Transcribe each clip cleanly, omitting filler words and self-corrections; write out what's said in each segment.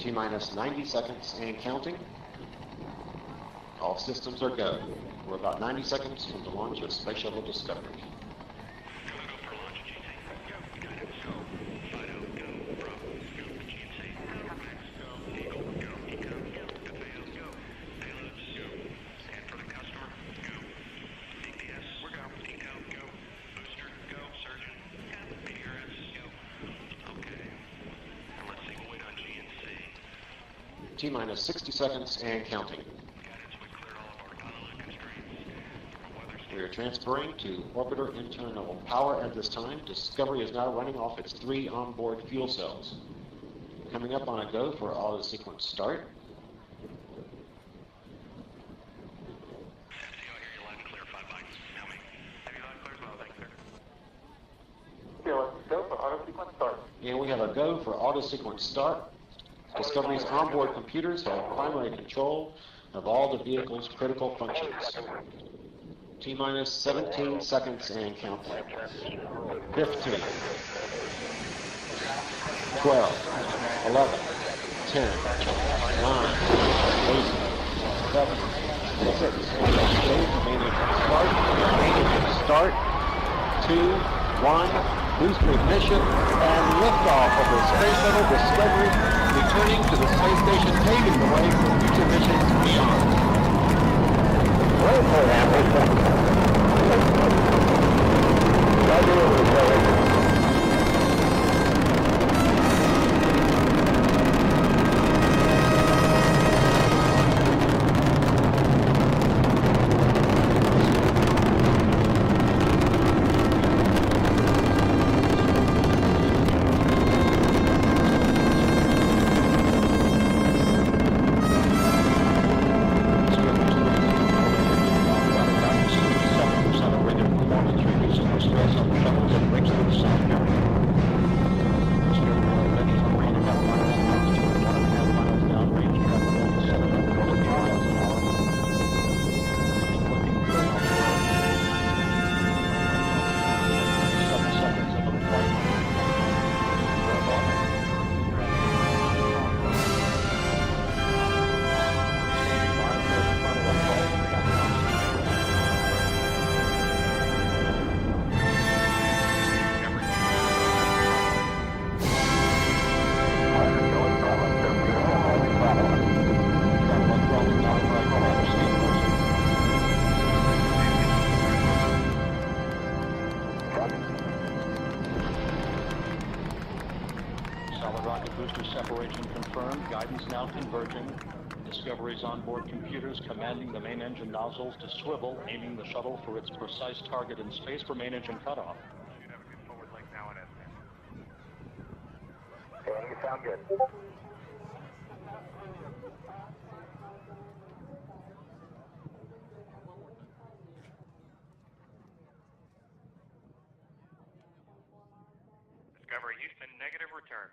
T-minus 90 seconds and counting. All systems are go. We're about 90 seconds from the launch of Space Shuttle Discovery. T-minus 60 seconds and counting. We are transferring to orbiter internal power at this time. Discovery is now running off its 3 onboard fuel cells. Coming up on a go for auto sequence start. And we have a go for auto sequence start. Discovery's onboard computers have primary control of all the vehicle's critical functions. T-minus 17 seconds and counting. 15, 12, 11, 10, 9, 8, 7, 6, 5, start, 2, 1, booster ignition, and liftoff of the Space Shuttle Discovery, returning to the space station, paving the way for future missions beyond. Discovery's onboard computers commanding the main engine nozzles to swivel, aiming the shuttle for its precise target in space for main engine cutoff. You have a good forward leg now and okay, you sound good. Discovery Houston, negative return.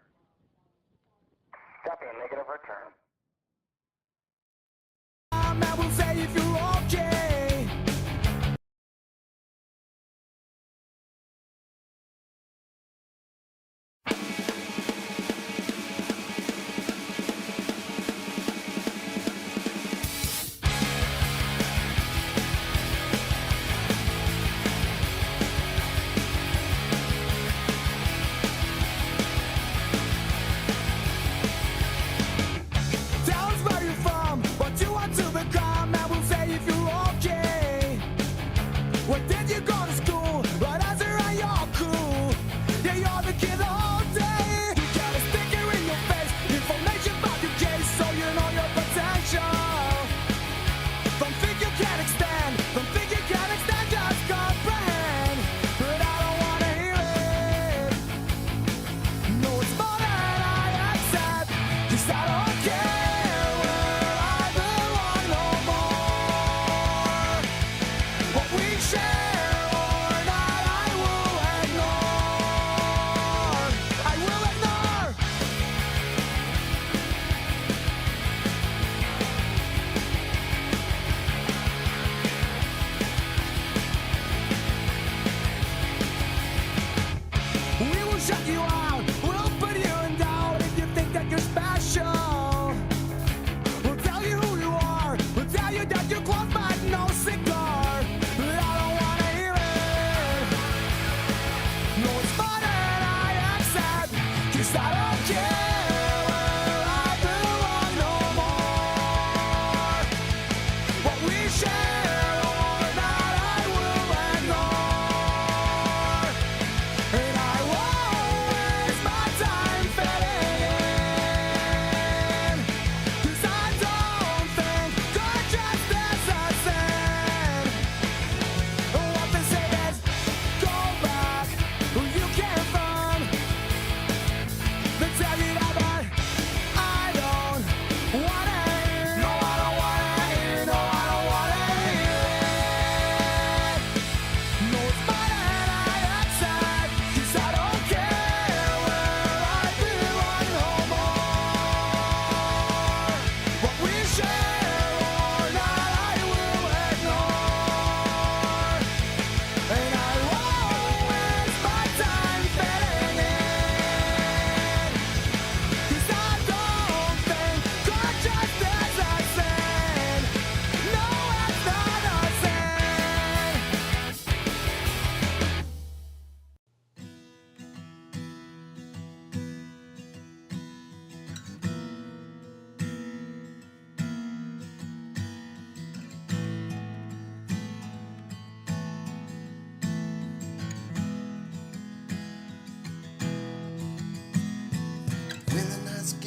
Copy, a negative return. I will say if you're okay. Tell us where you're from, what you want to become. I will say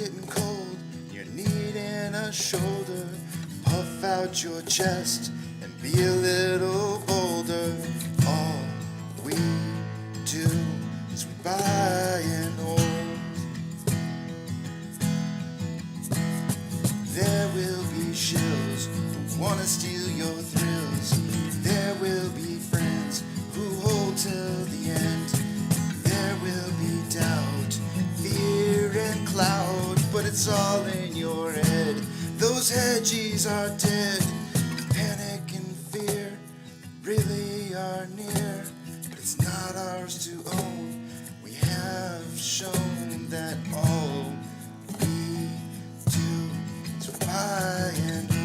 getting cold, you're needing a shoulder. Puff out your chest and be a little bolder. All we do is we buy and hold. There will be shills who wanna steal your thrills. There will be friends who hold till the end. There will be doubt, fear and cloud, but it's all in your head. Those hedgies are dead. Panic and fear really are near, but it's not ours to own. We have shown that all we do is buy and hold.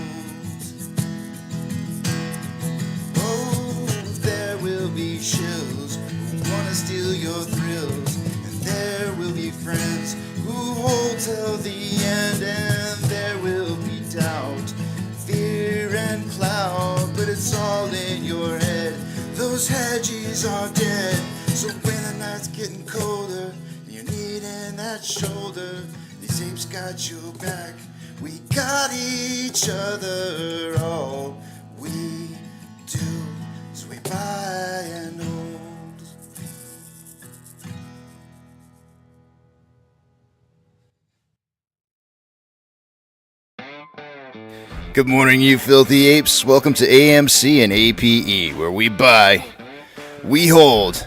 Oh, there will be shills who wanna steal your thrills, and there will be friends who hold till the end, and there will be doubt, fear and cloud, but it's all in your head. Those hedgies are dead. So when the night's getting colder and you're needing that shoulder, these apes got your back. We got each other. All we do is we buy and hold. Good morning, you filthy apes. Welcome to AMC and APE, where we buy, we hold,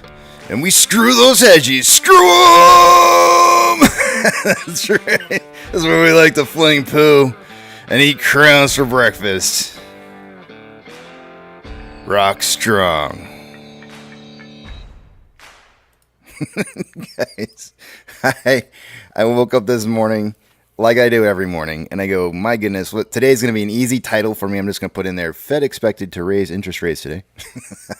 and we screw those hedgies. Screw them! That's right. That's where we like to fling poo and eat crowns for breakfast. Rock strong. Guys, I woke up this morning like I do every morning, and I go, my goodness, today's going to be an easy title for me. I'm just going to put in there, Fed expected to raise interest rates today.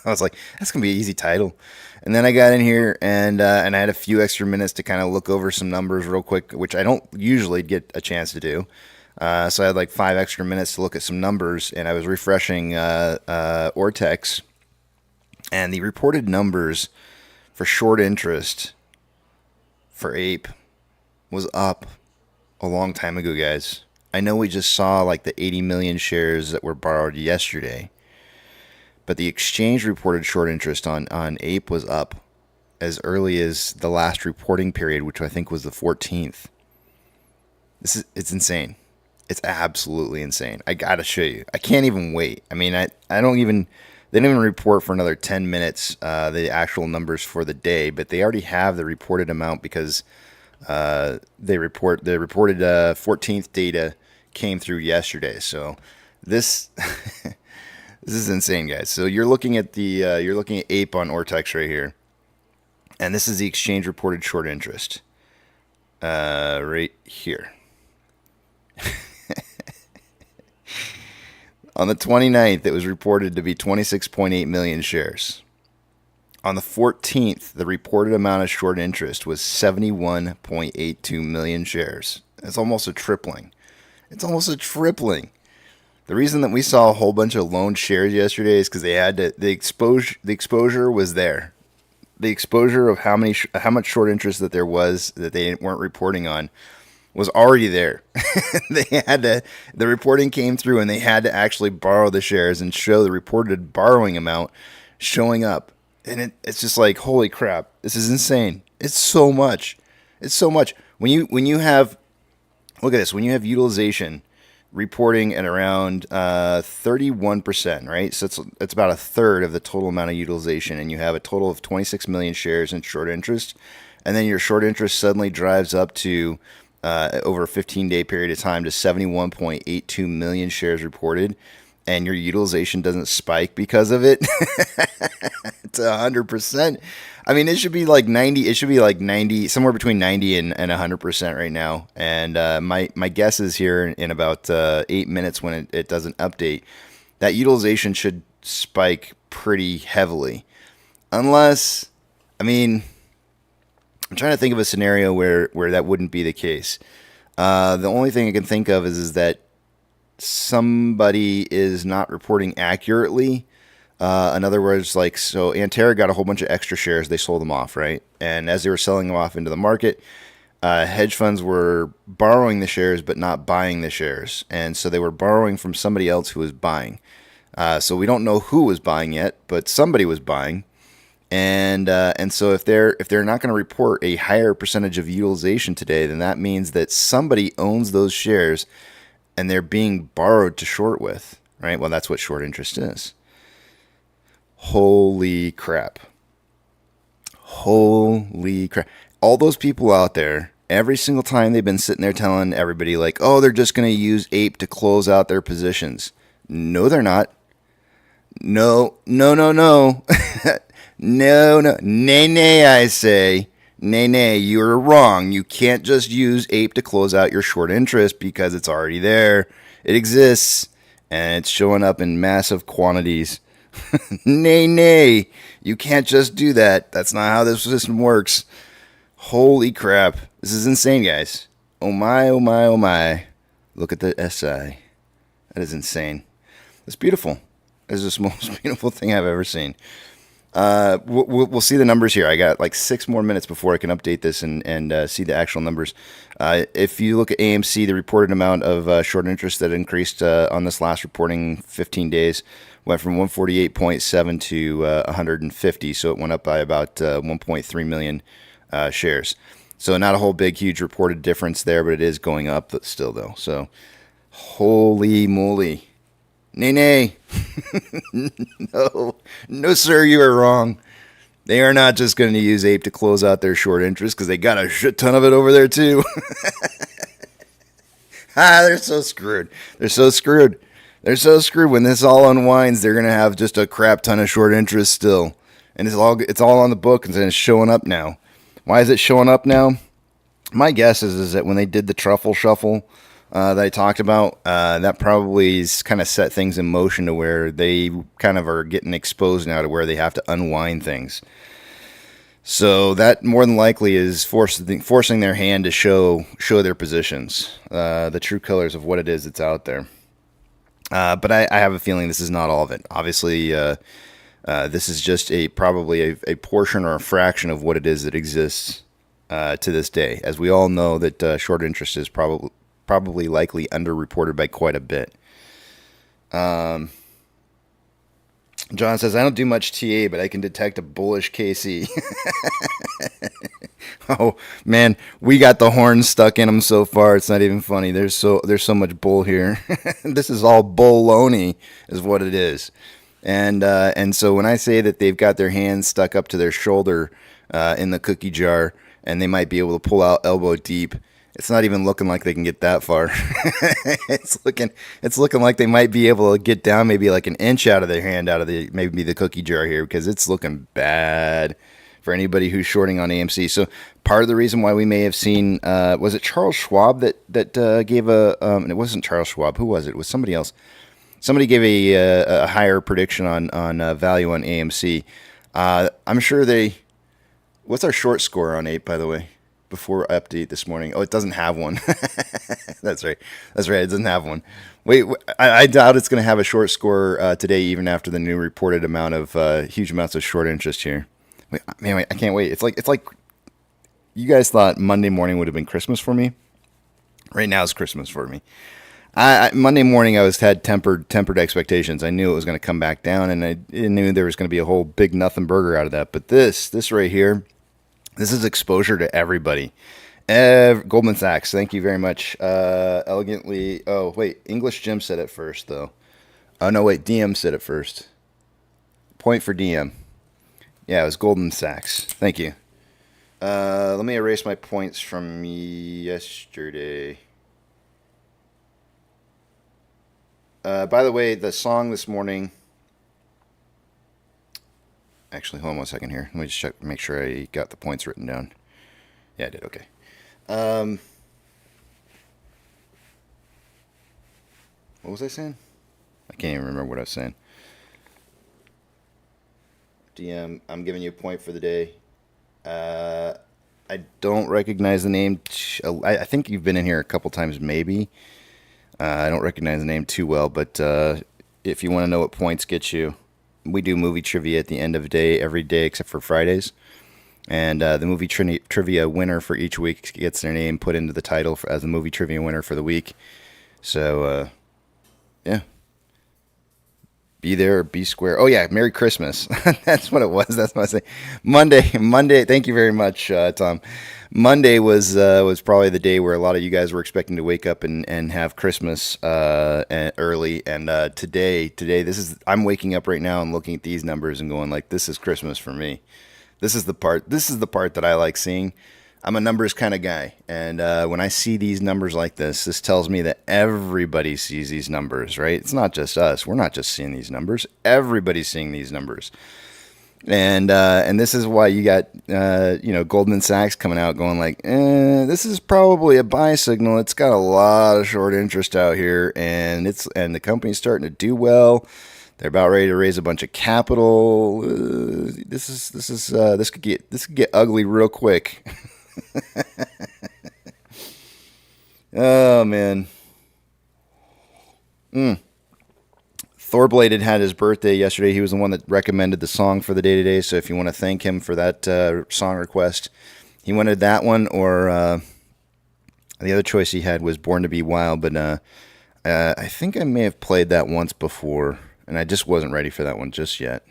I was like, that's going to be an easy title. And then I got in here, and I had a few extra minutes to kind of look over some numbers real quick, which I don't usually get a chance to do. So I had like 5 extra minutes to look at some numbers, and I was refreshing Ortex, and the reported numbers for short interest for Ape was up a long time ago, guys. I know we just saw like the 80 million shares that were borrowed yesterday, but the exchange reported short interest on Ape was up as early as the last reporting period, which I think was the 14th. It's insane. It's absolutely insane. I gotta show you. I can't even wait. I mean, they don't even report for another 10 minutes the actual numbers for the day, but they already have the reported amount because the reported 14th data came through yesterday. So this this is insane, guys. So you're looking at Ape on Ortex right here, and this is the exchange reported short interest right here. On the 29th, it was reported to be 26.8 million shares. On the 14th, the reported amount of short interest was 71.82 million shares. It's almost a tripling. The reason that we saw a whole bunch of loaned shares yesterday is because they had to, the exposure was there. The exposure of how much short interest that there was that they weren't reporting on was already there. The reporting came through, and they had to actually borrow the shares and show the reported borrowing amount showing up. And it's just like, holy crap, this is insane. It's so much. When you have, look at this, when you have utilization reporting at around 31%, right? So it's about a third of the total amount of utilization, and you have a total of 26 million shares in short interest, and then your short interest suddenly drives up to over a 15-day period of time to 71.82 million shares reported, and your utilization doesn't spike because of it to 100%. I mean, it should be like 90. It should be like 90, somewhere between 90 and 100% right now. And my guess is here in about 8 minutes when it doesn't update, that utilization should spike pretty heavily. Unless, I mean, I'm trying to think of a scenario where that wouldn't be the case. The only thing I can think of is that somebody is not reporting accurately. In other words, like, so Antera got a whole bunch of extra shares. They sold them off, right? And as they were selling them off into the market, hedge funds were borrowing the shares but not buying the shares, and so they were borrowing from somebody else who was buying. So we don't know who was buying yet, but somebody was buying, and so if they're not going to report a higher percentage of utilization today, then that means that somebody owns those shares, and they're being borrowed to short with, right? Well, that's what short interest is. Holy crap! Holy crap! All those people out there, every single time they've been sitting there telling everybody like, oh, they're just going to use Ape to close out their positions. No, they're not. No. No, nay, I say. Nay, you're wrong. You can't just use Ape to close out your short interest because it's already there. It exists, and it's showing up in massive quantities. Nay, you can't just do that. That's not how this system works. Holy crap. This is insane, guys. Oh my. Look at the SI. That is insane. It's beautiful. It's the most beautiful thing I've ever seen. We'll see the numbers here. I got like 6 more minutes before I can update this and see the actual numbers. If you look at AMC, the reported amount of short interest that increased on this last reporting 15 days went from 148.7 to 150. So it went up by about 1.3 million shares. So not a whole big, huge reported difference there, but it is going up still, though. So holy moly. Nay. No, sir, you are wrong. They are not just going to use Ape to close out their short interest because they got a shit ton of it over there, too. They're so screwed. They're so screwed. When this all unwinds, they're going to have just a crap ton of short interest still. And it's all on the book and it's showing up now. Why is it showing up now? My guess is that when they did the truffle shuffle that I talked about, that probably kind of set things in motion to where they kind of are getting exposed now to where they have to unwind things. So that more than likely is forcing their hand to show their positions, the true colors of what it is that's out there. But I have a feeling this is not all of it. Obviously, this is just probably a portion or a fraction of what it is that exists to this day. As we all know that short interest is probably likely underreported by quite a bit. John says, I don't do much TA, but I can detect a bullish KC. Oh, man, we got the horns stuck in them so far. It's not even funny. There's so much bull here. This is all bull-loney is what it is. And so when I say that they've got their hands stuck up to their shoulder in the cookie jar and they might be able to pull out elbow deep, it's not even looking like they can get that far. It's looking like they might be able to get down maybe like an inch out of their hand out of maybe the cookie jar here because it's looking bad for anybody who's shorting on AMC. So part of the reason why we may have seen was it Charles Schwab that gave and it wasn't Charles Schwab. Who was it? It was somebody else. Somebody gave a higher prediction on value on AMC. I'm sure what's our short score on Ape, by the way? Before update this morning. Oh, it doesn't have one. That's right. It doesn't have one. Wait, I doubt it's going to have a short score today, even after the new reported amount of huge amounts of short interest here. Wait, I can't wait. It's like you guys thought Monday morning would have been Christmas for me. Right now it's Christmas for me. Monday morning I had tempered expectations. I knew it was going to come back down, and I knew there was going to be a whole big nothing burger out of that. But this right here. This is exposure to everybody. Goldman Sachs, thank you very much. Elegantly. Oh, wait. English Jim said it first, though. Oh, no, wait. DM said it first. Point for DM. Yeah, it was Goldman Sachs. Thank you. Let me erase my points from yesterday. By the way, the song this morning... Actually, hold on 1 second here. Let me just check, make sure I got the points written down. Yeah, I did. Okay. What was I saying? I can't even remember what I was saying. DM, I'm giving you a point for the day. I don't recognize the name. I think you've been in here a couple times, maybe. I don't recognize the name too well, but if you want to know what points get you, we do movie trivia at the end of the day, every day except for Fridays. And the movie trivia winner for each week gets their name put into the title as the movie trivia winner for the week. So, yeah. Be there or be square. Oh, yeah. Merry Christmas. That's what it was. That's what I say. Monday. Thank you very much, Tom. Monday was probably the day where a lot of you guys were expecting to wake up and have Christmas early. And today, I'm waking up right now and looking at these numbers and going like, this is Christmas for me. This is the part that I like seeing. I'm a numbers kind of guy, and when I see these numbers like this tells me that everybody sees these numbers, right? It's not just us. We're not just seeing these numbers. Everybody's seeing these numbers, and this is why you got Goldman Sachs coming out going like, this is probably a buy signal. It's got a lot of short interest out here, and the company's starting to do well. They're about ready to raise a bunch of capital. This could get ugly real quick. Oh, man. Thorbladed had his birthday yesterday. He was the one that recommended the song for the day today. So if you want to thank him for that song request, he wanted that one, or the other choice he had was Born to Be Wild. But I think I may have played that once before, and I just wasn't ready for that one just yet.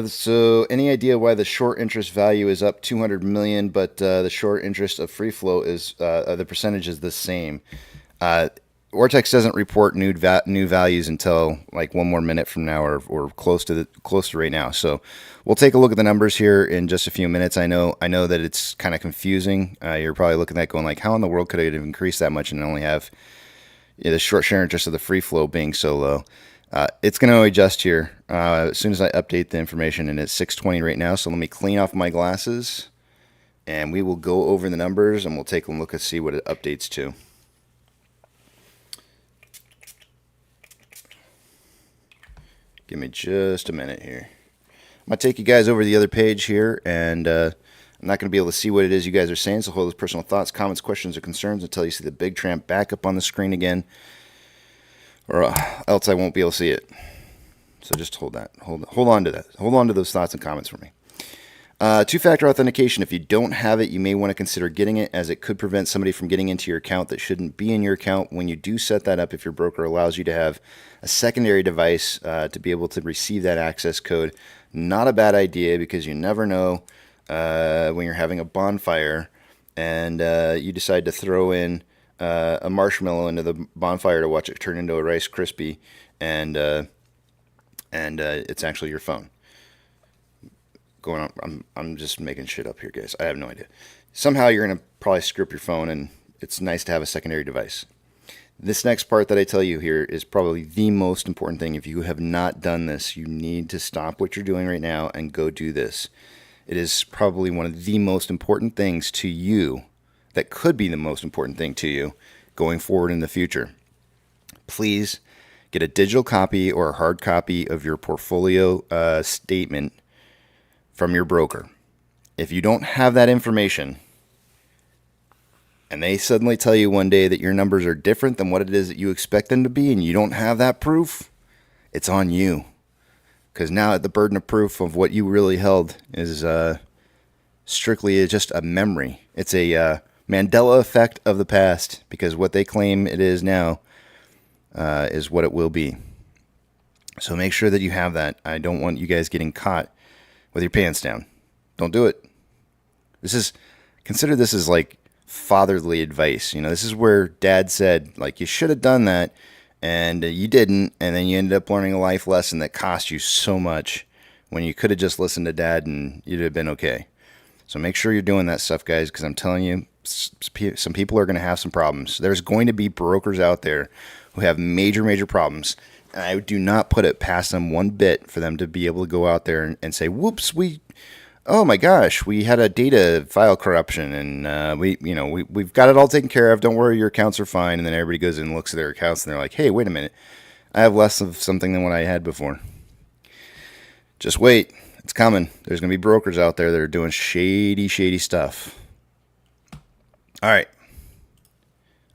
So any idea why the short interest value is up 200 million, but the short interest of free flow is the percentage is the same? Vortex doesn't report new values until like one more minute from now, or close to right now. So we'll take a look at the numbers here in just a few minutes. I know that it's kind of confusing. You're probably looking at that going like, how in the world could it have increased that much and only have the short share interest of the free flow being so low? It's going to adjust here as soon as I update the information, and it's 6:20 right now. So let me clean off my glasses, and we will go over the numbers, and we'll take a look and see what it updates to. Give me just a minute here. I'm going to take you guys over to the other page here, and I'm not going to be able to see what it is you guys are saying, so hold those personal thoughts, comments, questions, or concerns until you see the big tramp back up on the screen again, or else I won't be able to see it. So just hold that. Hold on to that. Hold on to those thoughts and comments for me. Two-factor authentication. If you don't have it, you may want to consider getting it, as it could prevent somebody from getting into your account that shouldn't be in your account. When you do set that up, if your broker allows you to have a secondary device to be able to receive that access code, not a bad idea, because you never know when you're having a bonfire and you decide to throw in a marshmallow into the bonfire to watch it turn into a Rice Krispie, and it's actually your phone. Going on, I'm just making shit up here, guys. I have no idea. Somehow you're gonna probably screw up your phone, and it's nice to have a secondary device. This next part that I tell you here is probably the most important thing. If you have not done this, you need to stop what you're doing right now and go do this. It is probably one of the most important things to you, that could be the most important thing to you going forward in the future. Please get a digital copy or a hard copy of your portfolio statement from your broker. If you don't have that information, and they suddenly tell you one day that your numbers are different than what it is that you expect them to be, and you don't have that proof, it's on you. Because now the burden of proof of what you really held is strictly just a memory. It's a Mandela effect of the past, because what they claim it is now is what it will be. So make sure that you have that. I don't want you guys getting caught with your pants down. Don't do it. Consider this as like fatherly advice. This is where dad said, like, you should have done that, and you didn't, and then you ended up learning a life lesson that cost you so much when you could have just listened to dad and you'd have been okay. So make sure you're doing that stuff, guys, because I'm telling you, some people are going to have some problems. There's going to be brokers out there who have major, major problems, and I do not put it past them one bit for them to be able to go out there and say, whoops, oh my gosh, we had a data file corruption, and we've got it all taken care of. Don't worry, your accounts are fine. And then everybody goes in and looks at their accounts, and they're like, hey, wait a minute, I have less of something than what I had before. Just wait, it's coming. There's going to be brokers out there that are doing shady, shady stuff. All right,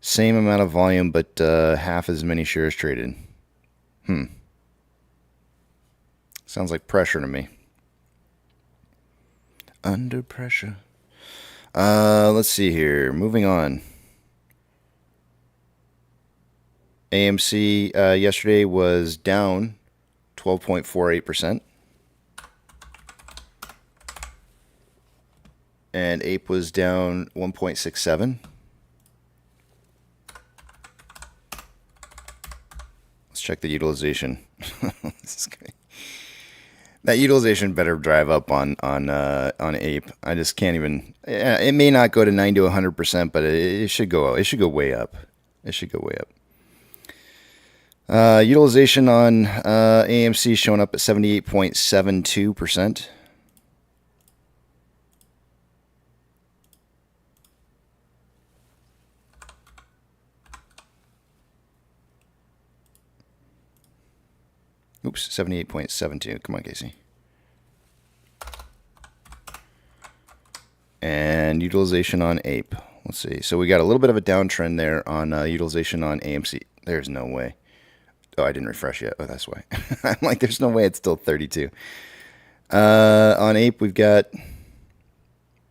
Same amount of volume, but half as many shares traded. Sounds like pressure to me. Under pressure. Let's see here. Moving on. AMC yesterday was down 12.48%. And Ape was down 1.67. Let's check the utilization. This is great. That utilization better drive up on Ape. I just can't even. Yeah, it may not go to 90 to 100%, but it should go. It should go way up. It should go way up. Utilization on AMC showing up at 78.72%. Oops, 78.72. Come on, Casey. And utilization on Ape. Let's see. So we got a little bit of a downtrend there on utilization on AMC. There's no way. Oh, I didn't refresh yet. Oh, that's why. I'm like, there's no way it's still 32. On Ape, we've got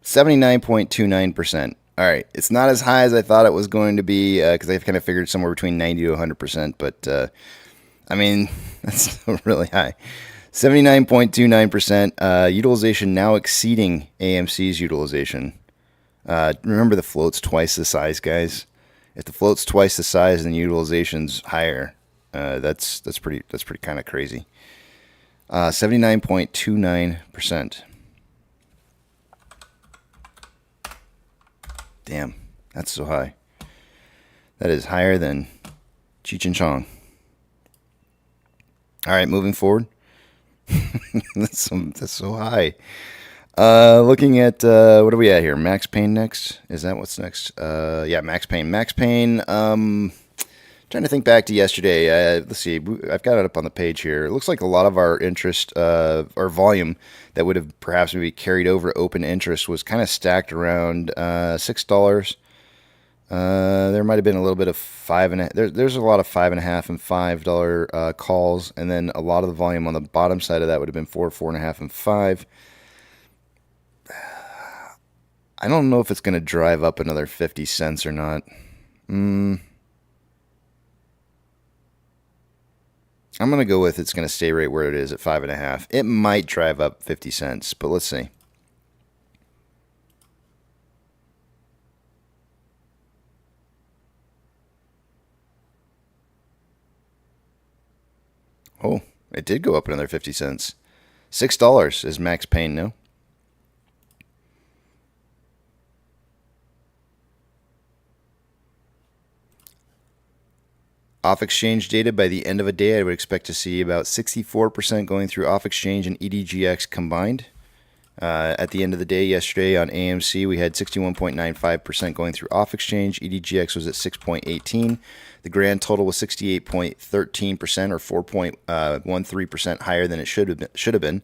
79.29%. All right. It's not as high as I thought it was going to be because I kind of figured somewhere between 90 to 100%. But, I mean, that's still really high. 79.29%. Utilization now exceeding AMC's utilization. Remember, the float's twice the size, guys. If the float's twice the size and the utilization's higher, that's pretty kind of crazy. 79.29%. Damn, that's so high. That is higher than Cheech and Chong. All right, moving forward. That's so high. Looking at what are we at here? Max Payne next. Is that what's next? Yeah, Max Payne. Max Payne. Trying to think back to yesterday. Let's see. I've got it up on the page here. It looks like a lot of our interest or volume that would have perhaps maybe carried over open interest was kind of stacked around $6. There might have been a little bit of there's a lot of $5.50 and $5 calls, and then a lot of the volume on the bottom side of that would have been $4.50, and $5. I don't know if it's going to drive up another 50 cents or not. I'm going to go with it's going to stay right where it is at 5.50. It might drive up 50 cents, but let's see. Oh, it did go up another 50 cents. $6 is Max Payne, no? Off-exchange data, by the end of a day, I would expect to see about 64% going through off-exchange and EDGX combined. At the end of the day yesterday on AMC, we had 61.95% going through off-exchange. EDGX was at 6.18. The grand total was 68.13%, or 4.13% higher than it should have been.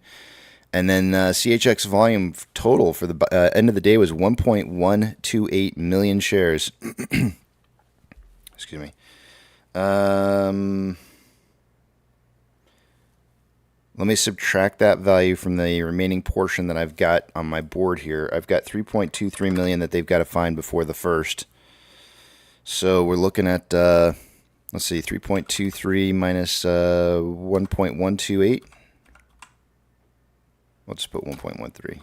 And then CHX volume total for the end of the day was 1.128 million shares. Excuse me. Let me subtract that value from the remaining portion that I've got on my board here. I've got 3.23 million that they've got to find before the first. So we're looking at, let's see, 3.23 minus 1.128. We'll just put 1.13.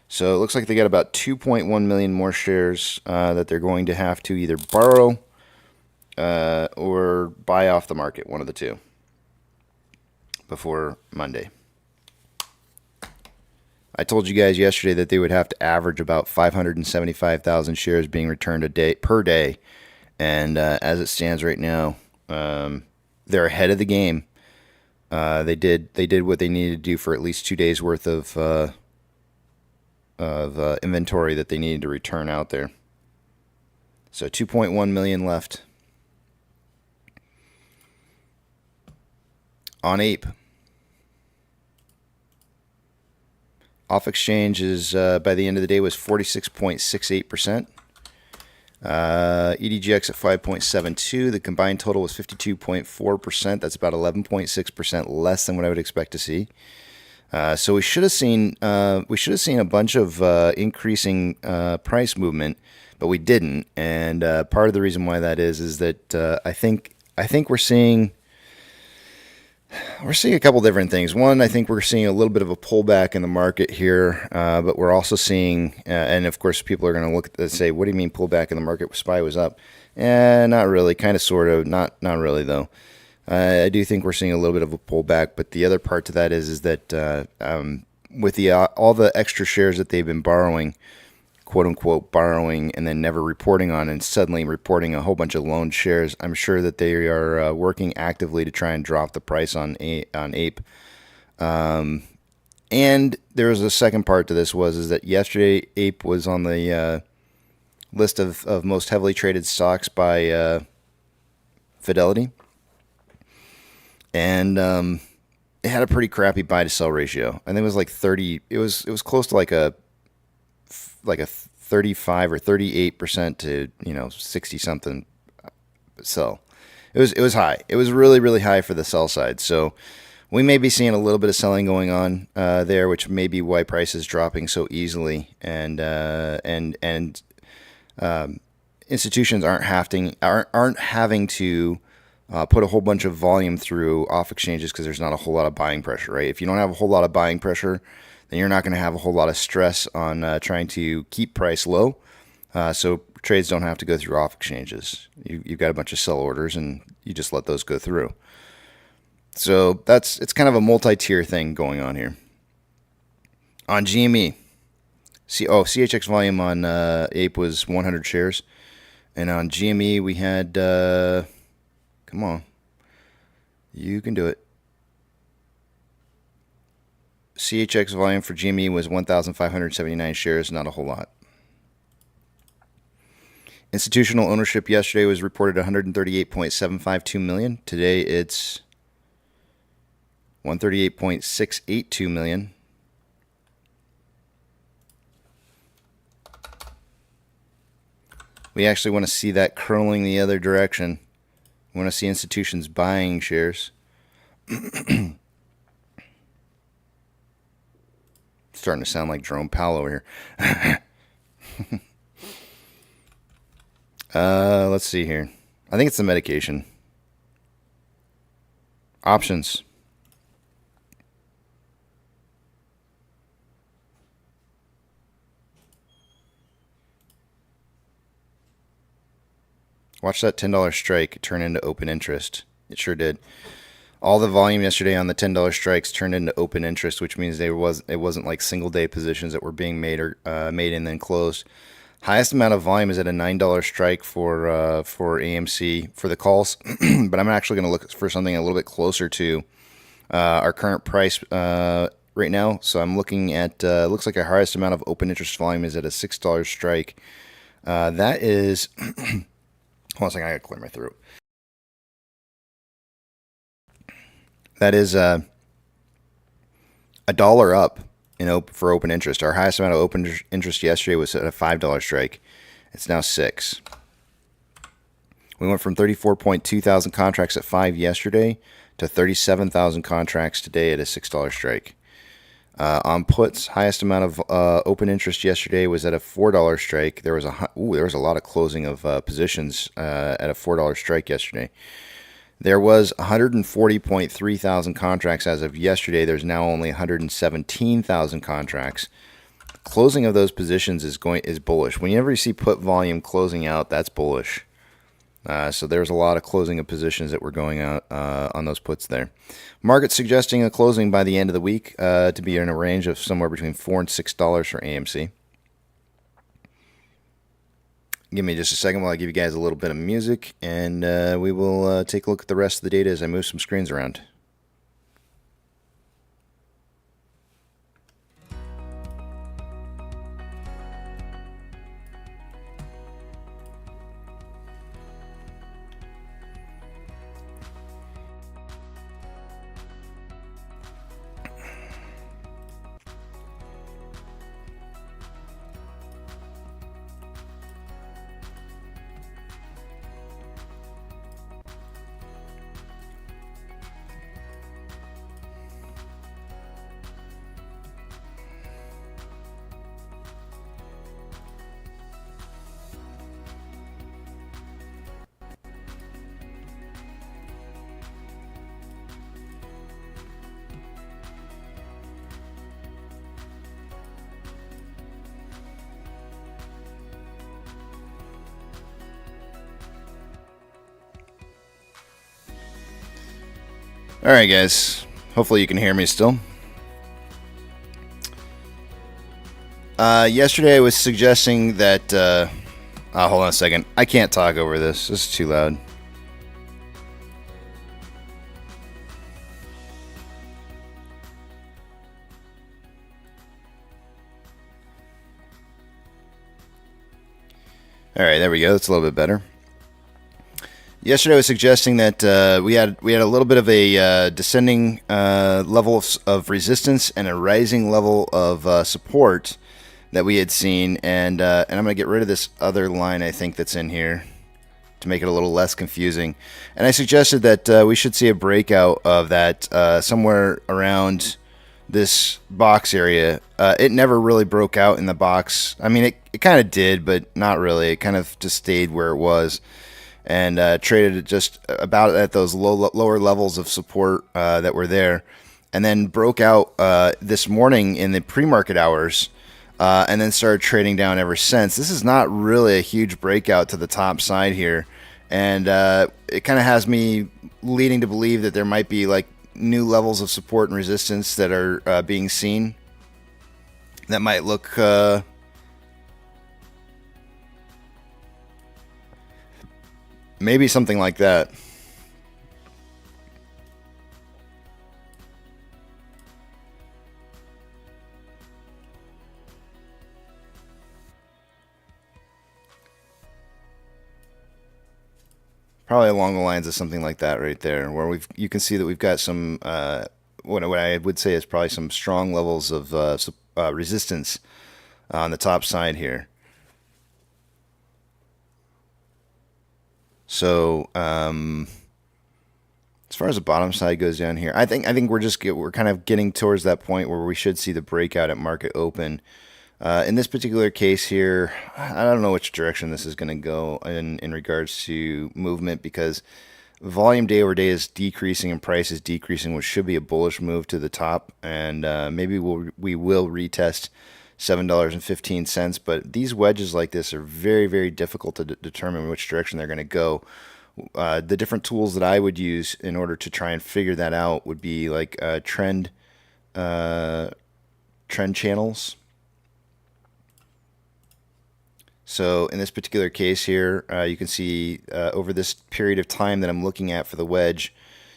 So it looks like they got about 2.1 million more shares that they're going to have to either borrow or buy off the market, one of the two, before Monday. I told you guys yesterday that they would have to average about 575,000 shares being returned per day, and as it stands right now, they're ahead of the game. They did what they needed to do for at least 2 days worth of inventory that they needed to return out there. So 2.1 million left. On Ape, off exchange is by the end of the day was 46.68%. EDGX at 5.72. The combined total was 52.4%. That's about 11.6% less than what I would expect to see. So we should have seen a bunch of increasing price movement, but we didn't. And part of the reason why that is that I think we're seeing a couple different things. One, I think we're seeing a little bit of a pullback in the market here, but we're also seeing, and of course, people are going to look at this and say, "What do you mean pullback in the market? SPY was up." Not really, kind of, sort of, not really though. I do think we're seeing a little bit of a pullback, but the other part to that is that with the all the extra shares that they've been borrowing, quote unquote borrowing, and then never reporting on, and suddenly reporting a whole bunch of loaned shares, I'm sure that they are working actively to try and drop the price on Ape. And there was a second part to this is that yesterday Ape was on the list of most heavily traded stocks by Fidelity. And it had a pretty crappy buy to sell ratio. I think it was like 30. It was close to like a 35 or 38% to 60 something sell. It was high. It was really, really high for the sell side. So we may be seeing a little bit of selling going on there, which may be why price is dropping so easily. And institutions aren't having to put a whole bunch of volume through off exchanges because there's not a whole lot of buying pressure, right? If you don't have a whole lot of buying pressure, then you're not going to have a whole lot of stress on trying to keep price low. So trades don't have to go through off exchanges. You've got a bunch of sell orders, and you just let those go through. So it's kind of a multi-tier thing going on here. On GME, CHX volume on Ape was 100 shares, and on GME we had. Come on. You can do it. CHX volume for GME was 1,579 shares, not a whole lot. Institutional ownership yesterday was reported 138.752 million. Today it's 138.682 million. We actually want to see that curling the other direction. We want to see institutions buying shares. Starting to sound like Jerome Powell over here. Let's see here. I think it's the medication. Options. Watch that $10 strike turn into open interest. It sure did. All the volume yesterday on the $10 strikes turned into open interest, which means it wasn't like single day positions that were being made and then closed. Highest amount of volume is at a $9 strike for AMC for the calls, but I'm actually going to look for something a little bit closer to our current price right now. So I'm looking at looks like our highest amount of open interest volume is at a $6 strike. That is. Hold on a second, I gotta clear my throat. That is $1 up for open interest. Our highest amount of open interest yesterday was at a $5 strike. It's now $6. We went from 34.2 thousand contracts at 5 yesterday to 37,000 contracts today at a $6 strike. On puts, highest amount of open interest yesterday was at a $4 strike. There was a lot of closing of positions at a $4 strike yesterday. There was 140.3 thousand contracts as of yesterday. There's now only 117,000 contracts. Closing of those positions is bullish. Whenever you see put volume closing out, that's bullish. So there's a lot of closing of positions that were going out on those puts there. Market suggesting a closing by the end of the week to be in a range of somewhere between $4 and $6 for AMC. Give me just a second while I give you guys a little bit of music, and we will take a look at the rest of the data as I move some screens around. All right, guys. Hopefully you can hear me still. Yesterday I was suggesting that... hold on a second. I can't talk over this. This is too loud. All right, there we go. That's a little bit better. Yesterday I was suggesting that we had a little bit of a descending level of resistance and a rising level of support that we had seen, and I'm going to get rid of this other line I think that's in here to make it a little less confusing. And I suggested that we should see a breakout of that somewhere around this box area. It never really broke out in the box. I mean, it kind of did, but not really. It kind of just stayed where it was and traded just about at those lower levels of support that were there, and then broke out this morning in the pre-market hours, and then started trading down ever since. This is not really a huge breakout to the top side here, and it kind of has me leading to believe that there might be like new levels of support and resistance that are being seen that might look maybe something like that. Probably along the lines of something like that right there, where you can see that we've got some what I would say is probably some strong levels of resistance on the top side here. So as far as the bottom side goes down here, I think we're kind of getting towards that point where we should see the breakout at market open. In this particular case here, I don't know which direction this is going to go in regards to movement, because volume day over day is decreasing and price is decreasing, which should be a bullish move to the top, and maybe we will retest $7.15. But these wedges like this are very, very difficult to determine which direction they're going to go. The different tools that I would use in order to try and figure that out would be like trend channels. So in this particular case here, you can see over this period of time that I'm looking at for the wedge,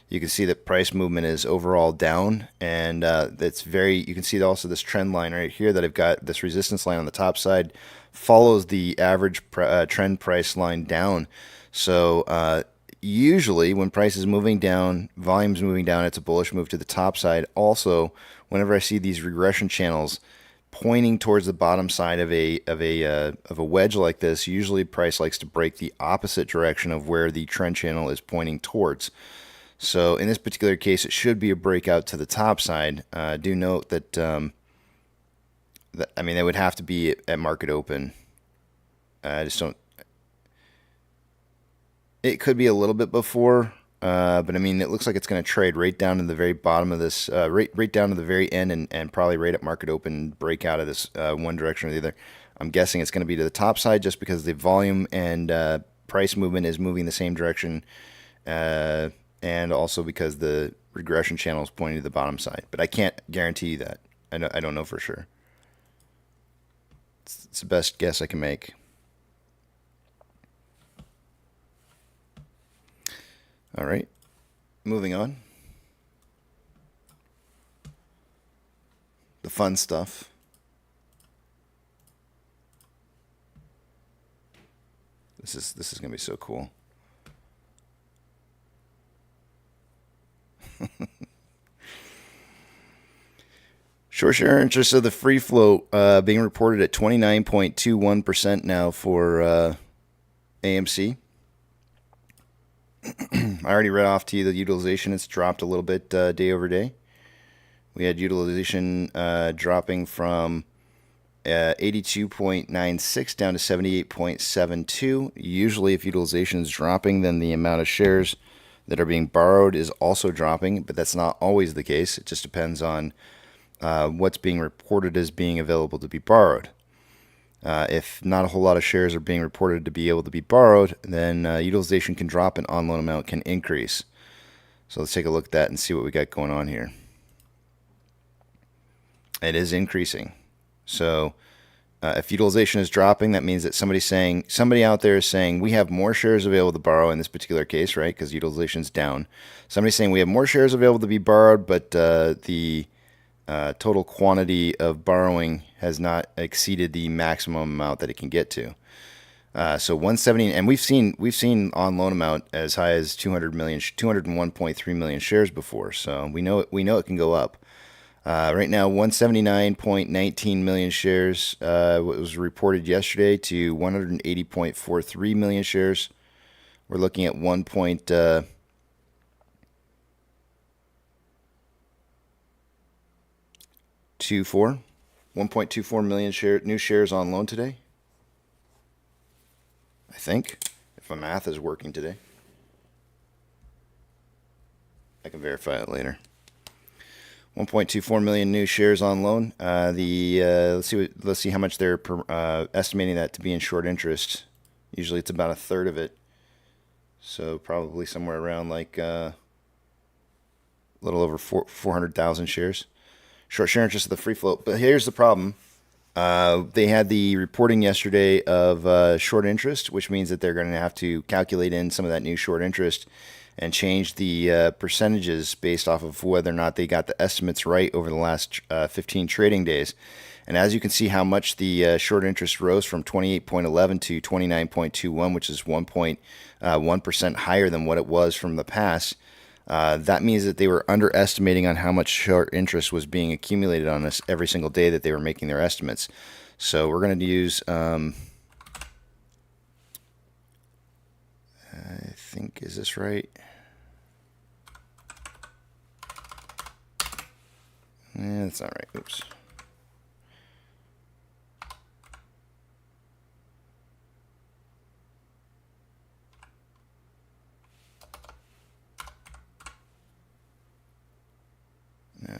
you can see that price movement is overall down, and you can see also this trend line right here that I've got. This resistance line on the top side follows the average trend price line down. So usually when price is moving down, volume's moving down, it's a bullish move to the top side. Also, whenever I see these regression channels pointing towards the bottom side of a wedge like this, usually price likes to break the opposite direction of where the trend channel is pointing towards. So in this particular case, it should be a breakout to the top side. Do note that, I mean, they would have to be at market open. I just don't. It could be a little bit before. But I mean, it looks like it's going to trade right down to the very bottom of this, right down to the very end, and probably right at market open, break out of this one direction or the other. I'm guessing it's going to be to the top side just because the volume and price movement is moving the same direction, and also because the regression channel is pointing to the bottom side. But I can't guarantee you that. I don't know for sure. It's the best guess I can make. All right, moving on. The fun stuff. This is going to be so cool. Short share interest of the free float being reported at 29.21% now for AMC. I already read off to you the utilization. It's dropped a little bit day over day. We had utilization dropping from 82.96 down to 78.72. Usually if utilization is dropping, then the amount of shares that are being borrowed is also dropping, but that's not always the case. It just depends on what's being reported as being available to be borrowed. If not a whole lot of shares are being reported to be able to be borrowed, then utilization can drop and on-loan amount can increase. So let's take a look at that and see what we got going on here. It is increasing. So if utilization is dropping, that means that somebody out there is saying we have more shares available to borrow in this particular case, right? Because utilization is down. Somebody's saying we have more shares available to be borrowed, but the total quantity of borrowing has not exceeded the maximum amount that it can get to. So 170, and we've seen on loan amount as high as 201.3 million shares before. So we know it can go up. Right now, 179.19 million shares was reported yesterday to 180.43 million shares. We're looking at 1.24 million new shares on loan today. I think, if my math is working today. I can verify it later. 1.24 million new shares on loan. Let's see how much they're estimating that to be in short interest. Usually it's about a third of it, so probably somewhere around like a little over 400,000 shares. Short share interest of the free float. But here's the problem. They had the reporting yesterday of short interest, which means that they're going to have to calculate in some of that new short interest and change the percentages based off of whether or not they got the estimates right over the last 15 trading days. And as you can see how much the short interest rose from 28.11 to 29.21, which is 1.1% higher than what it was from the past. That means that they were underestimating on how much short interest was being accumulated on us every single day that they were making their estimates. So we're going to use, I think, is this right? That's not right. Oops. No.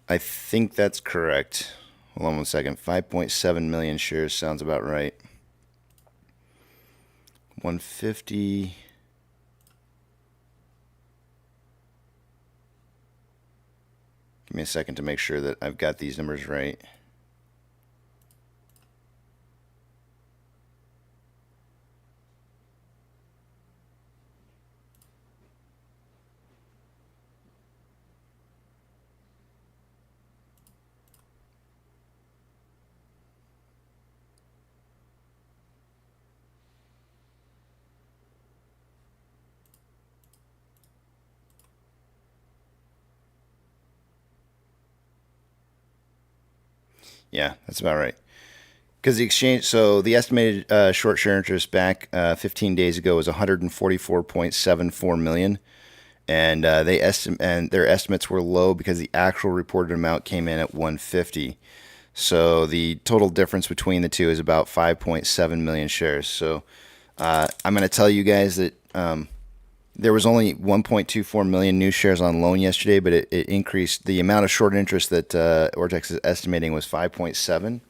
I think that's correct. Hold on one second. 5.7 million shares sounds about right. 150. Give me a second to make sure that I've got these numbers right. Yeah, that's about right. Because the exchange, so the estimated short share interest back 15 days ago was 144.74 million, and their estimates were low because the actual reported amount came in at 150. So the total difference between the two is about 5.7 million shares. So I'm going to tell you guys that there was only 1.24 million new shares on loan yesterday, but it increased. The amount of short interest that Ortex is estimating was 5.7.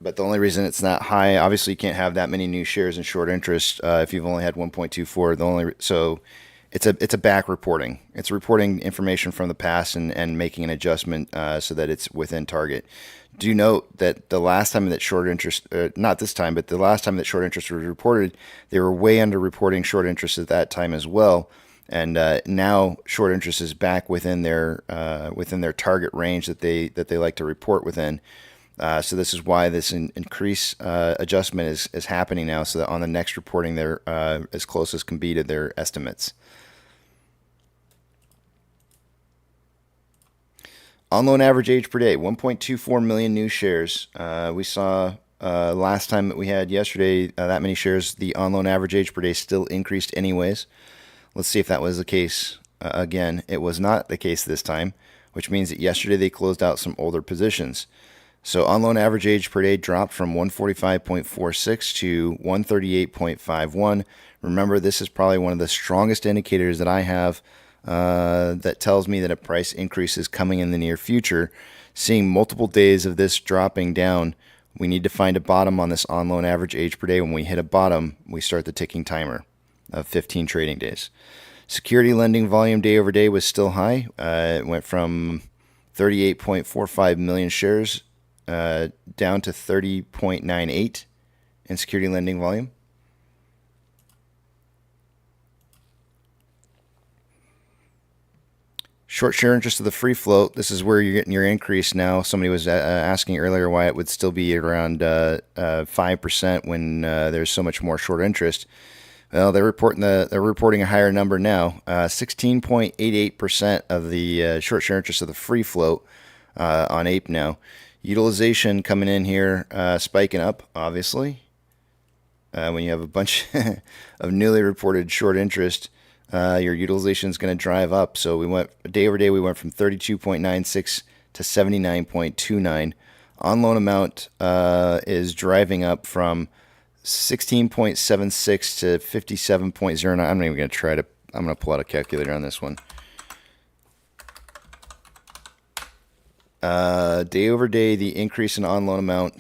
But the only reason it's not high, obviously you can't have that many new shares in short interest if you've only had 1.24. So it's a back reporting. It's reporting information from the past and making an adjustment so that it's within target. Do note that the last time that short interest, not this time, but the last time that short interest was reported, they were way under reporting short interest at that time as well. And now short interest is back within their target range that they like to report within. So this is why this increase adjustment is happening now, so that on the next reporting they're as close as can be to their estimates. On-loan average age per day, 1.24 million new shares. We saw last time that we had yesterday that many shares, the on-loan average age per day still increased anyways. Let's see if that was the case again. It was not the case this time, which means that yesterday they closed out some older positions. So on-loan average age per day dropped from 145.46 to 138.51. Remember, this is probably one of the strongest indicators that I have that tells me that a price increase is coming in the near future. Seeing multiple days of this dropping down, we need to find a bottom on this on-loan average age per day. When we hit a bottom, we start the ticking timer of 15 trading days. Security lending volume day over day was still high. It went from 38.45 million shares down to 30.98 in security lending volume. Short share interest of the free float. This is where you're getting your increase now. Somebody was asking earlier why it would still be around 5% when there's so much more short interest. Well, they're reporting a higher number now. 16.88% of the short share interest of the free float on Ape now. Utilization coming in here, spiking up, obviously. When you have a bunch of newly reported short interest, your utilization is going to drive up. So we went day over day. We went from 32.96 to 79.29. On loan amount is driving up from 16.76 to 57.09. I'm not even going to try to. I'm going to pull out a calculator on this one. Day over day, the increase in on loan amount.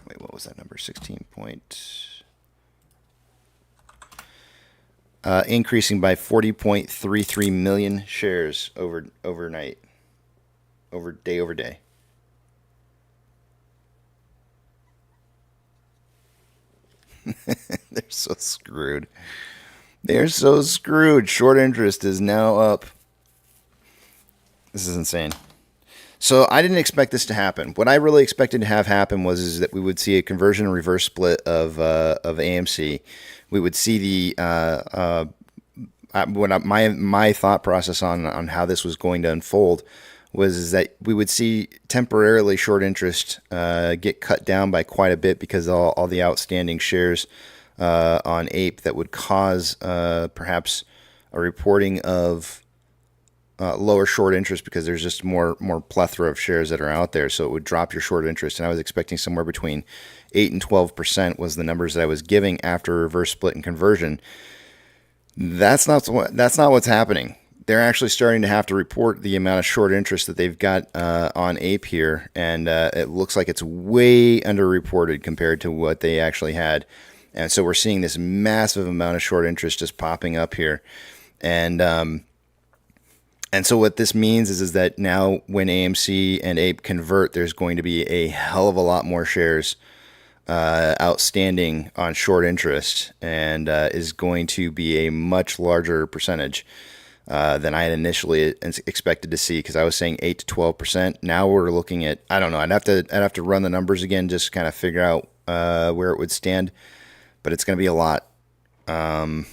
Wait, what was that number? 16 point. Increasing by 40.33 million shares overnight, over day. They're so screwed. They're so screwed. Short interest is now up. This is insane. So I didn't expect this to happen. What I really expected to have happen is that we would see a conversion and reverse split of AMC. We would see my thought process on how this was going to unfold was that we would see temporarily short interest get cut down by quite a bit because of all the outstanding shares on Ape that would cause perhaps a reporting of lower short interest because there's just more plethora of shares that are out there. So it would drop your short interest. And I was expecting somewhere between 8 and 12% was the numbers that I was giving after reverse split and conversion. That's not what's happening. They're actually starting to have to report the amount of short interest that they've got on Ape here. And it looks like it's way underreported compared to what they actually had. And so we're seeing this massive amount of short interest just popping up here. And so what this means is that now when AMC and Ape convert, there's going to be a hell of a lot more shares outstanding on short interest and is going to be a much larger percentage than I had initially expected to see because I was saying 8 to 12%. Now we're looking at, I don't know, I'd have to run the numbers again just to kind of figure out where it would stand, but it's going to be a lot. I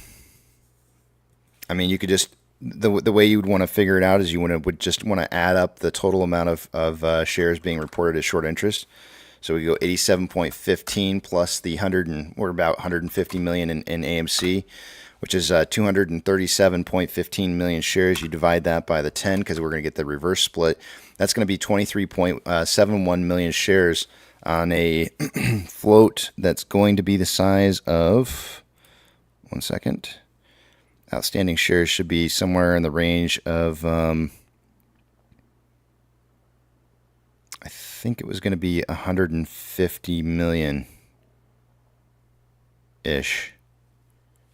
mean, you could just the way you would want to figure it out is you would just want to add up the total amount of shares being reported as short interest. So we go 87.15 plus the we're about 150 million in AMC, which is 237.15 million shares. You divide that by the 10 because we're going to get the reverse split. That's going to be 23.71 million shares on a float that's going to be the size of, one second. Outstanding shares should be somewhere in the range of, I think it was going to be 150 million-ish.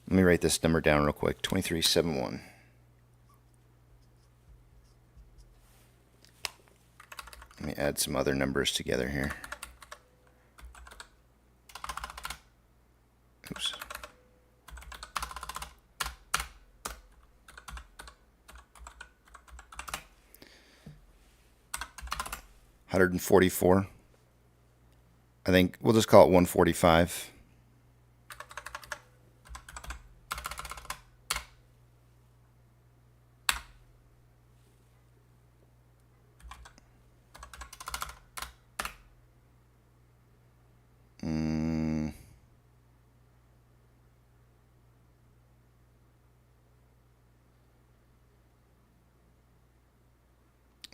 Let me write this number down real quick, 2371. Let me add some other numbers together here. Oops. 144. I think we'll just call it 145.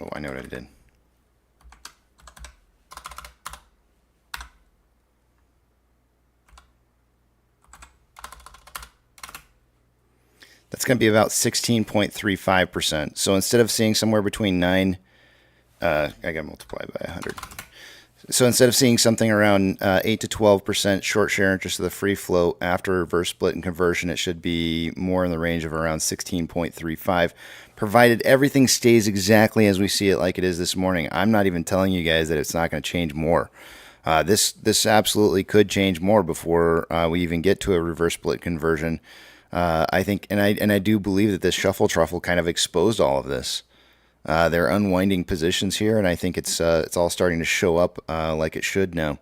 Oh, I know what I did. The it's going to be about 16.35%. So instead of seeing somewhere between 9, I got to multiply by 100. So instead of seeing something around 8 to 12% short share interest of the free float after reverse split and conversion, it should be more in the range of around 16.35, provided everything stays exactly as we see it like it is this morning. I'm not even telling you guys that it's not going to change more. This absolutely could change more before we even get to a reverse split conversion. I think, and I do believe that this shuffle truffle kind of exposed all of this. They're unwinding positions here, and I think it's all starting to show up like it should now.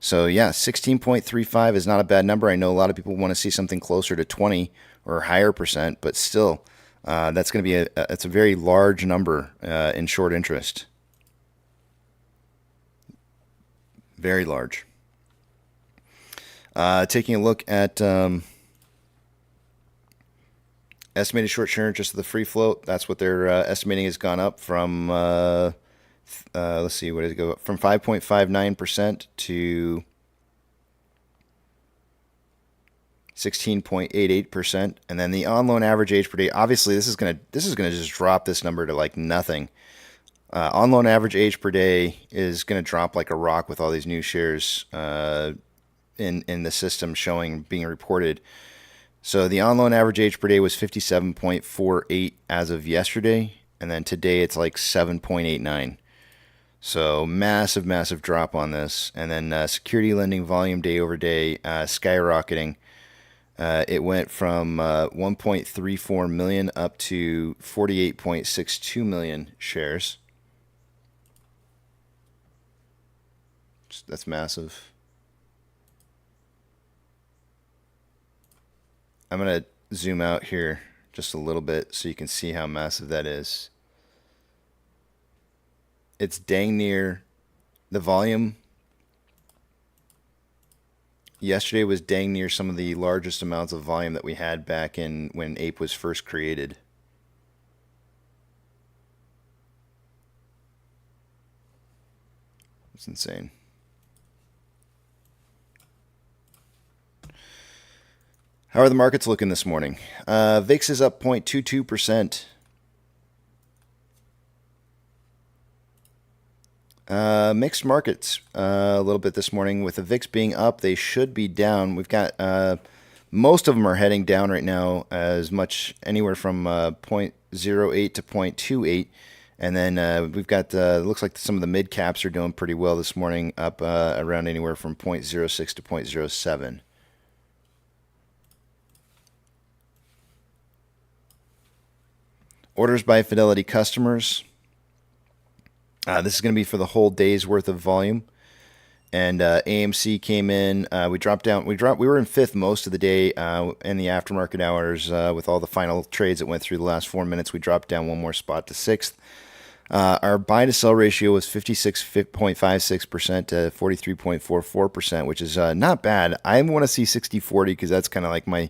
So yeah, 16.35 is not a bad number. I know a lot of people want to see something closer to 20 or higher percent, but still, that's going to be it's a very large number in short interest. Very large. Taking a look at estimated short share interest of the free float. That's what they're estimating has gone up from, let's see, what did it go up? From 5.59% to 16.88%. And then the on loan average age per day, obviously this is gonna just drop this number to like nothing. On loan average age per day is gonna drop like a rock with all these new shares in the system being reported. So the on loan average age per day was 57.48 as of yesterday, and then today it's like 7.89. So massive drop on this. And then security lending volume day over day skyrocketing. It went from 1.34 million up to 48.62 million shares. That's massive. I'm going to zoom out here just a little bit so you can see how massive that is. It's dang near the volume. Yesterday was dang near some of the largest amounts of volume that we had back in when Ape was first created. It's insane. How are the markets looking this morning? VIX is up 0.22%. Mixed markets a little bit this morning. With the VIX being up, they should be down. We've got most of them are heading down right now, as much anywhere from 0.08 to 0.28. And then we've got, looks like some of the mid caps are doing pretty well this morning, up around anywhere from 0.06 to 0.07. Orders by Fidelity customers. This is going to be for the whole day's worth of volume. And AMC came in. We dropped down. We were in fifth most of the day in the aftermarket hours with all the final trades that went through the last 4 minutes. We dropped down one more spot to sixth. Our buy to sell ratio was 56.56% to 43.44%, which is not bad. I want to see 60-40 because that's kind of like my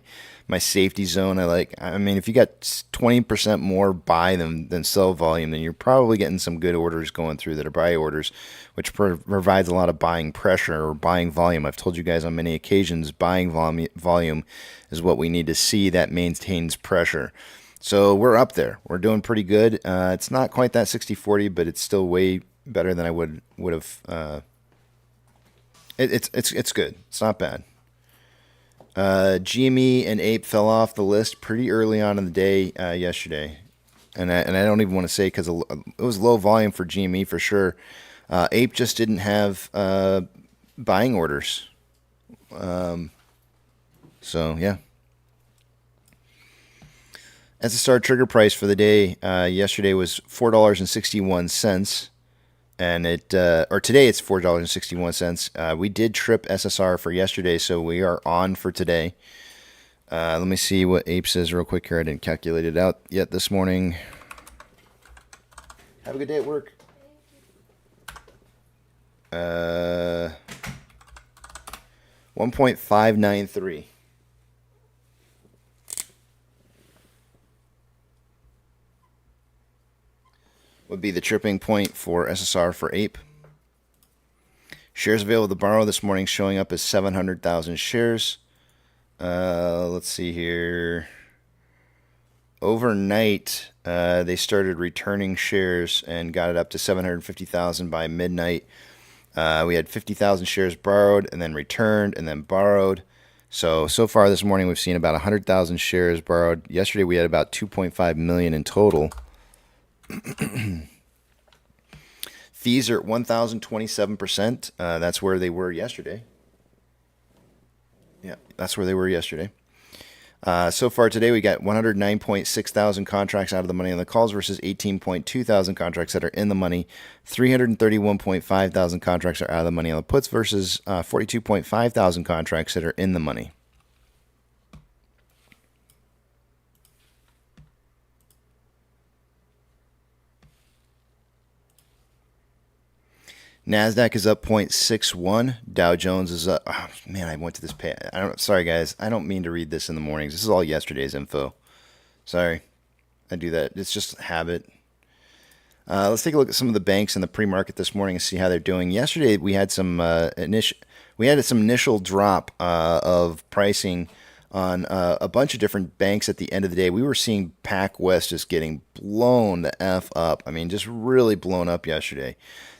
safety zone. I mean, if you got 20% more buy than sell volume, then you're probably getting some good orders going through that are buy orders, which provides a lot of buying pressure or buying volume. I've told you guys on many occasions, buying volume is what we need to see that maintains pressure. So we're up there. We're doing pretty good. It's not quite that 60-40, but it's still way better than I would have. It's good. It's not bad. GME and Ape fell off the list pretty early on in the day yesterday, and I don't even want to say because it was low volume for GME for sure. Ape just didn't have buying orders. So yeah. SSR trigger price for the day yesterday was $4.61, and today it's $4.61. We did trip SSR for yesterday, so we are on for today. Let me see what Ape says real quick here. I didn't calculate it out yet this morning. Have a good day at work. 1.593. Would be the tripping point for SSR for Ape. Shares available to borrow this morning showing up as 700,000 shares. Let's see here. overnight, they started returning shares and got it up to 750,000 by midnight. We had 50,000 shares borrowed and then returned and then borrowed. So far this morning, we've seen about 100,000 shares borrowed. Yesterday, we had about 2.5 million in total. Fees are at 1,027%. That's where they were yesterday. Yeah, that's where they were yesterday. So far today, we got 109.6 thousand contracts out of the money on the calls versus 18.2 thousand contracts that are in the money. 331.5 thousand contracts are out of the money on the puts versus 42.5 thousand contracts that are in the money. NASDAQ is up 0.61. Dow Jones is up. Oh, man, I went to this page. Sorry, guys. I don't mean to read this in the mornings. This is all yesterday's info. Sorry. I do that. It's just a habit. Let's take a look at some of the banks in the pre-market this morning and see how they're doing. Yesterday, we had some initial drop of pricing on a bunch of different banks at the end of the day. We were seeing PacWest just getting blown the F up. I mean, just really blown up yesterday.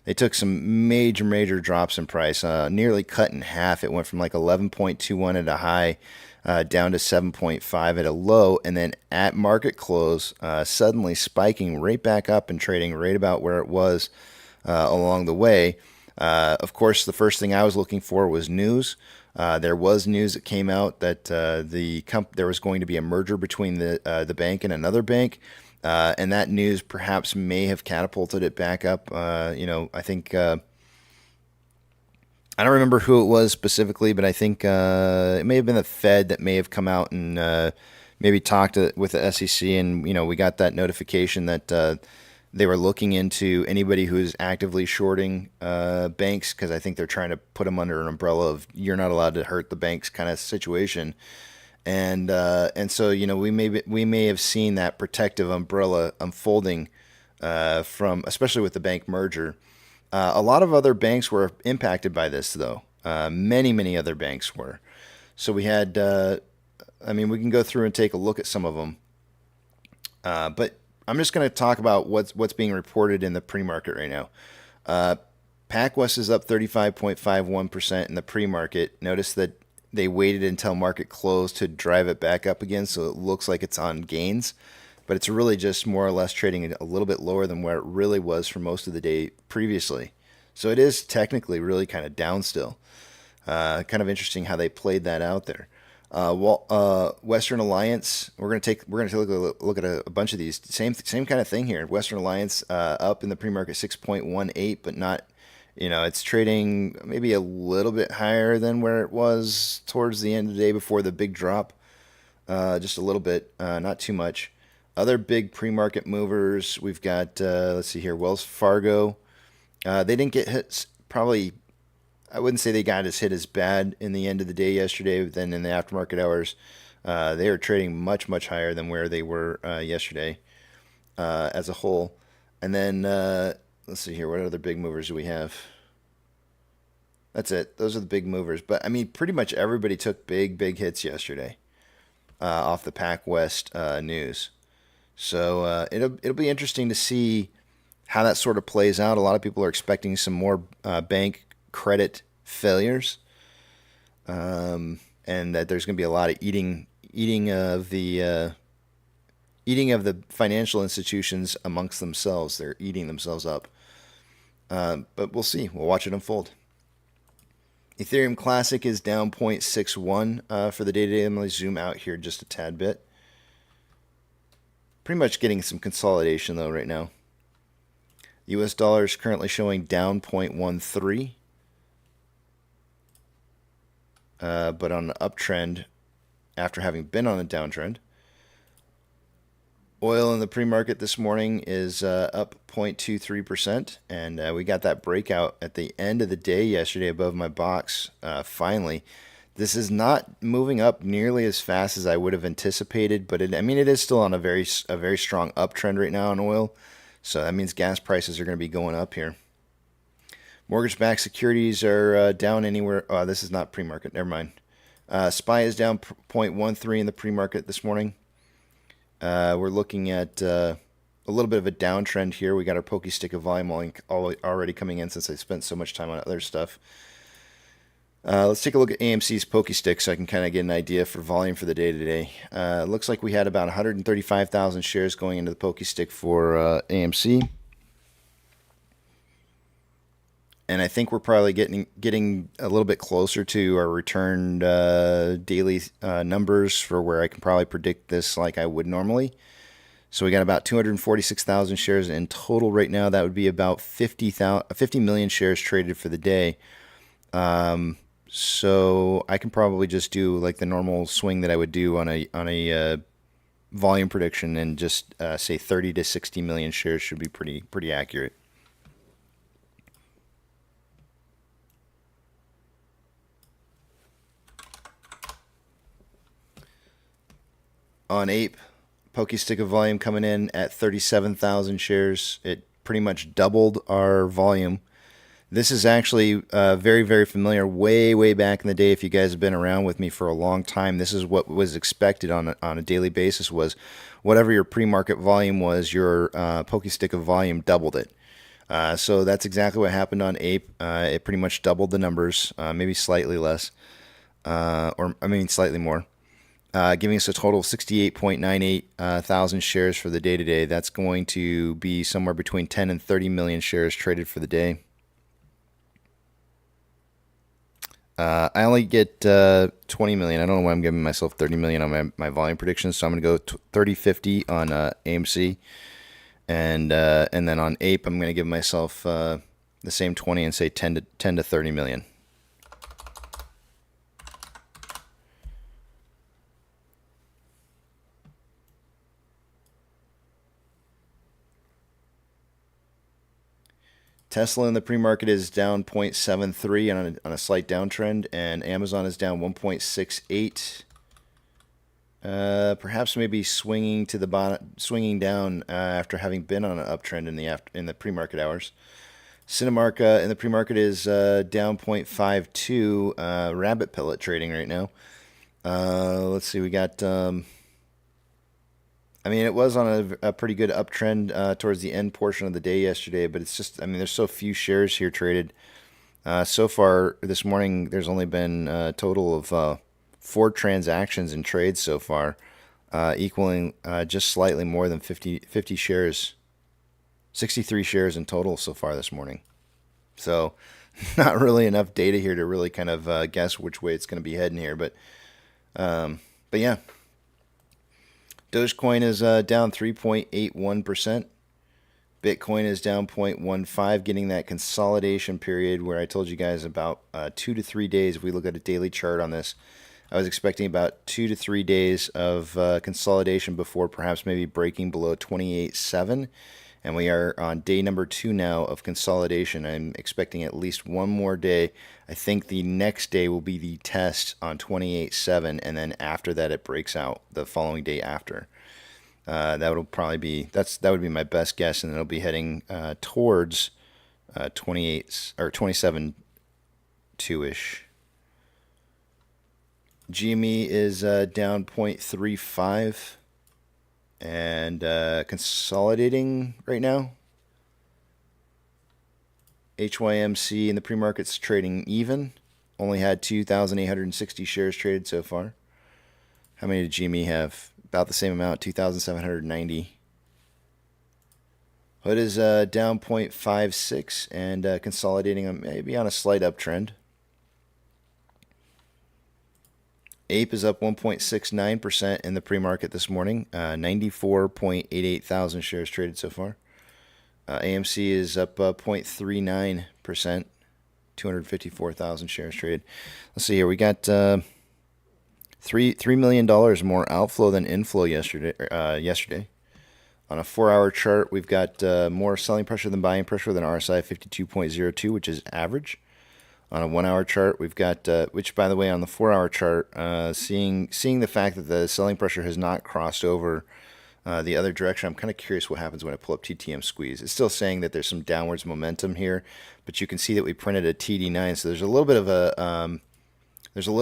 They took some major drops in price, nearly cut in half. It went from like 11.21 at a high down to 7.5 at a low, and then at market close, suddenly spiking right back up and trading right about where it was along the way. Of course, the first thing I was looking for was news. There was news that came out that there was going to be a merger between the bank and another bank. And that news perhaps may have catapulted it back up. I think I don't remember who it was specifically, but I think it may have been the Fed that may have come out and maybe talked with the SEC, and we got that notification that they were looking into anybody who's actively shorting banks, because I think they're trying to put them under an umbrella of you're not allowed to hurt the banks kind of situation. And so we may have seen that protective umbrella unfolding from, especially with the bank merger. A lot of other banks were impacted by this, though. Many other banks were. So we had, we can go through and take a look at some of them. But I'm just going to talk about what's being reported in the pre-market right now. PacWest is up 35.51% in the pre-market. Notice that they waited until market close to drive it back up again, so it looks like it's on gains. But it's really just more or less trading a little bit lower than where it really was for most of the day previously. So it is technically really kind of down still. Kind of interesting how they played that out there. Western Alliance, we're going to take a look at a bunch of these. Same kind of thing here. Western Alliance up in the pre-market 6.18, but not. It's trading maybe a little bit higher than where it was towards the end of the day before the big drop. Just a little bit, not too much. Other big pre-market movers, we've got, let's see here, Wells Fargo. They didn't get hit, probably, I wouldn't say they got as hit as bad in the end of the day yesterday than in the aftermarket hours. They are trading much higher than where they were yesterday as a whole. And then, let's see here, what other big movers do we have? That's it. Those are the big movers. But, pretty much everybody took big hits yesterday off the PacWest news. So it'll be interesting to see how that sort of plays out. A lot of people are expecting some more bank credit failures, and that there's going to be a lot of eating of the financial institutions amongst themselves. They're eating themselves up. But we'll see. We'll watch it unfold. Ethereum Classic is down 0.61 for the day-to-day. I'm going to zoom out here just a tad bit. Pretty much getting some consolidation, though, right now. US dollar is currently showing down 0.13. But on an uptrend after having been on a downtrend. Oil in the pre-market this morning is up 0.23%, and we got that breakout at the end of the day yesterday above my box, finally. This is not moving up nearly as fast as I would have anticipated, but it is still on a very strong uptrend right now in oil, so that means gas prices are going to be going up here. Mortgage-backed securities are down anywhere. Oh, this is not pre-market. Never mind. SPY is down 0.13 in the pre-market this morning. We're looking at a little bit of a downtrend here. We got our pokey stick of volume already coming in since I spent so much time on other stuff. Let's take a look at AMC's pokey stick so I can kind of get an idea for volume for the day today. Looks like we had about 135,000 shares going into the pokey stick for AMC. And I think we're probably getting a little bit closer to our returned daily numbers for where I can probably predict this like I would normally. So we got about 246,000 shares in total right now. That would be about 50 million shares traded for the day. So I can probably just do like the normal swing that I would do on a volume prediction and just say 30 to 60 million shares should be pretty accurate. On Ape, pokey stick of volume coming in at 37,000 shares. It pretty much doubled our volume. This is actually very, very familiar way back in the day. If you guys have been around with me for a long time, this is what was expected on a daily basis was whatever your pre-market volume was, your pokey stick of volume doubled it. So that's exactly what happened on Ape. It pretty much doubled the numbers, maybe slightly less, slightly more. Giving us a total of 68.98 thousand shares for the day today. That's going to be somewhere between 10 and 30 million shares traded for the day. I only get 20 million. I don't know why I'm giving myself 30 million on my volume predictions. So I'm going to go 30-50 on AMC. And then on Ape, I'm going to give myself the same 20 and say 10 to 30 million. Tesla in the pre-market is down 0.73 on a slight downtrend, and Amazon is down 1.68. Perhaps maybe swinging to the bottom, swinging down after having been on an uptrend in the pre-market hours. Cinemark in the pre-market is down 0.52. Rabbit pellet trading right now. Let's see, we got. It was on a pretty good uptrend towards the end portion of the day yesterday, but it's just, there's so few shares here traded. So far this morning, there's only been a total of 4 transactions and trades so far, equaling just slightly more than 50 shares, 63 shares in total so far this morning. So not really enough data here to really kind of guess which way it's going to be heading here, but yeah. Dogecoin is down 3.81%. Bitcoin is down 0.15, getting that consolidation period where I told you guys about 2 to 3 days. If we look at a daily chart on this, I was expecting about 2 to 3 days of consolidation before perhaps maybe breaking below 28.7. And we are on day number 2 now of consolidation. I'm expecting at least one more day. I think the next day will be the test on 28.7, and then after that it breaks out the following day after. That would be my best guess, and it'll be heading towards 28 or 27.2-ish. GME is down 0.35 and consolidating right now. HYMC in the pre-market's trading even. Only had 2,860 shares traded so far. How many did GME have? About the same amount, 2,790. Hood is down 0.56 and consolidating maybe on a slight uptrend. Ape is up 1.69% in the pre-market this morning. 94.88 thousand shares traded so far. AMC is up 0.39%. 254,000 shares traded. Let's see here. We got $3 million more outflow than inflow yesterday. On a 4-hour chart, we've got more selling pressure than buying pressure with an RSI 52.02, which is average. On a 1-hour chart, we've got, which by the way, on the 4-hour chart, seeing the fact that the selling pressure has not crossed over the other direction, I'm kind of curious what happens when I pull up TTM squeeze. It's still saying that there's some downwards momentum here, but you can see that we printed a TD9, so there's a little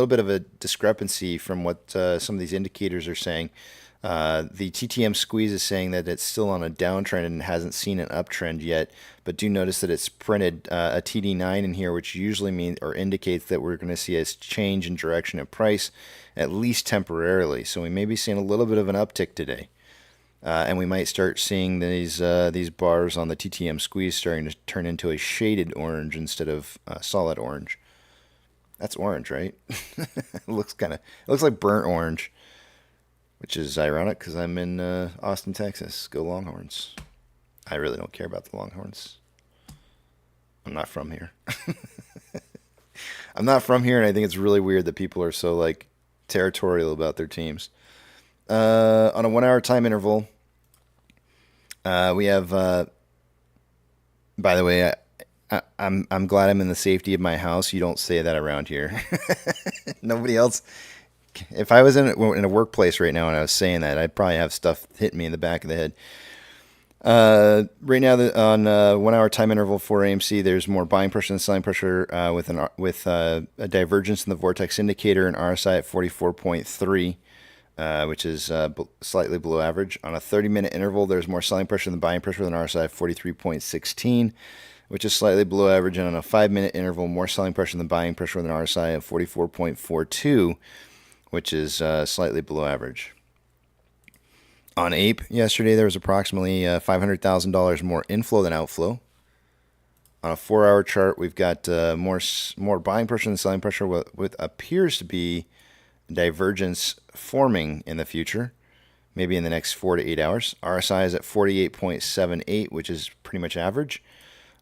bit of a discrepancy from what some of these indicators are saying. The TTM squeeze is saying that it's still on a downtrend and hasn't seen an uptrend yet, but do notice that it's printed a TD9 in here, which usually means or indicates that we're going to see a change in direction of price, at least temporarily. So we may be seeing a little bit of an uptick today, and we might start seeing these bars on the TTM squeeze starting to turn into a shaded orange instead of solid orange. That's orange, right? It looks like burnt orange. Which is ironic because I'm in Austin, Texas. Go Longhorns. I really don't care about the Longhorns. I'm not from here. I'm not from here, and I think it's really weird that people are so like territorial about their teams. On a 1 hour time interval, we have. By the way, I'm glad I'm in the safety of my house. You don't say that around here. Nobody else. If I was in a workplace right now and I was saying that, I'd probably have stuff hit me in the back of the head. Right now, on 1 hour time interval for AMC, there's more buying pressure than selling pressure with a divergence in the vortex indicator and RSI at 44.3, which is slightly below average. On a 30-minute interval, there's more selling pressure than buying pressure with an RSI of 43.16, which is slightly below average. And on a 5-minute interval, more selling pressure than buying pressure with an RSI of 44.42, which is slightly below average. On Ape, yesterday there was approximately $500,000 more inflow than outflow. On a 4 hour chart, we've got more buying pressure than selling pressure with appears to be divergence forming in the future, maybe in the next 4 to 8 hours. RSI is at 48.78, which is pretty much average.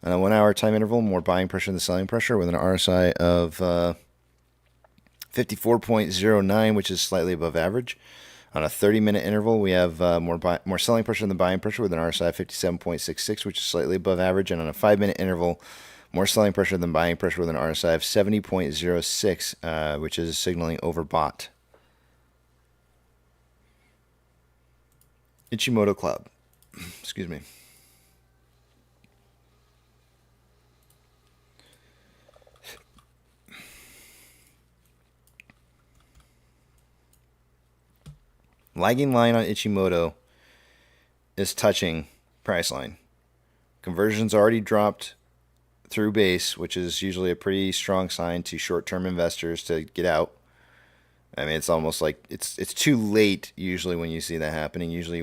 On a 1 hour time interval, more buying pressure than selling pressure with an RSI of 54.09, which is slightly above average. On a 30-minute interval, we have more selling pressure than buying pressure with an RSI of 57.66, which is slightly above average. And on a 5-minute interval, more selling pressure than buying pressure with an RSI of 70.06, which is signaling overbought. Ichimoto Cloud. Excuse me. Lagging line on Ichimoto is touching price line. Conversion's already dropped through base, which is usually a pretty strong sign to short-term investors to get out. I mean, it's almost like it's too late usually when you see that happening. Usually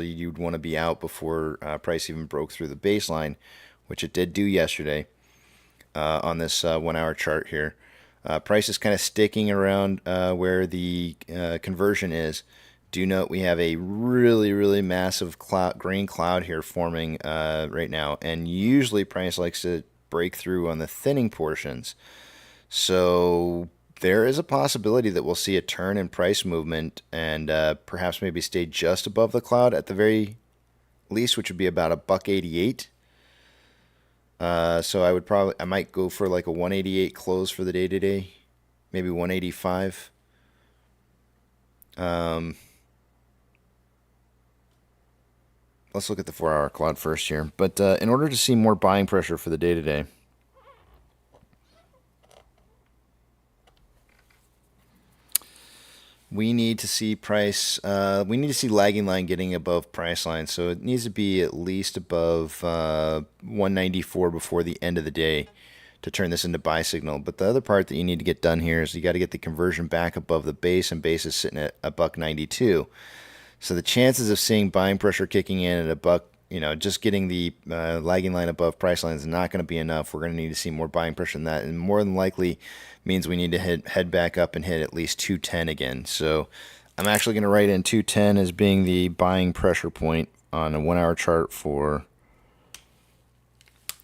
you'd want to be out before price even broke through the baseline, which it did do yesterday on this 1 hour chart here. Price is kind of sticking around where the conversion is. Do note we have a really, really massive green cloud here forming right now, and usually price likes to break through on the thinning portions. So there is a possibility that we'll see a turn in price movement and perhaps maybe stay just above the cloud at the very least, which would be about $1.88. So I might go for like a 188 close for the day today, maybe 185. Let's look at the 4 hour cloud first here. But in order to see more buying pressure for the day today, we need to see lagging line getting above price line. So it needs to be at least above 194 before the end of the day to turn this into buy signal. But the other part that you need to get done here is you got to get the conversion back above the base, and base is sitting at $1.92. So the chances of seeing buying pressure kicking in at $1, just getting the lagging line above price line is not going to be enough. We're going to need to see more buying pressure than that, and more than likely means we need to head back up and hit at least 210 again. So I'm actually going to write in 210 as being the buying pressure point on a 1 hour chart for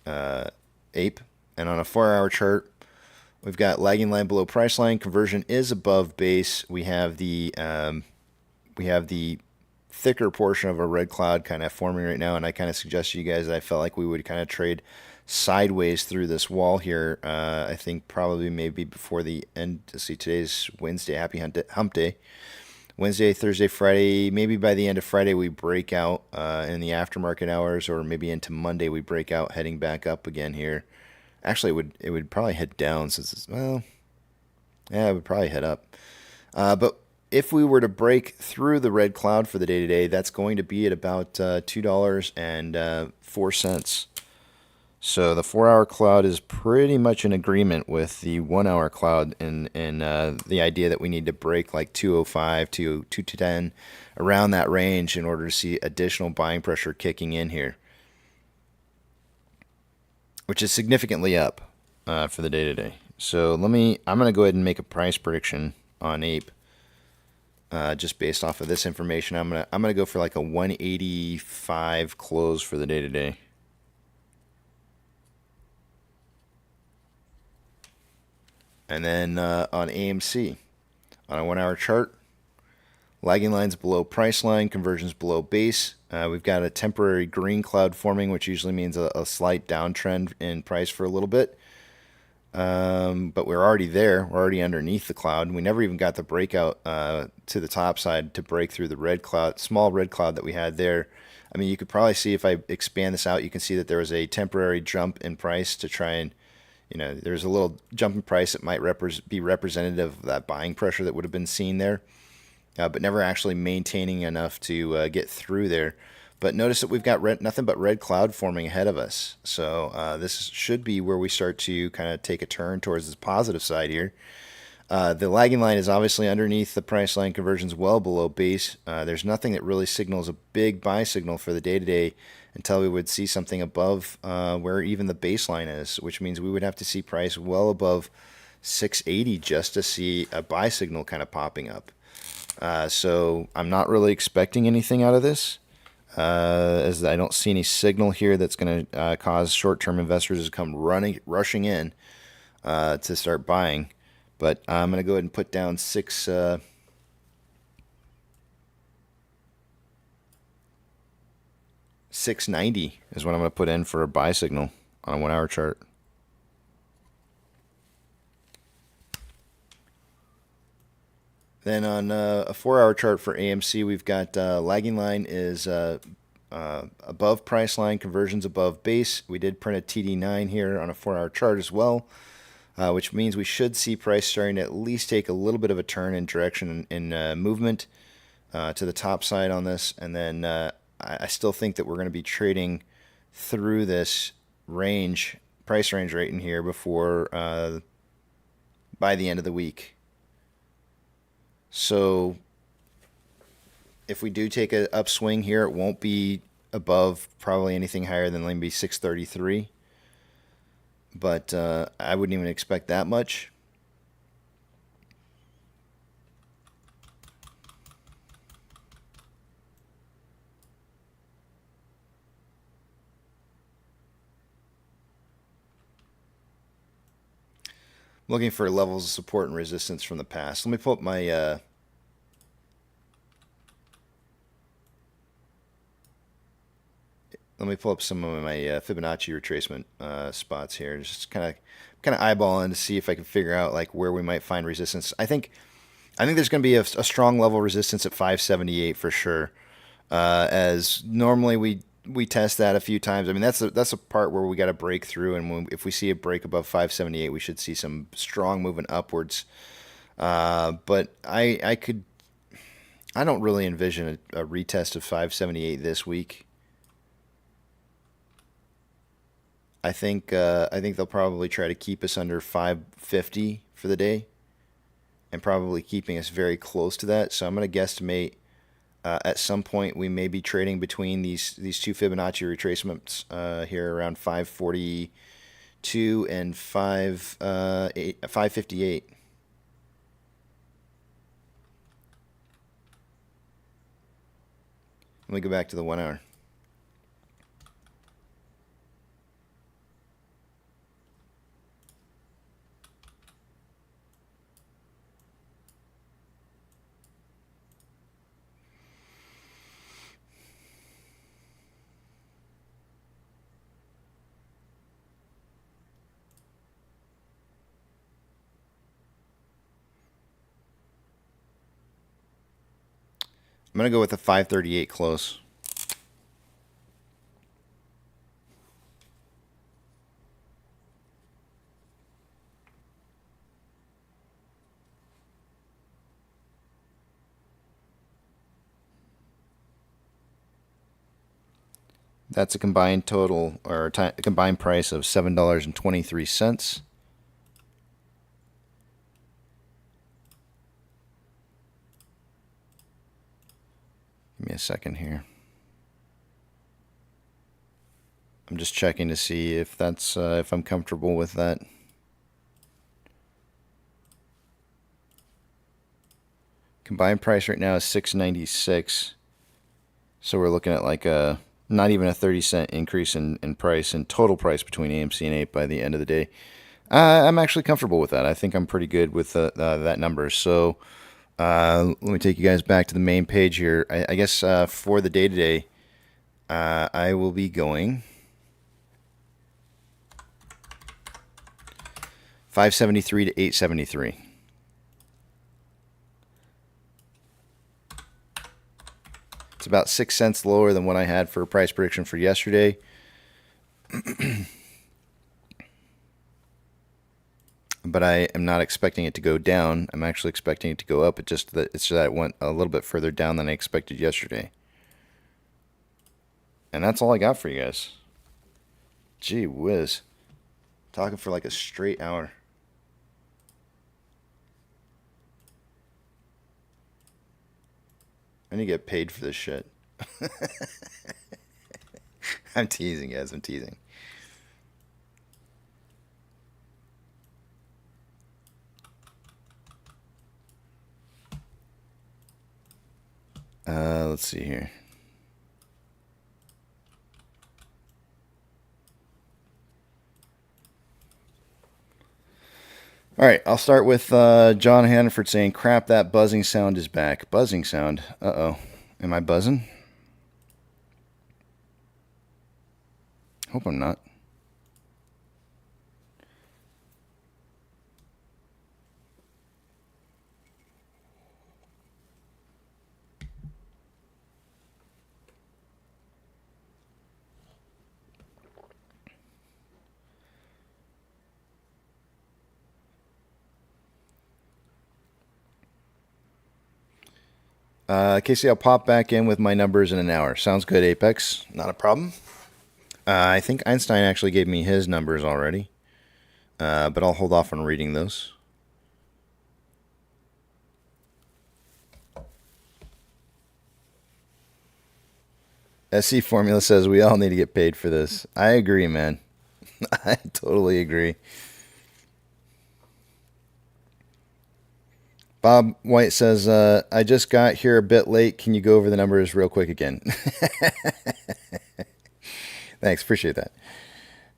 Ape, and on a 4 hour chart, we've got lagging line below price line. Conversion is above base. We have the thicker portion of a red cloud kind of forming right now, and I kind of suggested to you guys that I felt like we would kind of trade sideways through this wall here. I think probably maybe before the end. Let's see, today's Wednesday, happy hump day. Wednesday, Thursday, Friday, maybe by the end of Friday we break out in the aftermarket hours, or maybe into Monday we break out heading back up again here. Actually, it would probably head down since it would probably head up. But if we were to break through the red cloud for the day today, that's going to be at about $2.04. So the 4-hour cloud is pretty much in agreement with the 1-hour cloud in the idea that we need to break like 205 to 210 around that range in order to see additional buying pressure kicking in here, which is significantly up for the day today. So I'm going to go ahead and make a price prediction on Ape. Just based off of this information, I'm gonna go for like a 185 close for the day today. And then on AMC, on a 1-hour chart, lagging lines below price line, conversions below base. We've got a temporary green cloud forming, which usually means a slight downtrend in price for a little bit. But we're already there. We're already underneath the cloud. We never even got the breakout to the top side to break through the red cloud, small red cloud that we had there. I mean, you could probably see if I expand this out, you can see that there was a temporary jump in price to try and, there's a little jump in price that might be representative of that buying pressure that would have been seen there, but never actually maintaining enough to get through there. But notice that we've got nothing but red cloud forming ahead of us. So this should be where we start to kind of take a turn towards the positive side here. The lagging line is obviously underneath the price line, conversions well below base. There's nothing that really signals a big buy signal for the day-to-day until we would see something above where even the baseline is, which means we would have to see price well above 680 just to see a buy signal kind of popping up. So I'm not really expecting anything out of this, as I don't see any signal here that's going to cause short-term investors to come rushing in to start buying. But I'm going to go ahead and put down 690 is what I'm going to put in for a buy signal on a 1-hour chart. Then on a 4-hour chart for AMC, we've got lagging line is above price line, conversions above base. We did print a TD9 here on a 4-hour chart as well, which means we should see price starting to at least take a little bit of a turn in direction in movement to the top side on this. And then I still think that we're going to be trading through this price range right in here before by the end of the week. So if we do take an upswing here, it won't be above probably anything higher than maybe 633. But I wouldn't even expect that much. Looking for levels of support and resistance from the past. Let me pull up my some of my Fibonacci retracement spots here. Just kind of eyeballing to see if I can figure out like where we might find resistance. I think there's going to be a strong level of resistance at 578 for sure. As normally we test that a few times. I mean, that's a part where we got to break through, and if we see a break above 578, we should see some strong movement upwards. But I don't really envision a retest of 578 this week. I think they'll probably try to keep us under 550 for the day, and probably keeping us very close to that. So I'm going to guesstimate at some point we may be trading between these two Fibonacci retracements here around 542 and 558. Let me go back to the 1 hour. I'm going to go with a 538 close. That's a combined total or combined price of $7.23. Give me a second here. I'm just checking to see if that's if I'm comfortable with that. Combined price right now is $6.96. So we're looking at like a not even a 30-cent increase in price and total price between AMC and Ape by the end of the day. I'm actually comfortable with that. I think I'm pretty good with that number. So let me take you guys back to the main page here. I guess for the day today, I will be going 573 to 873. It's about 6 cents lower than what I had for a price prediction for yesterday. But I am not expecting it to go down. I'm actually expecting it to go up. It's just that it went a little bit further down than I expected yesterday. And that's all I got for you guys. Gee whiz. Talking for like a straight hour. I need to get paid for this shit. I'm teasing, guys. I'm teasing. Let's see here. All right, I'll start with John Hannaford saying, crap, that buzzing sound is back. Buzzing sound? Uh-oh. Am I buzzing? Hope I'm not. Casey, I'll pop back in with my numbers in an hour. Sounds good, Apex. Not a problem. I think Einstein actually gave me his numbers already. But I'll hold off on reading those. SC Formula says we all need to get paid for this. I agree, man. I totally agree. Bob White says, I just got here a bit late. Can you go over the numbers real quick again? Thanks. Appreciate that.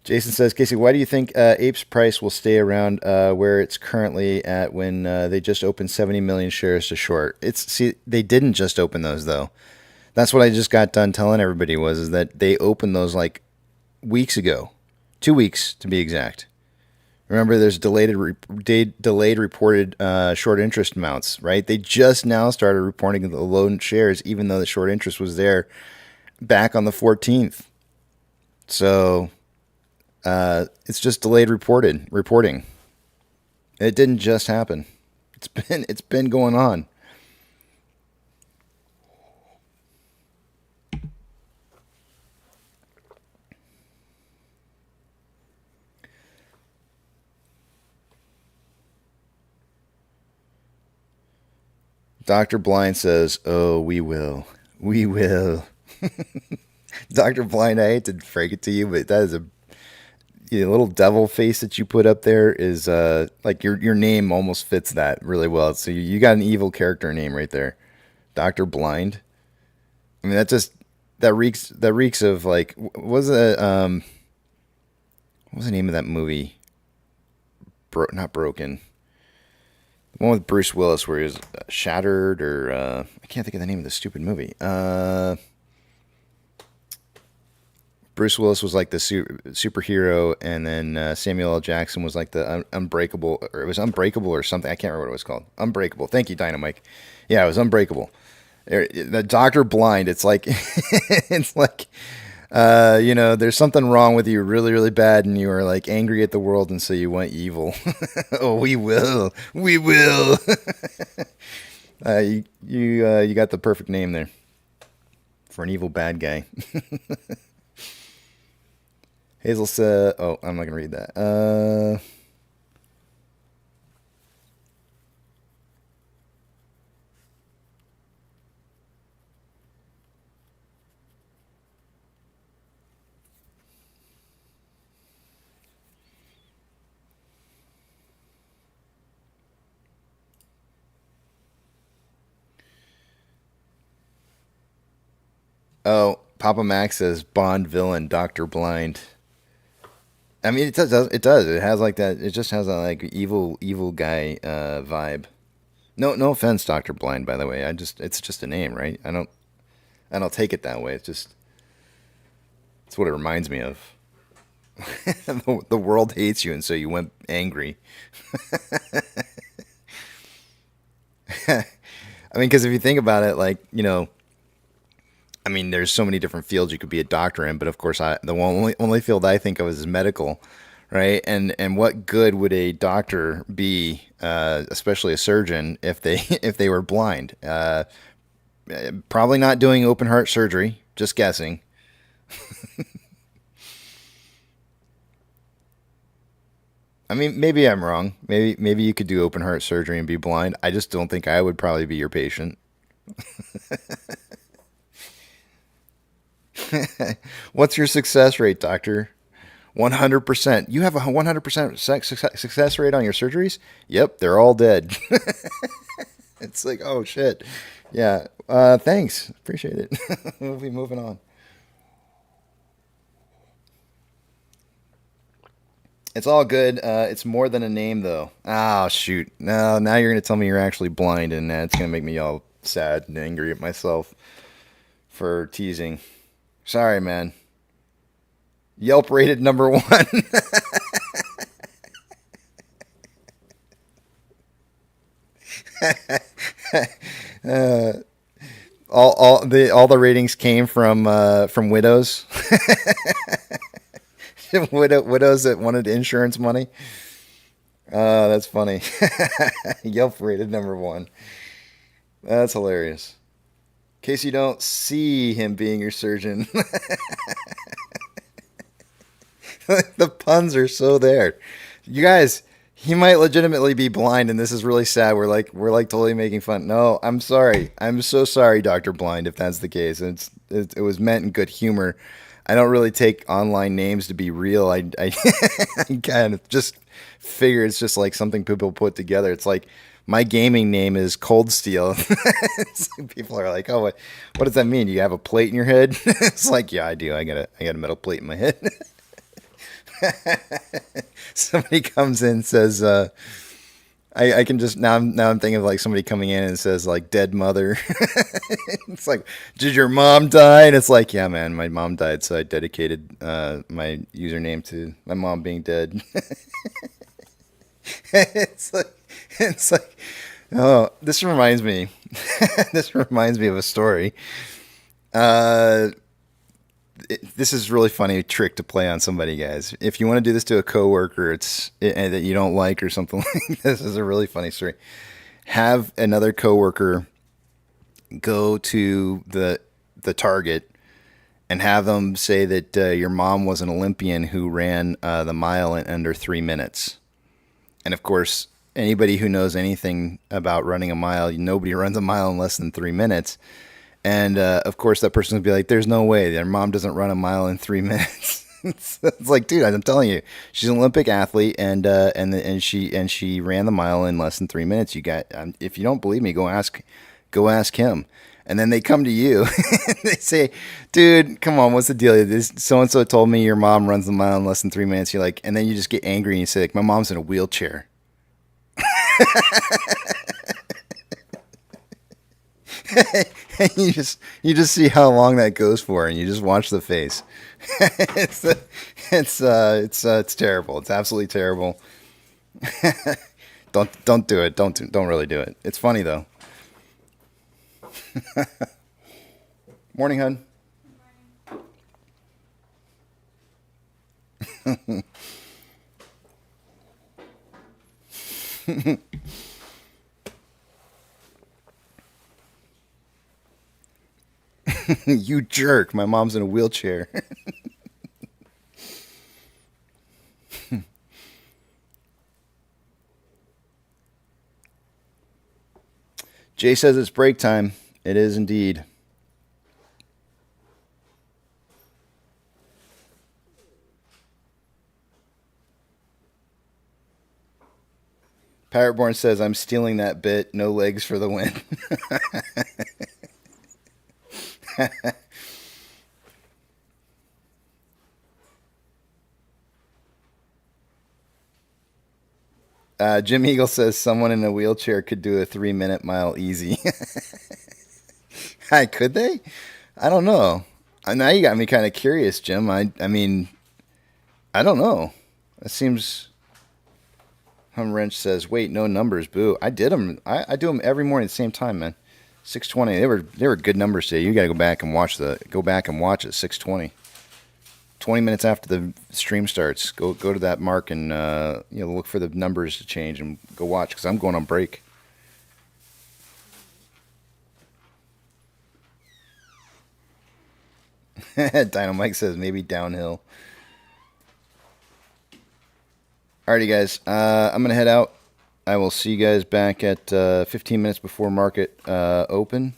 Jason says, Casey, why do you think Ape's price will stay around where it's currently at when they just opened 70 million shares to short? See, they didn't just open those, though. That's what I just got done telling everybody is that they opened those like weeks ago. 2 weeks, to be exact. Remember, there's delayed reported short interest amounts, right? They just now started reporting the loan shares, even though the short interest was there back on the 14th. So it's just delayed reporting. It didn't just happen. It's been going on. Dr. Blind says, oh, we will. We will. Dr. Blind, I hate to break it to you, but that is a little devil face that you put up there is like your name almost fits that really well. So you got an evil character name right there. Dr. Blind. I mean, that reeks of like, what was the name of that movie? Not Broken. The one with Bruce Willis where he was shattered, or I can't think of the name of the stupid movie. Bruce Willis was like the superhero, and then Samuel L. Jackson was like the Unbreakable, or it was Unbreakable or something. I can't remember what it was called. Unbreakable. Thank you, Dynamite. Yeah, it was Unbreakable. The Dr. Blind. It's like it's like there's something wrong with you really, really bad, and you are like angry at the world, and so you went evil. Oh, we will. You got the perfect name there for an evil bad guy. Hazel said, "Oh, I'm not gonna read that." Oh, Papa Max says Bond villain, Doctor Blind. I mean, it does. It does. It has like that. It just has a like evil guy vibe. No offense, Doctor Blind. By the way, it's just a name, right? I don't take it that way. It's what it reminds me of. The world hates you, and so you went angry. I mean, because if you think about it, like I mean, there's so many different fields you could be a doctor in, but of course, the only field I think of is medical, right? And what good would a doctor be, especially a surgeon, if they if they were blind? Probably not doing open heart surgery. Just guessing. I mean, maybe I'm wrong. Maybe you could do open heart surgery and be blind. I just don't think I would probably be your patient. What's your success rate, doctor? 100%. You have a 100% success rate on your surgeries? Yep, they're all dead. It's like, oh shit. Yeah. Thanks. Appreciate it. We'll be moving on. It's all good. It's more than a name, though. Oh, shoot. No, now you're going to tell me you're actually blind, and it's going to make me all sad and angry at myself for teasing. Sorry, man. Yelp rated number 1. All the ratings came from widows. Widows that wanted insurance money. That's funny. Yelp rated number 1. That's hilarious. In case you don't see him being your surgeon. The puns are so there. You guys, he might legitimately be blind, and this is really sad. We're like totally making fun. No, I'm sorry. I'm so sorry, Dr. Blind, if that's the case. It was meant in good humor. I don't really take online names to be real. I I kind of just figure it's just like something people put together. It's like my gaming name is Cold Steel. People are like, "Oh, what does that mean? You have a plate in your head?" It's like, "Yeah, I do. I got a metal plate in my head." Somebody comes in and says, I can just now I'm thinking of like somebody coming in and says like dead mother. It's like, did your mom die? And it's like, yeah, man, my mom died, so I dedicated my username to my mom being dead. It's like, oh, this reminds me. This reminds me of a story. This is really funny trick to play on somebody, guys. If you want to do this to a coworker, that you don't like or something like this, is a really funny story. Have another coworker go to the target and have them say that your mom was an Olympian who ran the mile in under 3 minutes. And of course, anybody who knows anything about running a mile, nobody runs a mile in less than 3 minutes. And of course, that person would be like, "There's no way their mom doesn't run a mile in 3 minutes." It's like, dude, I'm telling you, she's an Olympic athlete, and she ran the mile in less than 3 minutes. You got, if you don't believe me, go ask him. And then they come to you, and they say, "Dude, come on, what's the deal? This so and so told me your mom runs the mile in less than 3 minutes." You're like, and then you just get angry and you say, like, "My mom's in a wheelchair." And you just see how long that goes for, and you just watch the face. It's terrible. It's absolutely terrible. Don't do it. Don't really do it. It's funny though. Morning, hun. You jerk. My mom's in a wheelchair. Jay says it's break time. It is indeed. Parrotborn says, I'm stealing that bit. No legs for the win. Jim Eagle says someone in a wheelchair could do a 3-minute mile easy. Hi, could they? I don't know. Now you got me kind of curious, Jim. I mean, I don't know. That seems... Hum Wrench says, wait, no numbers, boo. I did them. I do them every morning at the same time, man. 6:20. They were good numbers today. You got to go back and watch it. 6:20. 20 minutes after the stream starts, go to that mark and look for the numbers to change and go watch because I'm going on break. Dynamite says maybe downhill. Alrighty, guys. I'm gonna head out. I will see you guys back at 15 minutes before market open.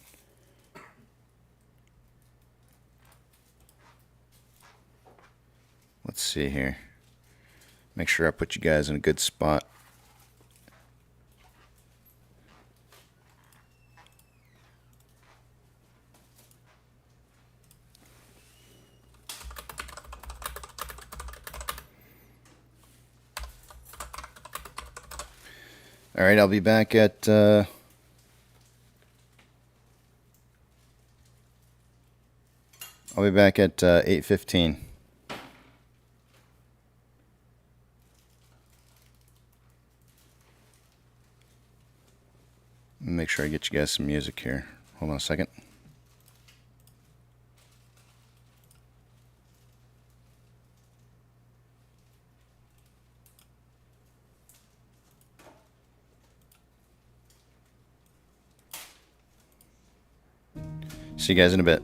Let's see here. Make sure I put you guys in a good spot. All right, I'll be back at 8:15. Make sure I get you guys some music here. Hold on a second. See you guys in a bit.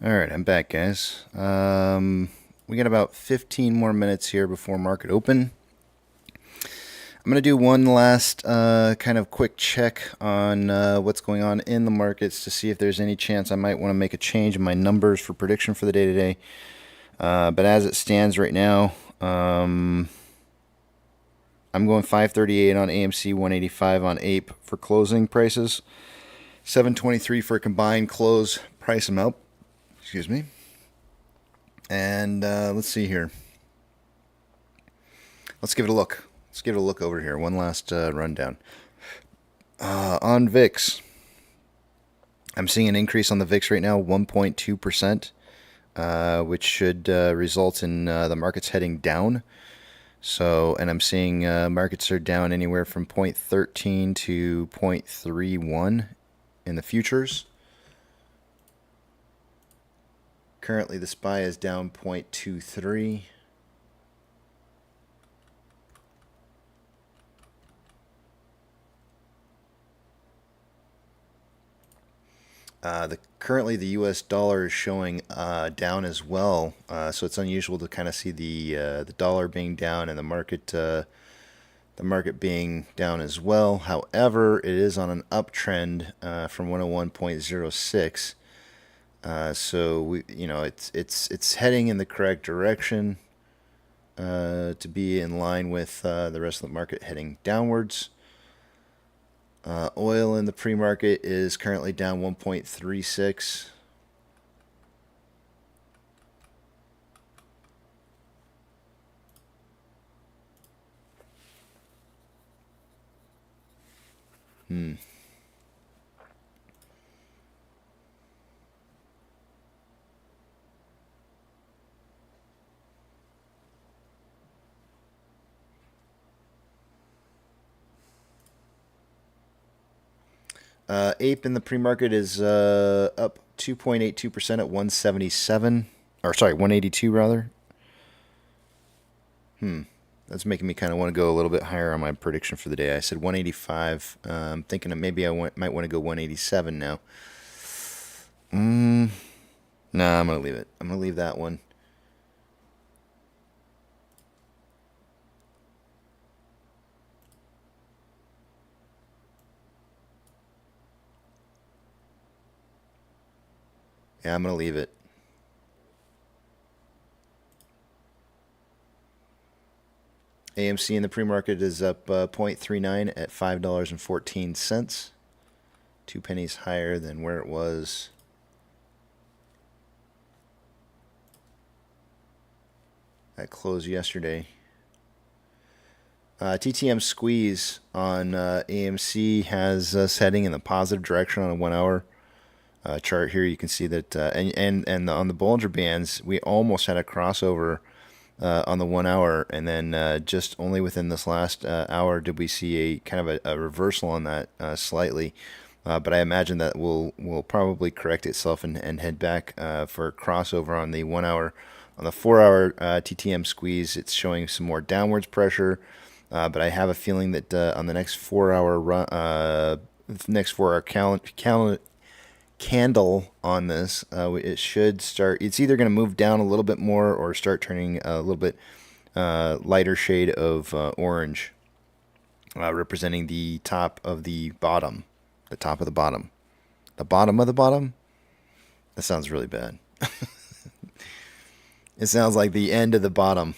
Alright, I'm back, guys. We got about 15 more minutes here before market open. I'm going to do one last kind of quick check on what's going on in the markets to see if there's any chance I might want to make a change in my numbers for prediction for the day today. But as it stands right now, I'm going 538 on AMC, 185 on Ape for closing prices, 723 for a combined close price amount. Excuse me. And let's see here. Let's give it a look. Let's give it a look over here. One last rundown. On VIX, I'm seeing an increase on the VIX right now, 1.2%, which should result in the markets heading down. So, and I'm seeing markets are down anywhere from 0.13 to 0.31 in the futures. Currently, the SPY is down 0.23. Currently, the U.S. dollar is showing down as well, so it's unusual to kind of see the dollar being down and the market being down as well. However, it is on an uptrend from 101.06. So it's heading in the correct direction to be in line with the rest of the market heading downwards. Oil in the pre-market is currently down 1.36. Ape in the pre-market is up 2.82% at 177, or sorry, 182 rather. That's making me kind of want to go a little bit higher on my prediction for the day. I said 185. I'm thinking that maybe I might want to go 187 now. Nah, I'm going to leave it. I'm going to leave that one. Yeah, I'm going to leave it. AMC in the pre-market is up 0.39 at $5.14. 2 pennies higher than where it was at close yesterday. TTM squeeze on AMC has us heading in the positive direction on a 1 hour chart here. You can see that, and on the Bollinger Bands, we almost had a crossover on the 1 hour, and then just only within this last hour did we see a kind of a reversal on that slightly. But I imagine that will probably correct itself and head back for a crossover on the 1 hour. On the 4 hour TTM squeeze, it's showing some more downwards pressure. But I have a feeling that on the next 4 hour candle on this, it should start. It's either going to move down a little bit more or start turning a little bit lighter shade of orange, representing the top of the bottom. The top of the bottom. The bottom of the bottom? That sounds really bad. It sounds like the end of the bottom.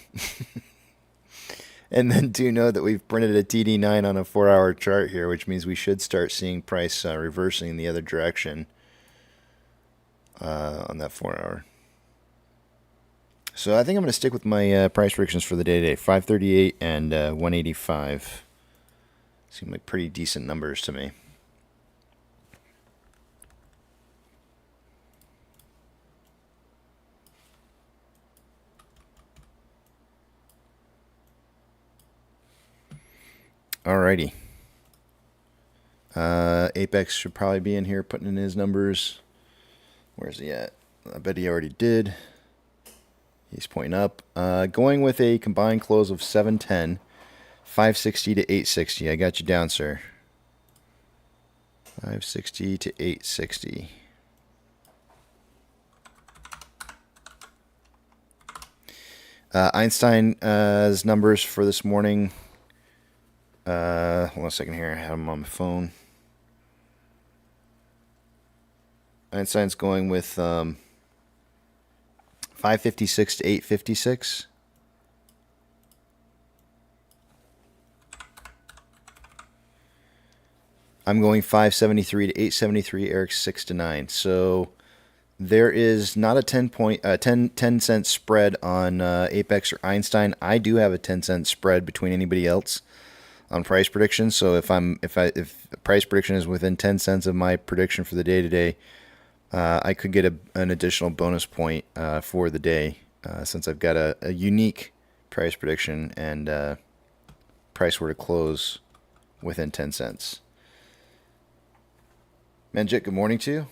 And then do note that we've printed a TD9 on a 4 hour chart here, which means we should start seeing price reversing in the other direction on that 4 hour. So I think I'm going to stick with my price predictions for the day today. 538 and 185. Seem like pretty decent numbers to me. Alrighty. Apex should probably be in here putting in his numbers. Where's he at? I bet he already did. He's pointing up. Going with a combined close of 710, 560 to 860. I got you down, sir. 560 to 860. Einstein's numbers for this morning. Hold on a second here. I have them on my phone. Einstein's going with 556 to 856. I'm going 573 to 873. Eric's 6 to 9. So there is not a 10 cent spread on Apex or Einstein. I do have a 10-cent spread between anybody else on price prediction. So if price prediction is within 10 cents of my prediction for the day today, I could get an additional bonus point for the day since I've got a unique price prediction and price were to close within 10 cents. Manjit, good morning to you.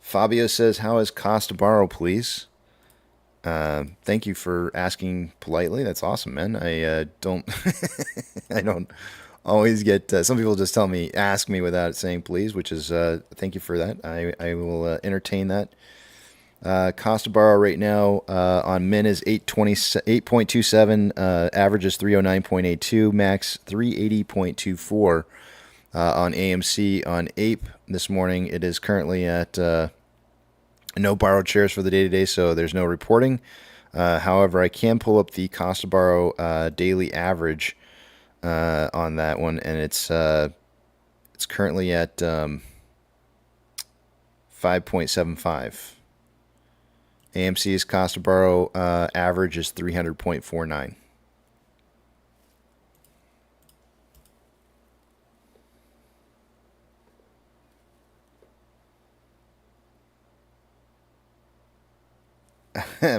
Fabio says, how is cost to borrow, please? Thank you for asking politely. That's awesome, man. I don't I don't always get some people just ask me without saying please, which is thank you for that. I will entertain that. Cost to borrow right now on min is 8.27, average is 309.82, max 380.24 on AMC. On Ape this morning, it is currently at no borrowed shares for the day today, so there's no reporting. However, I can pull up the cost to borrow daily average on that one, and it's currently at 5.75. AMC's cost to borrow average is 300.49.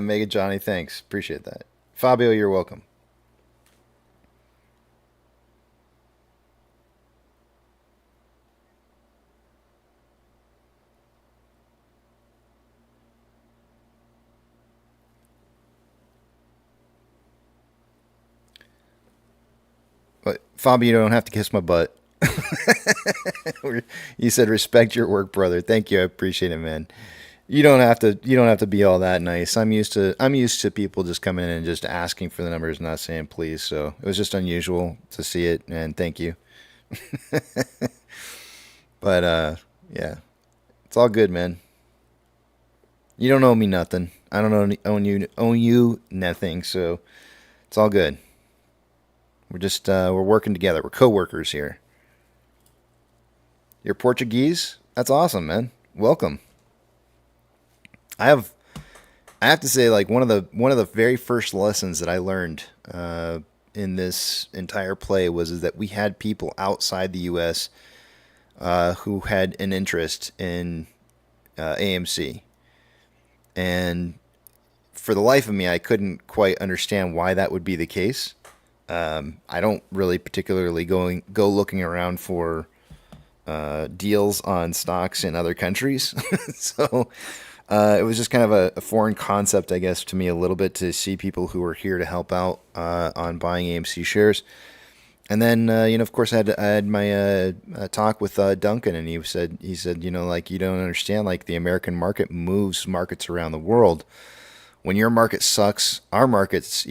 Mega Johnny, thanks. Appreciate that. Fabio, you're welcome. But Fabio, you don't have to kiss my butt. You said respect your work, brother. Thank you. I appreciate it, man. You don't have to be all that nice. I'm used to people just coming in and just asking for the numbers, not saying please. So it was just unusual to see it, and thank you. But yeah, it's all good, man. You don't owe me nothing. I don't owe you nothing. So it's all good. We're just we're working together. We're co-workers here. You're Portuguese? That's awesome, man. Welcome. I have to say, like, one of the very first lessons that I learned in this entire play is that we had people outside the U.S. Who had an interest in AMC, and for the life of me, I couldn't quite understand why that would be the case. I don't really particularly go looking around for deals on stocks in other countries, so. It was just kind of a foreign concept, I guess, to me a little bit to see people who were here to help out on buying AMC shares. And then, of course, I had my talk with Duncan, and he said, like, you don't understand, like, the American market moves markets around the world. When your market sucks, our market's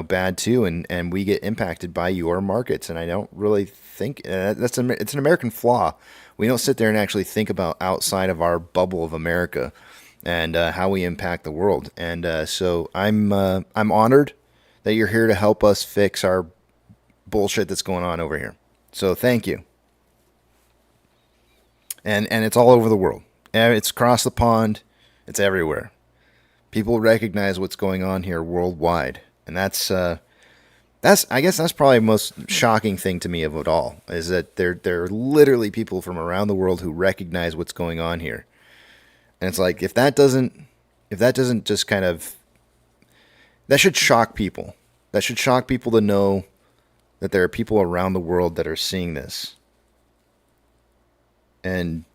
bad too, and we get impacted by your markets. And I don't really think it's an American flaw. We don't sit there and actually think about outside of our bubble of America and how we impact the world. And so I'm honored that you're here to help us fix our bullshit that's going on over here. So thank you. And it's all over the world. It's across the pond. It's everywhere. People recognize what's going on here worldwide, and that's I guess that's probably the most shocking thing to me of it all, is that there are literally people from around the world who recognize what's going on here. And it's like, if that doesn't just kind of, that should shock people. That should shock people to know that there are people around the world that are seeing this. And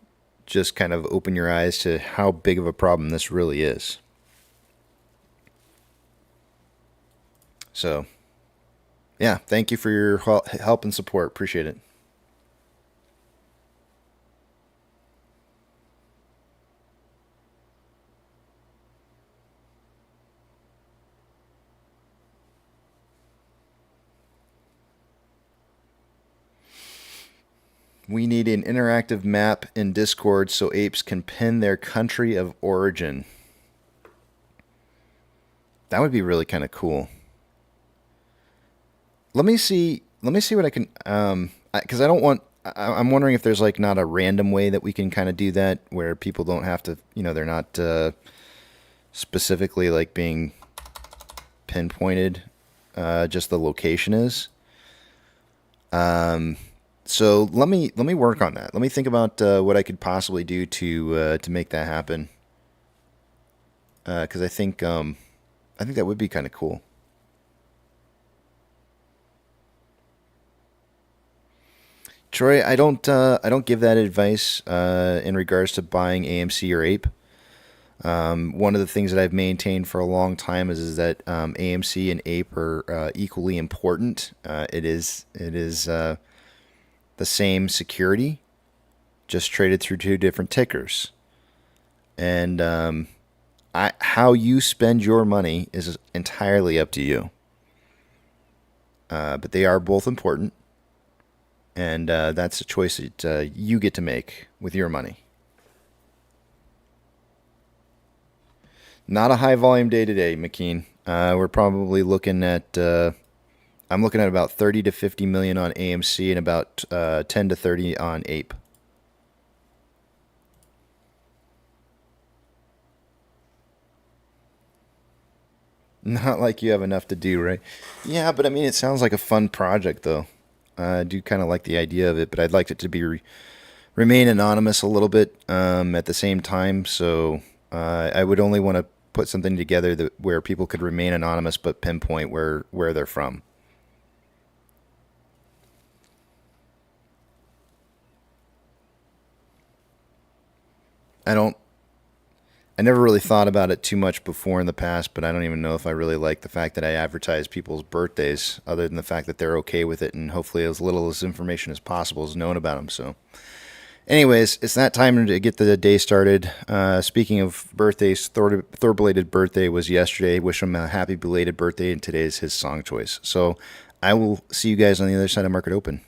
just kind of open your eyes to how big of a problem this really is. So, yeah, thank you for your help and support. Appreciate it. We need an interactive map in Discord so apes can pin their country of origin. That would be really kind of cool. Let me see what I can, because I don't want, I'm wondering if there's like not a random way that we can kind of do that where people don't have to, you know, they're not specifically like being pinpointed, just the location is. So let me work on that. Let me think about what I could possibly do to make that happen. Because I think that would be kind of cool. Troy, I don't give that advice in regards to buying AMC or Ape. One of the things that I've maintained for a long time is that AMC and Ape are equally important. It is the same security, just traded through two different tickers. And how you spend your money is entirely up to you. But they are both important. And that's a choice that you get to make with your money. Not a high volume day today, McKean. We're probably looking at, I'm looking at about 30 to 50 million on AMC and about 10 to 30 on Ape. Not like you have enough to do, right? Yeah, but I mean, it sounds like a fun project, though. I do kind of like the idea of it, but I'd like it to be remain anonymous a little bit at the same time. So I would only want to put something together where people could remain anonymous but pinpoint where they're from. I never really thought about it too much before in the past, but I don't even know if I really like the fact that I advertise people's birthdays, other than the fact that they're okay with it, and hopefully as little as information as possible is known about them. So anyways, it's that time to get the day started. Speaking of birthdays, Thor belated birthday was yesterday. Wish him a happy belated birthday, and today is his song choice. So I will see you guys on the other side of Market Open.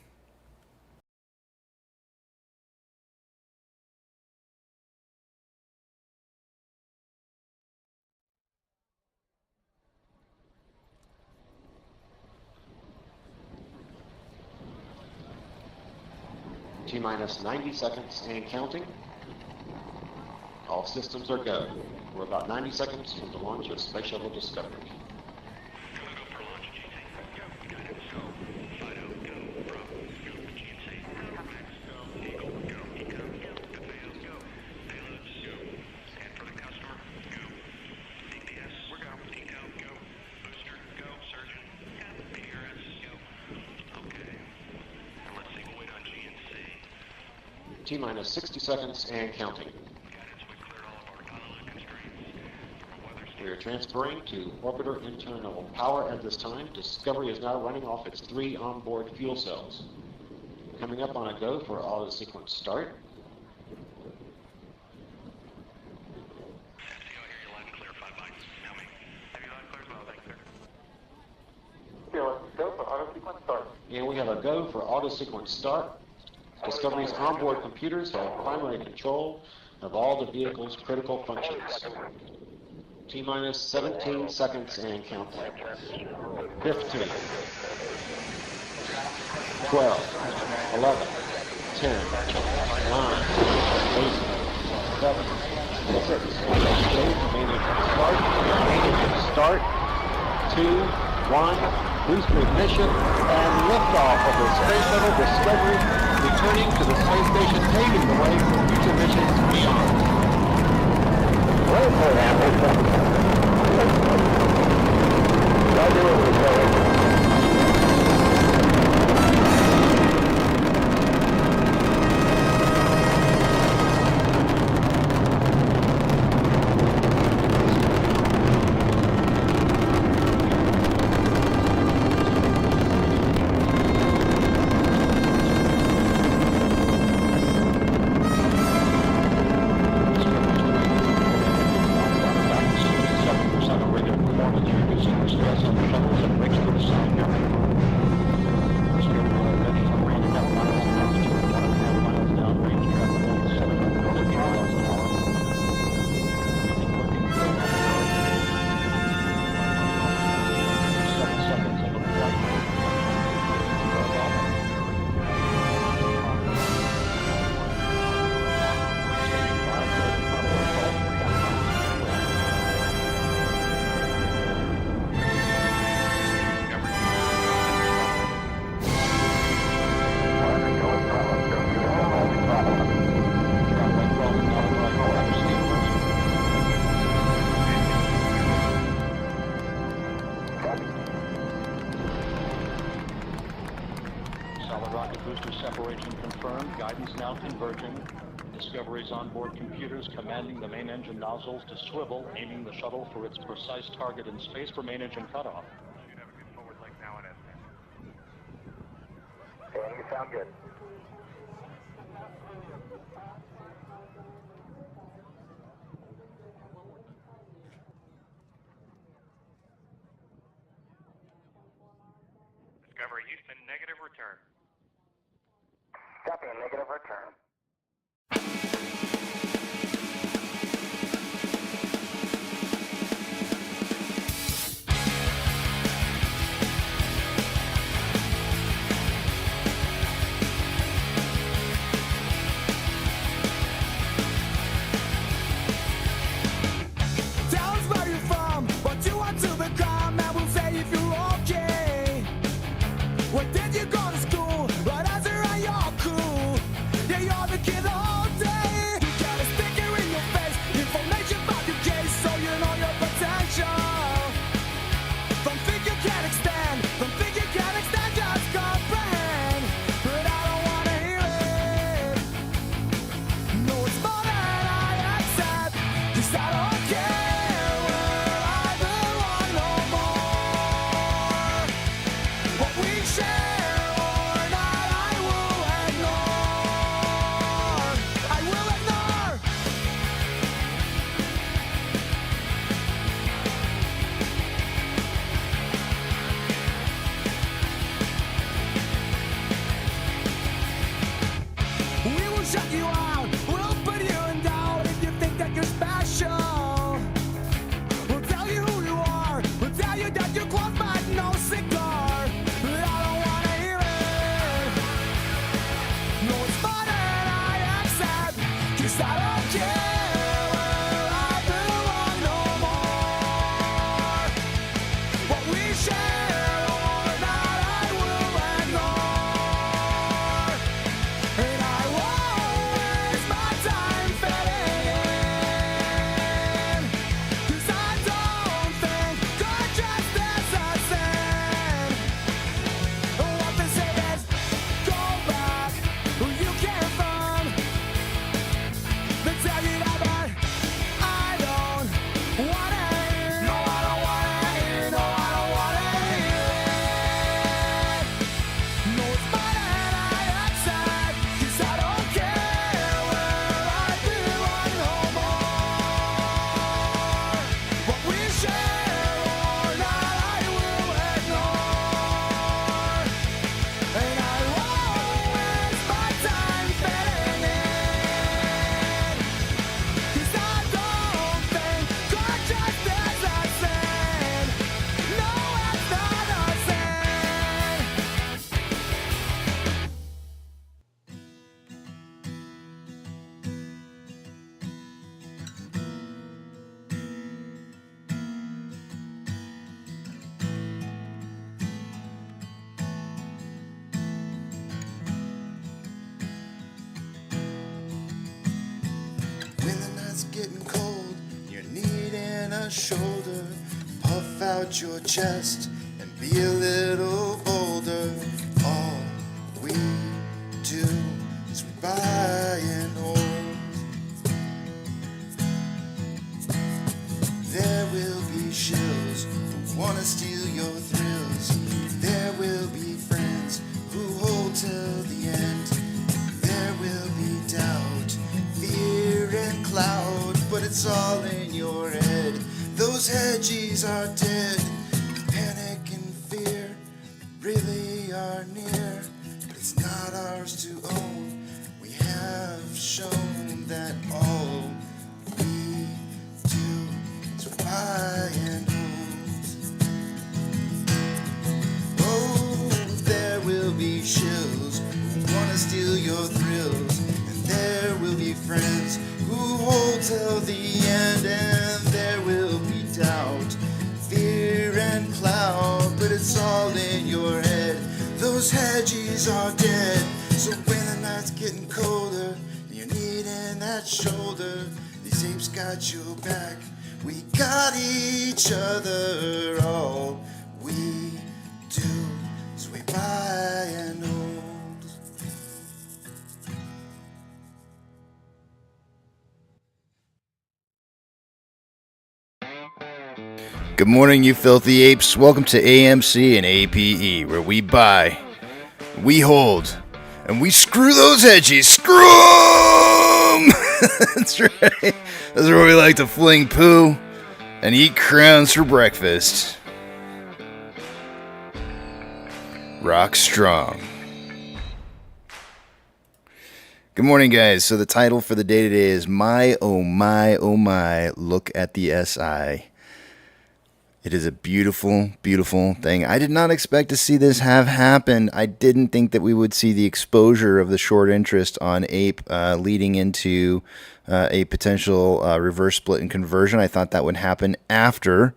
T-minus 90 seconds and counting. All systems are go. We're about 90 seconds from the launch of Space Shuttle Discovery. T-minus 60 seconds and counting. We are transferring to orbiter internal power at this time. Discovery is now running off its 3 onboard fuel cells. Coming up on a go for auto sequence start. And we have a go for auto sequence start. Discovery's onboard computers have primary control of all the vehicle's critical functions. T-minus 17 seconds and counting. 15, 12, 11, 10, 9, 8, 7, 6, start, 2, 1, booster ignition, and liftoff of the Space Shuttle Discovery, returning to the space station, paving the way for future missions beyond. confirmed. Guidance now converging. Discovery's onboard computers commanding the main engine nozzles to swivel, aiming the shuttle for its precise target in space for main engine cutoff. Should have a good forward leg now and estimate. Okay, you sound good. Discovery Houston, negative return. Copy, a negative return. Tell us where you're from, what you want to become, and we'll say if you're okay. Where did you go to school? What answer are your cool? Yeah, you're the kid the whole day. You got a sticker in your face, information about your case, so you know your potential. Don't think you can extend, don't think you can extend, just comprehend. But I don't wanna hear it. No, it's more than I accept. 'Cause I don't care where I belong no more. What we share or not, I will ignore. I will ignore. We will shut you out. We'll put you in doubt if you think that you're special. We'll tell you who you are. We'll tell you that you're close but no cigar. But I don't wanna hear it. No, it's more than I accept. 'Cause I don't care where I belong no more. What we share or not, I will ignore. And I won't waste my time fitting in. 'Cause I don't think good just is a sin. What they say is, go back, you can't run. They tell you that, but I don't wanna hear. No, I don't wanna hear. No, I don't wanna hear it. No, it's more than I accept. 'Cause I don't care where I belong no more. What we share or not, I will ignore. And I won't waste my time fitting in. 'Cause I don't think good just is a sin. No, it's not a sin. When the night's getting cold, you're needing a shoulder. Puff out your chest and be a little bolder. All we do is we buy and hold. There will be shills who wanna steal your thrills. There will be friends who hold till the end. There will be doubt, fear and cloud, but it's all in your head. Those hedgies are dead. Panic and fear really are near, but it's not ours to own. We have shown that all we do is buy and hold. Oh, there will be shills who wanna steal your thrills, and there will be friends who hold till the end, and there will be doubt, fear and cloud, but it's all in your head. Those hedgies are dead. So when the night's getting colder and you're needing that shoulder, these apes got your back. We got each other. All we do is we buy and hold. Good morning, you filthy apes. Welcome to AMC and APE, where we buy, we hold, and we screw those hedgies. Screw 'em! That's right. That's where we like to fling poo and eat crowns for breakfast. Rock strong. Good morning, guys. So the title for the day today is My, oh my, oh my, look at the SI. It is a beautiful, beautiful thing. I did not expect to see this have happened. I didn't think that we would see the exposure of the short interest on Ape leading into a potential reverse split and conversion. I thought that would happen after,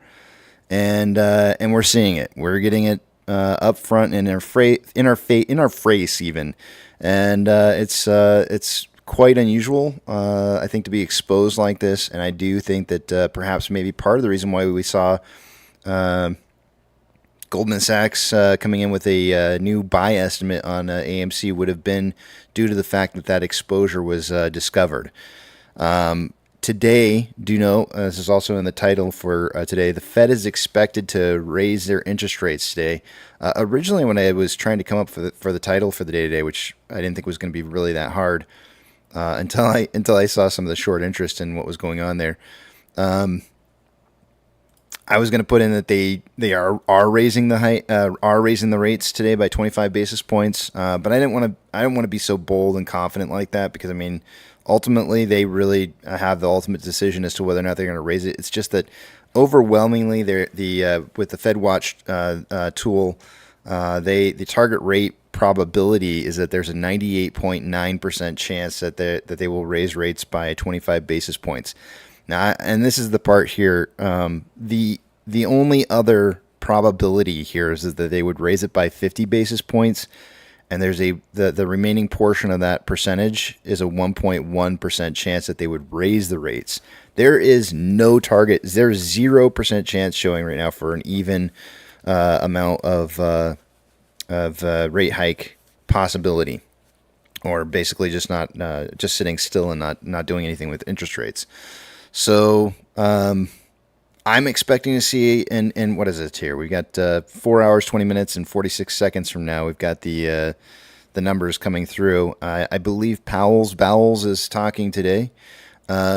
and we're seeing it. We're getting it up front in our face even, and it's quite unusual, I think, to be exposed like this. And I do think that perhaps maybe part of the reason why we saw Goldman Sachs coming in with a new buy estimate on AMC would have been due to the fact that that exposure was discovered. Today, do know, this is also in the title for today, the Fed is expected to raise their interest rates today. Originally, when I was trying to come up for the title for the day today, which I didn't think was going to be really that hard until I saw some of the short interest in what was going on there. I was going to put in that they are raising the rates today by 25 basis points, but I didn't want to be so bold and confident like that, because I mean, ultimately they really have the ultimate decision as to whether or not they're going to raise it. It's just that overwhelmingly with the Fed Watch tool, the target rate probability is that there's a 98.9% chance that they will raise rates by 25 basis points. Now, and this is the part here. The only other probability here is that they would raise it by 50 basis points, and there's the remaining portion of that percentage is a 1.1% chance that they would raise the rates. There is no target. There's 0% chance showing right now for an even amount of rate hike possibility, or basically just not just sitting still and not doing anything with interest rates. So I'm expecting to see, and what is it here? We got 4 hours, 20 minutes, and 46 seconds from now. We've got the numbers coming through. I believe Bowles is talking today,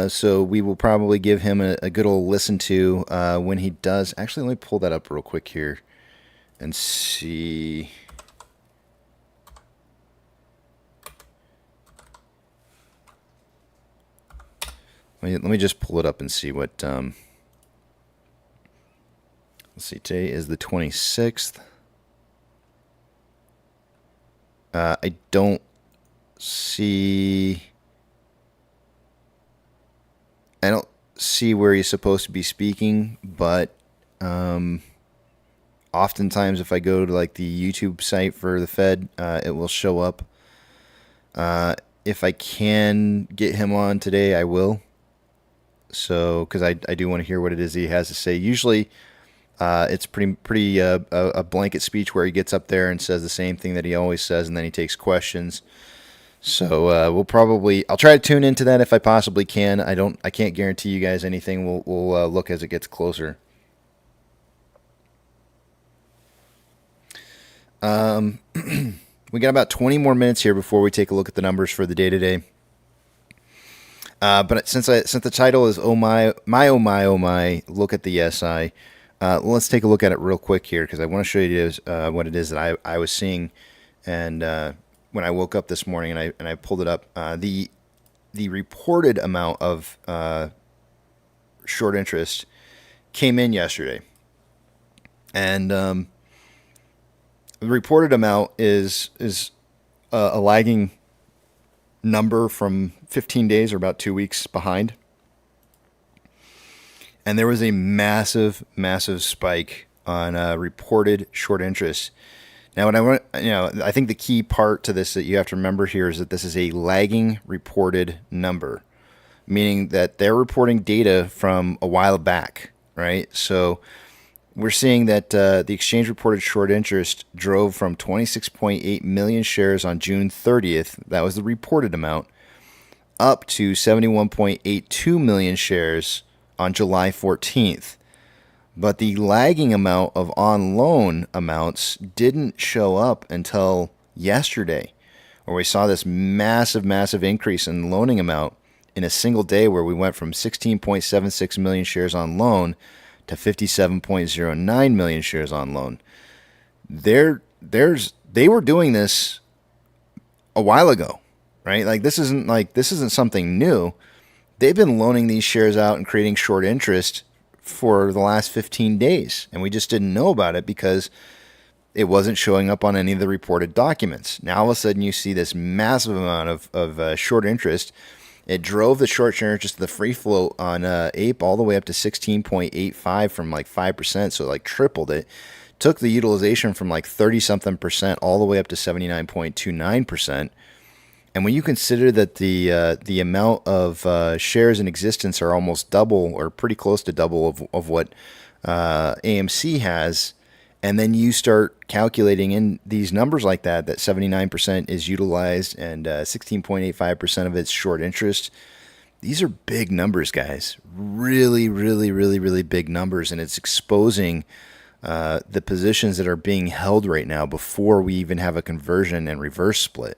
so we will probably give him a good old listen to when he does. Actually, let me pull that up real quick here and see. Let me just pull it up and see what. Let's see. Today is the 26th. I don't see. I don't see where he's supposed to be speaking, but oftentimes if I go to like the YouTube site for the Fed, it will show up. If I can get him on today, I will. So, because I do want to hear what it is he has to say. Usually, it's pretty a blanket speech where he gets up there and says the same thing that he always says, and then he takes questions. So I'll try to tune into that if I possibly can. I can't guarantee you guys anything. We'll look as it gets closer. We got about 20 more minutes here before we take a look at the numbers for the day today. But since the title is oh my, look at the SI. Let's take a look at it real quick here, because I want to show you what it is that I was seeing, and when I woke up this morning and I pulled it up, the reported amount of short interest came in yesterday, and the reported amount is a lagging number from 15 days, or about 2 weeks behind. And there was a massive spike on reported short interest. Now, I think the key part to this that you have to remember here is that this is a lagging reported number, meaning that they're reporting data from a while back, right? So we're seeing that the exchange reported short interest drove from 26.8 million shares on June 30th, that was the reported amount, up to 71.82 million shares on July 14th. But the lagging amount of on loan amounts didn't show up until yesterday, where we saw this massive increase in loaning amount in a single day, where we went from 16.76 million shares on loan to 57.09 million shares on loan. They were doing this a while ago, right? Like this isn't something new. They've been loaning these shares out and creating short interest for the last 15 days, and we just didn't know about it because it wasn't showing up on any of the reported documents. Now all of a sudden you see this massive amount of short interest. It drove the short interest to the free float on Ape all the way up to 16.85 from like 5%, so it like tripled it. Took the utilization from like 30-something% all the way up to 79.29%. And when you consider that the amount of shares in existence are almost double or pretty close to double of what AMC has, and then you start calculating in these numbers like that 79% is utilized and 16.85% of it's short interest, these are big numbers, guys. Really big numbers, and it's exposing the positions that are being held right now before we even have a conversion and reverse split.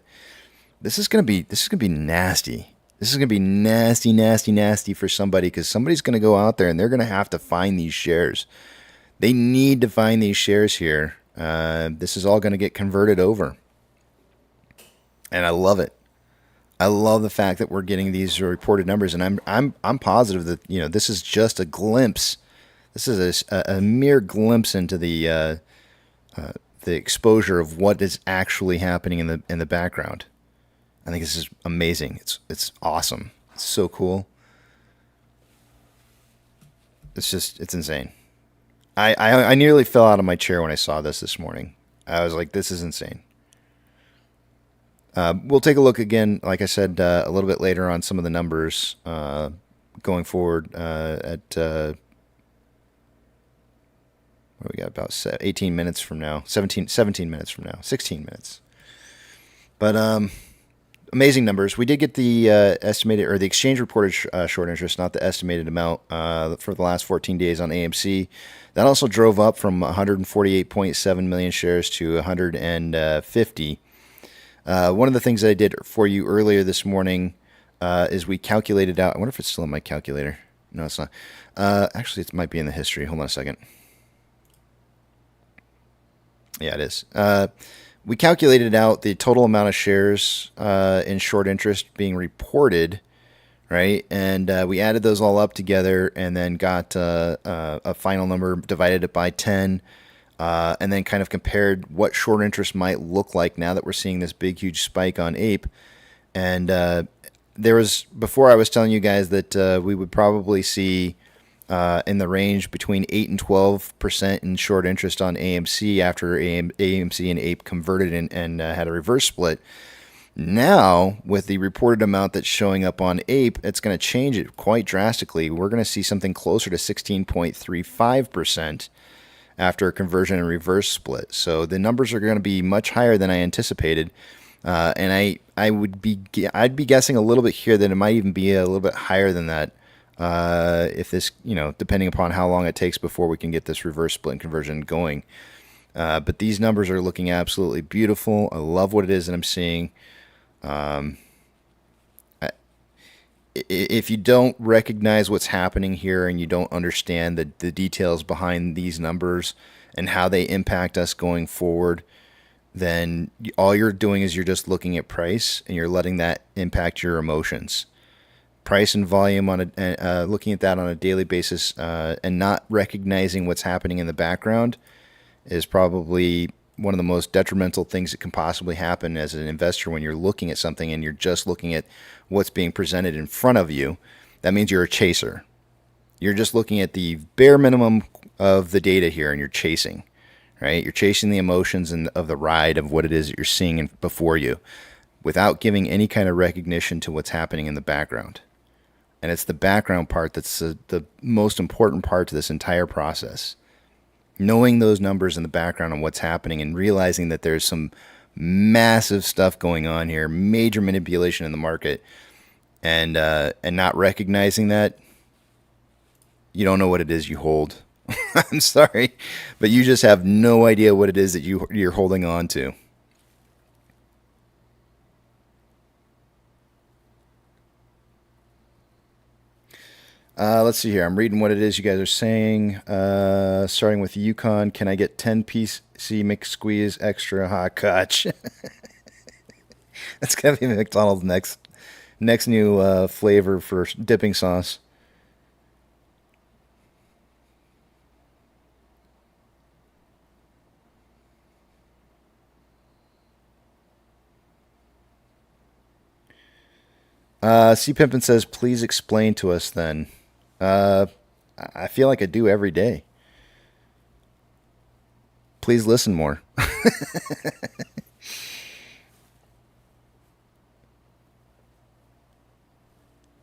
This is gonna be nasty. This is gonna be nasty for somebody, because somebody's gonna go out there and they're gonna have to find these shares. They need to find these shares here. This is all gonna get converted over, and I love it. I love the fact that we're getting these reported numbers, and I'm positive that this is just a glimpse. This is a mere glimpse into the exposure of what is actually happening in the background. I think this is amazing. It's awesome. It's so cool. It's insane. I nearly fell out of my chair when I saw this morning. I was like, this is insane. We'll take a look again, like I said, a little bit later on some of the numbers going forward at what do we got, about 18 minutes from now, 17 minutes from now, 16 minutes. But amazing numbers. We did get the estimated, or the exchange reported short interest, not the estimated amount for the last 14 days on AMC. That also drove up from 148.7 million shares to 150. One of the things that I did for you earlier this morning is we calculated out. I wonder if it's still in my calculator. No, it's not. Actually, it might be in the history. Hold on a second. Yeah, it is. We calculated out the total amount of shares in short interest being reported, right? And we added those all up together and then got a final number, divided it by 10, and then kind of compared what short interest might look like now that we're seeing this big, huge spike on Ape. And there was, before I was telling you guys that we would probably see in the range between 8 and 12% in short interest on AMC after AMC and Ape converted and had a reverse split. Now, with the reported amount that's showing up on Ape, it's going to change it quite drastically. We're going to see something closer to 16.35% after a conversion and reverse split. So the numbers are going to be much higher than I anticipated. And I'd be guessing a little bit here that it might even be a little bit higher than that. If this, depending upon how long it takes before we can get this reverse split and conversion going. But these numbers are looking absolutely beautiful. I love what it is that I'm seeing. If you don't recognize what's happening here and you don't understand the details behind these numbers and how they impact us going forward, then all you're doing is you're just looking at price and you're letting that impact your emotions. Price and volume looking at that on a daily basis and not recognizing what's happening in the background is probably one of the most detrimental things that can possibly happen as an investor when you're looking at something and you're just looking at what's being presented in front of you. That means you're a chaser. You're just looking at the bare minimum of the data here and you're chasing, right? You're chasing the emotions of the ride of what it is that you're seeing before you without giving any kind of recognition to what's happening in the background. And it's the background part that's the most important part to this entire process. Knowing those numbers in the background and what's happening and realizing that there's some massive stuff going on here, major manipulation in the market, and not recognizing that, you don't know what it is you hold. I'm sorry, but you just have no idea what it is that you're holding on to. Let's see here. I'm reading what it is you guys are saying. Starting with Yukon, can I get 10 PC McSqueeze extra hot cotch? That's gonna be McDonald's next new flavor for dipping sauce. C Pimpin says, please explain to us then. I feel like I do every day. Please listen more.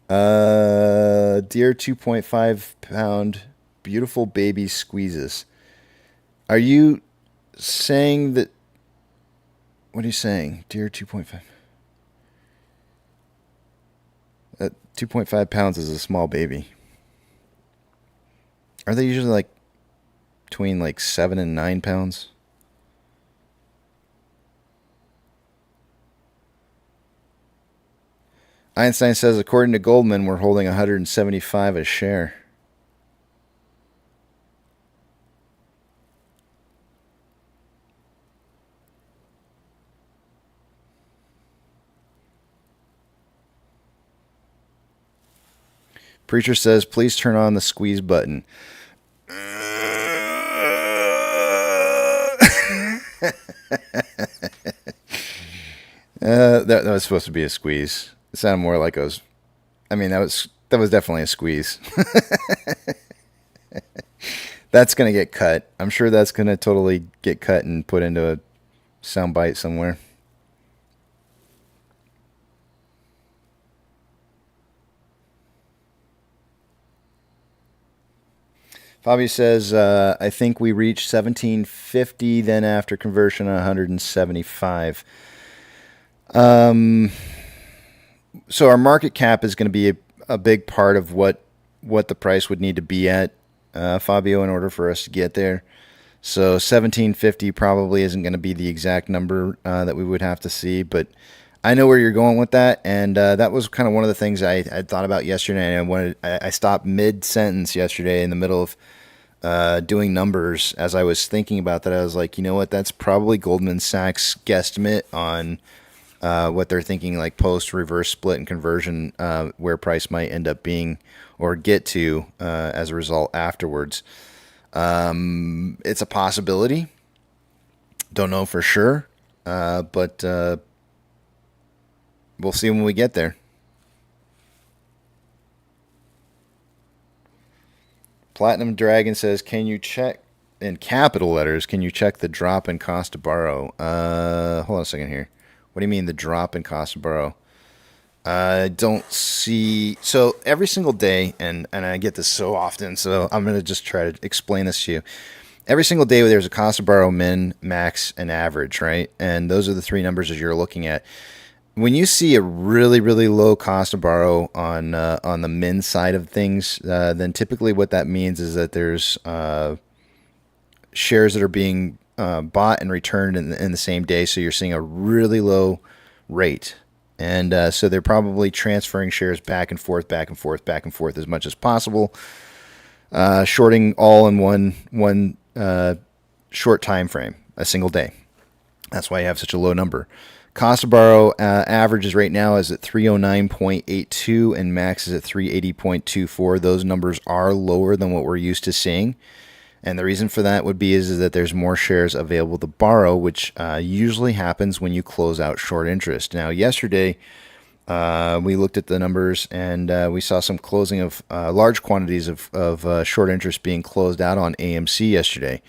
Dear 2.5 pound beautiful baby squeezes. Are you saying that? What are you saying? Dear 2.5. 2.5 pounds is a small baby. Are they usually like between like 7 and 9 pounds? Einstein says, according to Goldman, we're holding 175 a share. Preacher says, please turn on the squeeze button. That was supposed to be a squeeze. It sounded more like that was definitely a squeeze. That's going to get cut. I'm sure that's going to totally get cut and put into a soundbite somewhere. Fabio says, I think we reached 1750, then after conversion, 175. So our market cap is going to be a big part of what the price would need to be at, Fabio, in order for us to get there. So 1750 probably isn't going to be the exact number that we would have to see, but I know where you're going with that, and that was kind of one of the things I thought about yesterday. And I stopped mid-sentence yesterday in the middle of doing numbers. As I was thinking about that, I was like, you know what? That's probably Goldman Sachs' guesstimate on what they're thinking, like post-reverse split and conversion, where price might end up being or get to as a result afterwards. It's a possibility. Don't know for sure, but we'll see when we get there. Platinum Dragon says, can you check, in capital letters, can you check the drop in cost to borrow? Hold on a second here. What do you mean the drop in cost to borrow? I don't see. So every single day, and I get this so often, so I'm going to just try to explain this to you. Every single day there's a cost to borrow, min, max, and average, right? And those are the three numbers that you're looking at. When you see a really, really low cost to borrow on the min side of things, then typically what that means is that there's shares that are being bought and returned in the same day. So you're seeing a really low rate. And so they're probably transferring shares back and forth as much as possible, shorting all in one short time frame, a single day. That's why you have such a low number. Cost to borrow averages right now is at 309.82 and max is at 380.24. Those numbers are lower than what we're used to seeing. And the reason for that would be is that there's more shares available to borrow, which usually happens when you close out short interest. Now, yesterday, we looked at the numbers and we saw some closing of large quantities of short interest being closed out on AMC yesterday.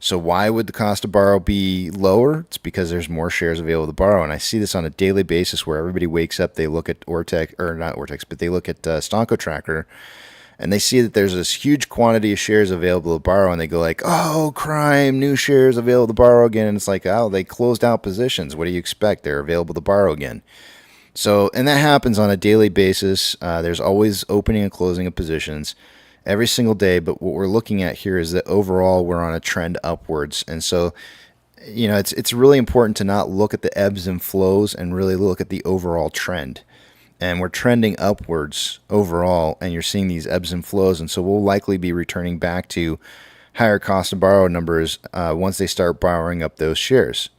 So why would the cost to borrow be lower? It's because there's more shares available to borrow. And I see this on a daily basis where everybody wakes up, they look at Ortex, or not Ortex, but they look at Stonko Tracker, and they see that there's this huge quantity of shares available to borrow, and they go like, oh, crime, new shares available to borrow again. And it's like, oh, they closed out positions. What do you expect? They're available to borrow again. So, and that happens on a daily basis. There's always opening and closing of positions. every single day. But what we're looking at here is that overall we're on a trend upwards. And so, it's really important to not look at the ebbs and flows and really look at the overall trend. And we're trending upwards overall, and you're seeing these ebbs and flows. And so we'll likely be returning back to higher cost to borrow numbers once they start borrowing up those shares.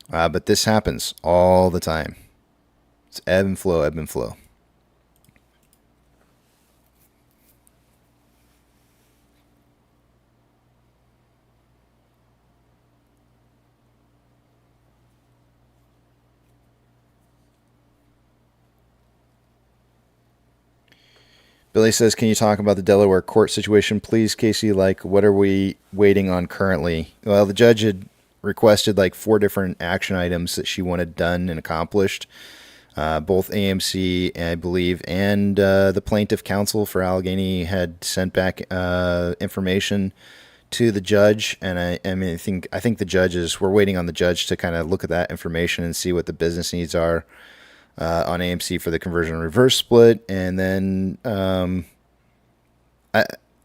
But this happens all the time. It's ebb and flow, ebb and flow. Billy says, can you talk about the Delaware court situation, please, Casey? Like, what are we waiting on currently? Well, the judge had requested like 4 different action items that she wanted done and accomplished. Both AMC, I believe, and the plaintiff counsel for Allegheny had sent back information to the judge. And I think we're waiting on the judge to kind of look at that information and see what the business needs are on AMC for the conversion reverse split. And then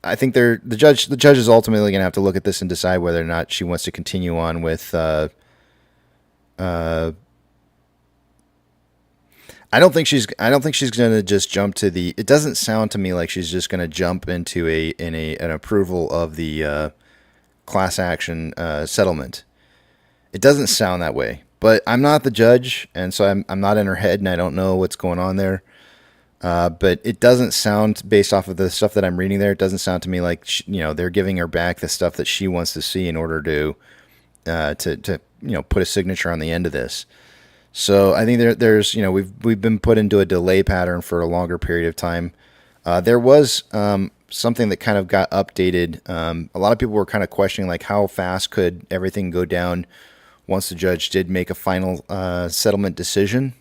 I think the judge is ultimately going to have to look at this and decide whether or not she wants to continue on with. I don't think she's going to just jump to the. It doesn't sound to me like she's just going to jump into an approval of the class action settlement. It doesn't sound that way. But I'm not the judge, and so I'm not in her head, and I don't know what's going on there. But it doesn't sound, based off of the stuff that I'm reading there, it doesn't sound to me like they're giving her back the stuff that she wants to see in order to put a signature on the end of this. So I think there's we've been put into a delay pattern for a longer period of time. There was something that kind of got updated. A lot of people were kind of questioning like how fast could everything go down once the judge did make a final settlement decision.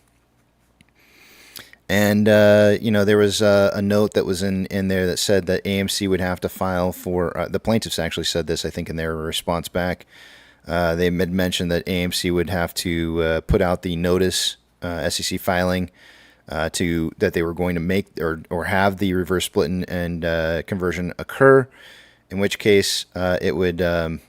And, there was a note that was in there that said that AMC would have to file for, the plaintiffs actually said this, I think, in their response back. They had mentioned that AMC would have to put out the notice, SEC filing, that they were going to make or have the reverse split and conversion occur, in which case it would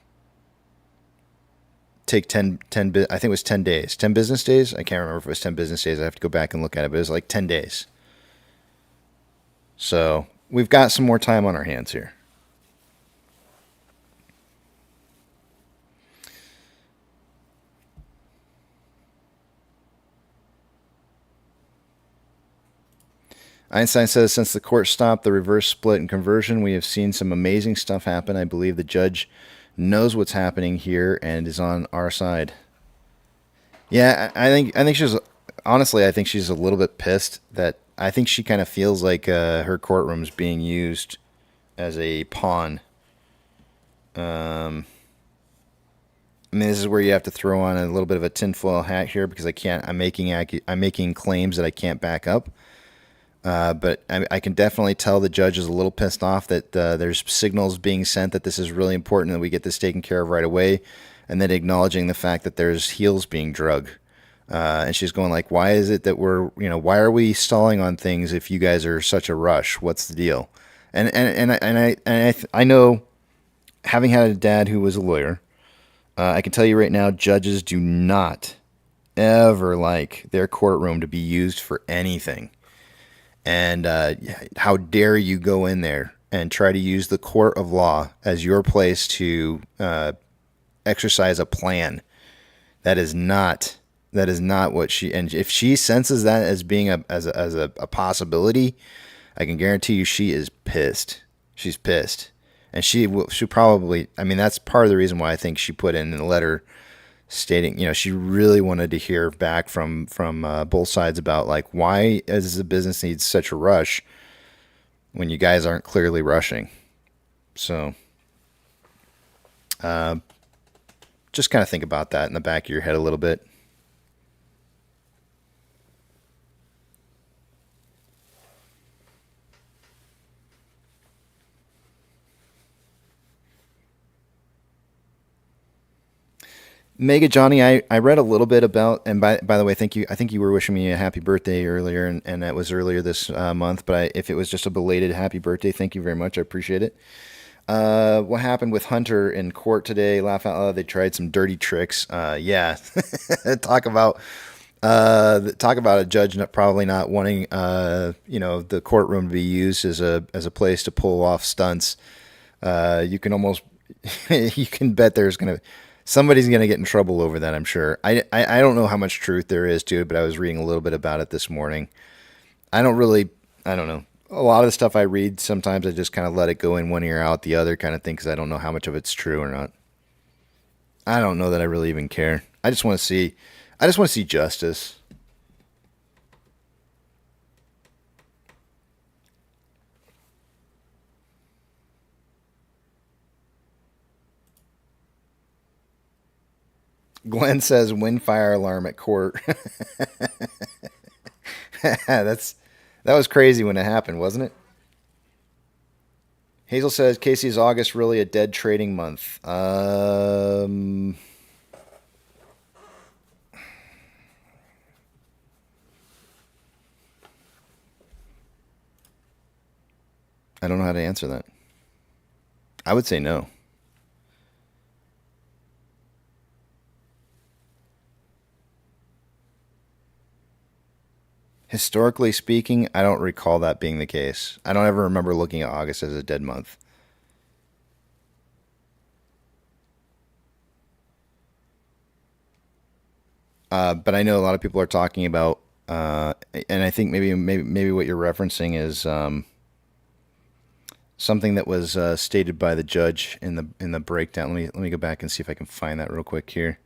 take 10 I think it was 10 days, 10 business days. I can't remember if it was 10 business days. I have to go back and look at it, but it was like 10 days. So we've got some more time on our hands here. Einstein says, since the court stopped the reverse split and conversion, we have seen some amazing stuff happen. I believe the judge knows what's happening here and is on our side. Yeah, I think she's, honestly, I think she's a little bit pissed that I think she kind of feels like her courtroom's being used as a pawn. I mean, this is where you have to throw on a little bit of a tinfoil hat here because I'm making claims that I can't back up. But I can definitely tell the judge is a little pissed off that there's signals being sent that this is really important that we get this taken care of right away, and then acknowledging the fact that there's heels being drug. And she's going like, why is it that why are we stalling on things if you guys are such a rush? What's the deal? And I know, having had a dad who was a lawyer, I can tell you right now, judges do not ever like their courtroom to be used for anything. And how dare you go in there and try to use the court of law as your place to exercise a plan? That is not what she. And if she senses that as being a possibility, I can guarantee you she is pissed. She's pissed, and she probably. I mean, that's part of the reason why I think she put in a letter stating, she really wanted to hear back from both sides about like why does the business need such a rush when you guys aren't clearly rushing. So just kind of think about that in the back of your head a little bit. Mega Johnny, I read a little bit about, and by the way, thank you. I think you were wishing me a happy birthday earlier, and that was earlier this month. But if it was just a belated happy birthday, thank you very much. I appreciate it. What happened with Hunter in court today? Laugh out loud. They tried some dirty tricks. Yeah, talk about a judge probably not wanting the courtroom to be used as a place to pull off stunts. You can almost you can bet somebody's gonna get in trouble over that. I'm sure. I don't know how much truth there is to it, but I was reading a little bit about it this morning. I don't know. A lot of the stuff I read, sometimes I just kind of let it go in one ear out the other kind of thing because I don't know how much of it's true or not. I don't know that I really even care. I just want to see justice. Glenn says wind fire alarm at court. That was crazy when it happened, wasn't it? Hazel says, Casey, is August really a dead trading month? I don't know how to answer that. I would say no. Historically speaking, I don't recall that being the case. I don't ever remember looking at August as a dead month. But I know a lot of people are talking about, and I think maybe what you're referencing is something that was stated by the judge in the breakdown. Let me go back and see if I can find that real quick here.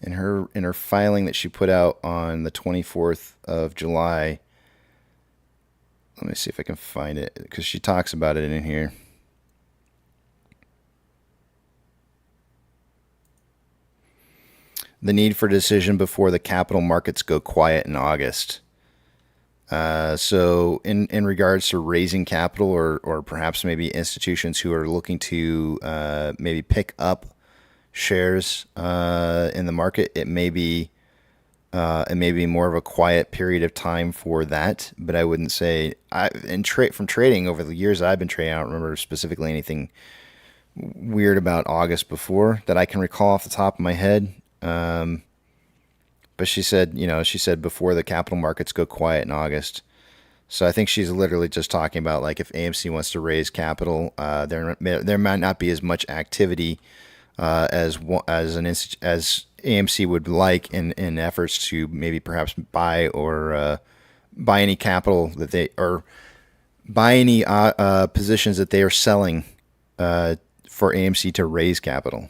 In her filing that she put out on the 24th of July. Let me see if I can find it because she talks about it in here. The need for decision before the capital markets go quiet in August. So in regards to raising capital or perhaps maybe institutions who are looking to maybe pick up shares in the market, it may be more of a quiet period of time for that. But I wouldn't say from trading over the years I've been trading, I don't remember specifically anything weird about August before that I can recall off the top of my head. But she said before the capital markets go quiet in August. So I think she's literally just talking about like if AMC wants to raise capital, there might not be as much activity as AMC would like in efforts to maybe perhaps buy any capital that they or buy any positions that they are selling for AMC to raise capital.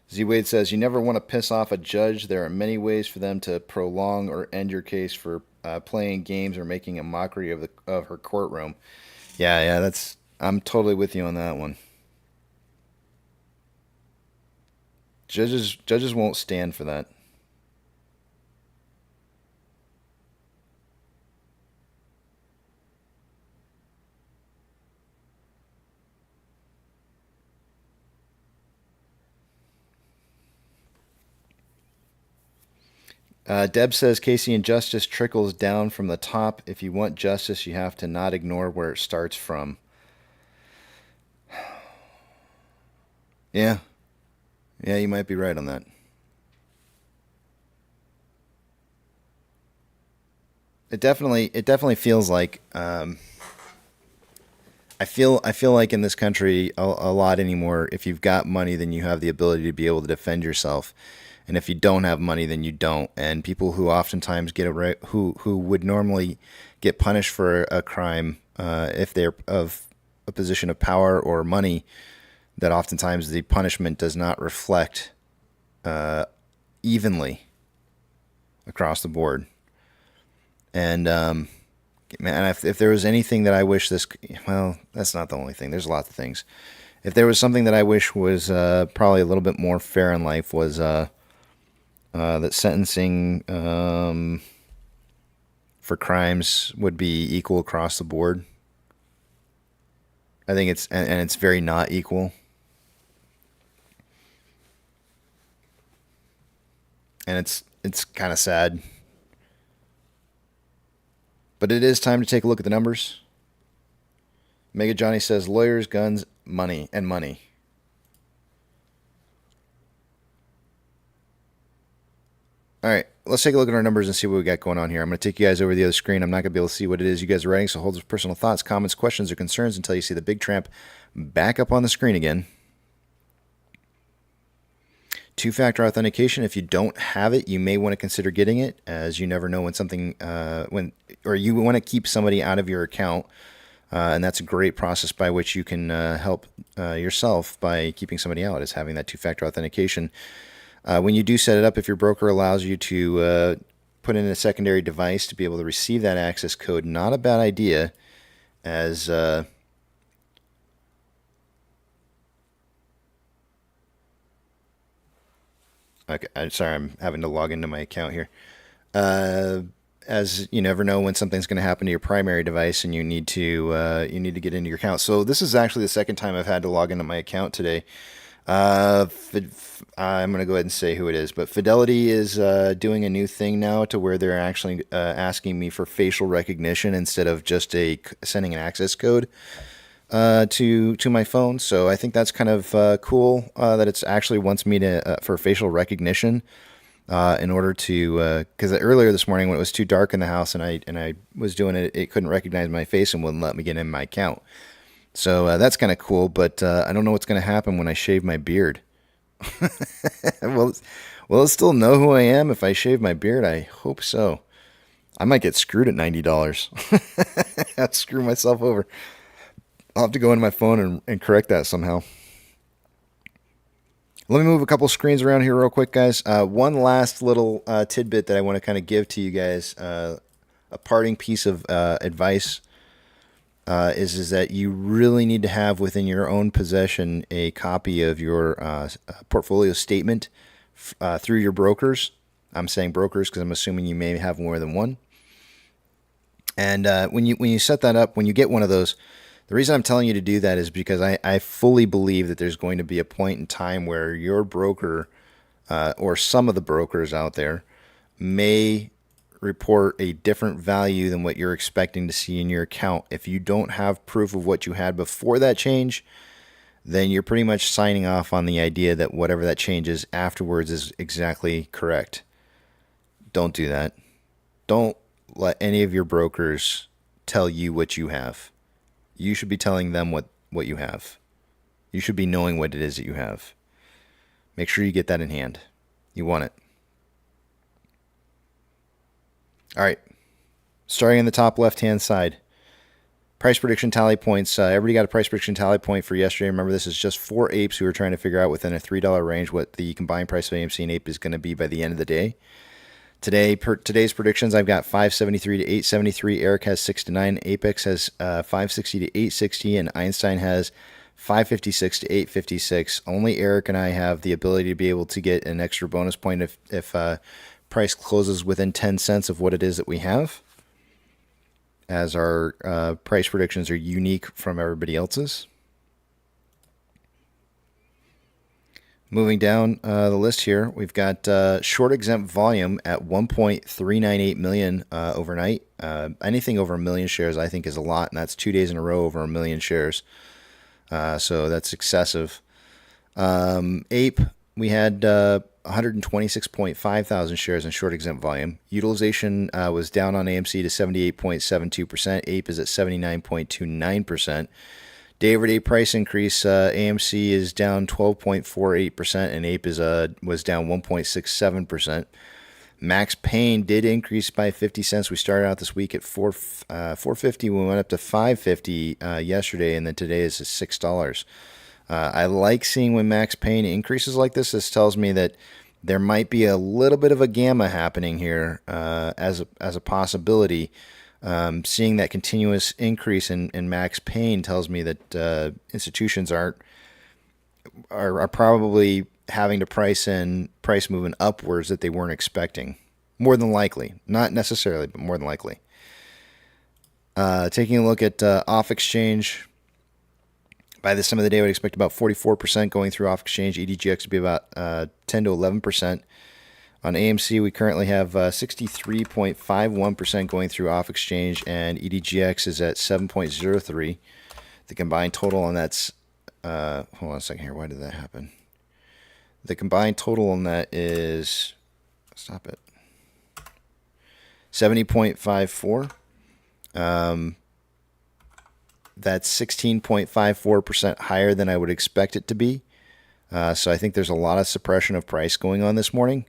Z Wade says, you never want to piss off a judge. There are many ways for them to prolong or end your case for playing games or making a mockery of her courtroom. Yeah, I'm totally with you on that one. Judges won't stand for that. Deb says, Casey, injustice trickles down from the top. If you want justice, you have to not ignore where it starts from. Yeah, you might be right on that. It definitely feels like I feel like in this country a lot anymore. If you've got money, then you have the ability to be able to defend yourself. And if you don't have money, then you don't. And people who oftentimes who would normally get punished for a crime if they're of a position of power or money, that oftentimes the punishment does not reflect evenly across the board. And man, if there was anything that I wish that's not the only thing. There's lots of things. If there was something that I wish was probably a little bit more fair in life was that sentencing for crimes would be equal across the board. I think it's very not equal. And it's kind of sad. But it is time to take a look at the numbers. Mega Johnny says lawyers, guns, money, and money. All right, let's take a look at our numbers and see what we got going on here. I'm going to take you guys over the other screen. I'm not going to be able to see what it is you guys are writing, so hold those personal thoughts, comments, questions, or concerns until you see the big tramp back up on the screen again. Two-factor authentication. If you don't have it, you may want to consider getting it, as you never know when something, or you want to keep somebody out of your account, and that's a great process by which you can help yourself by keeping somebody out, is having that two-factor authentication. When you do set it up, if your broker allows you to put in a secondary device to be able to receive that access code, not a bad idea, as okay, I'm sorry, I'm having to log into my account here. As you never know when something's going to happen to your primary device, and you need to get into your account. So this is actually the second time I've had to log into my account today. I'm going to go ahead and say who it is, but Fidelity is doing a new thing now to where they're actually asking me for facial recognition instead of just sending an access code to my phone. So I think that's kind of cool that it's actually wants me to for facial recognition in order to because earlier this morning when it was too dark in the house and I was doing it, it couldn't recognize my face and wouldn't let me get in my account. So that's kind of cool, but I don't know what's going to happen when I shave my beard. Will it still know who I am if I shave my beard? I hope so. I might get screwed at $90. I'd screw myself over. I'll have to go into my phone and correct that somehow. Let me move a couple screens around here real quick, guys. One last little tidbit that I want to kind of give to you guys, a parting piece of advice. Is that you really need to have within your own possession a copy of your portfolio statement through your brokers. I'm saying brokers because I'm assuming you may have more than one. And when you set that up, when you get one of those, the reason I'm telling you to do that is because I fully believe that there's going to be a point in time where your broker or some of the brokers out there may report a different value than what you're expecting to see in your account. If you don't have proof of what you had before that change, then you're pretty much signing off on the idea that whatever that change is afterwards is exactly correct. Don't do that. Don't let any of your brokers tell you what you have. You should be telling them what you have. You should be knowing what it is that you have. Make sure you get that in hand. You want it. All right, starting in the top left-hand side, price prediction tally points. Everybody got a price prediction tally point for yesterday. Remember, this is just 4 apes who are trying to figure out within a $3 range what the combined price of AMC and ape is going to be by the end of the day. Today's predictions, I've got 573 to 873. Eric has 6 to 9. Apex has 560 to 860, and Einstein has 556 to 856. Only Eric and I have the ability to be able to get an extra bonus point if price closes within 10 cents of what it is that we have, as our price predictions are unique from everybody else's. Moving down the list here, we've got short exempt volume at 1.398 million overnight. Anything over 1 million shares I think is a lot, and that's 2 days in a row over 1 million shares. So that's excessive. Ape, we had 126.5 thousand shares in short exempt volume. Utilization was down on AMC to 78.72%. Ape is at 79.29%. Day-over-day price increase, AMC is down 12.48%, and Ape was down 1.67%. Max Pain did increase by 50 cents. We started out this week at $4.50. We went up to $5.50 yesterday, and then today is $6. I like seeing when Max Pain increases like this. This tells me that there might be a little bit of a gamma happening here as a possibility. Seeing that continuous increase in Max Pain tells me that institutions aren't are probably having to price in price movement upwards that they weren't expecting. More than likely. Not necessarily, but more than likely. Taking a look at off exchange, by this time of the day, I would expect about 44% going through off exchange. EDGX would be about 10 to 11%. On AMC, we currently have 63.51% going through off exchange, and EDGX is at 7.03. The combined total on that's hold on a second here. Why did that happen? The combined total on that is, stop it, 70.54. That's 16.54% higher than I would expect it to be. So I think there's a lot of suppression of price going on this morning.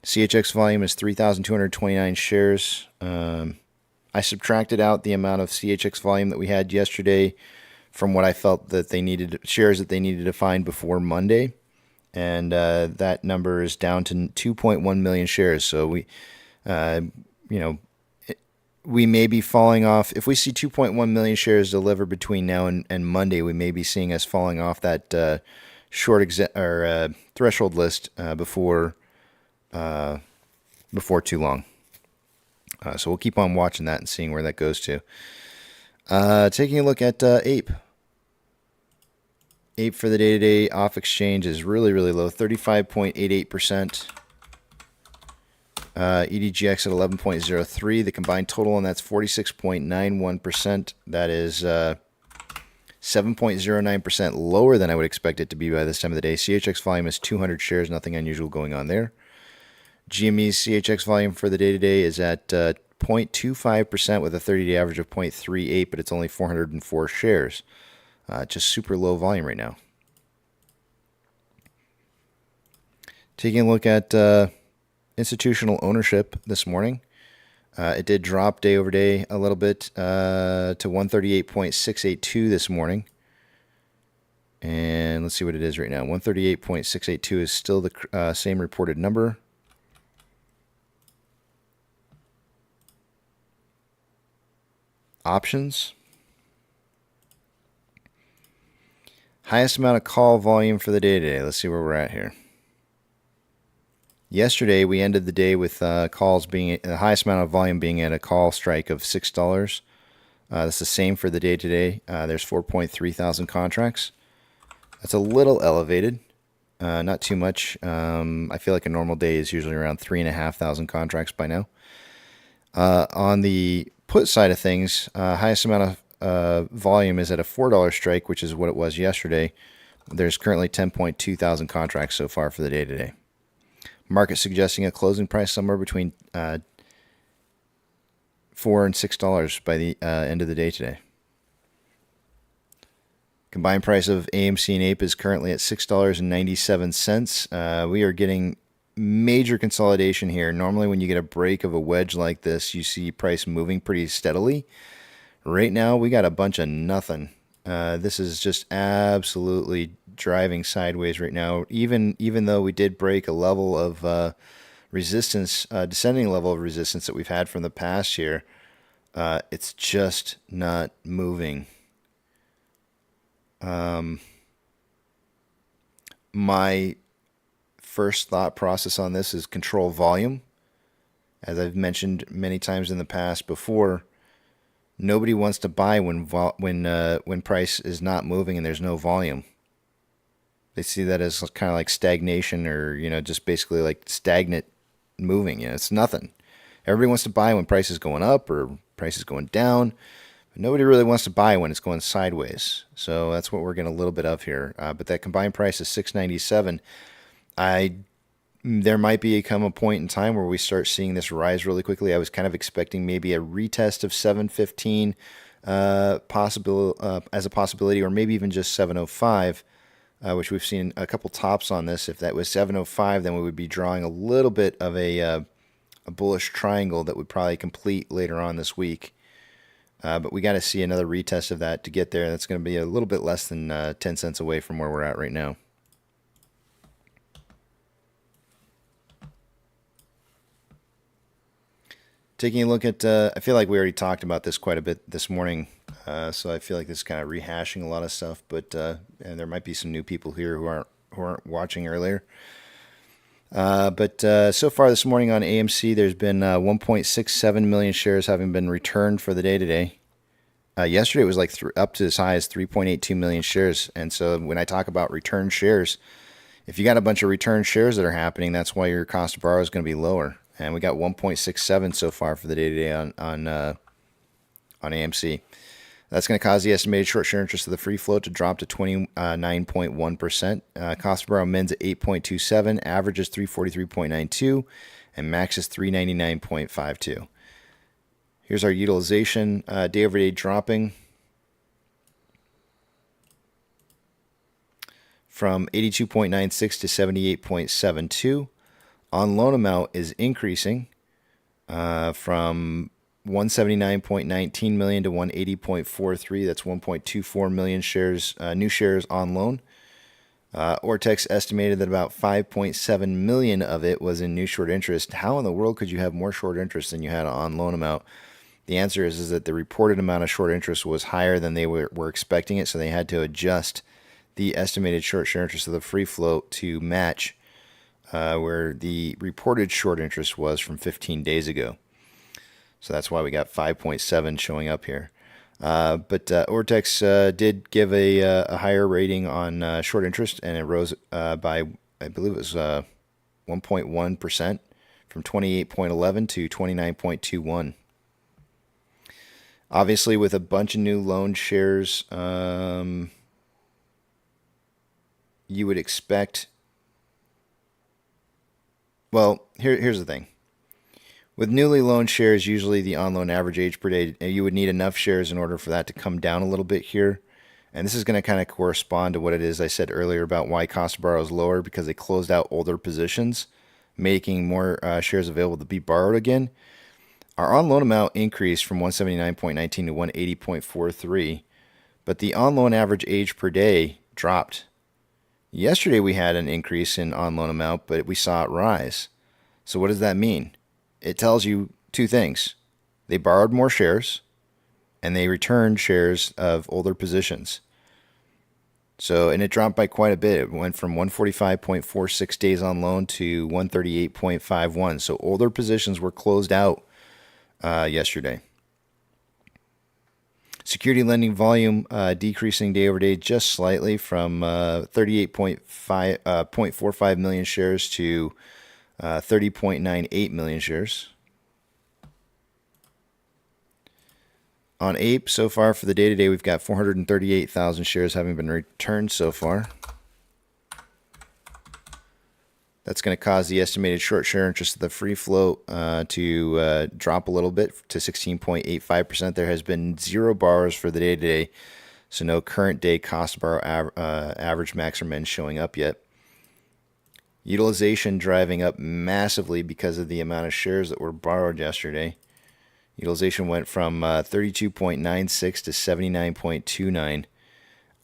CHX volume is 3,229 shares. I subtracted out the amount of CHX volume that we had yesterday from what I felt that they needed, shares that they needed to find before Monday. And that number is down to 2.1 million shares. So we, we may be falling off. If we see 2.1 million shares delivered between now and Monday, we may be seeing us falling off that threshold list before too long. So we'll keep on watching that and seeing where that goes to. Taking a look at Ape. Ape for the day-to-day off exchange is really, really low, 35.88%. EDGX at 11.03. The combined total on that's 46.91%. That is 7.09% lower than I would expect it to be by this time of the day. CHX volume is 200 shares, nothing unusual going on there. GME's CHX volume for the day-to-day is at 0.25% with a 30-day average of 0.38, but it's only 404 shares. Just super low volume right now. Taking a look at institutional ownership this morning. It did drop day over day a little bit to 138.682 this morning. And let's see what it is right now. 138.682 is still the same reported number. Options. Highest amount of call volume for the day today. Let's see where we're at here. Yesterday, we ended the day with calls being the highest amount of volume being at a call strike of $6. That's the same for the day today. There's 4.3 thousand contracts. That's a little elevated, not too much. I feel like a normal day is usually around 3,500 contracts by now. On the put side of things, highest amount of volume is at a $4 strike, which is what it was yesterday. There's currently 10.2 thousand contracts so far for the day today. Market suggesting a closing price somewhere between $4 and $6 by the end of the day today. Combined price of AMC and Ape is currently at $6.97. We are getting major consolidation here. Normally when you get a break of a wedge like this, you see price moving pretty steadily. Right now we got a bunch of nothing. This is just absolutely driving sideways right now. Even though we did break a level of resistance, descending level of resistance that we've had from the past here, it's just not moving. My first thought process on this is control volume. As I've mentioned many times in the past before, nobody wants to buy when price is not moving and there's no volume. They see that as kind of like stagnation, or just basically like stagnant moving. It's nothing. Everybody wants to buy when price is going up or price is going down, but nobody really wants to buy when it's going sideways. So that's what we're getting a little bit of here. But that combined price is $6.97. There might come a point in time where we start seeing this rise really quickly. I was kind of expecting maybe a retest of 715 as a possibility, or maybe even just 705, which we've seen a couple tops on this. If that was 705, then we would be drawing a little bit of a bullish triangle that would probably complete later on this week. But we got to see another retest of that to get there. That's going to be a little bit less than 10 cents away from where we're at right now. Taking a look at, I feel like we already talked about this quite a bit this morning. So I feel like this is kind of rehashing a lot of stuff, but and there might be some new people here who aren't watching earlier. But so far this morning on AMC, there's been 1.67 million shares having been returned for the day today. Yesterday it was like up to as high as 3.82 million shares. And so when I talk about return shares, if you got a bunch of return shares that are happening, that's why your cost to borrow is going to be lower. And we got 1.67 so far for the day today on AMC. That's going to cause the estimated short share interest of the free float to drop to 29.1%. Cost to borrow mins at 8.27, average is 343.92, and max is 399.52. Here's our utilization, day over day dropping from 82.96 to 78.72. On loan amount is increasing from 179.19 million to 180.43. That's 1.24 million shares, new shares on loan. Ortex estimated that about 5.7 million of it was in new short interest. How in the world could you have more short interest than you had on loan amount? The answer is that the reported amount of short interest was higher than they were expecting it, so they had to adjust the estimated short share interest of the free float to match where the reported short interest was from 15 days ago. So that's why we got 5.7 showing up here. But Ortex did give a higher rating on short interest, and it rose by, I believe it was 1.1% from 28.11 to 29.21. Obviously, with a bunch of new loan shares, you would expect... Well, here's the thing. With newly loaned shares, usually the on-loan average age per day, you would need enough shares in order for that to come down a little bit here. And this is going to kind of correspond to what it is I said earlier about why cost to borrow is lower, because they closed out older positions, making more shares available to be borrowed again. Our on-loan amount increased from 179.19 to 180.43, but the on-loan average age per day dropped. Yesterday we had an increase in on-loan amount, but we saw it rise. So what does that mean? It tells you two things. They borrowed more shares, and they returned shares of older positions. So, and it dropped by quite a bit. It went from 145.46 days on loan to 138.51. So older positions were closed out yesterday. Security lending volume decreasing day over day just slightly from 38.45 million shares to 30.98 million shares. On Ape, so far for the day today, we've got 438,000 shares having been returned so far. That's going to cause the estimated short share interest of the free float to drop a little bit to 16.85%. There has been 0 borrowers for the day today, so no current day cost to borrow average max or min showing up yet. Utilization driving up massively because of the amount of shares that were borrowed yesterday. Utilization went from 32.96 to 79.29.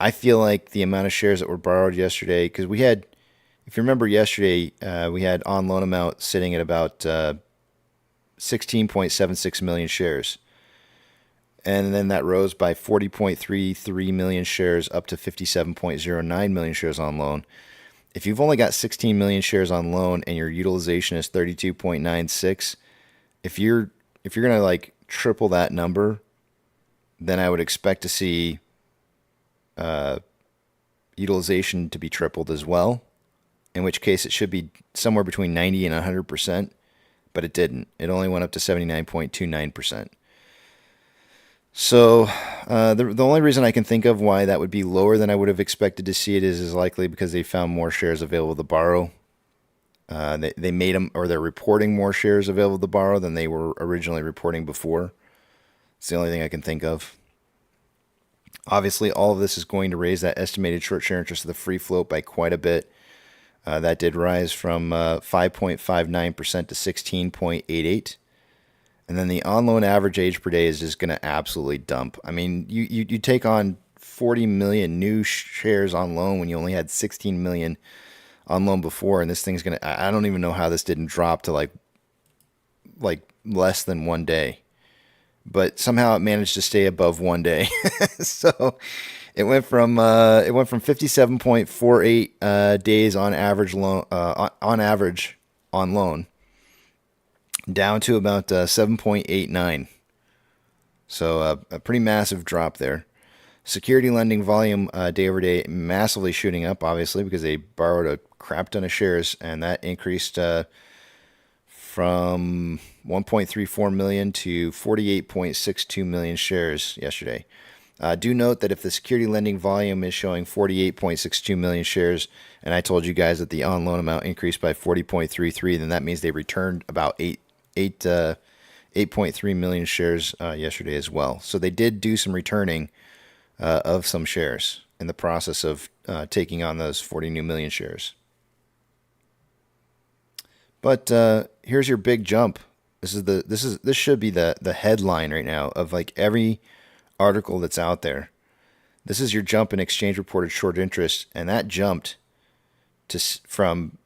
I feel like the amount of shares that were borrowed yesterday, because we had, if you remember yesterday, we had on loan amount sitting at about 16.76 million shares. And then that rose by 40.33 million shares up to 57.09 million shares on loan. If you've only got 16 million shares on loan and your utilization is 32.96, if you're going to like triple that number, then I would expect to see utilization to be tripled as well, in which case it should be somewhere between 90 and 100%, but it didn't. It only went up to 79.29%. So the only reason I can think of why that would be lower than I would have expected to see it is likely because they found more shares available to borrow. They made them, or they're reporting more shares available to borrow than they were originally reporting before. It's the only thing I can think of. Obviously, all of this is going to raise that estimated short share interest of the free float by quite a bit. That did rise from 5.59% to 16.88%. And then the on-loan average age per day is just going to absolutely dump. I mean, you take on 40 million new shares on loan when you only had 16 million on loan before, and this thing's going to... I don't even know how this didn't drop to like less than 1 day. but somehow it managed to stay above 1 day. So it went from 57.48 days on average on loan down to about 7.89. So a pretty massive drop there. Security lending volume day over day massively shooting up, obviously, because they borrowed a crap ton of shares, and that increased from 1.34 million to 48.62 million shares yesterday. Do note that if the security lending volume is showing 48.62 million shares, and I told you guys that the on-loan amount increased by 40.33, then that means they returned about 8.3 million shares yesterday as well. So they did do some returning of some shares in the process of taking on those 40 new million shares. But here's your big jump. This should be the headline right now of like every article that's out there. This is your jump in exchange reported short interest, and that jumped from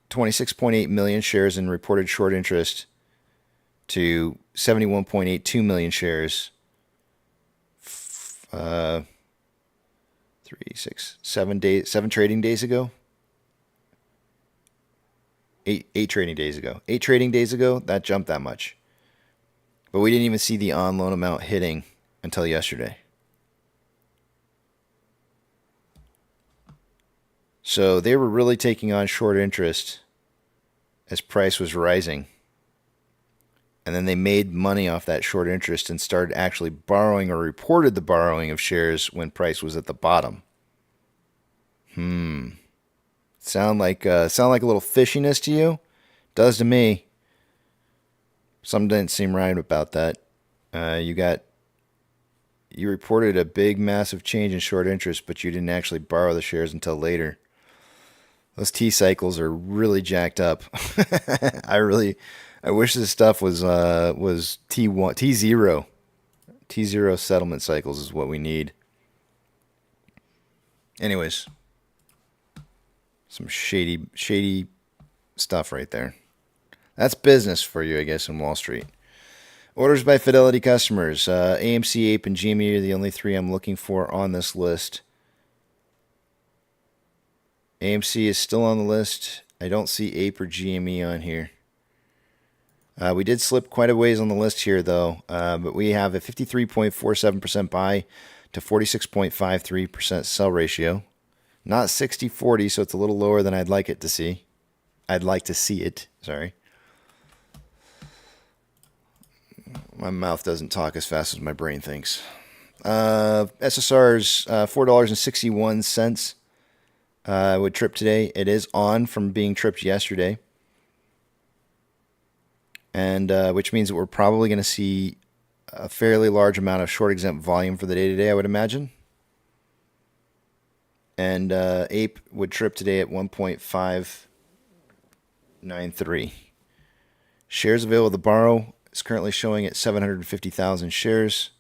26.8 million shares in reported short interest to 71.82 million shares. 7 trading days ago. Eight trading days ago. 8 trading days ago, that jumped that much. But we didn't even see the on-loan amount hitting until yesterday. So they were really taking on short interest as price was rising. And then they made money off that short interest and started actually borrowing or reported the borrowing of shares when price was at the bottom. Sound like a little fishiness to you? Does to me. Something didn't seem right about that. You reported a big, massive change in short interest, but you didn't actually borrow the shares until later. Those T cycles are really jacked up. I wish this stuff was T1, T0. T0 settlement cycles is what we need. Anyways, some shady stuff right there. That's business for you, I guess, in Wall Street. Orders by Fidelity customers. AMC, Ape, and GME are the only 3 I'm looking for on this list. AMC is still on the list. I don't see Ape or GME on here. We did slip quite a ways on the list here, though. But we have a 53.47% buy to 46.53% sell ratio. Not 60-40, so it's a little lower than I'd like it to see. I'd like to see it. Sorry. My mouth doesn't talk as fast as my brain thinks. SSR's $4.61 would trip today. It is on from being tripped yesterday. And which means that we're probably going to see a fairly large amount of short exempt volume for the day today, I would imagine. And Ape would trip today at 1.593. Shares available to borrow is currently showing at 750,000 shares.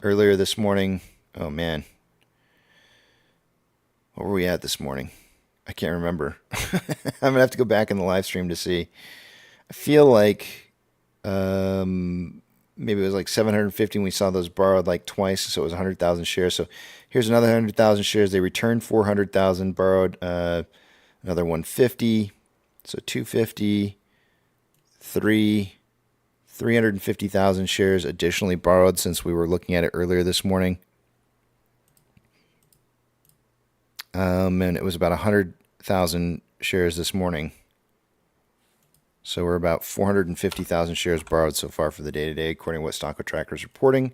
Earlier this morning, oh man, what were we at this morning? I can't remember. I'm going to have to go back in the live stream to see. I feel like maybe it was like 750 when we saw those borrowed like twice, so it was 100,000 shares. So here's another 100,000 shares. They returned 400,000, borrowed another 150, so 250, 350,000 shares additionally borrowed since we were looking at it earlier this morning. And it was about 100,000 shares this morning. So we're about 450,000 shares borrowed so far for the day today, according to what Stocko Tracker is reporting.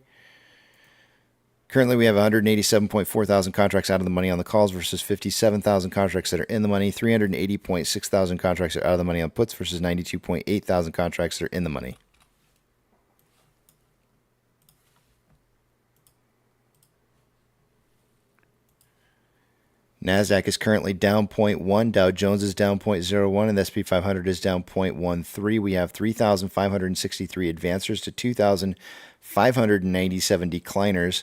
Currently, we have 187.4 thousand contracts out of the money on the calls versus 57,000 contracts that are in the money. 380.6 thousand contracts are out of the money on puts versus 92.8 thousand contracts that are in the money. NASDAQ is currently down 0.1, Dow Jones is down 0.01, and the S&P 500 is down 0.13. We have 3,563 advancers to 2,597 decliners.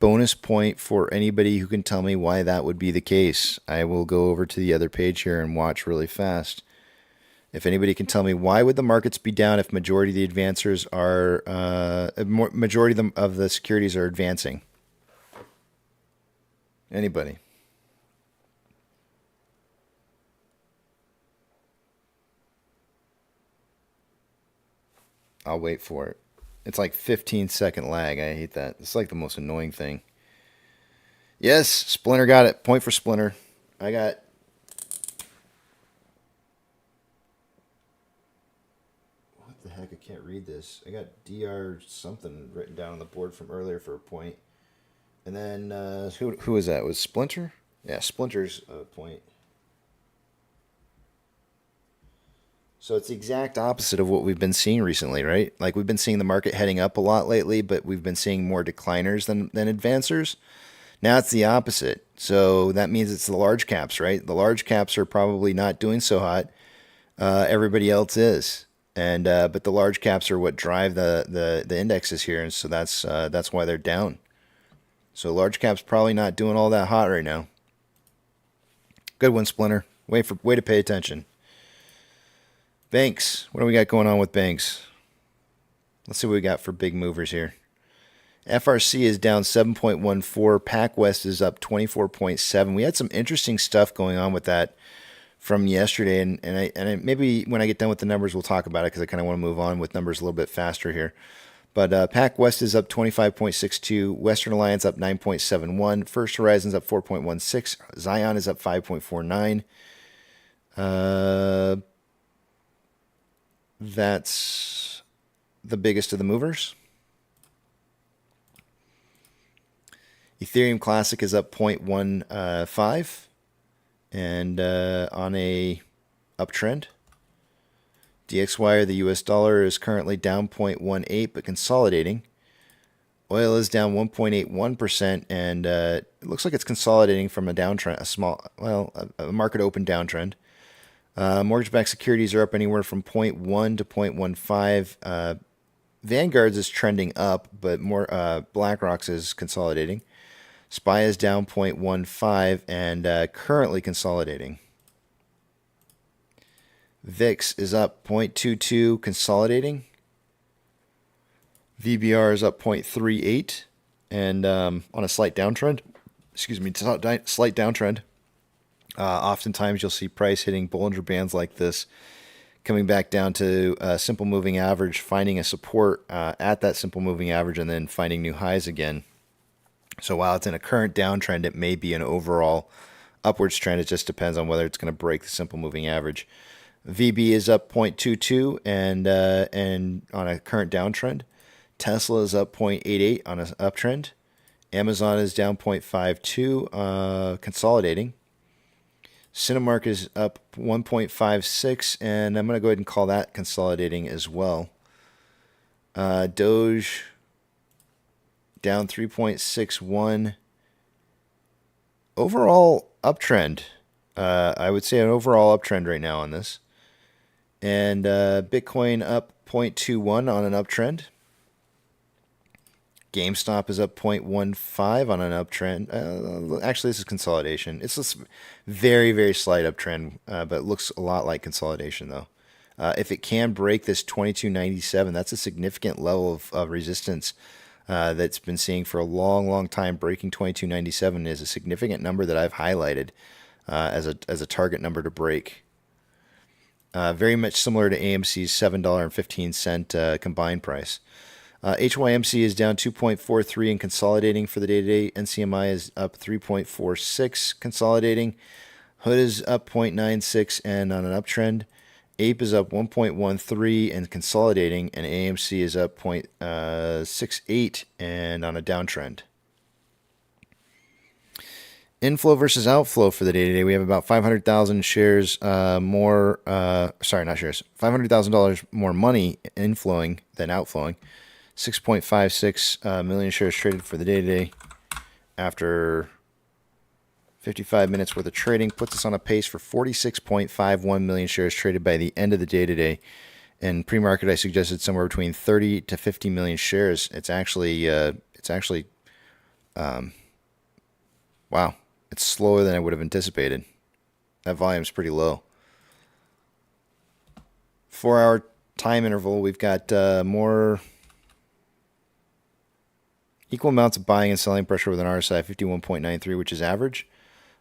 Bonus point for anybody who can tell me why that would be the case. I will go over to the other page here and watch really fast If anybody can tell me why would the markets be down if majority of the advancers are majority of the securities are advancing? Anybody? I'll wait for it. It's like 15-second lag. I hate that. It's like the most annoying thing. Yes, Splinter got it. Point for Splinter. I got... What the heck? I can't read this. I got DR something written down on the board from earlier for a point. And then, who was that? Was Splinter? Yeah, Splinter's point. So it's the exact opposite of what we've been seeing recently, right? Like we've been seeing the market heading up a lot lately, but we've been seeing more decliners than advancers. Now it's the opposite. So that means it's the large caps, right? The large caps are probably not doing so hot. Everybody else is. And but the large caps are what drive the indexes here, and so that's why they're down. So large caps probably not doing all that hot right now. Good one, Splinter. Way to pay attention. Banks. What do we got going on with banks? Let's see what we got for big movers here. FRC is down 7.14. PacWest is up 24.7. We had some interesting stuff going on with that from yesterday, and maybe when I get done with the numbers, we'll talk about it because I kind of want to move on with numbers a little bit faster here. But PacWest is up 25.62. Western Alliance up 9.71. First Horizon's up 4.16. Zion is up 5.49. That's the biggest of the movers. Ethereum Classic is up 0.15 and on a uptrend. DXY, or the US dollar, is currently down 0.18 but consolidating. Oil is down 1.81% and it looks like it's consolidating from a downtrend, a market open downtrend. Mortgage-backed securities are up anywhere from 0.1 to 0.15. Vanguard's is trending up, but more BlackRock's is consolidating. SPY is down 0.15 and currently consolidating. VIX is up 0.22, consolidating. VBR is up 0.38 and on a slight downtrend. Slight downtrend. Oftentimes you'll see price hitting Bollinger Bands like this, coming back down to a simple moving average, finding a support at that simple moving average, and then finding new highs again. So while it's in a current downtrend, it may be an overall upwards trend. It just depends on whether it's going to break the simple moving average. VB is up 0.22 and on a current downtrend. Tesla is up 0.88 on an uptrend. Amazon is down 0.52, consolidating. Cinemark is up 1.56, and I'm going to go ahead and call that consolidating as well. Doge down 3.61. Overall uptrend. I would say an overall uptrend right now on this. And Bitcoin up 0.21 on an uptrend. GameStop is up 0.15 on an uptrend. Actually, this is consolidation. It's a very, very slight uptrend, but it looks a lot like consolidation, though. If it can break this 22.97, that's a significant level of resistance that's been seeing for a long, long time. Breaking 22.97 is a significant number that I've highlighted as a target number to break. Very much similar to AMC's $7.15 combined price. HYMC is down 2.43 and consolidating for the day-to-day. NCMI is up 3.46, consolidating. Hood is up 0.96 and on an uptrend. Ape is up 1.13 and consolidating, and AMC is up 0.68 and on a downtrend. Inflow versus outflow for the day-to-day. We have about 500,000 shares more, not shares, $500,000 more money inflowing than outflowing. 6.56 million shares traded for the day-to-day after 55 minutes worth of trading. Puts us on a pace for 46.51 million shares traded by the end of the day today. And pre-market, I suggested somewhere between 30 to 50 million shares. It's actually, wow, it's slower than I would have anticipated. That volume's pretty low. 4-hour time interval, we've got more equal amounts of buying and selling pressure with an RSI of 51.93, which is average.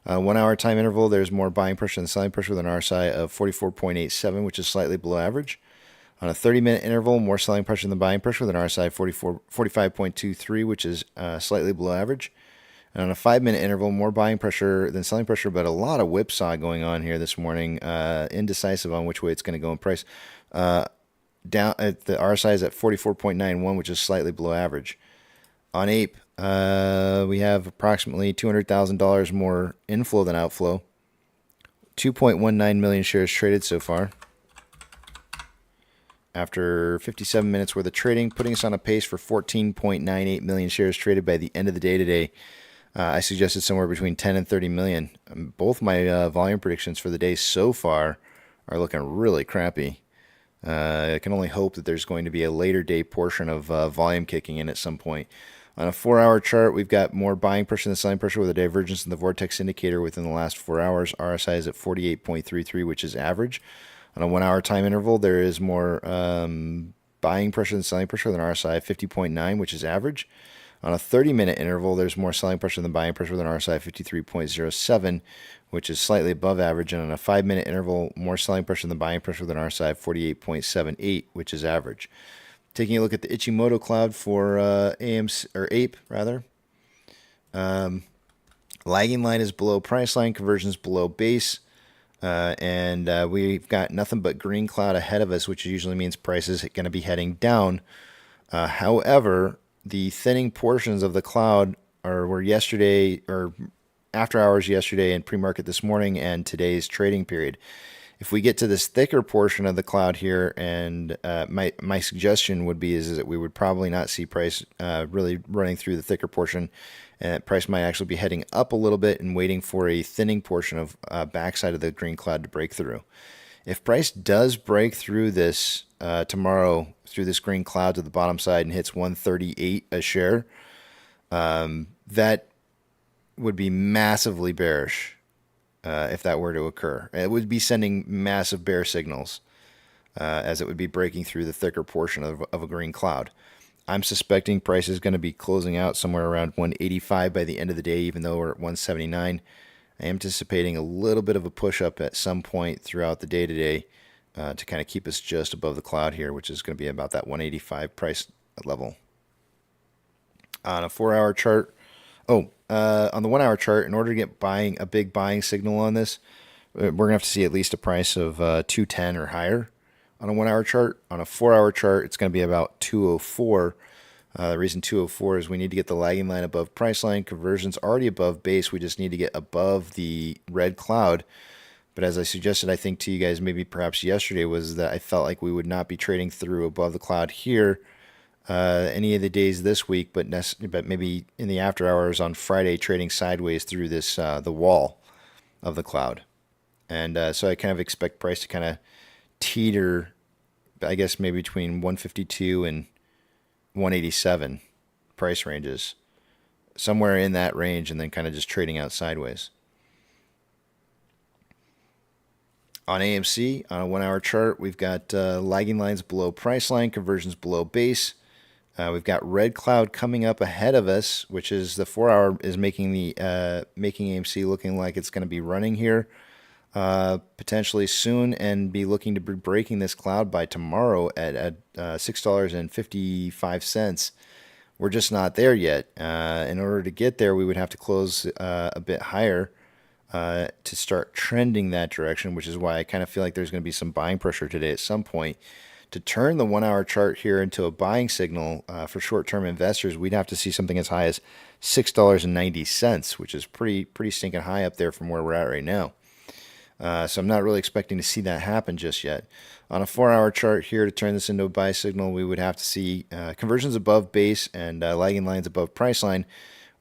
1-hour time interval, there's more buying pressure than selling pressure with an RSI of 44.87, which is slightly below average. On a 30-minute interval, more selling pressure than buying pressure with an RSI of 45.23, which is slightly below average. And on a 5-minute interval, more buying pressure than selling pressure, but a lot of whipsaw going on here this morning. Indecisive on which way it's going to go in price. Down at the RSI is at 44.91, which is slightly below average. On Ape, we have approximately $200,000 more inflow than outflow. 2.19 million shares traded so far. After 57 minutes worth of trading, putting us on a pace for 14.98 million shares traded by the end of the day today. I suggested somewhere between 10 and 30 million. Both my volume predictions for the day so far are looking really crappy. I can only hope that there's going to be a later day portion of volume kicking in at some point. On a 4-hour chart, we've got more buying pressure than selling pressure with a divergence in the vortex indicator within the last 4 hours. RSI is at 48.33, which is average. On a 1-hour time interval, there is more buying pressure than selling pressure with an RSI of 50.9, which is average. On a 30-minute interval, there's more selling pressure than buying pressure with an RSI of 53.07, which is slightly above average. And on a 5-minute interval, more selling pressure than buying pressure with an RSI of 48.78, which is average. Taking a look at the Ichimoto cloud for AMC or Ape rather. Lagging line is below price line, conversions below base, and we've got nothing but green cloud ahead of us, which usually means price is going to be heading down. However, the thinning portions of the cloud were yesterday or after hours yesterday and pre-market this morning and today's trading period. If we get to this thicker portion of the cloud here, and my suggestion would be is that we would probably not see price really running through the thicker portion, and price might actually be heading up a little bit and waiting for a thinning portion of backside of the green cloud to break through. If price does break through this tomorrow, through this green cloud to the bottom side and hits 138 a share, that would be massively bearish if that were to occur. It would be sending massive bear signals as it would be breaking through the thicker portion of a green cloud. I'm suspecting price is going to be closing out somewhere around 185 by the end of the day, even though we're at 179. I am anticipating a little bit of a push up at some point throughout the day today to kind of keep us just above the cloud here, which is going to be about that 185 price level. On a 4-hour chart, on the 1-hour chart, in order to get a big buying signal on this, we're going to have to see at least a price of 210 or higher on a 1-hour chart. On a 4-hour chart, it's going to be about 204. The reason 204 is we need to get the lagging line above price line. Conversion's already above base. We just need to get above the red cloud. But as I suggested, I think to you guys maybe perhaps yesterday, was that I felt like we would not be trading through above the cloud here any of the days this week, but maybe in the after hours on Friday trading sideways through this the wall of the cloud. And so I kind of expect price to kind of teeter, I guess maybe between 152 and 187 price ranges, somewhere in that range, and then kind of just trading out sideways. On AMC, on a 1-hour chart, we've got lagging lines below price line, conversions below base. We've got red cloud coming up ahead of us, which is the 4-hour is making AMC looking like it's going to be running here potentially soon and be looking to be breaking this cloud by tomorrow at $6.55. We're just not there yet. In order to get there, we would have to close a bit higher to start trending that direction, which is why I kind of feel like there's going to be some buying pressure today at some point. To turn the 1-hour chart here into a buying signal for short-term investors, we'd have to see something as high as $6.90, which is pretty stinking high up there from where we're at right now. So I'm not really expecting to see that happen just yet. On a 4-hour chart here, to turn this into a buy signal, we would have to see conversions above base and lagging lines above price line.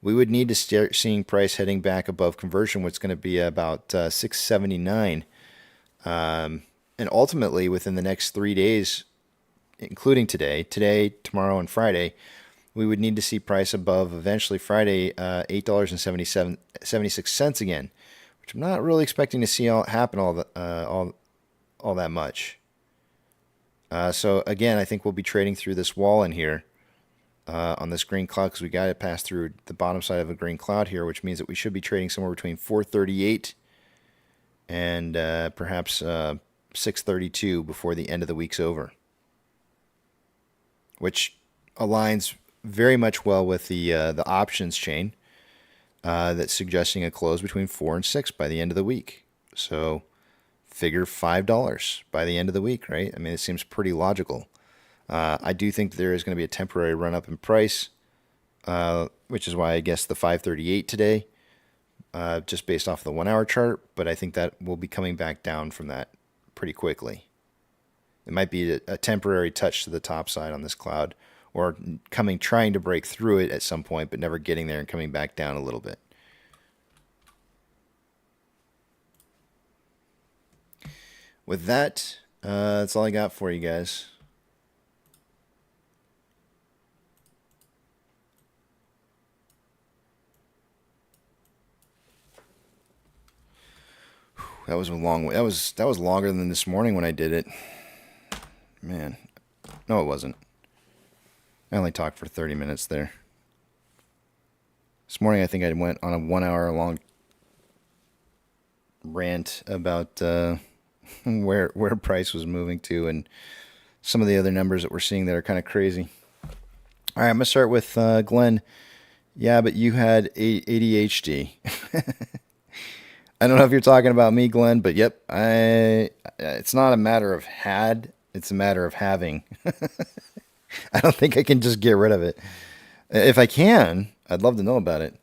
We would need to start seeing price heading back above conversion, which is going to be about 679. And ultimately, within the next 3 days, including today, tomorrow, and Friday, we would need to see price above, eventually Friday, $8.76 again, which I'm not really expecting to see happen all that much. So again, I think we'll be trading through this wall in here on this green cloud because we got to pass through the bottom side of a green cloud here, which means that we should be trading somewhere between 438 and perhaps 632 before the end of the week's over, which aligns very much well with the options chain that's suggesting a close between 4 and 6 by the end of the week. So figure $5 by the end of the week, right? I mean, it seems pretty logical. I do think there is going to be a temporary run up in price, which is why I guess the 538 today, just based off the 1 hour chart. But I think that will be coming back down from that pretty quickly. It might be a temporary touch to the top side on this cloud, or trying to break through it at some point, but never getting there and coming back down a little bit. With that, that's all I got for you guys. That was a long way. That was longer than this morning when I did it. Man, no, it wasn't. I only talked for 30 minutes there. This morning, I think I went on a 1 hour long rant about where price was moving to and some of the other numbers that we're seeing that are kind of crazy. All right, I'm gonna start with Glenn. Yeah, but you had ADHD. I don't know if you're talking about me, Glenn, but yep, it's not a matter of had, it's a matter of having. I don't think I can just get rid of it. If I can, I'd love to know about it.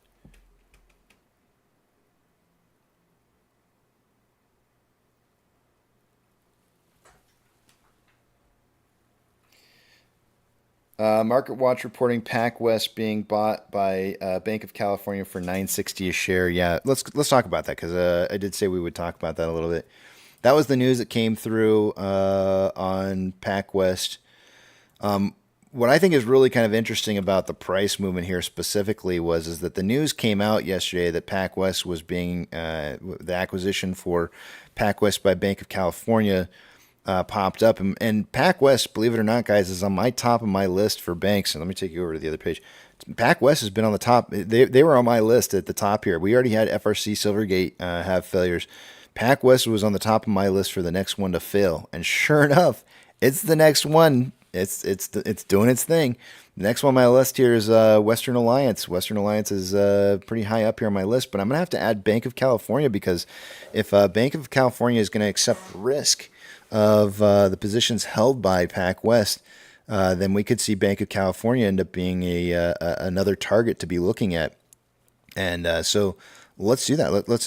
Market Watch reporting PacWest being bought by Bank of California for $9.60 a share. Yeah, let's talk about that because I did say we would talk about that a little bit. That was the news that came through on PacWest. What I think is really kind of interesting about the price movement here specifically is that the news came out yesterday that PacWest was being the acquisition for PacWest by Bank of California popped up, and PacWest, believe it or not, guys, is on my top of my list for banks. And let me take you over to the other page. PacWest has been on the top. They were on my list at the top here. We already had FRC Silvergate have failures. PacWest was on the top of my list for the next one to fail, and sure enough, it's the next one. It's doing its thing. The next one on my list here is Western Alliance. Western Alliance is pretty high up here on my list, but I'm gonna have to add Bank of California because if Bank of California is going to accept risk of the positions held by PacWest, then we could see Bank of California end up being another target to be looking at. And so let's do that. Let's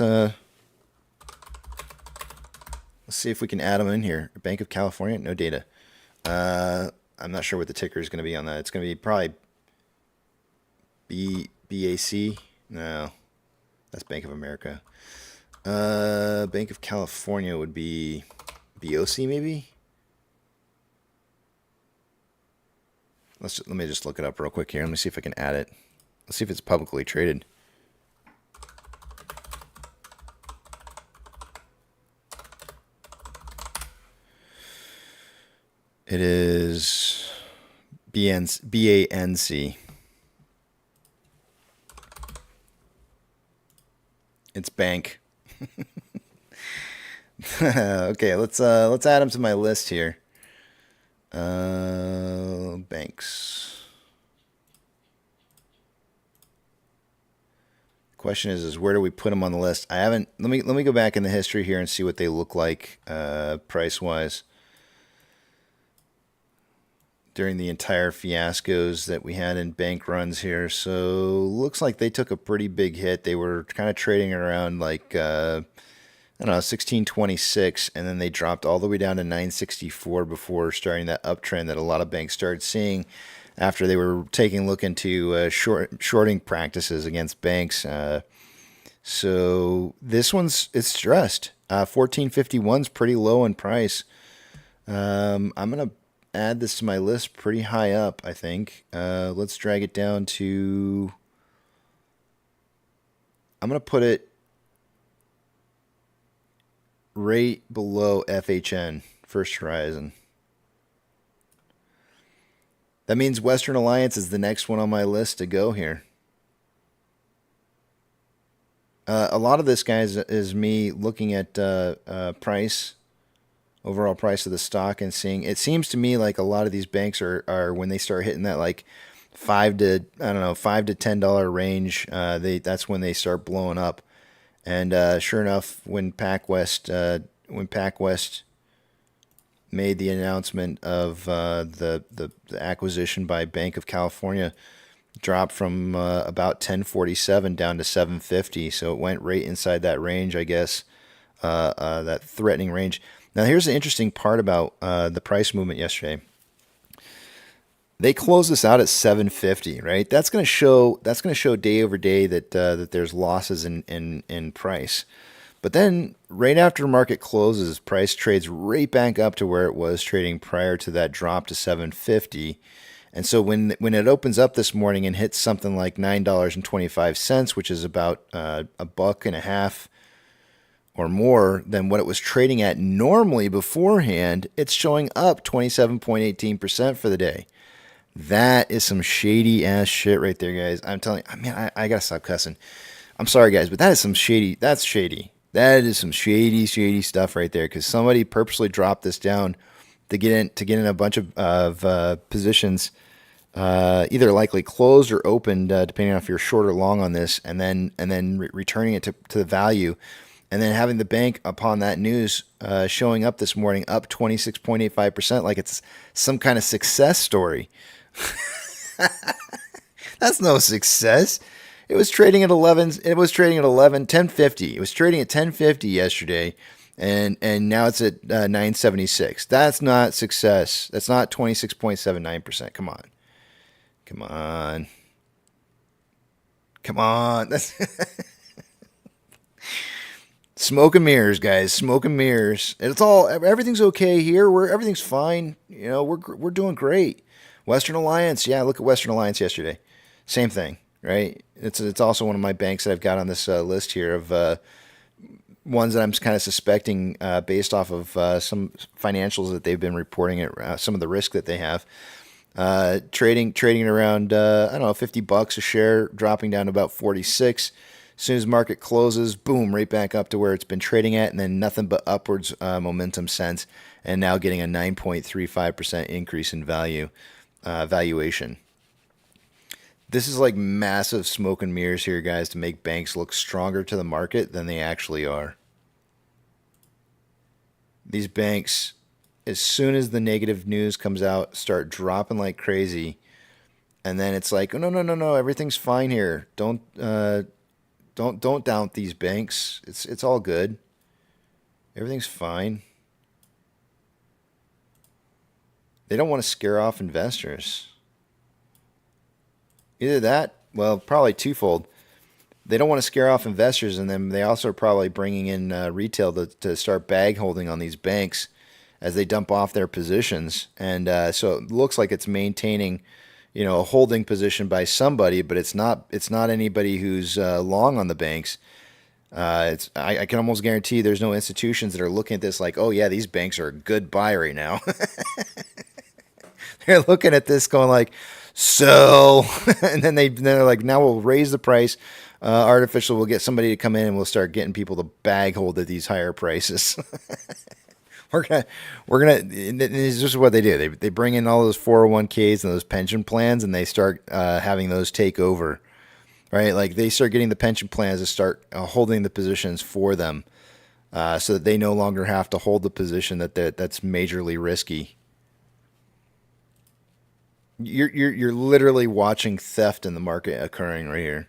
see if we can add them in here. Bank of California, no data. I'm not sure what the ticker is going to be on that. It's going to be probably BAC. No, that's Bank of America. Bank of California would be BOC maybe. Let me just look it up real quick here. Let me see if I can add it. Let's see if it's publicly traded. It is BANC. It's bank. Okay, let's add them to my list here. Banks. Question is where do we put them on the list? I haven't. Let me go back in the history here and see what they look like price wise during the entire fiascos that we had in bank runs here. So looks like they took a pretty big hit. They were kind of trading around like I don't know, 1626, and then they dropped all the way down to 964 before starting that uptrend that a lot of banks started seeing after they were taking a look into shorting practices against banks. So this it's stressed. 1451 is pretty low in price. I'm gonna add this to my list pretty high up, I think. Let's drag it down to, I'm going to put it right below FHN, First Horizon. That means Western Alliance is the next one on my list to go here. A lot of this, guys, is me looking at price, overall price of the stock, and seeing. It seems to me like a lot of these banks are when they start hitting that like $5 to $10 range. That's when they start blowing up. And sure enough, when PacWest made the announcement of the acquisition by Bank of California, dropped from about 1047 down to 750, so it went right inside that range, I guess, that threatening range. Now, here's the interesting part about the price movement yesterday. They closed this out at 750, right? That's going to show day over day that that there's losses in price. But then, right after market closes, price trades right back up to where it was trading prior to that drop to 750. And so when it opens up this morning and hits something like $9.25, which is about $1.50 or more than what it was trading at normally beforehand, it's showing up 27.18% for the day. That is some shady ass shit right there, guys. I'm telling you, man, I gotta stop cussing. I'm sorry, guys, but that is some shady. That's shady. That is some shady stuff right there. Because somebody purposely dropped this down to get in a bunch of positions, either likely closed or opened, depending on if you're short or long on this, and then returning it to the value, and then having the bank upon that news showing up this morning up 26.85%, like it's some kind of success story. That's no success. It was trading at 11. It was trading at 1050. It was trading at 1050 yesterday, and now it's at 976. That's not success. That's not 26.79%. Come on. That's smoke and mirrors, guys. Smoke and mirrors. Everything's okay here. Everything's fine. You know, we're doing great. Western Alliance, yeah. Look at Western Alliance yesterday. Same thing, right? It's also one of my banks that I've got on this list here of ones that I'm kind of suspecting based off of some financials that they've been reporting at some of the risk that they have. Trading around I don't know, $50 a share, dropping down to about 46. As soon as market closes, boom, right back up to where it's been trading at, and then nothing but upwards momentum since, and now getting a 9.35% increase in valuation. This is like massive smoke and mirrors here, guys, to make banks look stronger to the market than they actually are. These banks, as soon as the negative news comes out, start dropping like crazy, and then it's like, oh, no, everything's fine here. Don't doubt these banks. It's all good. Everything's fine. They don't want to scare off investors. Either that, well, probably twofold. They don't want to scare off investors, and then they also are probably bringing in retail to start bag holding on these banks as they dump off their positions. And so it looks like it's maintaining, a holding position by somebody, but it's not anybody who's long on the banks. I can almost guarantee there's no institutions that are looking at this like, oh yeah, these banks are a good buy right now. They're looking at this going like, so, and then they're like, now we'll raise the price. Artificial, we'll get somebody to come in and we'll start getting people to bag hold at these higher prices. We're gonna. This is what they do. They bring in all those 401ks and those pension plans, and they start having those take over, right? Like they start getting the pension plans to start holding the positions for them, so that they no longer have to hold the position that's majorly risky. You're literally watching theft in the market occurring right here.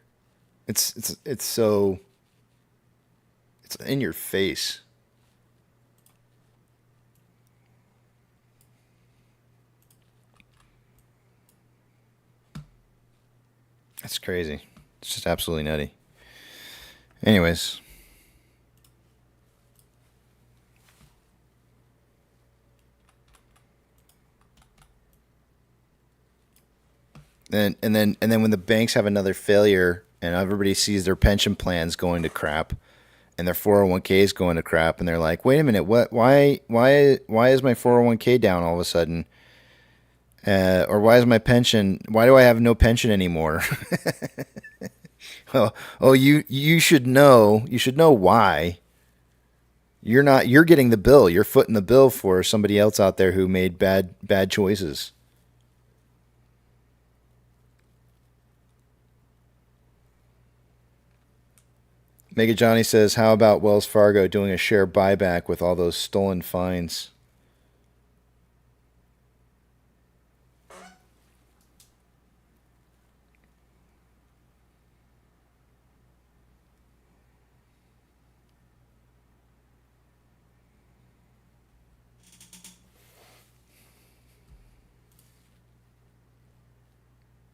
It's in your face. That's crazy. It's just absolutely nutty. Anyways. And then when the banks have another failure and everybody sees their pension plans going to crap and their 401ks going to crap, and they're like, wait a minute, why is my 401k down all of a sudden? Or why is my pension? Why do I have no pension anymore? Oh, you should know. You should know why. You're not. You're getting the bill. You're footing the bill for somebody else out there who made bad choices. Mega Johnny says, "How about Wells Fargo doing a share buyback with all those stolen fines?"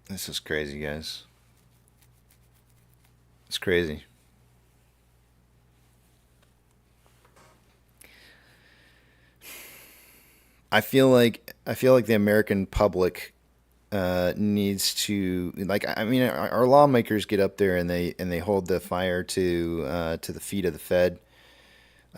This is crazy, guys. It's crazy. I feel like the American public needs to, like, I mean, our lawmakers get up there and they hold the fire to the feet of the Fed.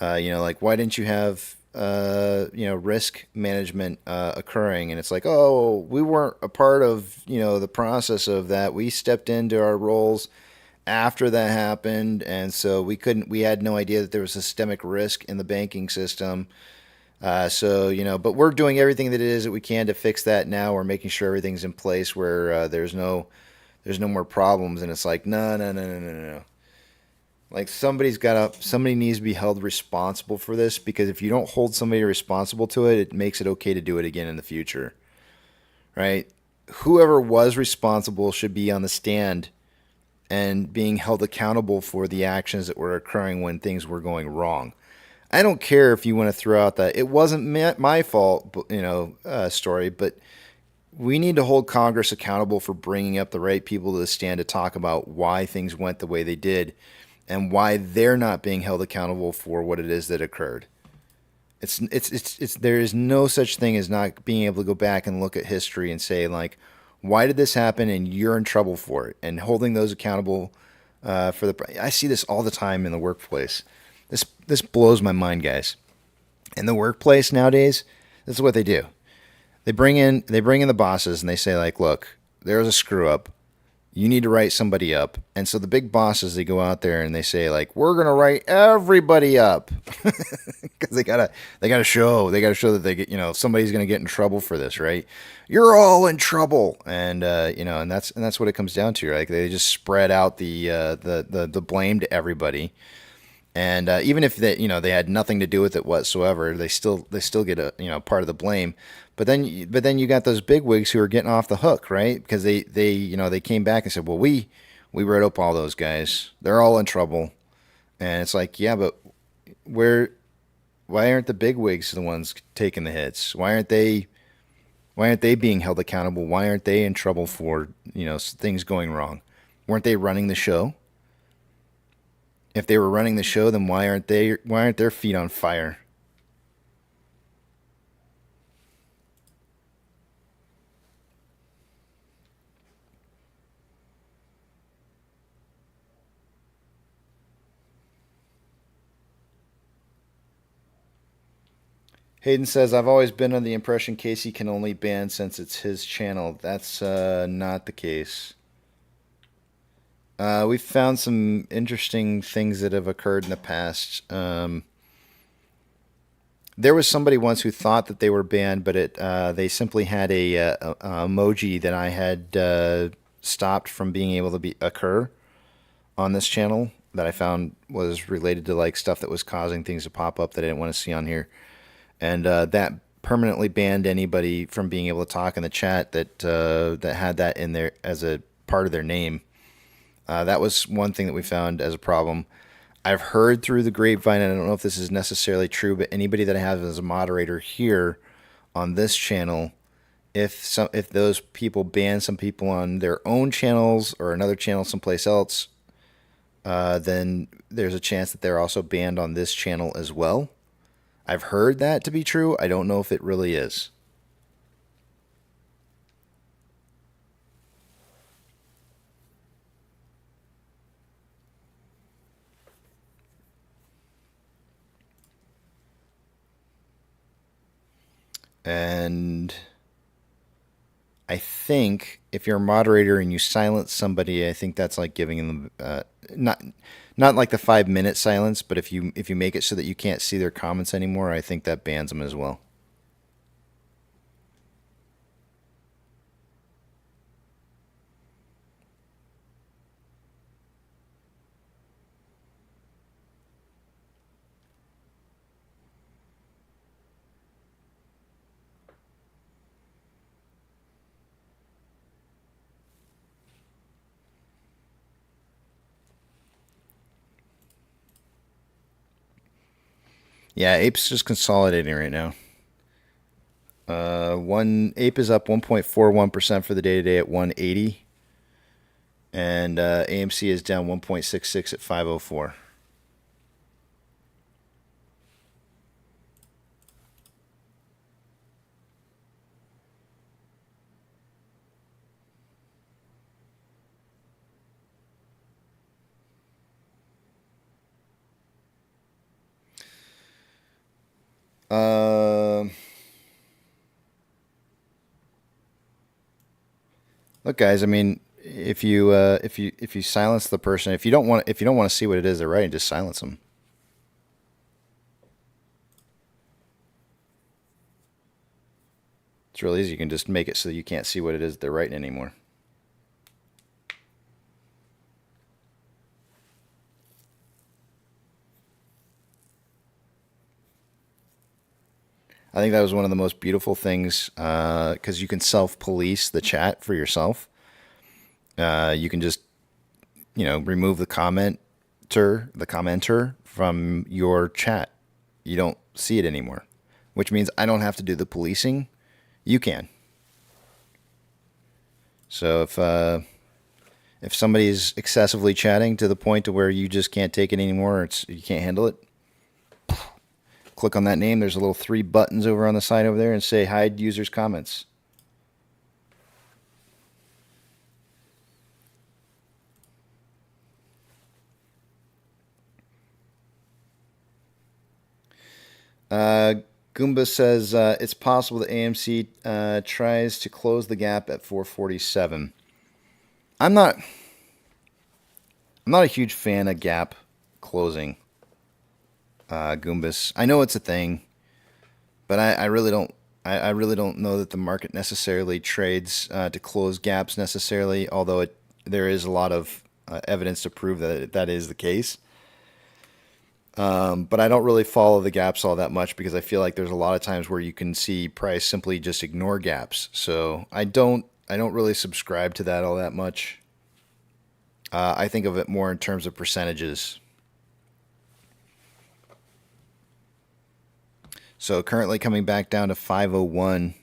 Like, why didn't you have risk management occurring? And it's like, oh, we weren't a part of the process of that. We stepped into our roles after that happened, and so we had no idea that there was systemic risk in the banking system. But we're doing everything that it is that we can to fix that now. We're making sure everything's in place where there's no more problems. And it's like, no, no, no, no, no, no. Like, somebody needs to be held responsible for this, because if you don't hold somebody responsible to it, it makes it okay to do it again in the future, right? Whoever was responsible should be on the stand and being held accountable for the actions that were occurring when things were going wrong. I don't care if you want to throw out that it wasn't my fault, story, but we need to hold Congress accountable for bringing up the right people to the stand to talk about why things went the way they did and why they're not being held accountable for what it is that occurred. There is no such thing as not being able to go back and look at history and say, like, why did this happen and you're in trouble for it, and holding those accountable I see this all the time in the workplace. This blows my mind, guys. In the workplace nowadays, this is what they do. They bring in the bosses and they say, like, look, there was a screw up. You need to write somebody up. And so the big bosses, they go out there and they say, like, we're going to write everybody up. Because they gotta show that they get, somebody's going to get in trouble for this, right? You're all in trouble. And, and that's what it comes down to. Like, they just spread out the blame to everybody. And even if they had nothing to do with it whatsoever, they still get a part of the blame. But then you got those bigwigs who are getting off the hook, right? Because they came back and said, well, we wrote up all those guys. They're all in trouble. And it's like, yeah, but why aren't the bigwigs the ones taking the hits? Why aren't they being held accountable? Why aren't they in trouble for things going wrong? Weren't they running the show? If they were running the show, then why aren't their feet on fire? Hayden says, I've always been under the impression Casey can only ban since it's his channel. That's not the case. We've found some interesting things that have occurred in the past. There was somebody once who thought that they were banned, but they simply had a emoji that I had stopped from being able to occur on this channel that I found was related to, like, stuff that was causing things to pop up that I didn't want to see on here. And that permanently banned anybody from being able to talk in the chat that had that in there as a part of their name. That was one thing that we found as a problem. I've heard through the grapevine, and I don't know if this is necessarily true, but anybody that I have as a moderator here on this channel, if those people ban some people on their own channels or another channel someplace else, then there's a chance that they're also banned on this channel as well. I've heard that to be true. I don't know if it really is. And I think if you're a moderator and you silence somebody, I think that's like giving them not like the 5-minute silence, but if you make it so that you can't see their comments anymore, I think that bans them as well. Yeah, Ape's just consolidating right now. Ape is up 1.41% for the day today at 180, and AMC is down 1.66 at 504. Look, guys. I mean, if you silence the person, if you don't want to see what it is they're writing, just silence them. It's real easy. You can just make it so you can't see what it is they're writing anymore. I think that was one of the most beautiful things because you can self-police the chat for yourself. You can just, remove the commenter from your chat. You don't see it anymore, which means I don't have to do the policing. You can. So if somebody's excessively chatting to the point to where you just can't take it anymore, or you can't handle it, click on that name. There's a little 3 buttons over on the side over there and say hide users' comments. Goomba says it's possible that AMC tries to close the gap at 447. I'm not a huge fan of gap closing. Goombas. I know it's a thing, but I really don't. I really don't know that the market necessarily trades to close gaps necessarily. Although there is a lot of evidence to prove that is the case. But I don't really follow the gaps all that much because I feel like there's a lot of times where you can see price simply just ignore gaps. So I don't really subscribe to that all that much. I think of it more in terms of percentages. So currently coming back down to 501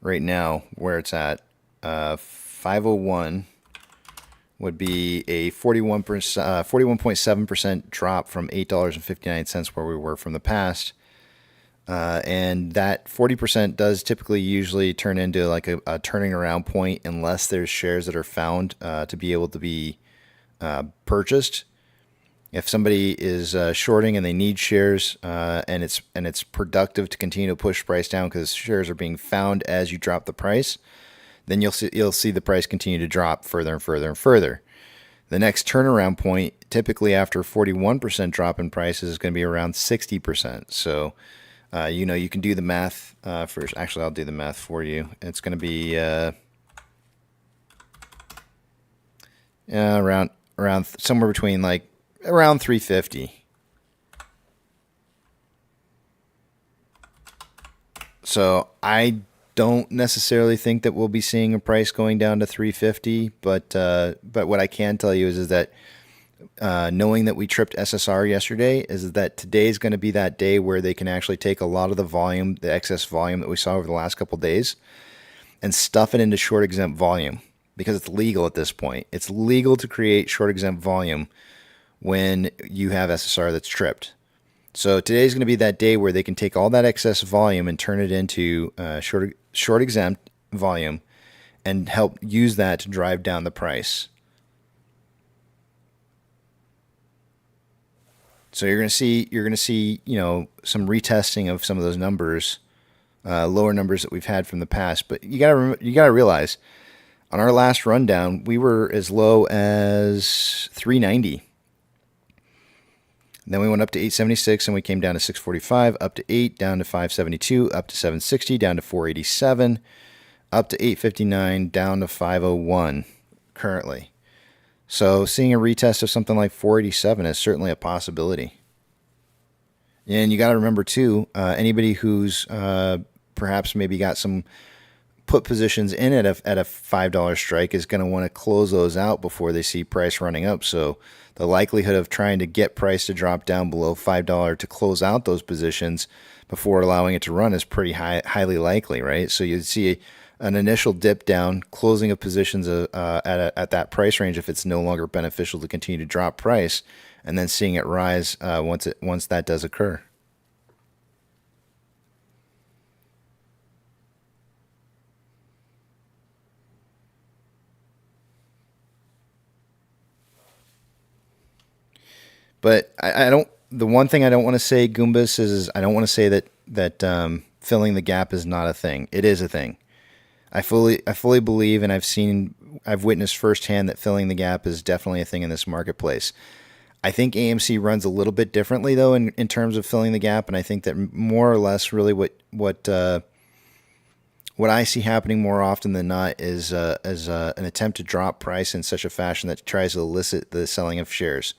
right now, where it's at. 501 would be a 41.7% drop from $8.59 where we were from the past. And that 40% does typically usually turn into like a turning around point unless there's shares that are found to be able to be purchased. If somebody is shorting and they need shares and it's productive to continue to push price down because shares are being found as you drop the price, then you'll see the price continue to drop further and further and further. The next turnaround point, typically after a 41% drop in prices, is going to be around 60%. So, you can do the math first. Actually, I'll do the math for you. It's going to be around somewhere between around 350. So I don't necessarily think that we'll be seeing a price going down to 350, but what I can tell you is that knowing that we tripped SSR yesterday is that today is going to be that day where they can actually take a lot of the volume, the excess volume that we saw over the last couple of days, and stuff it into short exempt volume because it's legal at this point. It's legal to create short exempt volume when you have SSR that's tripped. So today's going to be that day where they can take all that excess volume and turn it into short exempt volume and help use that to drive down the price. So you're going to see some retesting of some of those numbers lower numbers that we've had from the past. But you gotta realize, on our last rundown, we were as low as 390. Then we went up to 876 and we came down to 645, up to 8, down to 572, up to 760, down to 487, up to 859, down to 501 currently. So seeing a retest of something like 487 is certainly a possibility. And you got to remember too, anybody who's perhaps maybe got some put positions in at a $5 strike is going to want to close those out before they see price running up. So the likelihood of trying to get price to drop down below $5 to close out those positions before allowing it to run is pretty highly likely, right? So you'd see an initial dip down, closing of positions at that price range if it's no longer beneficial to continue to drop price, and then seeing it rise once that does occur. But I don't. The one thing I don't want to say, Goombas, is I don't want to say that filling the gap is not a thing. It is a thing. I fully believe, and I've witnessed firsthand that filling the gap is definitely a thing in this marketplace. I think AMC runs a little bit differently though in terms of filling the gap, and I think that more or less really what I see happening more often than not is an attempt to drop price in such a fashion that tries to elicit the selling of shares.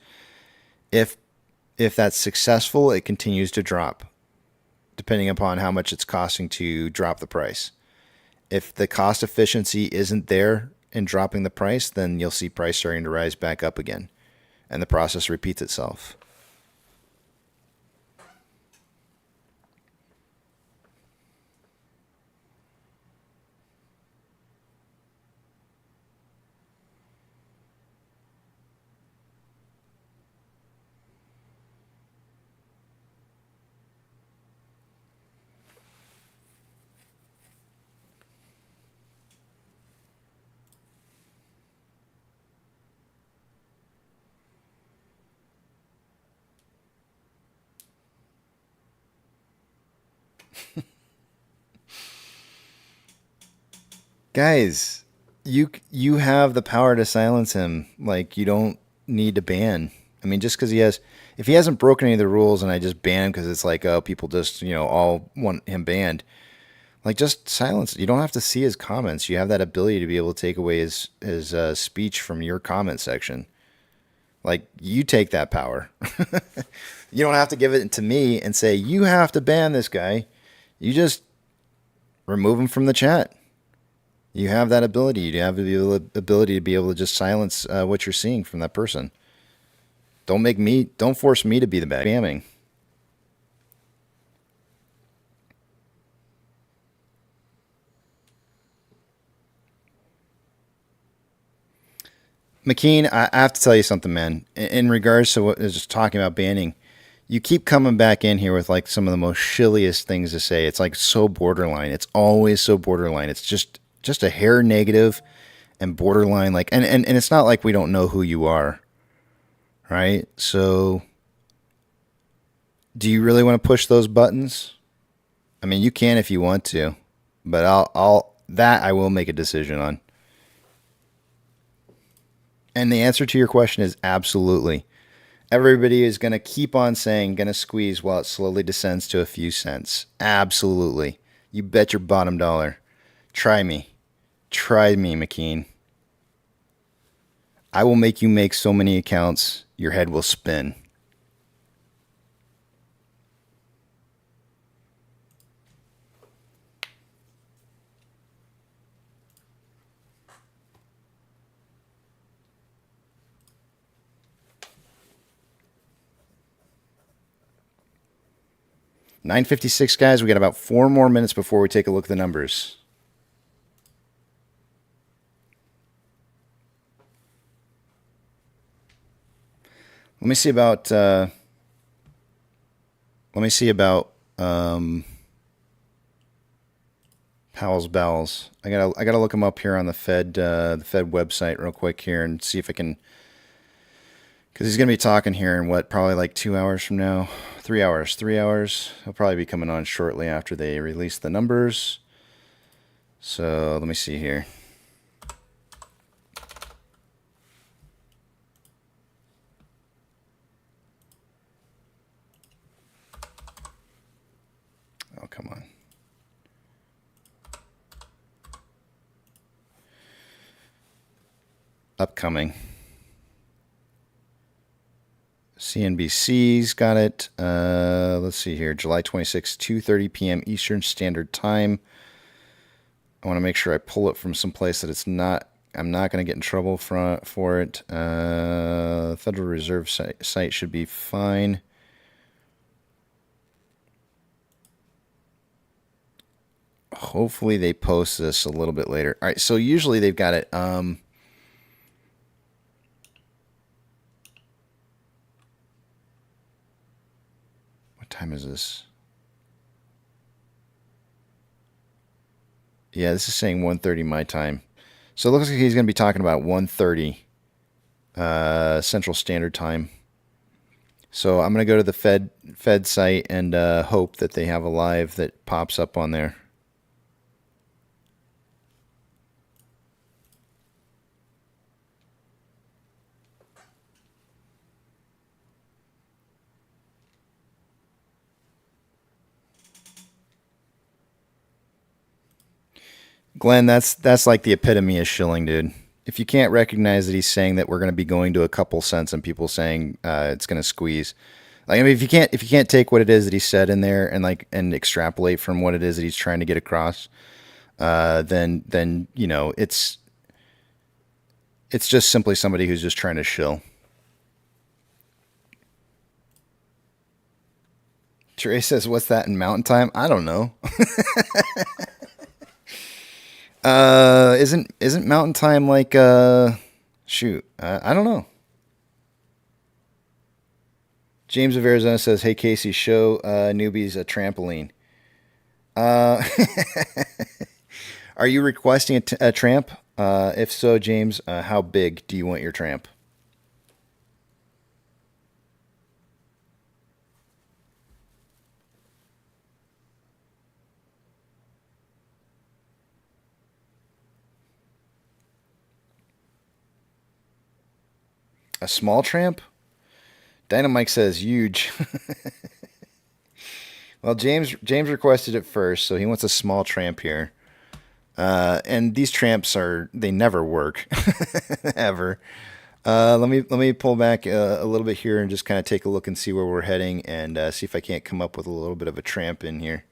If that's successful, it continues to drop, depending upon how much it's costing to drop the price. If the cost efficiency isn't there in dropping the price, then you'll see price starting to rise back up again, and the process repeats itself. Guys, you have the power to silence him. Like, you don't need to ban. I mean, just because if he hasn't broken any of the rules and I just ban him because it's like, oh, people just, all want him banned. Like, just silence. You don't have to see his comments. You have that ability to be able to take away his speech from your comment section. Like, you take that power. You don't have to give it to me and say, you have to ban this guy. You just remove him from the chat. You have that ability. You have the ability to be able to just silence what you're seeing from that person. Don't force me to be the bad spamming. McKean, I have to tell you something, man. In regards to what I was just talking about banning, you keep coming back in here with like some of the most shilliest things to say. It's like so borderline. It's always so borderline. It's just a hair negative and borderline, like, and it's not like we don't know who you are, right? So do you really want to push those buttons? I mean, you can if you want to, but I will make a decision on. And the answer to your question is absolutely. Everybody is going to keep on saying, going to squeeze while it slowly descends to a few cents. Absolutely. You bet your bottom dollar. Try me. Try me, McKean. I will make you make so many accounts, your head will spin. $9.56, guys. We got about 4 more minutes before we take a look at the numbers. Let me see about Powell's Bells. I gotta look them up here on the Fed website real quick here and see if I can Because he's going to be talking here in what, probably like 2 hours from now? 3 hours. 3 hours. He'll probably be coming on shortly after they release the numbers. So let me see here. Oh, come on. Upcoming. CNBC's got it. Let's see here. July 26, 2:30 p.m. Eastern Standard Time. I want to make sure I pull it from some place that it's not. I'm not going to get in trouble for it. Federal Reserve site should be fine. Hopefully they post this a little bit later. All right, so usually they've got it. What time is this? Yeah, this is saying 1:30 my time. So it looks like he's going to be talking about 1:30 Central Standard Time. So I'm going to go to the Fed site and hope that they have a live that pops up on there. Glenn, that's like the epitome of shilling, dude. If you can't recognize that he's saying that we're going to be going to a couple cents and people saying it's going to squeeze, like, I mean, if you can't take what it is that he said in there and extrapolate from what it is that he's trying to get across, then you know it's just simply somebody who's just trying to shill. Trey says, "What's that in Mountain Time?" I don't know. Isn't Mountain Time like shoot? I don't know. James of Arizona says, "Hey Casey, show newbies a trampoline." Are you requesting a tramp? If so, James, how big do you want your tramp? A small tramp? Dynamite says huge. Well, James requested it first, so he wants a small tramp here. And these tramps they never work ever. Let me pull back a little bit here and just kind of take a look and see where we're heading and see if I can't come up with a little bit of a tramp in here.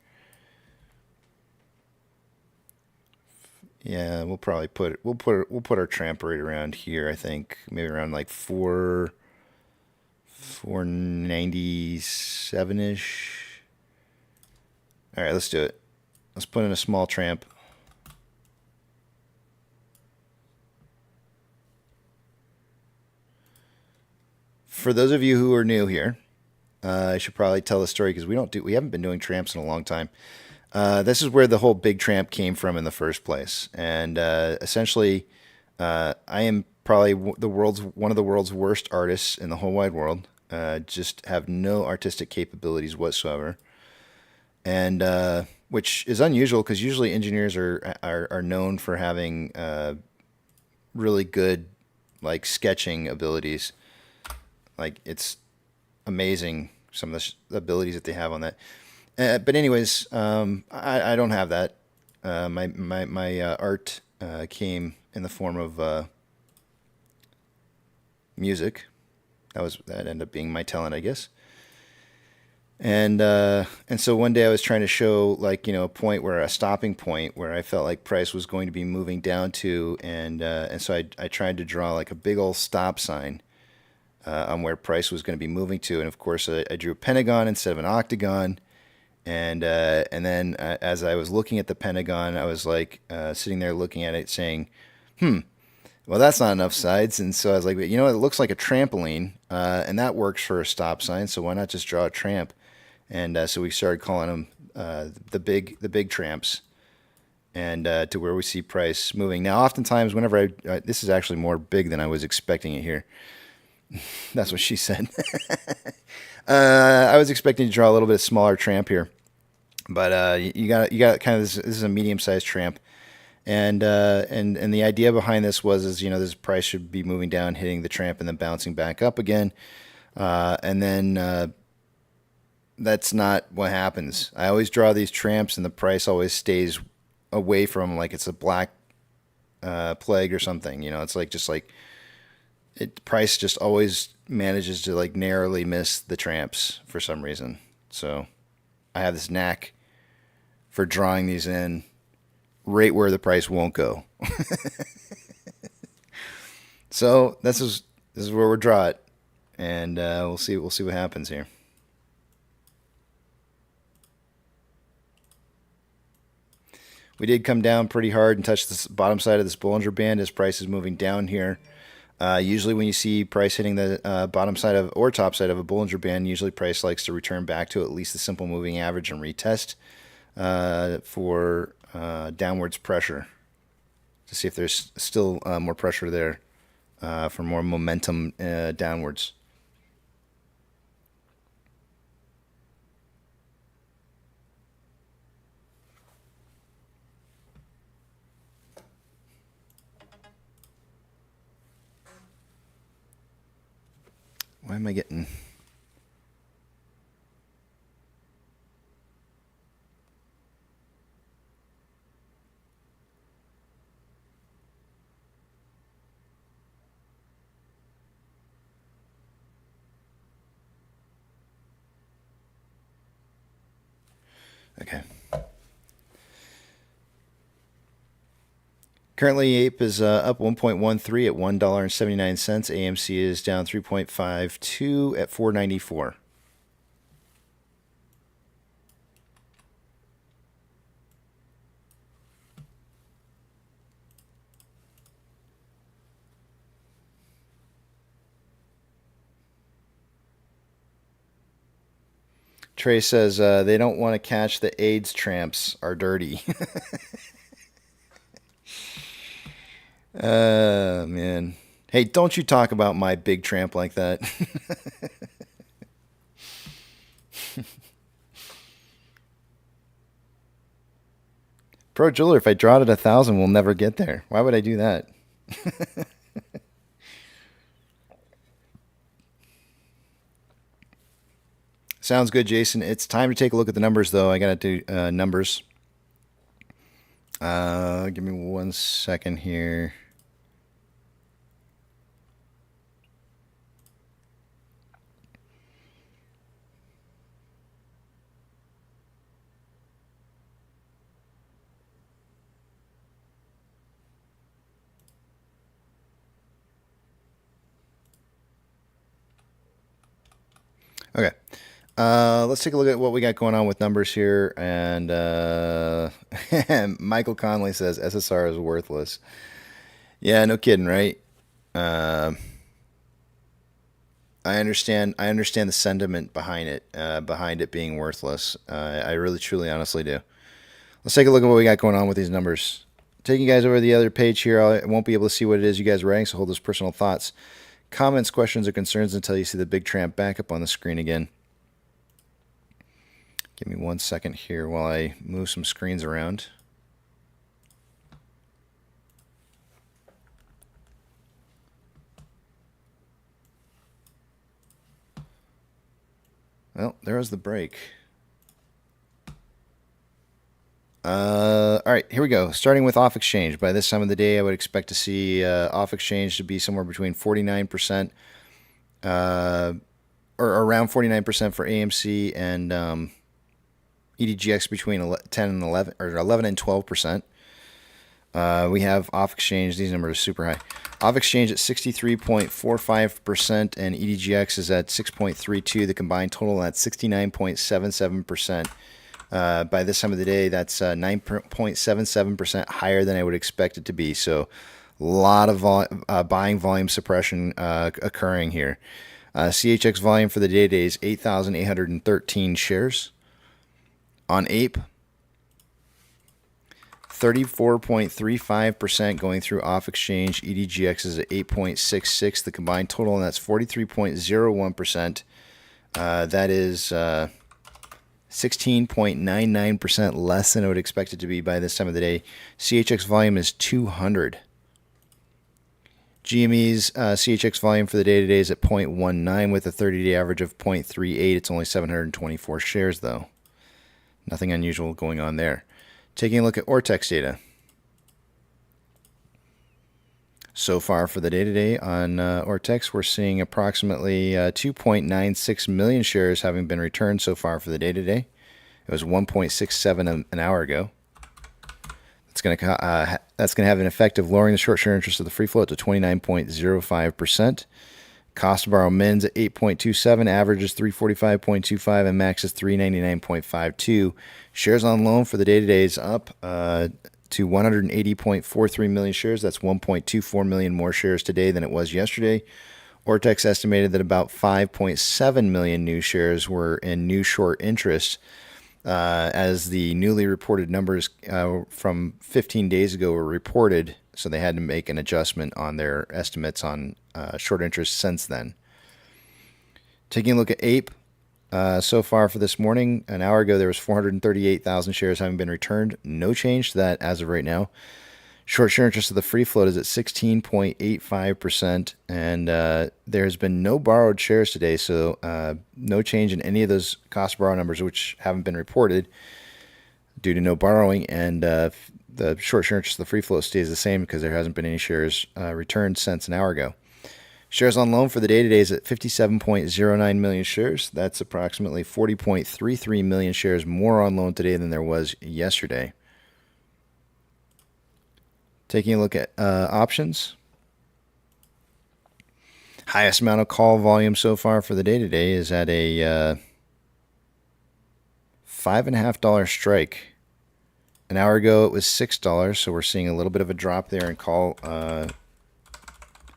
Yeah, we'll probably put our tramp right around here. I think maybe around like 497 ish. All right, let's do it. Let's put in a small tramp. For those of you who are new here, I should probably tell the story because we haven't been doing tramps in a long time. This is where the whole big tramp came from in the first place, and essentially, I am probably one of the world's worst artists in the whole wide world. Just have no artistic capabilities whatsoever, and which is unusual because usually engineers are known for having really good like sketching abilities. Like it's amazing some of the abilities that they have on that. But anyways, I don't have that. My art came in the form of music. That ended up being my talent, I guess. And so one day I was trying to show a stopping point where I felt like price was going to be moving down to, and so I tried to draw like a big old stop sign on where price was going to be moving to, and of course I drew a pentagon instead of an octagon. And then as I was looking at the pentagon, I was like sitting there looking at it saying, well, that's not enough sides. And so I was like, it looks like a trampoline, and that works for a stop sign. So why not just draw a tramp? And so we started calling them the big tramps, and to where we see price moving. Now, oftentimes, whenever this is actually more big than I was expecting it here. That's what she said. I was expecting to draw a little bit smaller tramp here, but you got kind of this is a medium-sized tramp, and the idea behind this was this price should be moving down, hitting the tramp, and then bouncing back up again, and then that's not what happens. I always draw these tramps, and the price always stays away from them, like it's a black plague or something. It's like price just always manages to like narrowly miss the tramps for some reason. So I have this knack for drawing these in right where the price won't go. So this is where we'll draw it, and we'll see what happens here. We did come down pretty hard and touch the bottom side of this Bollinger Band as price is moving down here. Usually when you see price hitting the bottom side of or top side of a Bollinger Band, usually price likes to return back to at least the simple moving average and retest for downwards pressure to see if there's still more pressure there for more momentum downwards. Why am I getting... Okay. Currently, Ape is up 1.13 at $1.79. AMC is down 3.52 at $4.94. Trey says they don't want to catch the AIDS tramps are dirty. Man. Hey, don't you talk about my big tramp like that. Pro Jeweler, if I draw it at 1,000, we'll never get there. Why would I do that? Sounds good, Jason. It's time to take a look at the numbers, though. I got to do numbers. Give me 1 second here. Okay. Let's take a look at what we got going on with numbers here. And Michael Conley says SSR is worthless. Yeah, no kidding, right? I understand the sentiment behind it being worthless. I really, truly, honestly do. Let's take a look at what we got going on with these numbers. Taking you guys over to the other page here, I won't be able to see what it is you guys are writing, so hold those personal thoughts, comments, questions, or concerns until you see the big tramp back up on the screen again. Give me 1 second here while I move some screens around. Well, there was the break. All right, here we go. Starting with off exchange. By this time of the day, I would expect to see off exchange to be somewhere between 49%, or around 49% for AMC, and EDGX between 10 and 11, or 11 and 12%. We have off exchange. These numbers are super high. Off exchange at 63.45%, and EDGX is at 6.32. The combined total at 69.77%. By this time of the day, that's 9.77% higher than I would expect it to be. So a lot of buying volume suppression occurring here. CHX volume for the day today is 8,813 shares. On Ape, 34.35% going through off exchange. EDGX is at 8.66. The combined total, and that's 43.01%. That is 16.99% less than I would expect it to be by this time of the day. CHX volume is 200. GME's CHX volume for the day today is at 0.19 with a 30-day average of 0.38. It's only 724 shares, though. Nothing unusual going on there. Taking a look at Ortex data. So far for the day today on Ortex, we're seeing approximately 2.96 million shares having been returned so far for the day today. It was 1.67 an hour ago. That's going to have an effect of lowering the short share interest of the free float to 29.05%. Cost to borrow mins at 8.27, average is 345.25, and max is 399.52. Shares on loan for the day today is up to 180.43 million shares. That's 1.24 million more shares today than it was yesterday. Ortex estimated that about 5.7 million new shares were in new short interest, as the newly reported numbers from 15 days ago were reported, so they had to make an adjustment on their estimates on short interest since then. Taking a look at Ape, so far for this morning, an hour ago there was 438,000 shares having been returned. No change to that as of right now. Short share interest of the free float is at 16.85%, and there has been no borrowed shares today, so no change in any of those cost borrow numbers, which haven't been reported due to no borrowing, and the short share interest of the free float stays the same because there hasn't been any shares returned since an hour ago. Shares on loan for the day today is at 57.09 million shares. That's approximately 40.33 million shares more on loan today than there was yesterday. Taking a look at options. Highest amount of call volume so far for the day today is at a $5.50 strike. An hour ago it was $6, so we're seeing a little bit of a drop there in call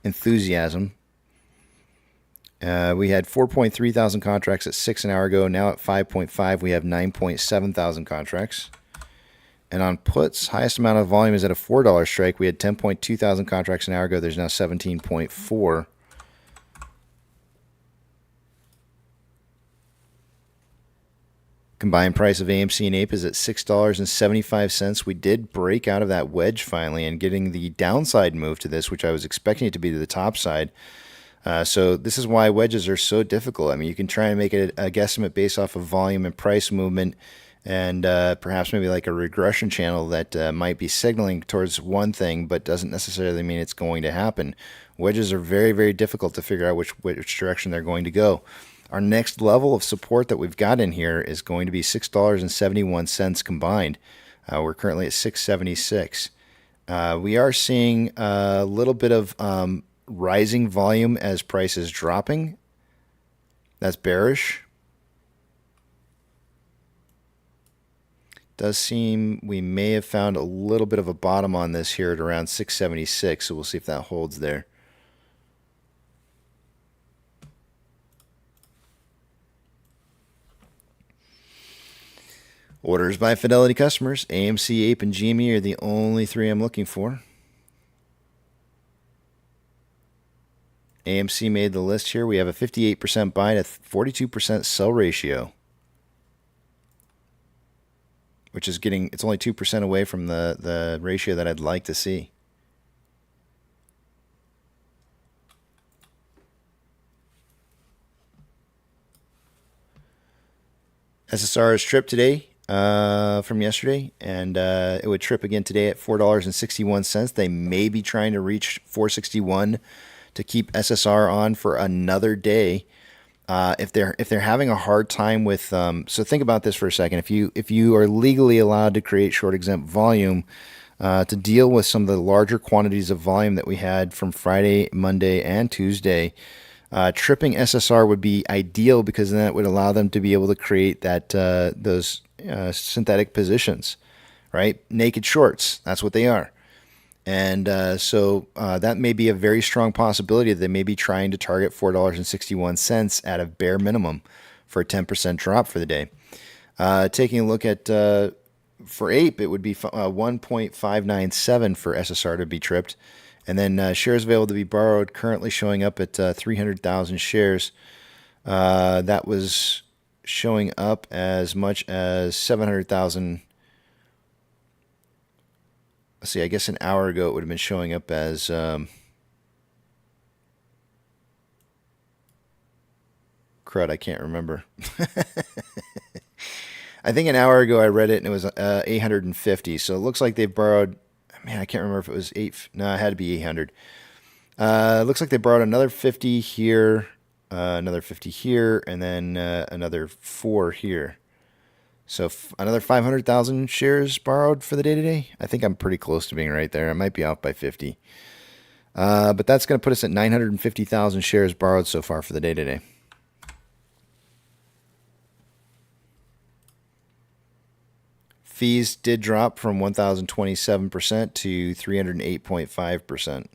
enthusiasm. We had 4.3 thousand contracts at 6 an hour ago. Now at 5.5, we have 9.7 thousand contracts. And on puts, highest amount of volume is at a $4 strike. We had 10.2 thousand contracts an hour ago. There's now 17.4. Combined price of AMC and Ape is at $6.75. We did break out of that wedge finally and getting the downside move to this, which I was expecting it to be to the top side. So this is why wedges are so difficult. I mean, you can try and make it a guesstimate based off of volume and price movement, and perhaps maybe like a regression channel that might be signaling towards one thing, but doesn't necessarily mean it's going to happen. Wedges are very, very difficult to figure out which direction they're going to go. Our next level of support that we've got in here is going to be $6.71 combined. We're currently at $6.76. We are seeing a little bit of rising volume as price is dropping. That's bearish. Does seem we may have found a little bit of a bottom on this here at around 676, so we'll see if that holds there. Orders by Fidelity customers. AMC, Ape, and GME are the only three I'm looking for. AMC made the list here. We have a 58% buy to 42% sell ratio, which is getting, it's only 2% away from the ratio that I'd like to see. SSR is tripped today from yesterday, and it would trip again today at $4.61. They may be trying to reach $4.61 to keep SSR on for another day. If they're having a hard time with so think about this for a second. If you are legally allowed to create short exempt volume to deal with some of the larger quantities of volume that we had from Friday, Monday, and Tuesday, tripping SSR would be ideal, because then it would allow them to be able to create that those synthetic positions, right? Naked shorts. That's what they are. And so that may be a very strong possibility that they may be trying to target $4.61 at a bare minimum for a 10% drop for the day. Taking a look at for Ape, it would be 1.597 for SSR to be tripped. And then shares available to be borrowed currently showing up at 300,000 shares. That was showing up as much as 700,000. Let's see, I guess an hour ago it would have been showing up as crud, I can't remember. I think an hour ago I read it and it was 850. So it looks like they've borrowed, man, I can't remember if it was 8. No, it had to be 800. It looks like they borrowed another 50 here, another 50 here, and then another 4 here. So another 500,000 shares borrowed for the day today. I think I'm pretty close to being right there. I might be off by 50. But that's going to put us at 950,000 shares borrowed so far for the day today. Fees did drop from 1,027% to 308.5%.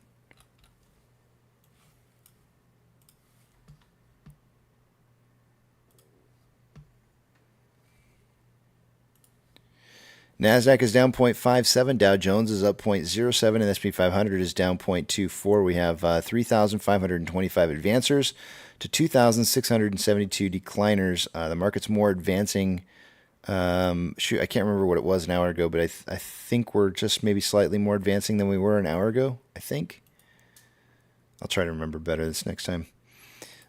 NASDAQ is down 0.57, Dow Jones is up 0.07, and S&P 500 is down 0.24. We have 3,525 advancers to 2,672 decliners. The market's more advancing. Shoot, I can't remember what it was an hour ago, but I think we're just maybe slightly more advancing than we were an hour ago, I think. I'll try to remember better this next time.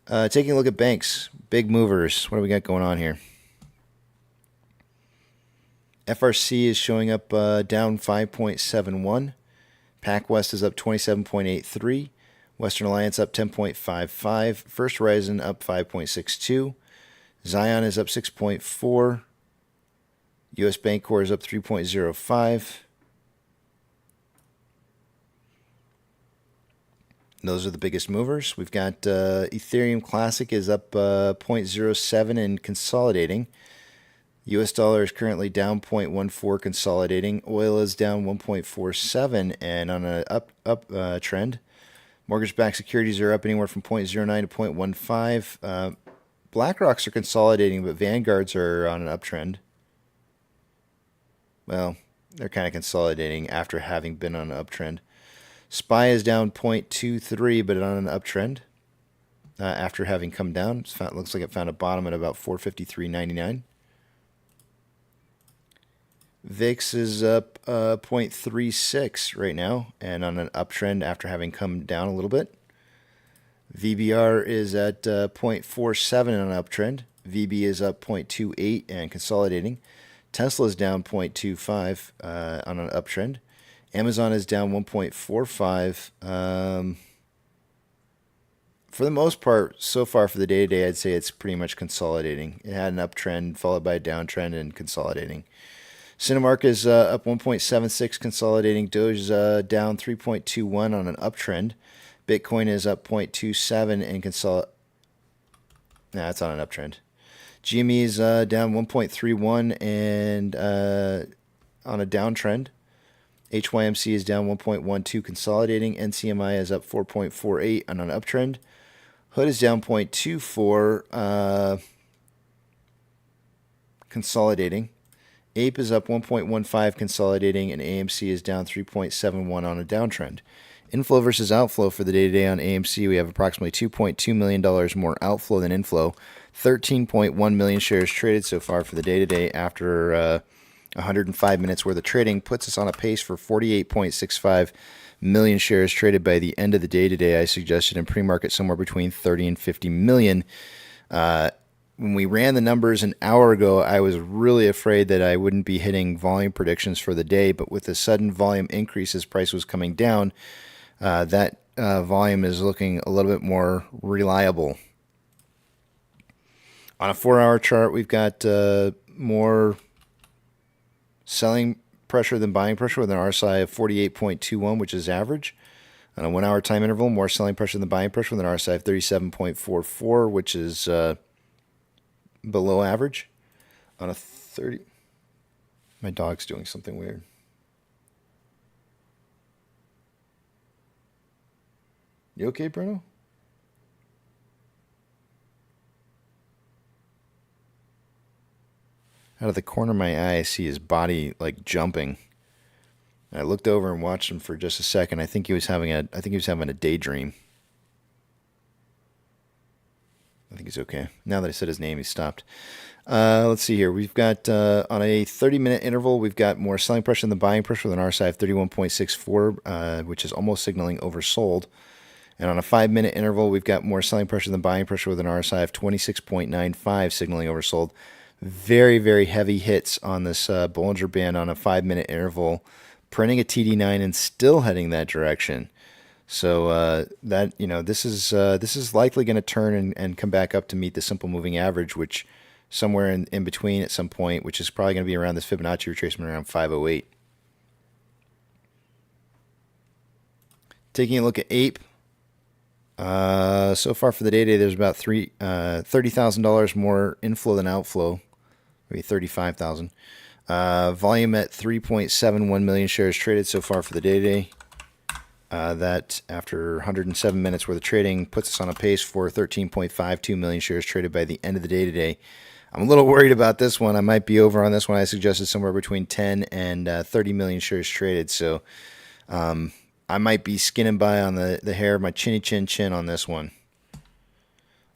Taking a look at banks, big movers. What do we got going on here? FRC is showing up down 5.71. PacWest is up 27.83. Western Alliance up 10.55. First Horizon up 5.62. Zion is up 6.4. U.S. Bancorp is up 3.05. Those are the biggest movers. We've got Ethereum Classic is up 0.07 and consolidating. U.S. dollar is currently down 0.14, consolidating. Oil is down 1.47 and on an up trend. Mortgage-backed securities are up anywhere from 0.09 to 0.15. BlackRocks are consolidating, but Vanguards are on an uptrend. Well, they're kind of consolidating after having been on an uptrend. SPY is down 0.23, but on an uptrend after having come down. It looks like it found a bottom at about 453.99. VIX is up 0.36 right now and on an uptrend after having come down a little bit. VBR is at 0.47 on an uptrend. VB is up 0.28 and consolidating. Tesla is down 0.25 on an uptrend. Amazon is down 1.45. For the most part, so far for the day-to-day, I'd say it's pretty much consolidating. It had an uptrend followed by a downtrend and consolidating. Cinemark is up 1.76, consolidating. Doge is down 3.21 on an uptrend. Bitcoin is up 0.27 and it's on an uptrend. GME is down 1.31 and on a downtrend. HYMC is down 1.12, consolidating. NCMI is up 4.48 on an uptrend. Hood is down 0.24, consolidating. Ape is up 1.15, consolidating, and AMC is down 3.71 on a downtrend. Inflow versus outflow for the day-to-day on AMC, we have approximately $2.2 million more outflow than inflow. 13.1 million shares traded so far for the day-to-day after 105 minutes worth of trading, puts us on a pace for 48.65 million shares traded by the end of the day today. I suggested in pre-market somewhere between 30 and 50 million. When we ran the numbers an hour ago, I was really afraid that I wouldn't be hitting volume predictions for the day, but with the sudden volume increase as price was coming down, that volume is looking a little bit more reliable. On a 4-hour chart, we've got more selling pressure than buying pressure with an RSI of 48.21, which is average. On a 1-hour time interval, more selling pressure than buying pressure with an RSI of 37.44, which is below average. On a 30... My dog's doing something weird. You okay, Bruno? Out of the corner of my eye, I see his body like jumping. I looked over and watched him for just a second. I think he was having a daydream. I think he's okay. Now that I said his name, he stopped. Let's see here. We've got, on a 30-minute interval, we've got more selling pressure than the buying pressure with an RSI of 31.64, which is almost signaling oversold. And on a 5-minute interval, we've got more selling pressure than buying pressure with an RSI of 26.95, signaling oversold. Very, very heavy hits on this Bollinger Band on a 5-minute interval, printing a TD9 and still heading that direction. So that, you know, this is likely going to turn and come back up to meet the simple moving average, which somewhere in between at some point, which is probably going to be around this Fibonacci retracement around 508. Taking a look at Ape. So far for the day, there's about $30,000 more inflow than outflow, maybe 35,000. Volume at 3.71 million shares traded so far for the day. That, after 107 minutes worth of trading, puts us on a pace for 13.52 million shares traded by the end of the day today. I'm a little worried about this one. I might be over on this one. I suggested somewhere between 10 and 30 million shares traded. So I might be skinning by on the hair of my chinny chin on this one.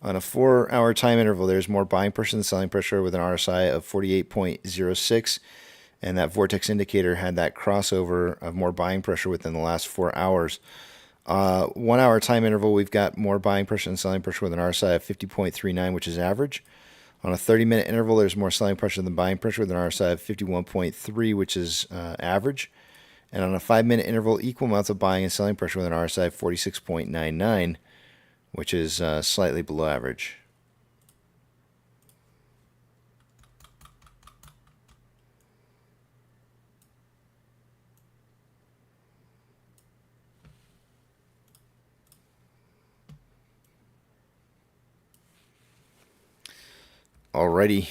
On a 4-hour time interval, there's more buying pressure than selling pressure with an RSI of 48.06. And that vortex indicator had that crossover of more buying pressure within the last 4 hours. 1 hour time interval, we've got more buying pressure than selling pressure with an RSI of 50.39, which is average. On a 30-minute interval, there's more selling pressure than buying pressure with an RSI of 51.3, which is average. And on a 5-minute interval, equal amounts of buying and selling pressure with an RSI of 46.99, which is slightly below average. Alrighty.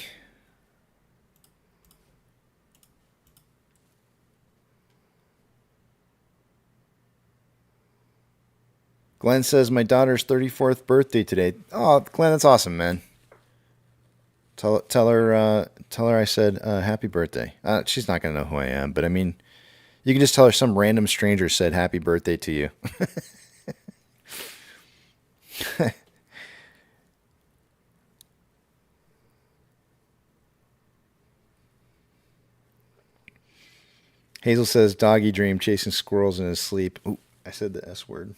Glenn says, my daughter's 34th birthday today. Oh, Glenn, that's awesome, man. Tell her I said happy birthday. She's not going to know who I am, but I mean, you can just tell her some random stranger said happy birthday to you. Hazel says, doggy dream chasing squirrels in his sleep. Ooh, I said the S word.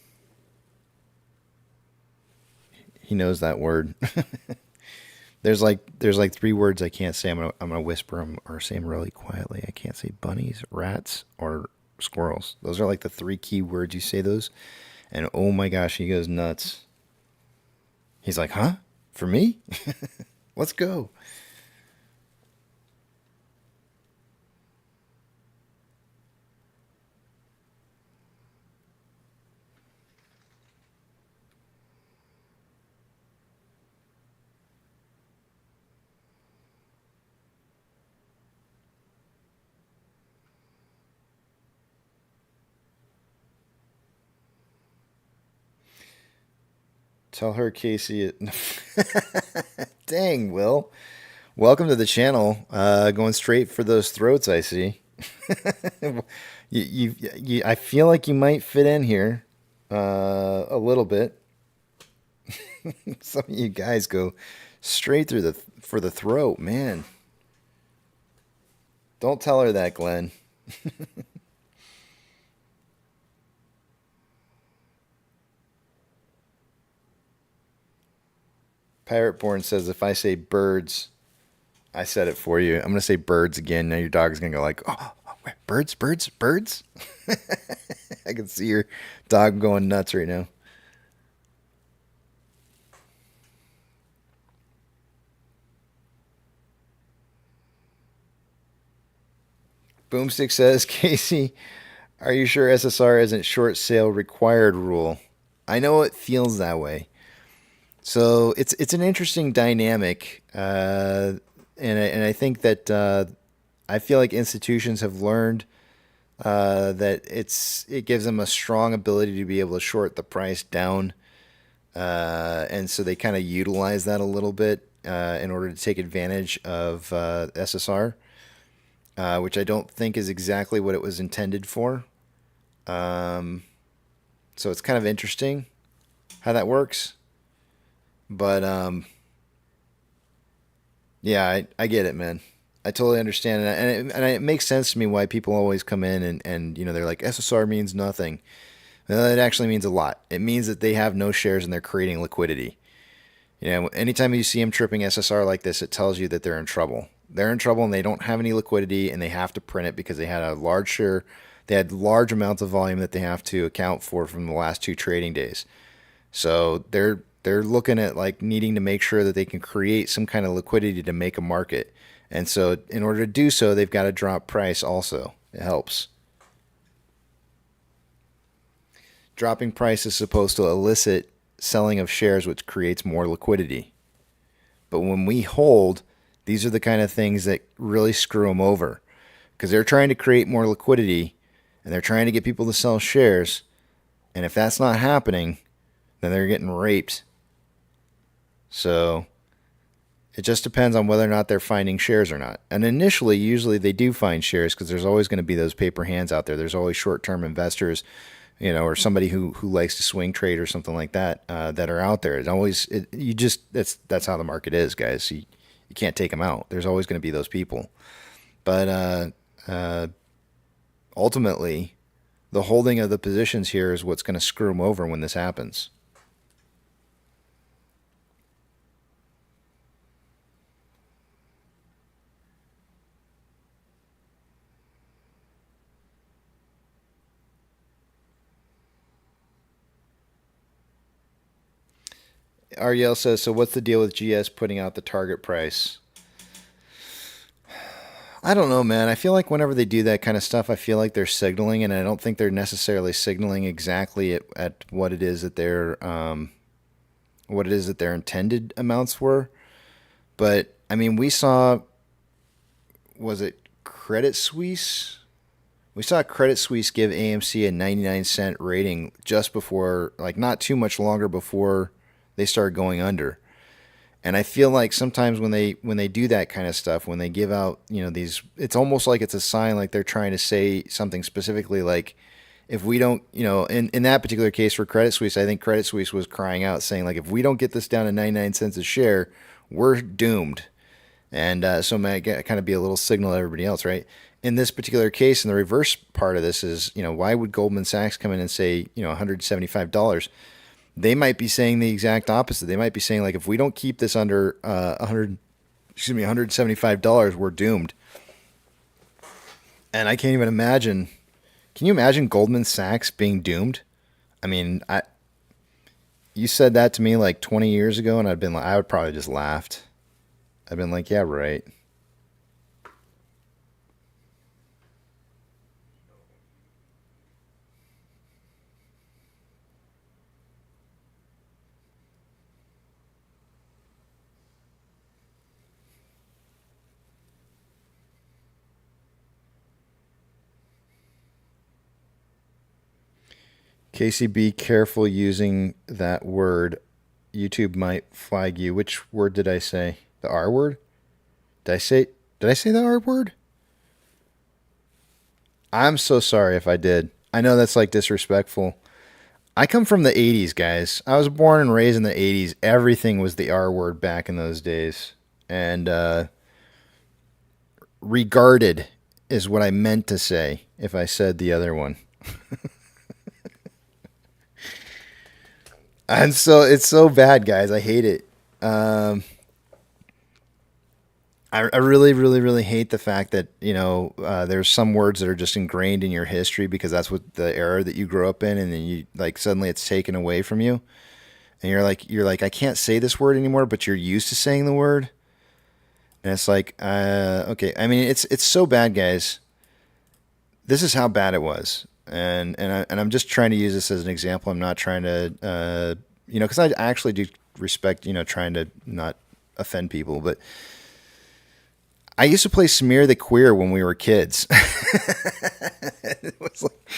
He knows that word. There's like 3 words I can't say. I'm gonna whisper them or say them really quietly. I can't say bunnies, rats, or squirrels. Those are like the 3 key words. You say those, and oh my gosh, he goes nuts. He's like, huh? For me? Let's go. Tell her, Casey. Dang, Will. Welcome to the channel. Going straight for those throats, I see. I feel like you might fit in here a little bit. Some of you guys go straight through for the throat, man. Don't tell her that, Glenn. Pirate-born says, if I say birds, I said it for you. I'm going to say birds again. Now your dog's going to go like, oh, birds? I can see your dog going nuts right now. Boomstick says, Casey, are you sure SSR isn't short sale required rule? I know it feels that way. So it's an interesting dynamic, and I think that I feel like institutions have learned that it gives them a strong ability to be able to short the price down, and so they kind of utilize that a little bit. in order to take advantage of SSR, which I don't think is exactly what it was intended for. So it's kind of interesting how that works. But yeah, I get it, man. I totally understand it, and it makes sense to me why people always come in and they're like, SSR means nothing. Well, it actually means a lot. It means that they have no shares and they're creating liquidity. Anytime you see them tripping SSR like this, it tells you that they're in trouble. They're in trouble and they don't have any liquidity and they have to print it because they had a large share. They had large amounts of volume that they have to account for from the last 2 trading days. So they're looking at like needing to make sure that they can create some kind of liquidity to make a market. And so in order to do so, they've got to drop price also. It helps. Dropping price is supposed to elicit selling of shares, which creates more liquidity. But when we hold, these are the kind of things that really screw them over, because they're trying to create more liquidity and they're trying to get people to sell shares. And if that's not happening, then they're getting raped. So it just depends on whether or not they're finding shares or not. And initially, usually they do find shares because there's always going to be those paper hands out there. There's always short-term investors, or somebody who likes to swing trade or something like that, that are out there. That's how the market is, guys. You can't take them out. There's always going to be those people. But ultimately, the holding of the positions here is what's going to screw them over when this happens. Ariel says, so what's the deal with GS putting out the target price? I don't know, man. I feel like whenever they do that kind of stuff, I feel like they're signaling, and I don't think they're necessarily signaling exactly at what it is that their intended amounts were. But I mean, we saw, was it Credit Suisse? We saw Credit Suisse give AMC a 99-cent rating just before, like not too much longer before they started going under. And I feel like sometimes when they do that kind of stuff, when they give out, these, it's almost like it's a sign, like they're trying to say something specifically, like if we don't, in that particular case for Credit Suisse, I think Credit Suisse was crying out saying like, if we don't get this down to 99 cents a share, we're doomed. And so it might kind of be a little signal to everybody else, right? In this particular case, and the reverse part of this is, why would Goldman Sachs come in and say, $175? They might be saying the exact opposite. They might be saying, like, if we don't keep this under $175, we're doomed. And I can't even imagine. Can you imagine Goldman Sachs being doomed? I mean, you said that to me like 20 years ago, and I would probably just laughed. I've been like, yeah, right. Casey, be careful using that word. YouTube might flag you. Which word did I say? The R word? Did I say the R word? I'm so sorry if I did. I know that's like disrespectful. I come from the 80s, guys. I was born and raised in the 80s. Everything was the R word back in those days. And regarded is what I meant to say if I said the other one. And so it's so bad, guys. I hate it. I really, really, really hate the fact that, there's some words that are just ingrained in your history because that's what the era that you grew up in, and then you like suddenly it's taken away from you. And you're like, I can't say this word anymore, but you're used to saying the word. And it's like, okay. I mean, it's so bad, guys. This is how bad it was. And I'm just trying to use this as an example. I'm not trying to, because I actually do respect, trying to not offend people. But I used to play Smear the Queer when we were kids. It was like,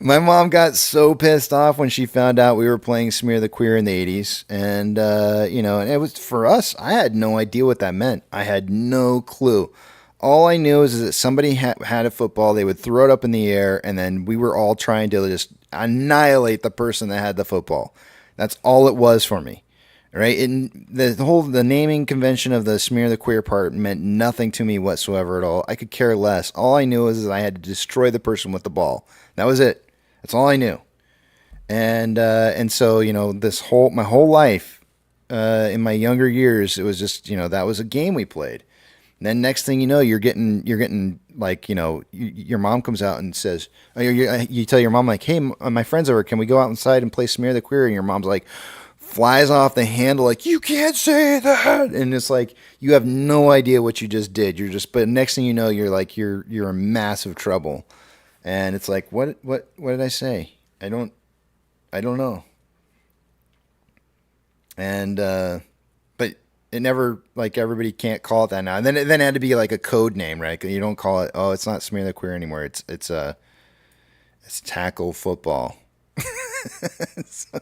My mom got so pissed off when she found out we were playing Smear the Queer in the 80s. And, and it was for us, I had no idea what that meant. I had no clue. All I knew is that somebody had a football, they would throw it up in the air, and then we were all trying to just annihilate the person that had the football. That's all it was for me. Right? And the naming convention of the Smear the Queer part meant nothing to me whatsoever at all. I could care less. All I knew is that I had to destroy the person with the ball. That was it. That's all I knew. And so, my whole life, in my younger years, it was just, that was a game we played. And then next thing you know, you're getting like, your mom comes out and says, you tell your mom like, hey, my friend's over, can we go outside and play Smear the Queer? And your mom's like, flies off the handle like, you can't say that. And it's like, you have no idea what you just did. But next thing you know, you're like, you're in massive trouble. And it's like, what did I say? I don't know. And, but it never, like, everybody can't call it that now. And then it had to be like a code name, right? You don't call it, oh, it's not Smear the Queer anymore. It's tackle football. So,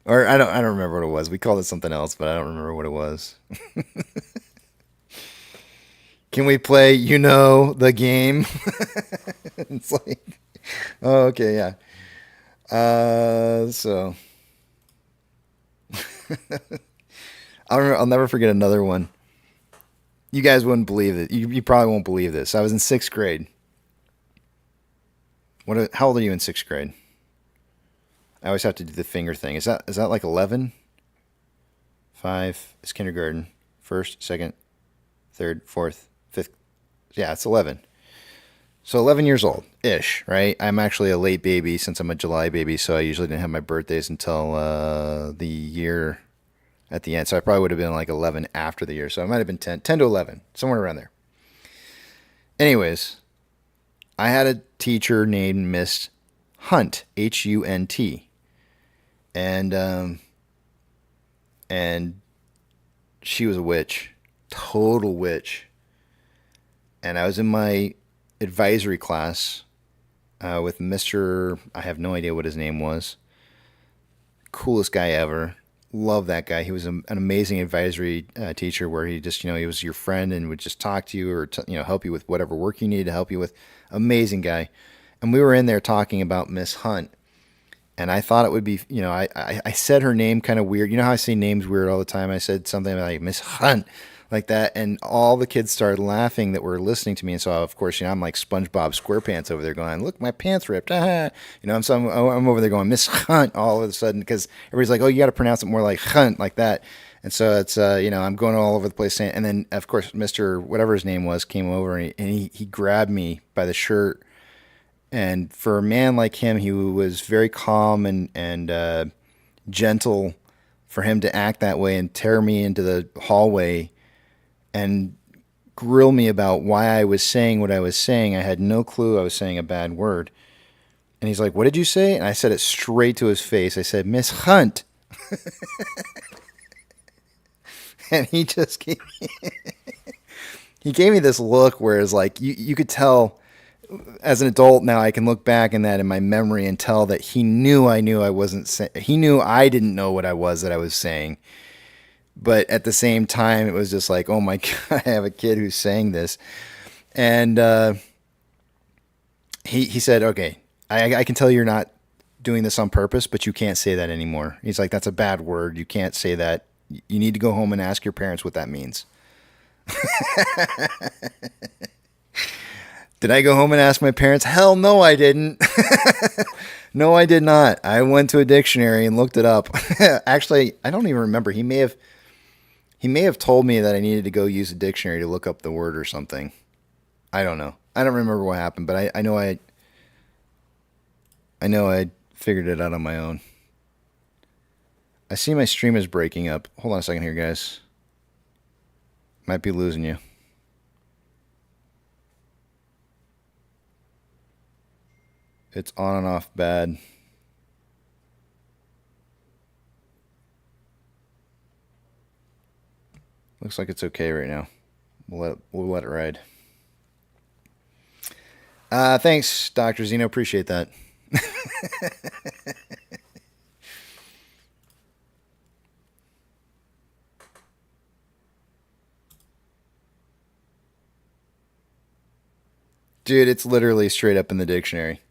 or I don't remember what it was. We called it something else, but I don't remember what it was. Can we play, the game? It's like, oh, okay, yeah. So I'll never forget another one. You guys wouldn't believe it. You probably won't believe this. I was in 6th grade. How old are you in 6th grade? I always have to do the finger thing. Is that like 11? 5 is kindergarten. 1st, 2nd, 3rd, 4th, 5th. Yeah, it's 11. So 11 years old-ish, right? I'm actually a late baby since I'm a July baby, so I usually didn't have my birthdays until the year at the end. So I probably would have been like 11 after the year. So I might have been 10 to 11, somewhere around there. Anyways, I had a teacher named Miss Hunt, Hunt. And she was a witch, total witch. And I was in my advisory class with Mr. I have no idea what his name was. Coolest guy ever. Love that guy. He was an amazing advisory teacher where he just, he was your friend and would just talk to you or, help you with whatever work you needed to help you with. Amazing guy. And we were in there talking about Miss Hunt. And I thought it would be, I said her name kind of weird. You know how I say names weird all the time? I said something like Miss Hunt, like that. And all the kids started laughing that were listening to me. And so, of course, I'm like SpongeBob SquarePants over there going, look, my pants ripped. Ah. I'm over there going, Miss Hunt, all of a sudden, because everybody's like, oh, you got to pronounce it more like Hunt, like that. And so it's, I'm going all over the place saying, and then, of course, Mr. whatever his name was came over and he grabbed me by the shirt. And for a man like him, he was very calm and gentle. For him to act that way and tear me into the hallway and grill me about why I was saying what I was saying. I had no clue I was saying a bad word. And he's like, what did you say? And I said it straight to his face. I said, Miss Hunt. And he just gave me this look where it's like, you could tell. As an adult now, I can look back in my memory and tell that he knew I wasn't saying. He knew I didn't know what I was saying. But at the same time, it was just like, oh my God, I have a kid who's saying this. And he said, okay, I can tell you're not doing this on purpose, but you can't say that anymore. He's like, that's a bad word. You can't say that. You need to go home and ask your parents what that means. Did I go home and ask my parents? Hell no, I didn't. No, I did not. I went to a dictionary and looked it up. Actually, I don't even remember. He may have told me that I needed to go use a dictionary to look up the word or something. I don't know. I don't remember what happened, but I know I figured it out on my own. I see my stream is breaking up. Hold on a second here, guys. Might be losing you. It's on and off bad. Looks like it's okay right now. We'll let it ride. Thanks, Dr. Zeno. Appreciate that. Dude, it's literally straight up in the dictionary.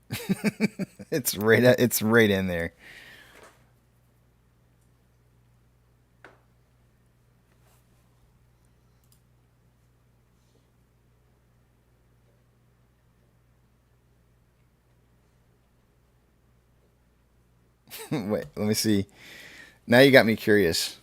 It's right in there. Wait, let me see. Now you got me curious.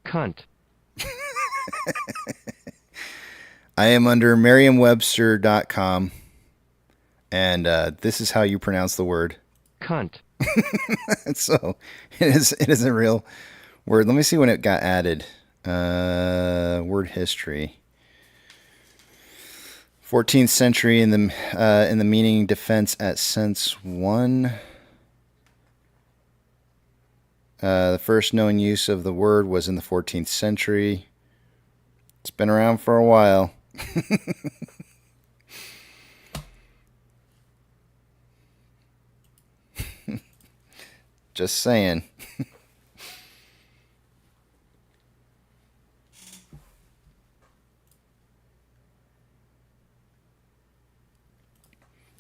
Cunt. I am under merriam-webster.com, and this is how you pronounce the word. Cunt. So it is a real word. Let me see when it got added. Word history. 14th century in the meaning defense at sense 1. The first known use of the word was in the 14th century. It's been around for a while. Just saying.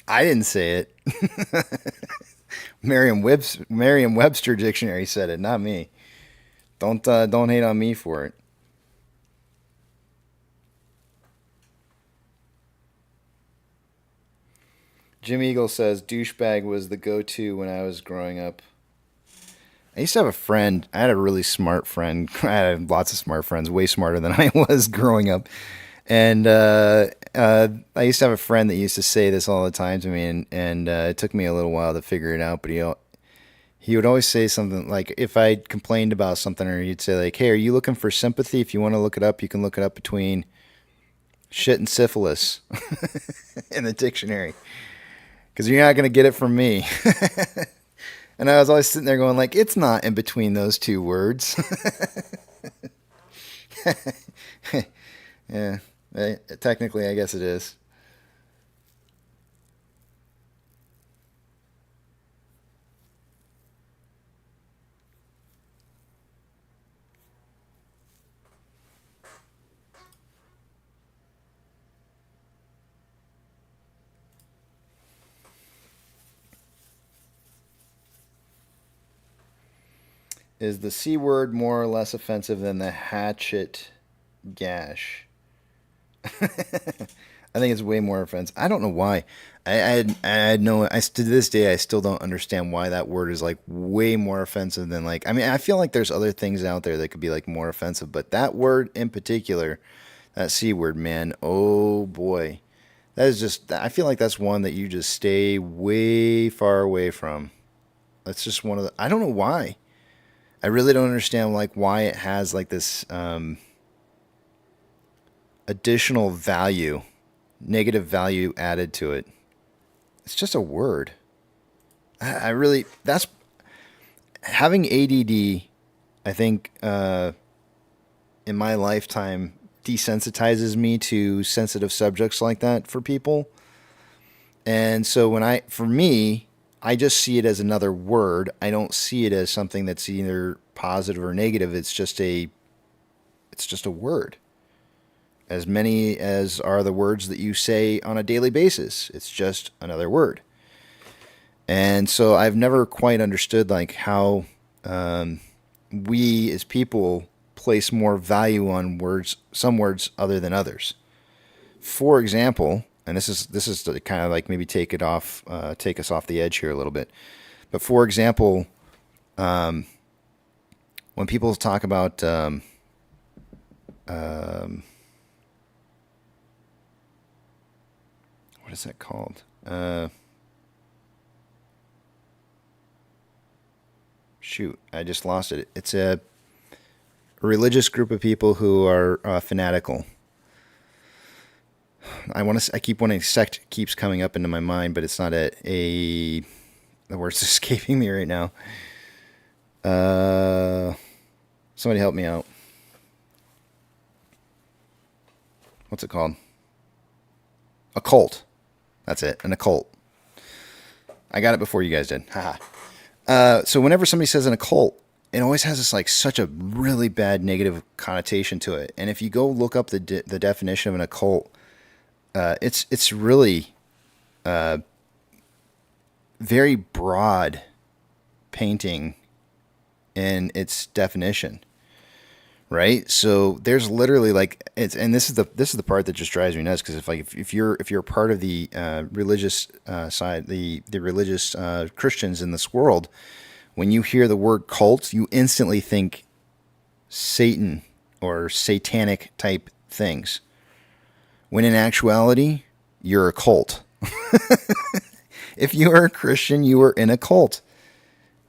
I didn't say it. Merriam-Webster dictionary said it, not me. Don't hate on me for it. Jim Eagle says douchebag was the go-to when I was growing up. I used to have a friend. I had a really smart friend. I had lots of smart friends, way smarter than I was growing up. And I used to have a friend that used to say this all the time to me, and it took me a little while to figure it out. But he would always say something like, if I complained about something, or he'd say like, "Hey, are you looking for sympathy? If you want to look it up, you can look it up between shit and syphilis in the dictionary, because you're not going to get it from me." And I was always sitting there going like, it's not in between those two words. Yeah, technically, I guess it is. Is the C word more or less offensive than the hatchet gash? I think it's way more offensive. I don't know why. I had no. To this day, I still don't understand why that word is like way more offensive than like. I mean, I feel like there's other things out there that could be like more offensive, but that word in particular, that C word, man. Oh boy, that is just. I feel like that's one that you just stay way far away from. That's just one of the. I don't know why. I really don't understand like why it has like this additional value, negative value added to it. It's just a word. I really, that's having ADD. I think in my lifetime desensitizes me to sensitive subjects like that for people. And so for me, I just see it as another word. I don't see it as something that's either positive or negative. It's just a word. As many as are the words that you say on a daily basis. It's just another word. And so I've never quite understood like how we as people place more value on words, some words other than others. For example, and this is to kind of like maybe take us off the edge here a little bit. But for example, when people talk about what is that called? Shoot, I just lost it. It's a A religious group of people who are fanatical. I keep wanting sect keeps coming up into my mind, but it's not it. The word's escaping me right now. Somebody help me out. What's it called? A cult. That's it. An occult. I got it before you guys did. Haha. So whenever somebody says an occult, it always has this like such a really bad negative connotation to it. And if you go look up the definition of an occult, it's really very broad painting in its definition, right? So there's literally like and this is the part that just drives me nuts, because if you're part of the religious side, the religious Christians in this world, when you hear the word cult, you instantly think Satan or satanic type things, when in actuality you're a cult. If you are a Christian, you are in a cult.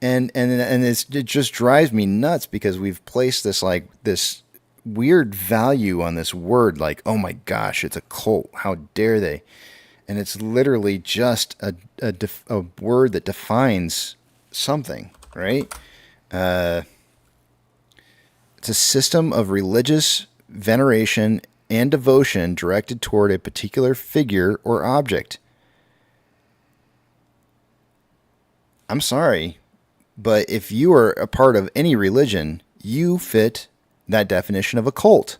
And it just drives me nuts, because we've placed this weird value on this word, like, oh my gosh, it's a cult. How dare they? And it's literally just a word that defines something, right? It's a system of religious veneration and devotion directed toward a particular figure or object. I'm sorry, but if you are a part of any religion, you fit that definition of a cult.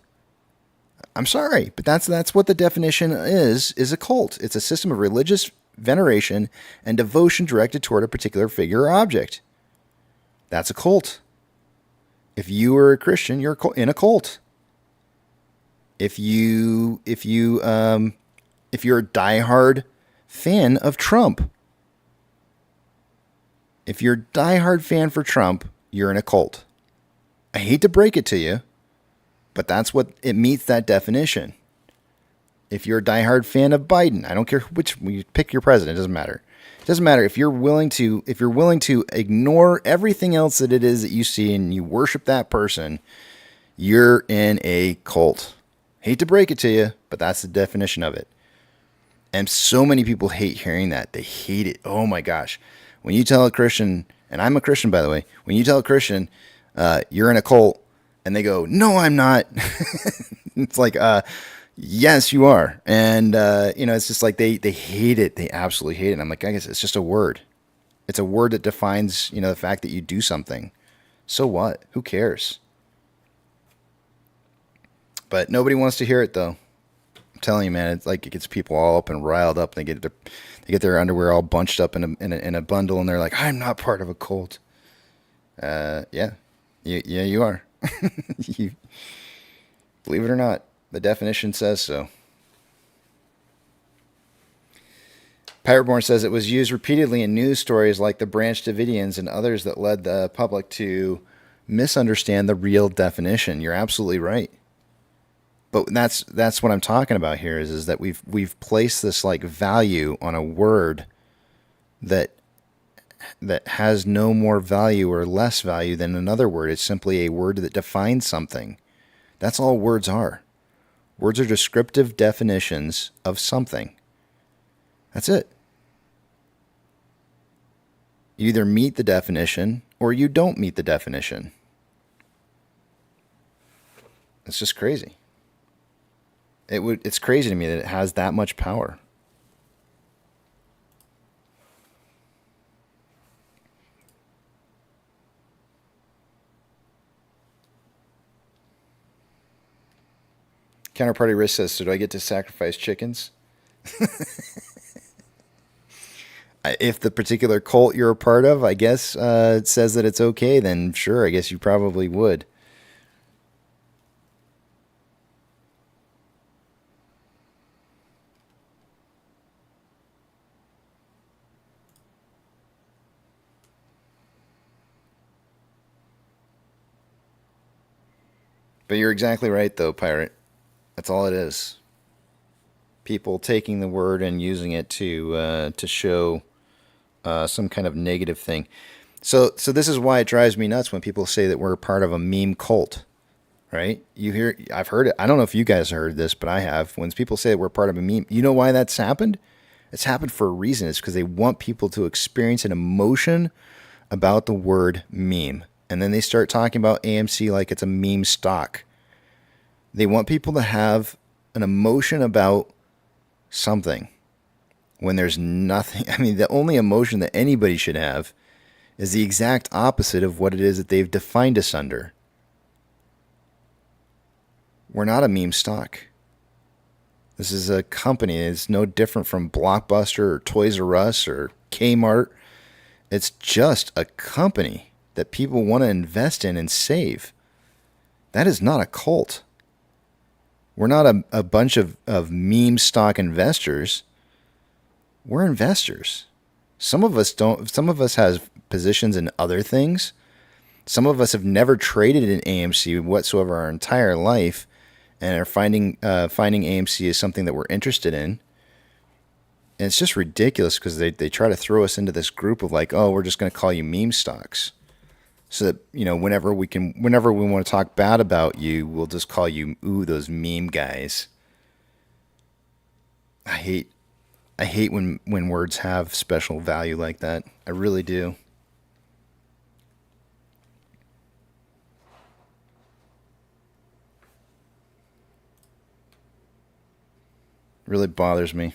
I'm sorry, but that's what the definition is a cult. It's a system of religious veneration and devotion directed toward a particular figure or object. That's a cult. If you are a Christian, you're in a cult. If you're a diehard fan of Trump, if you're a diehard fan for Trump, you're in a cult. I hate to break it to you, but that's what it meets that definition. If you're a diehard fan of Biden, I don't care which, you pick your president, it doesn't matter. It doesn't matter if you're willing to ignore everything else that it is that you see and you worship that person, you're in a cult. Hate to break it to you, but that's the definition of it. And so many people hate hearing that. They hate it. Oh my gosh. When you tell a Christian, and I'm a Christian, by the way, when you tell a Christian, you're in a cult, and they go, no, I'm not. It's like, yes, you are. And, it's just like they hate it. They absolutely hate it. And I'm like, I guess it's just a word. It's a word that defines, the fact that you do something. So what? Who cares? But nobody wants to hear it, though. I'm telling you, man, it's like it gets people all up and riled up. And they get their underwear all bunched up in a bundle, and they're like, I'm not part of a cult. Yeah, you are. You, believe it or not, the definition says so. Pirateborn says it was used repeatedly in news stories like the Branch Davidians and others that led the public to misunderstand the real definition. You're absolutely right. But that's what I'm talking about here is that we've placed this like value on a word that has no more value or less value than another word. It's simply a word that defines something. That's all words are. Words are descriptive definitions of something. That's it. You either meet the definition or you don't meet the definition. It's just crazy. It's crazy to me that it has that much power. Counterparty Risk says, so do I get to sacrifice chickens? If the particular cult you're a part of, I guess, it says that it's okay, then sure, I guess you probably would. But you're exactly right, though, Pirate. That's all it is. People taking the word and using it to show some kind of negative thing. So this is why it drives me nuts when people say that we're part of a meme cult. right? I've heard it. I don't know if you guys heard this, but I have. When people say we're part of a meme, you know why that's happened? It's happened for a reason. It's because they want people to experience an emotion about the word meme. And then they start talking about AMC like it's a meme stock. They want people to have an emotion about something when there's nothing. I mean, the only emotion that anybody should have is the exact opposite of what it is that they've defined us under. We're not a meme stock. This is a company. It's no different from Blockbuster or Toys R Us or Kmart. It's just a company that people want to invest in and save. That is not a cult. We're not a bunch of meme stock investors. We're investors. Some of us don't. Some of us has positions in other things. Some of us have never traded in AMC whatsoever our entire life, and are finding AMC is something that we're interested in. And it's just ridiculous because they try to throw us into this group of like, oh, we're just going to call you meme stocks. So that, you know, whenever we want to talk bad about you, we'll just call you, ooh, those meme guys. I hate when words have special value like that. I really do. It really bothers me.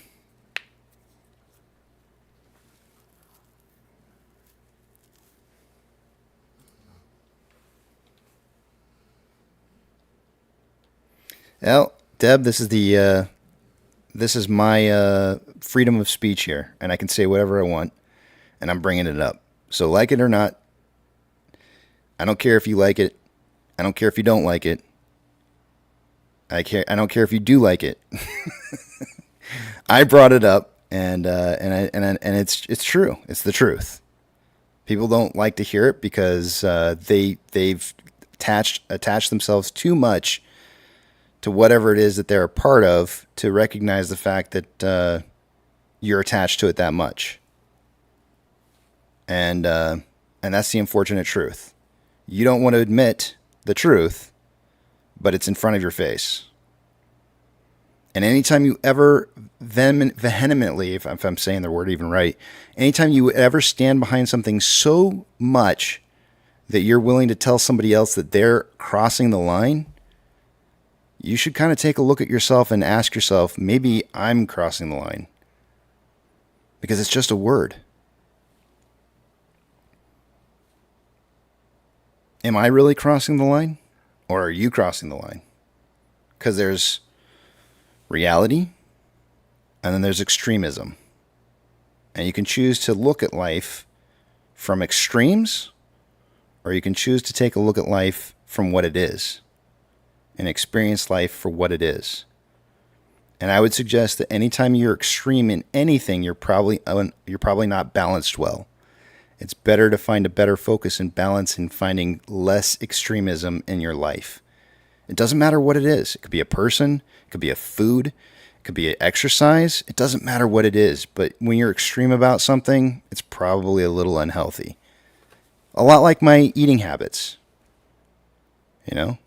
Well, Deb, this is my freedom of speech here, and I can say whatever I want, and I'm bringing it up. So, like it or not, I don't care if you like it. I don't care if you don't like it. I don't care if you do like it. I brought it up, and it's true. It's the truth. People don't like to hear it because they've attached themselves too much to whatever it is that they're a part of to recognize the fact that you're attached to it that much. And that's the unfortunate truth. You don't want to admit the truth, but it's in front of your face. And anytime you ever vehemently, if I'm saying the word even right, anytime you ever stand behind something so much that you're willing to tell somebody else that they're crossing the line, you should kind of take a look at yourself and ask yourself, maybe I'm crossing the line. Because it's just a word. Am I really crossing the line? Or are you crossing the line? Because there's reality, and then there's extremism. And you can choose to look at life from extremes, or you can choose to take a look at life from what it is and experience life for what it is. And I would suggest that anytime you're extreme in anything, you're probably not balanced well. It's better to find a better focus and balance in finding less extremism in your life. It doesn't matter what it is. It could be a person, it could be a food, it could be an exercise. It doesn't matter what it is. But when you're extreme about something, it's probably a little unhealthy. A lot like my eating habits. You know?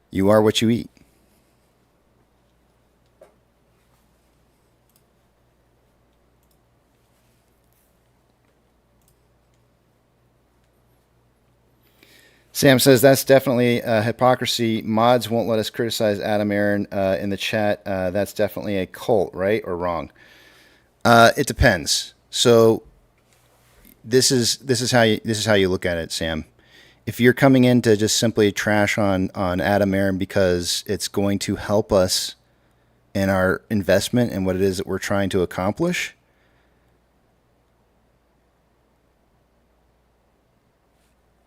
You are what you eat. Sam says that's definitely hypocrisy. Mods won't let us criticize Adam Aaron in the chat. That's definitely a cult, right or wrong? It depends. So this is how you look at it, Sam. If you're coming in to just simply trash on Adam Aaron because it's going to help us in our investment and what it is that we're trying to accomplish,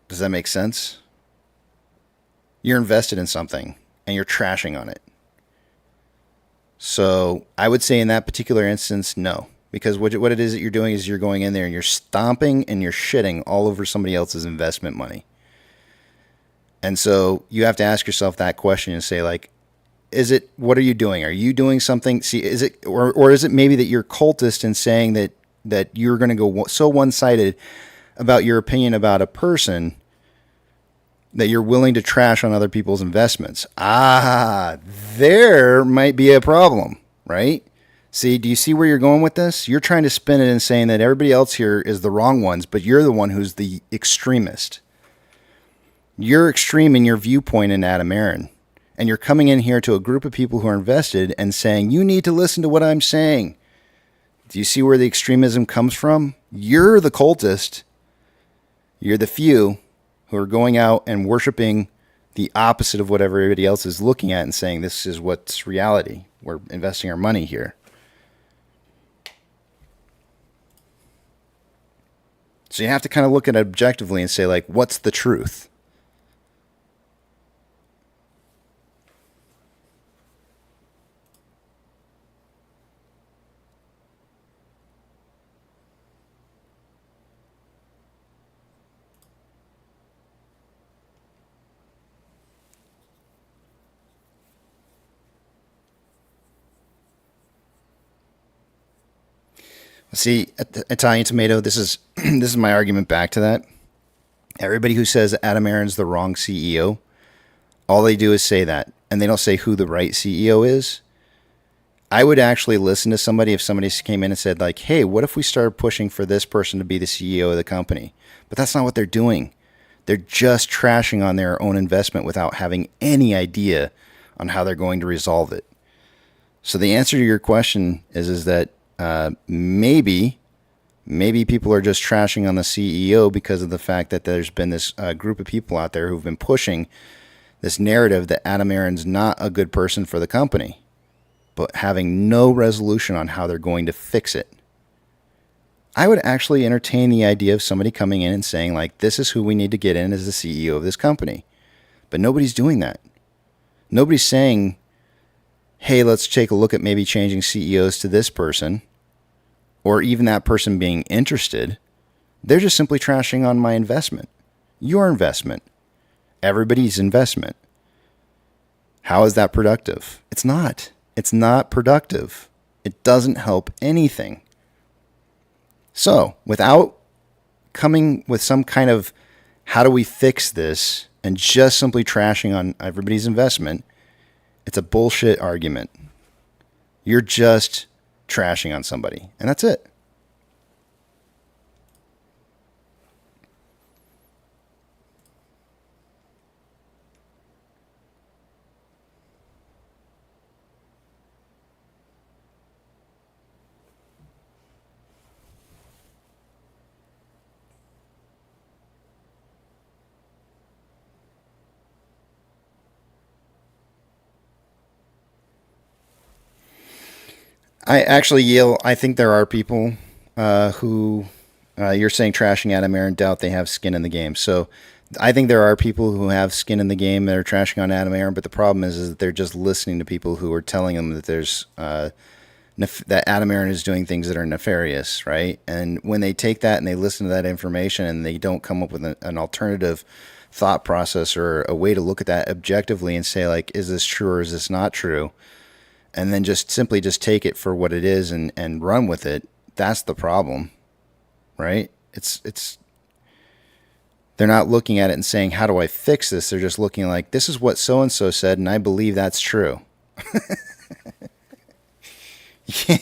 does that make sense? You're invested in something and you're trashing on it. So I would say in that particular instance, no. Because what it is that you're doing is you're going in there and you're stomping and you're shitting all over somebody else's investment money. And so you have to ask yourself that question and say, like, what are you doing? Are you doing something? See, is it, or is it maybe that you're cultist in saying that you're going to go so one-sided about your opinion about a person that you're willing to trash on other people's investments. There might be a problem, right? See, do you see where you're going with this? You're trying to spin it and saying that everybody else here is the wrong ones, but you're the one who's the extremist. You're extreme in your viewpoint in Adam Aaron. And you're coming in here to a group of people who are invested and saying, you need to listen to what I'm saying. Do you see where the extremism comes from? You're the cultist. You're the few who are going out and worshiping the opposite of what everybody else is looking at and saying, this is what's reality. We're investing our money here. So you have to kind of look at it objectively and say, like, what's the truth? See, Italian Tomato, this is this is my argument back to that. Everybody who says Adam Aaron's the wrong CEO, all they do is say that, and they don't say who the right CEO is. I would actually listen to somebody if somebody came in and said, like, hey, what if we started pushing for this person to be the CEO of the company? But that's not what they're doing. They're just trashing on their own investment without having any idea on how they're going to resolve it. So the answer to your question is that maybe people are just trashing on the CEO because of the fact that there's been this group of people out there who've been pushing this narrative that Adam Aaron's not a good person for the company, but having no resolution on how they're going to fix it. I would actually entertain the idea of somebody coming in and saying, like, this is who we need to get in as the CEO of this company. But nobody's doing that. Nobody's saying, hey, let's take a look at maybe changing CEOs to this person, or even that person being interested. They're just simply trashing on my investment, your investment, everybody's investment. How is that productive? It's not. It's not productive. It doesn't help anything. So, without coming with some kind of how do we fix this and just simply trashing on everybody's investment, it's a bullshit argument. You're just trashing on somebody, and that's it. I think there are people who you're saying trashing Adam Aaron, doubt they have skin in the game. So I think there are people who have skin in the game that are trashing on Adam Aaron, but the problem is that they're just listening to people who are telling them that there's that Adam Aaron is doing things that are nefarious, right? And when they take that and they listen to that information and they don't come up with an alternative thought process or a way to look at that objectively and say, like, is this true or is this not true? And then just simply just take it for what it is and run with it. That's the problem, right? It's they're not looking at it and saying, how do I fix this? They're just looking like, this is what so-and-so said, and I believe that's true. Yeah.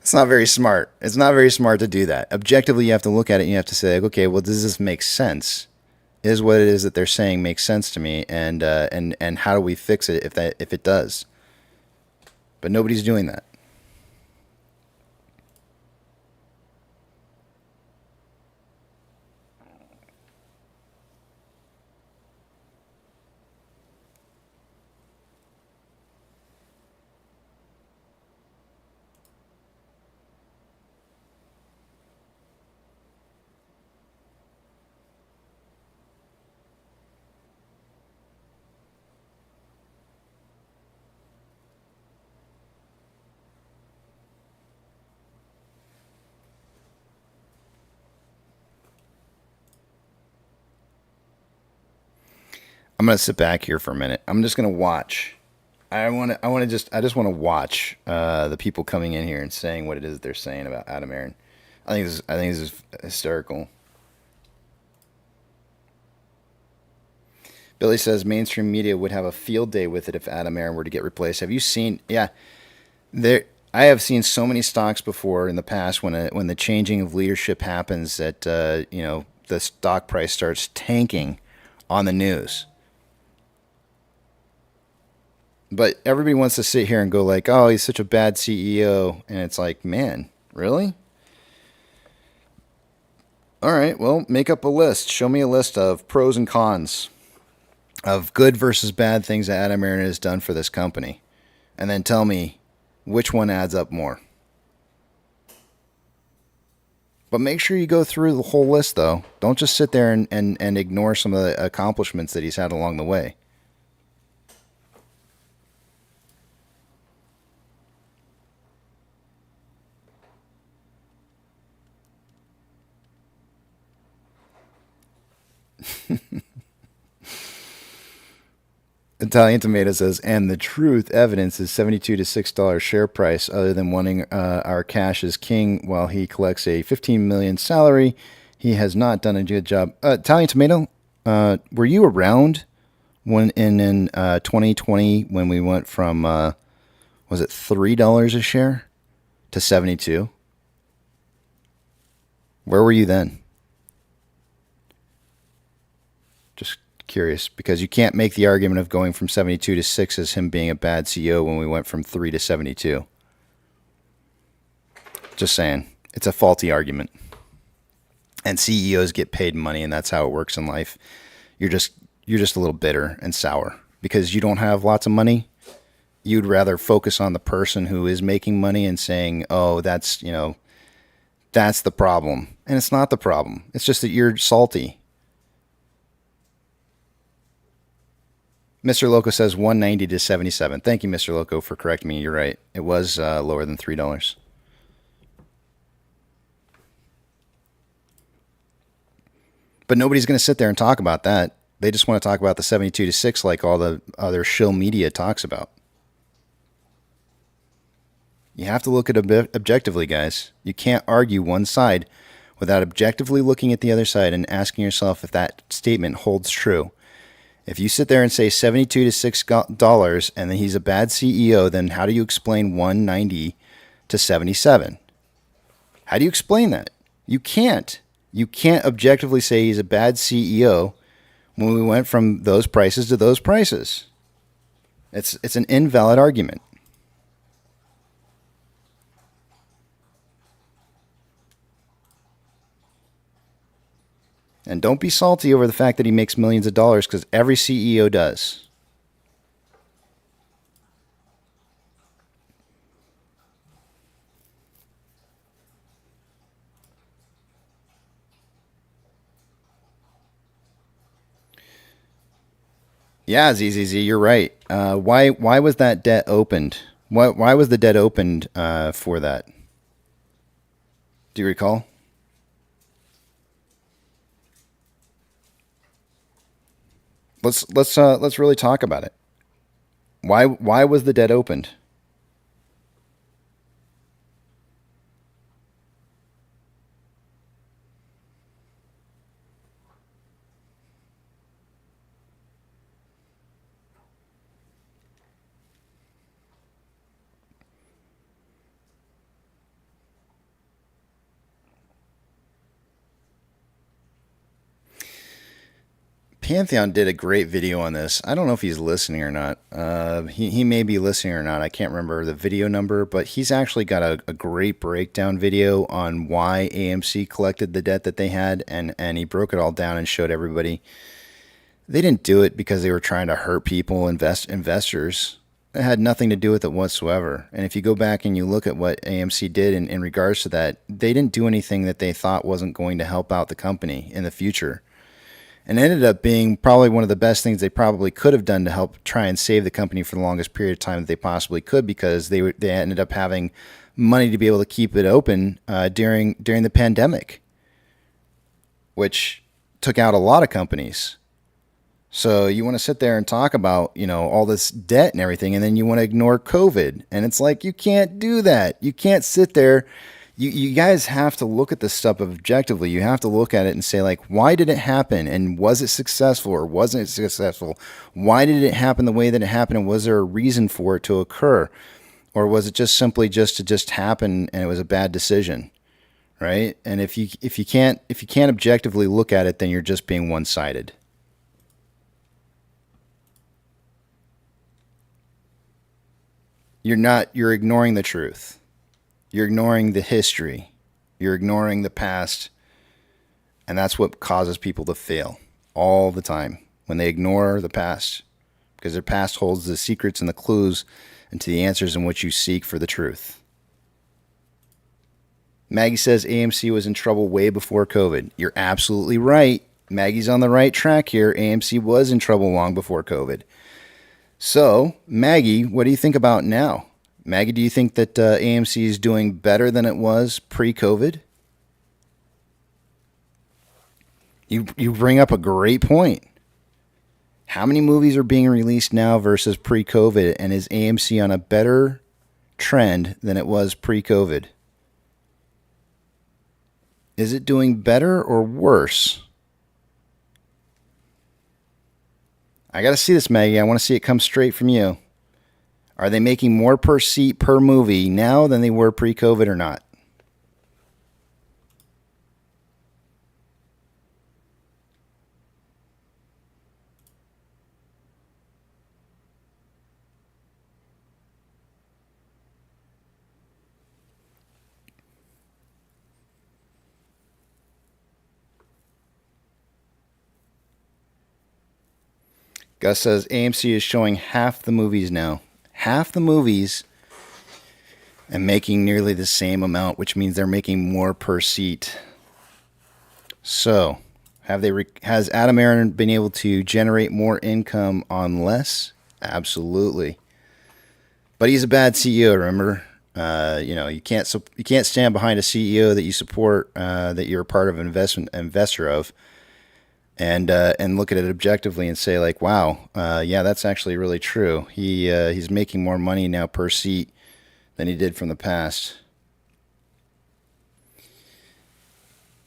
It's not very smart. It's not very smart to do that. Objectively, you have to look at it and you have to say, okay, well, does this make sense? Is what it is that they're saying makes sense to me? And how do we fix it if it does? But nobody's doing that. I'm going to sit back here for a minute. I'm just going to watch. I just want to watch the people coming in here and saying what it is they're saying about Adam Aaron. I think this is hysterical. Billy says mainstream media would have a field day with it if Adam Aaron were to get replaced. Have you seen? Yeah, there. I have seen so many stocks before in the past when the changing of leadership happens that the stock price starts tanking on the news. But everybody wants to sit here and go like, "Oh, he's such a bad CEO," and it's like, man, really? All right, well, make up a list. Show me a list of pros and cons of good versus bad things that Adam Aaron has done for this company, and then tell me which one adds up more. But make sure you go through the whole list, though. Don't just sit there and ignore some of the accomplishments that he's had along the way. Italian Tomato says, and the truth evidence is $72 to $6 share price. Other than wanting our cash as king while he collects a $15 million salary, he has not done a good job. Italian Tomato, were you around when in 2020 when we went from was it $3 a share to 72? Where were you then? Just curious, because you can't make the argument of going from 72 to 6 as him being a bad CEO when we went from 3 to 72. Just saying, it's a faulty argument. And CEOs get paid money, and that's how it works in life. You're just a little bitter and sour because you don't have lots of money. You'd rather focus on the person who is making money and saying, "Oh, that's the problem." And it's not the problem. It's just that you're salty. Mr. Loco says 190 to 77. Thank you, Mr. Loco, for correcting me. You're right. It was lower than $3. But nobody's going to sit there and talk about that. They just want to talk about the 72 to 6 like all the other shill media talks about. You have to look at it objectively, guys. You can't argue one side without objectively looking at the other side and asking yourself if that statement holds true. If you sit there and say $72 to $6 and then he's a bad CEO, then how do you explain 190 to 77? How do you explain that? You can't. You can't objectively say he's a bad CEO when we went from those prices to those prices. It's an invalid argument. And don't be salty over the fact that he makes millions of dollars, because every CEO does. Yeah, ZZZ, you're right. Why was that debt opened? Why was the debt opened for that? Do you recall? Let's really talk about it. Why was the debt opened? Pantheon did a great video on this. I don't know if he's listening or not. He may be listening or not. I can't remember the video number, but he's actually got a great breakdown video on why AMC collected the debt that they had, and he broke it all down and showed everybody. They didn't do it because they were trying to hurt people, investors. It had nothing to do with it whatsoever. And if you go back and you look at what AMC did in regards to that, they didn't do anything that they thought wasn't going to help out the company in the future. And it ended up being probably one of the best things they probably could have done to help try and save the company for the longest period of time that they possibly could, because they ended up having money to be able to keep it open during the pandemic, which took out a lot of companies. So you want to sit there and talk about, all this debt and everything, and then you want to ignore COVID. And it's like, you can't do that. You can't sit there. You guys have to look at this stuff objectively. You have to look at it and say, like, why did it happen? And was it successful or wasn't it successful? Why did it happen the way that it happened? And was there a reason for it to occur? Or was it just simply just to just happen and it was a bad decision? Right? And if you can't objectively look at it, then you're just being one-sided. You're ignoring the truth. You're ignoring the history. You're ignoring the past. And that's what causes people to fail all the time, when they ignore the past, because their past holds the secrets and the clues into the answers in which you seek for the truth. Maggie says AMC was in trouble way before COVID. You're absolutely right. Maggie's on the right track here. AMC was in trouble long before COVID. So, Maggie, what do you think about now? Maggie, do you think that AMC is doing better than it was pre-COVID? You bring up a great point. How many movies are being released now versus pre-COVID, and is AMC on a better trend than it was pre-COVID? Is it doing better or worse? I got to see this, Maggie. I want to see it come straight from you. Are they making more per seat per movie now than they were pre-COVID or not? Gus says AMC is showing half the movies now. Half the movies and making nearly the same amount, which means they're making more per seat. So, has Adam Aaron been able to generate more income on less? Absolutely. But he's a bad CEO, remember? You can't stand behind a CEO that you support, that you're a part of an investor of. And look at it objectively and say, like, wow, yeah, that's actually really true. He's making more money now per seat than he did from the past.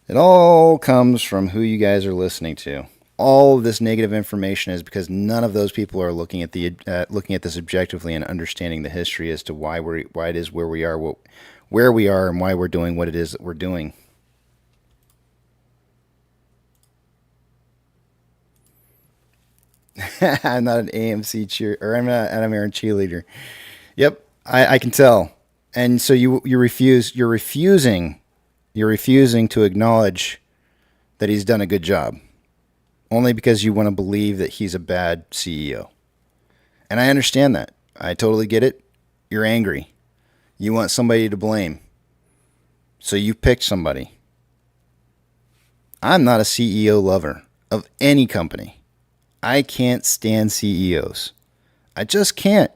It all comes from who you guys are listening to. All of this negative information is because none of those people are looking at this objectively and understanding the history as to why it is where we are, and why we're doing what it is that we're doing. I'm not an AMC I'm not an Adam Aaron cheerleader. Yep, I can tell. And so you're refusing to acknowledge that he's done a good job, only because you want to believe that he's a bad CEO. And I understand that. I totally get it. You're angry. You want somebody to blame. So you picked somebody. I'm not a CEO lover of any company. I can't stand CEOs. I just can't.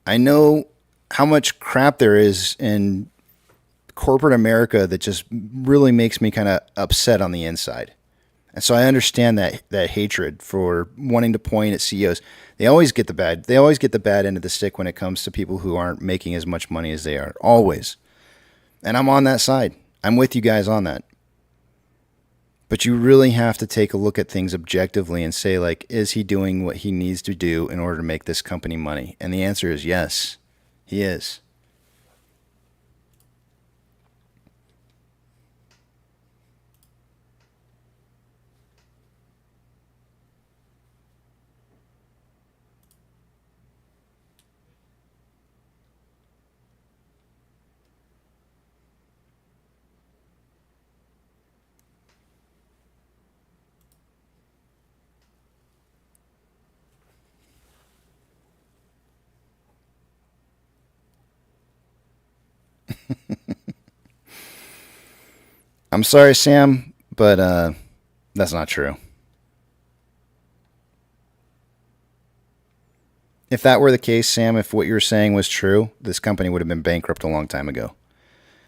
I know how much crap there is in corporate America that just really makes me kind of upset on the inside. And so I understand that hatred for wanting to point at CEOs. They always get the bad end of the stick when it comes to people who aren't making as much money as they are. Always. And I'm on that side. I'm with you guys on that. But you really have to take a look at things objectively and say, like, is he doing what he needs to do in order to make this company money? And the answer is yes, he is. I'm sorry, Sam, but that's not true. If that were the case, Sam, if what you were saying was true, this company would have been bankrupt a long time ago.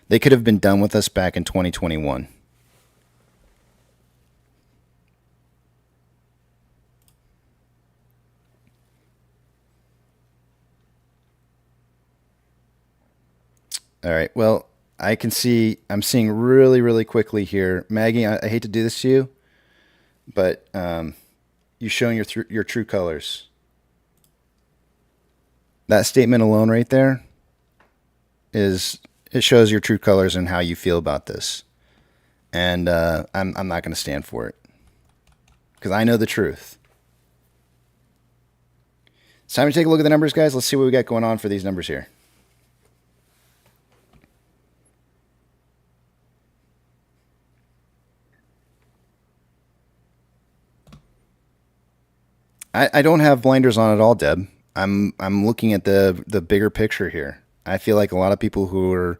They could have been done with us back in 2021. All right, well, I can see, I'm seeing really, really quickly here. Maggie, I hate to do this to you, but you're showing your true colors. That statement alone right there it shows your true colors and how you feel about this. And I'm not going to stand for it because I know the truth. It's time to take a look at the numbers, guys. Let's see what we got going on for these numbers here. I don't have blinders on at all, Deb. I'm looking at the bigger picture here. I feel like a lot of people who are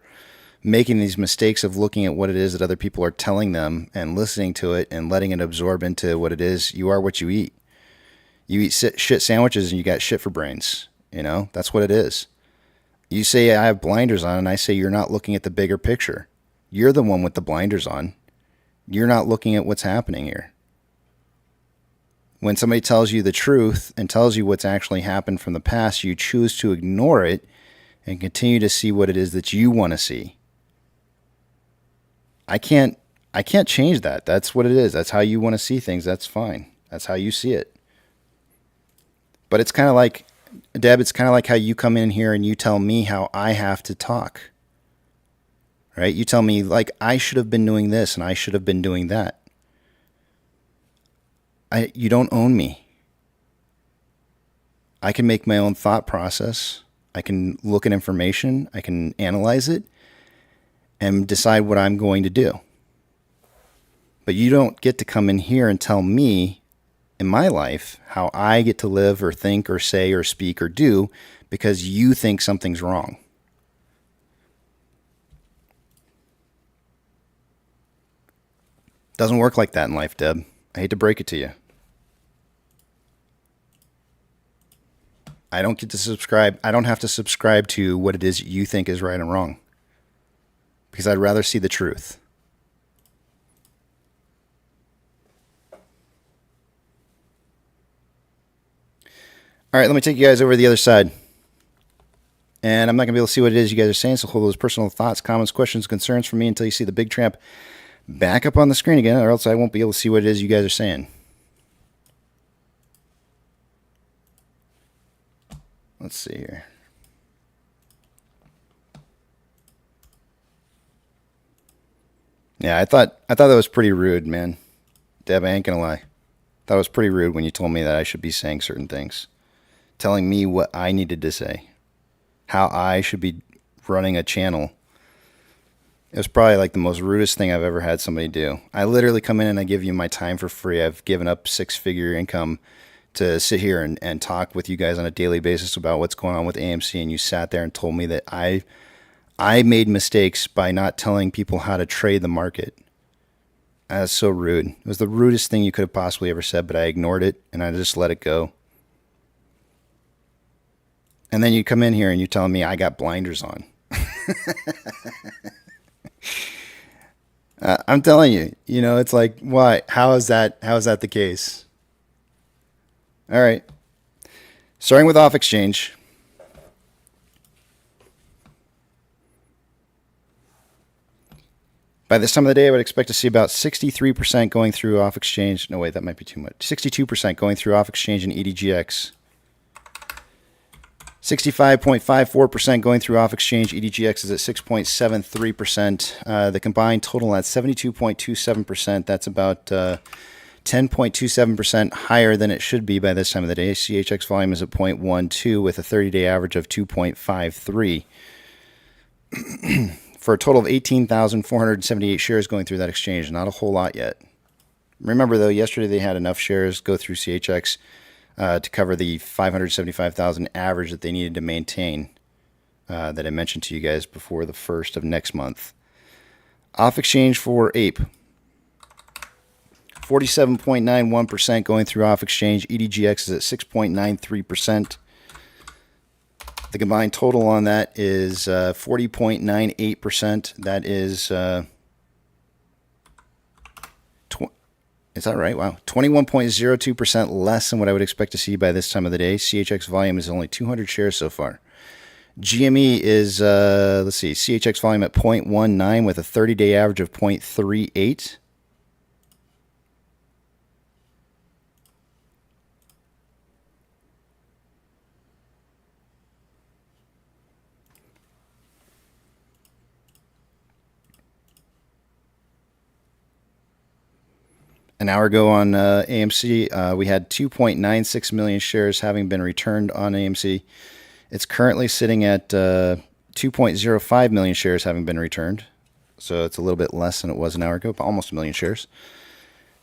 making these mistakes of looking at what it is that other people are telling them and listening to it and letting it absorb into what it is. You are what you eat. You eat shit sandwiches and you got shit for brains. You know, that's what it is. You say I have blinders on and I say you're not looking at the bigger picture. You're the one with the blinders on. You're not looking at what's happening here. When somebody tells you the truth and tells you what's actually happened from the past, you choose to ignore it and continue to see what it is that you want to see. I can't change that. That's what it is. That's how you want to see things. That's fine. That's how you see it. But it's kind of like, Deb, it's kind of like how you come in here and you tell me how I have to talk. Right? You tell me, like, I should have been doing this and I should have been doing that. You don't own me. I can make my own thought process. I can look at information. I can analyze it and decide what I'm going to do. But you don't get to come in here and tell me in my life how I get to live or think or say or speak or do because you think something's wrong. Doesn't work like that in life, Deb. I hate to break it to you. I don't get to subscribe. I don't have to subscribe to what it is you think is right and wrong. Because I'd rather see the truth. All right, let me take you guys over to the other side. And I'm not going to be able to see what it is you guys are saying, so hold those personal thoughts, comments, questions, concerns from me until you see the big tramp back up on the screen again, or else I won't be able to see what it is you guys are saying. Let's see here. Yeah, I thought that was pretty rude, man. Deb, I ain't gonna lie. Thought it was pretty rude when you told me that I should be saying certain things. Telling me what I needed to say. How I should be running a channel. It was probably like the most rudest thing I've ever had somebody do. I literally come in and I give you my time for free. I've given up six-figure income to sit here and talk with you guys on a daily basis about what's going on with AMC, and you sat there and told me that I made mistakes by not telling people how to trade the market. That's so rude. It was the rudest thing you could have possibly ever said, but I ignored it and I just let it go. And then you come in here and you're telling me I got blinders on. I'm telling you, you know, it's like, why? How is that the case? All right. Starting with off exchange. By this time of the day, I would expect to see about 63% going through off exchange. No, wait, that might be too much. 62% going through off exchange in EDGX. 65.54% going through off exchange. EDGX is at 6.73%. The combined total at 72.27%. That's about 10.27% higher than it should be by this time of the day. CHX volume is at 0.12 with a 30-day average of 2.53. For a total of 18,478 shares going through that exchange. Not a whole lot yet. Remember, though, yesterday they had enough shares go through CHX to cover the 575,000 average that they needed to maintain that I mentioned to you guys before the 1st of next month. Off exchange for Ape. 47.91% going through off exchange. EDGX is at 6.93%. The combined total on that is 40.98%. That is, is that right? Wow. 21.02% less than what I would expect to see by this time of the day. CHX volume is only 200 shares so far. GME is, let's see, CHX volume at 0.19 with a 30-day average of 0.38. An hour ago on AMC, we had 2.96 million shares having been returned on AMC. It's currently sitting at 2.05 million shares having been returned. So it's a little bit less than it was an hour ago, but almost a million shares.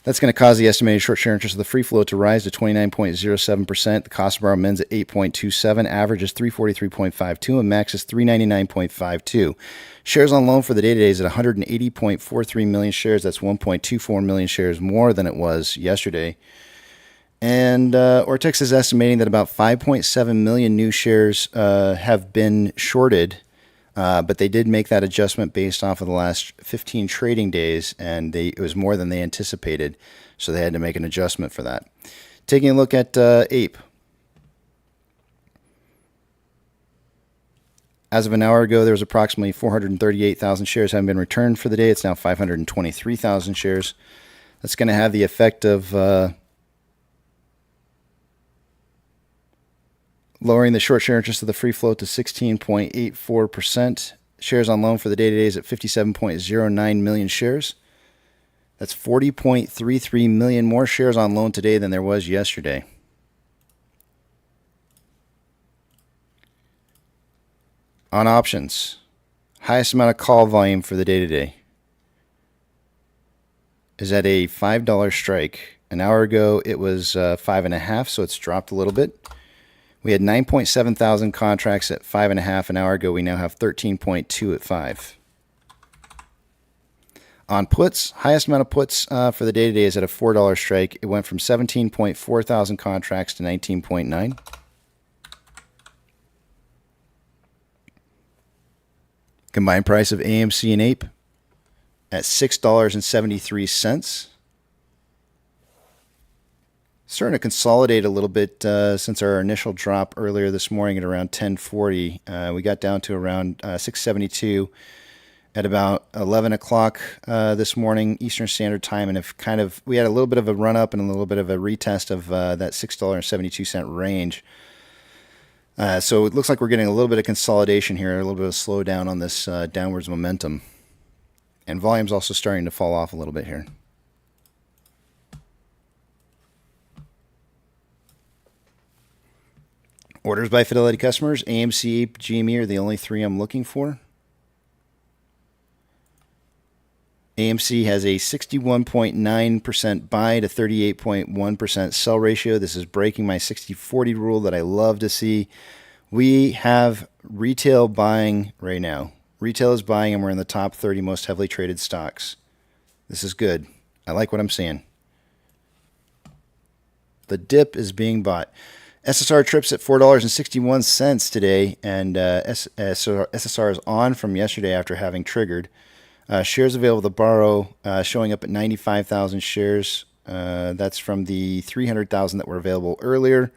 That's going to cause the estimated short share interest of the free float to rise to 29.07%. The cost of borrow mins at 8.27. Average is 343.52 and max is 399.52. Shares on loan for the day today is at 180.43 million shares. That's 1.24 million shares more than it was yesterday. And Ortex is estimating that about 5.7 million new shares have been shorted. But they did make that adjustment based off of the last 15 trading days, and it was more than they anticipated, so they had to make an adjustment for that. Taking a look at Ape. As of an hour ago, there was approximately 438,000 shares having been returned for the day. It's now 523,000 shares. That's going to have the effect of lowering the short share interest of the free float to 16.84%. Shares on loan for the day today is at 57.09 million shares. That's 40.33 million more shares on loan today than there was yesterday. On options, highest amount of call volume for the day today is at a $5 strike. An hour ago it was 5.5, so it's dropped a little bit. We had 9.7 thousand contracts at 5.5 an hour ago. We now have 13.2 at 5. On puts, highest amount of puts for the day today is at a $4 strike. It went from 17.4 thousand contracts to 19.9. Combined price of AMC and Ape at $6.73. Starting to consolidate a little bit since our initial drop earlier this morning at around 1040. We got down to around 672 at about 11 o'clock this morning Eastern Standard Time, and we had a little bit of a run up and a little bit of a retest of that $6.72 range. So it looks like we're getting a little bit of consolidation here, a little bit of slowdown on this downwards momentum. And volume's also starting to fall off a little bit here. Orders by Fidelity customers, AMC, Ape, GME are the only three I'm looking for. AMC has a 61.9% buy to 38.1% sell ratio. This is breaking my 60-40 rule that I love to see. We have retail buying right now. Retail is buying, and we're in the top 30 most heavily traded stocks. This is good. I like what I'm seeing. The dip is being bought. SSR trips at $4.61 today, and SSR is on from yesterday after having triggered. Shares available to borrow showing up at 95,000 shares. That's from the 300,000 that were available earlier.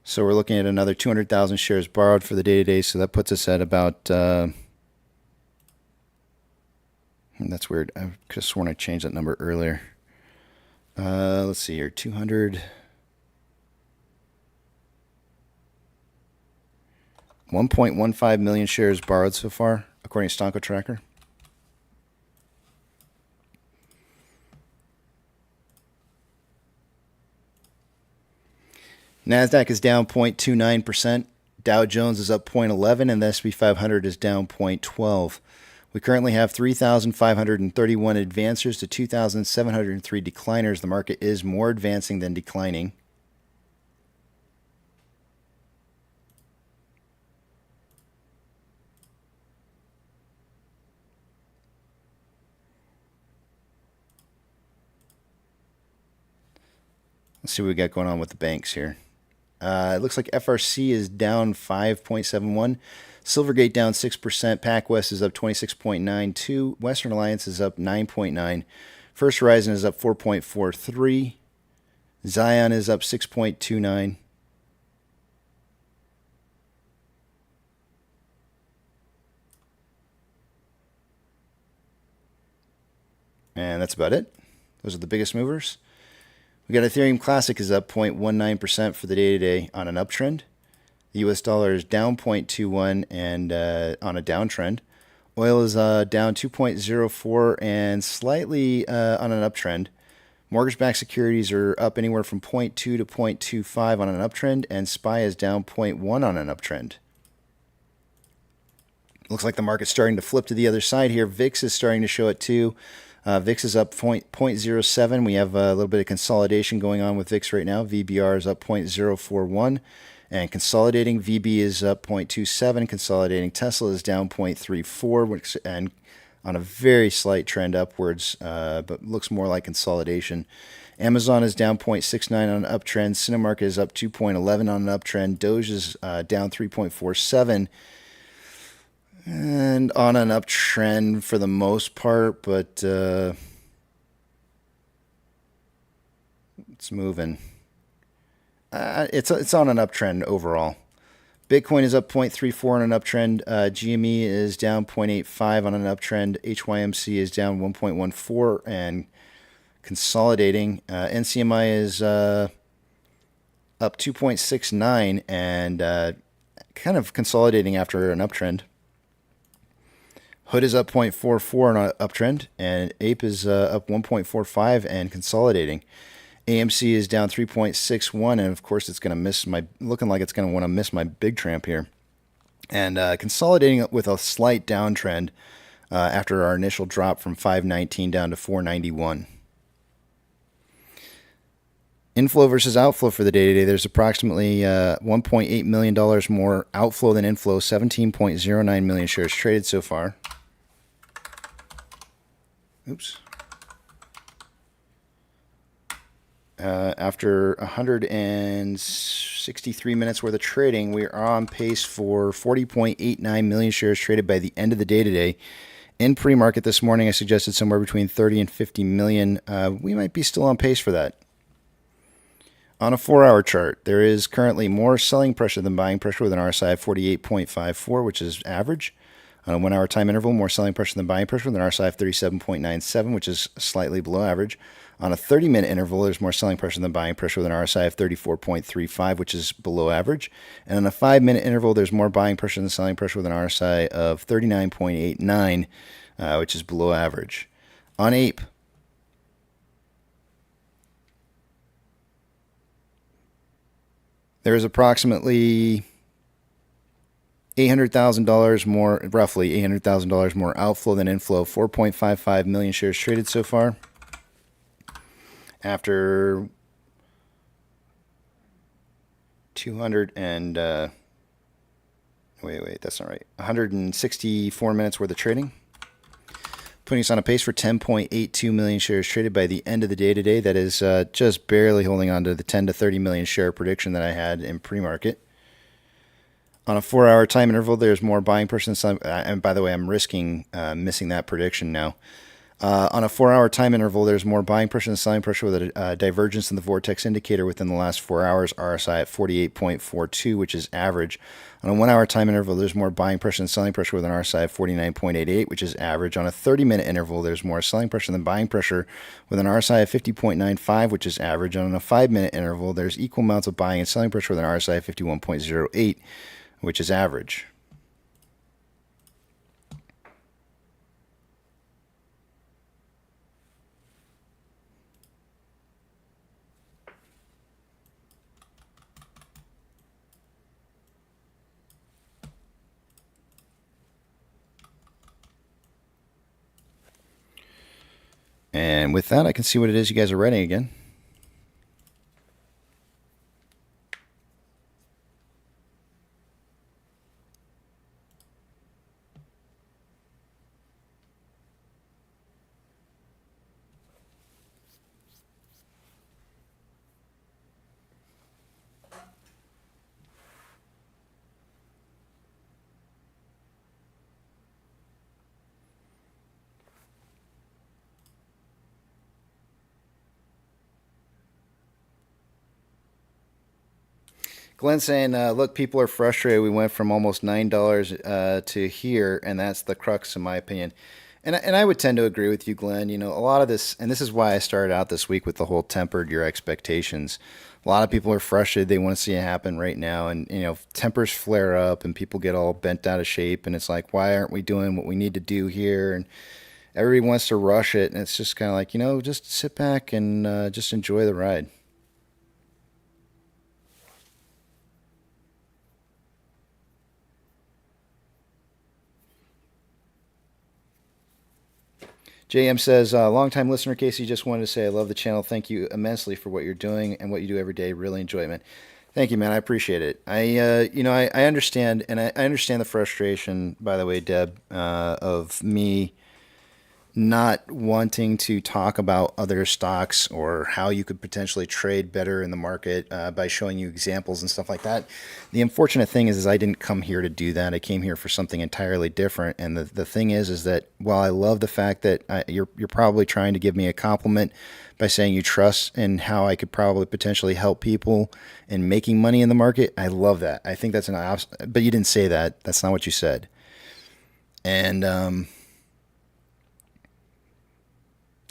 So we're looking at another 200,000 shares borrowed for the day-to-day. So that puts us at about... that's weird. I could have sworn I changed that number earlier. Let's see here. 200... 1.15 million shares borrowed so far, according to Stonko Tracker. NASDAQ is down 0.29%. Dow Jones is up 0.11%, and the S&P 500 is down 0.12%. We currently have 3,531 advancers to 2,703 decliners. The market is more advancing than declining. Let's see what we got going on with the banks here. It looks like FRC is down 5.71. Silvergate down 6%. PacWest is up 26.92. Western Alliance is up 9.9. First Horizon is up 4.43. Zion is up 6.29. And that's about it. Those are the biggest movers. We got Ethereum Classic is up 0.19% for the day today on an uptrend. The US dollar is down 0.21 and on a downtrend. Oil is down 2.04 and slightly on an uptrend. Mortgage-backed securities are up anywhere from 0.2 to 0.25 on an uptrend, and SPY is down 0.1 on an uptrend. Looks like the market's starting to flip to the other side here. VIX is starting to show it too. VIX is up 0.07. We have a little bit of consolidation going on with VIX right now. VBR is up 0.041. And consolidating, VB is up 0.27. Consolidating, Tesla is down 0.34, and on a very slight trend upwards, but looks more like consolidation. Amazon is down 0.69 on an uptrend. Cinemark is up 2.11 on an uptrend. Doge is down 3.47 and on an uptrend for the most part, but it's moving. It's on an uptrend overall. Bitcoin is up 0.34 on an uptrend. GME is down 0.85 on an uptrend. HYMC is down 1.14 and consolidating. NCMI is up 2.69 and kind of consolidating after an uptrend. Hood is up 0.44 on an uptrend, and Ape is up 1.45 and consolidating. AMC is down 3.61, and of course it's going to miss looking like it's going to want to miss my big tramp here. And consolidating with a slight downtrend after our initial drop from 519 down to 491. Inflow versus outflow for the day today. There's approximately $1.8 million more outflow than inflow, 17.09 million shares traded so far. Oops. After 163 minutes worth of trading, we are on pace for 40.89 million shares traded by the end of the day today. In pre-market this morning, I suggested somewhere between 30 and 50 million. We might be still on pace for that. On a 4-hour chart, there is currently more selling pressure than buying pressure with an RSI of 48.54, which is average. On a 1-hour time interval, more selling pressure than buying pressure with an RSI of 37.97, which is slightly below average. On a 30-minute interval, there's more selling pressure than buying pressure with an RSI of 34.35, which is below average. And on a 5-minute interval, there's more buying pressure than selling pressure with an RSI of 39.89, which is below average. On Ape, there is approximately $800,000 more, roughly $800,000 more outflow than inflow. 4.55 million shares traded so far. After 164 minutes worth of trading, putting us on a pace for 10.82 million shares traded by the end of the day today. That is just barely holding on to the 10 to 30 million share prediction that I had in pre-market. On a 4-hour time interval, there's more buying pressure than selling. And by the way, I'm risking missing that prediction now. On a 4-hour time interval, there's more buying pressure than selling pressure with a divergence in the vortex indicator within the last 4 hours, RSI at 48.42, which is average. On a 1-hour time interval, there's more buying pressure than selling pressure with an RSI of 49.88, which is average. On a 30-minute interval, there's more selling pressure than buying pressure with an RSI of 50.95, which is average. And on a 5-minute interval, there's equal amounts of buying and selling pressure with an RSI of 51.08, which is average. And with that, I can see what it is you guys are writing again. Glenn saying, look, people are frustrated. We went from almost $9 to here, and that's the crux, in my opinion. And I would tend to agree with you, Glenn. You know, a lot of this, and this is why I started out this week with the whole tempered your expectations. A lot of people are frustrated; they want to see it happen right now, and you know, tempers flare up, and people get all bent out of shape, and it's like, why aren't we doing what we need to do here? And everybody wants to rush it, and it's just kind of like, you know, just sit back and just enjoy the ride. JM says, longtime listener Casey, just wanted to say I love the channel. Thank you immensely for what you're doing and what you do every day. Really enjoy it, man. Thank you, man. I appreciate it. I understand, and I understand the frustration, by the way, Deb, of me not wanting to talk about other stocks or how you could potentially trade better in the market by showing you examples and stuff like that. The unfortunate thing is I didn't come here to do that. I came here for something entirely different. And the thing is that while I love the fact that you're probably trying to give me a compliment by saying you trust in how I could probably potentially help people in making money in the market, I love that. I think that's but you didn't say that. That's not what you said. And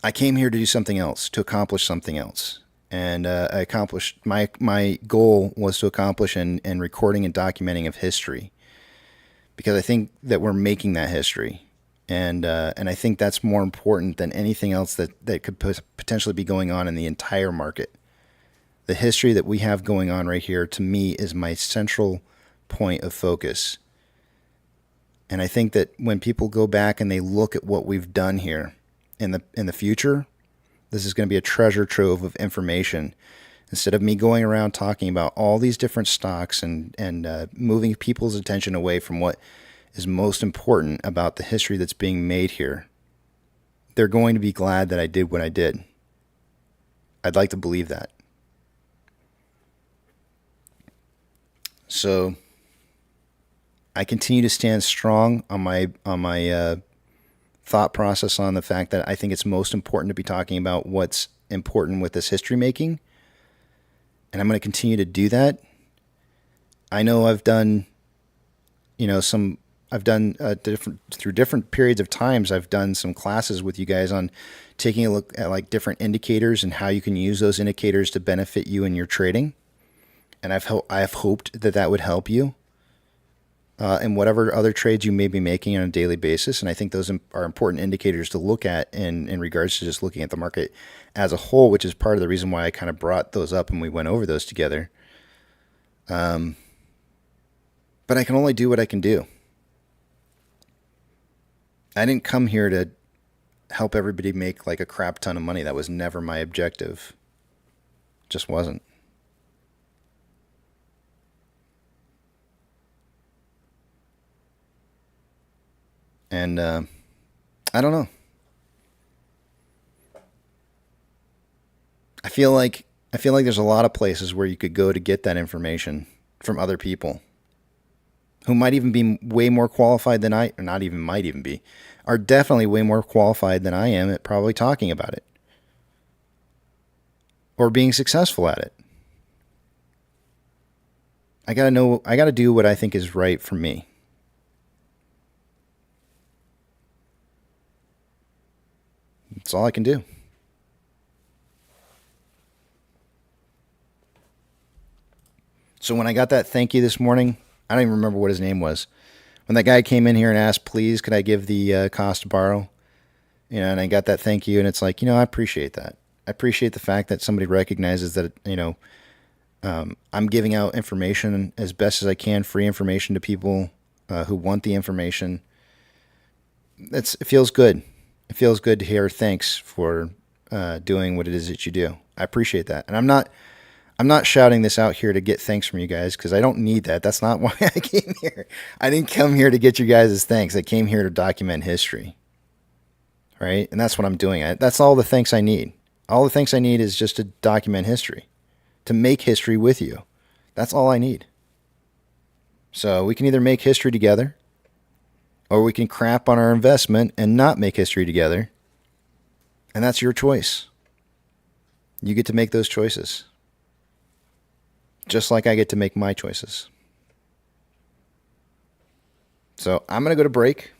I came here to do something else, to accomplish something else. And I accomplished, my goal was to accomplish in recording and documenting of history. Because I think that we're making that history. And I think that's more important than anything else that could potentially be going on in the entire market. The history that we have going on right here, to me, is my central point of focus. And I think that when people go back and they look at what we've done here, in the future, this is going to be a treasure trove of information. Instead of me going around talking about all these different stocks and moving people's attention away from what is most important about the history that's being made here, they're going to be glad that I did what I did. I'd like to believe that. So I continue to stand strong on my thought process on the fact that I think it's most important to be talking about what's important with this history making. And I'm going to continue to do that. I know I've done, through different periods of times, I've done some classes with you guys on taking a look at like different indicators and how you can use those indicators to benefit you in your trading. And I have hoped that would help you. And whatever other trades you may be making on a daily basis. And I think those are important indicators to look at in regards to just looking at the market as a whole, which is part of the reason why I kind of brought those up and we went over those together. But I can only do what I can do. I didn't come here to help everybody make like a crap ton of money. That was never my objective. Just wasn't. And I don't know. I feel like there's a lot of places where you could go to get that information from other people who might even be way more qualified than or not even might even be, are definitely way more qualified than I am at probably talking about it or being successful at it. I got to do what I think is right for me. That's all I can do. So when I got that thank you this morning, I don't even remember what his name was. When that guy came in here and asked, please, could I give the cost to borrow? And I got that thank you, and it's like, I appreciate that. I appreciate the fact that somebody recognizes that, I'm giving out information as best as I can, free information to people who want the information. It feels good. It feels good to hear thanks for doing what it is that you do. I appreciate that. And I'm not shouting this out here to get thanks from you guys because I don't need that. That's not why I came here. I didn't come here to get you guys' thanks. I came here to document history. Right? And that's what I'm doing. That's all the thanks I need. All the thanks I need is just to document history, to make history with you. That's all I need. So we can either make history together, or we can crap on our investment and not make history together. And that's your choice. You get to make those choices. Just like I get to make my choices. So I'm going to go to break.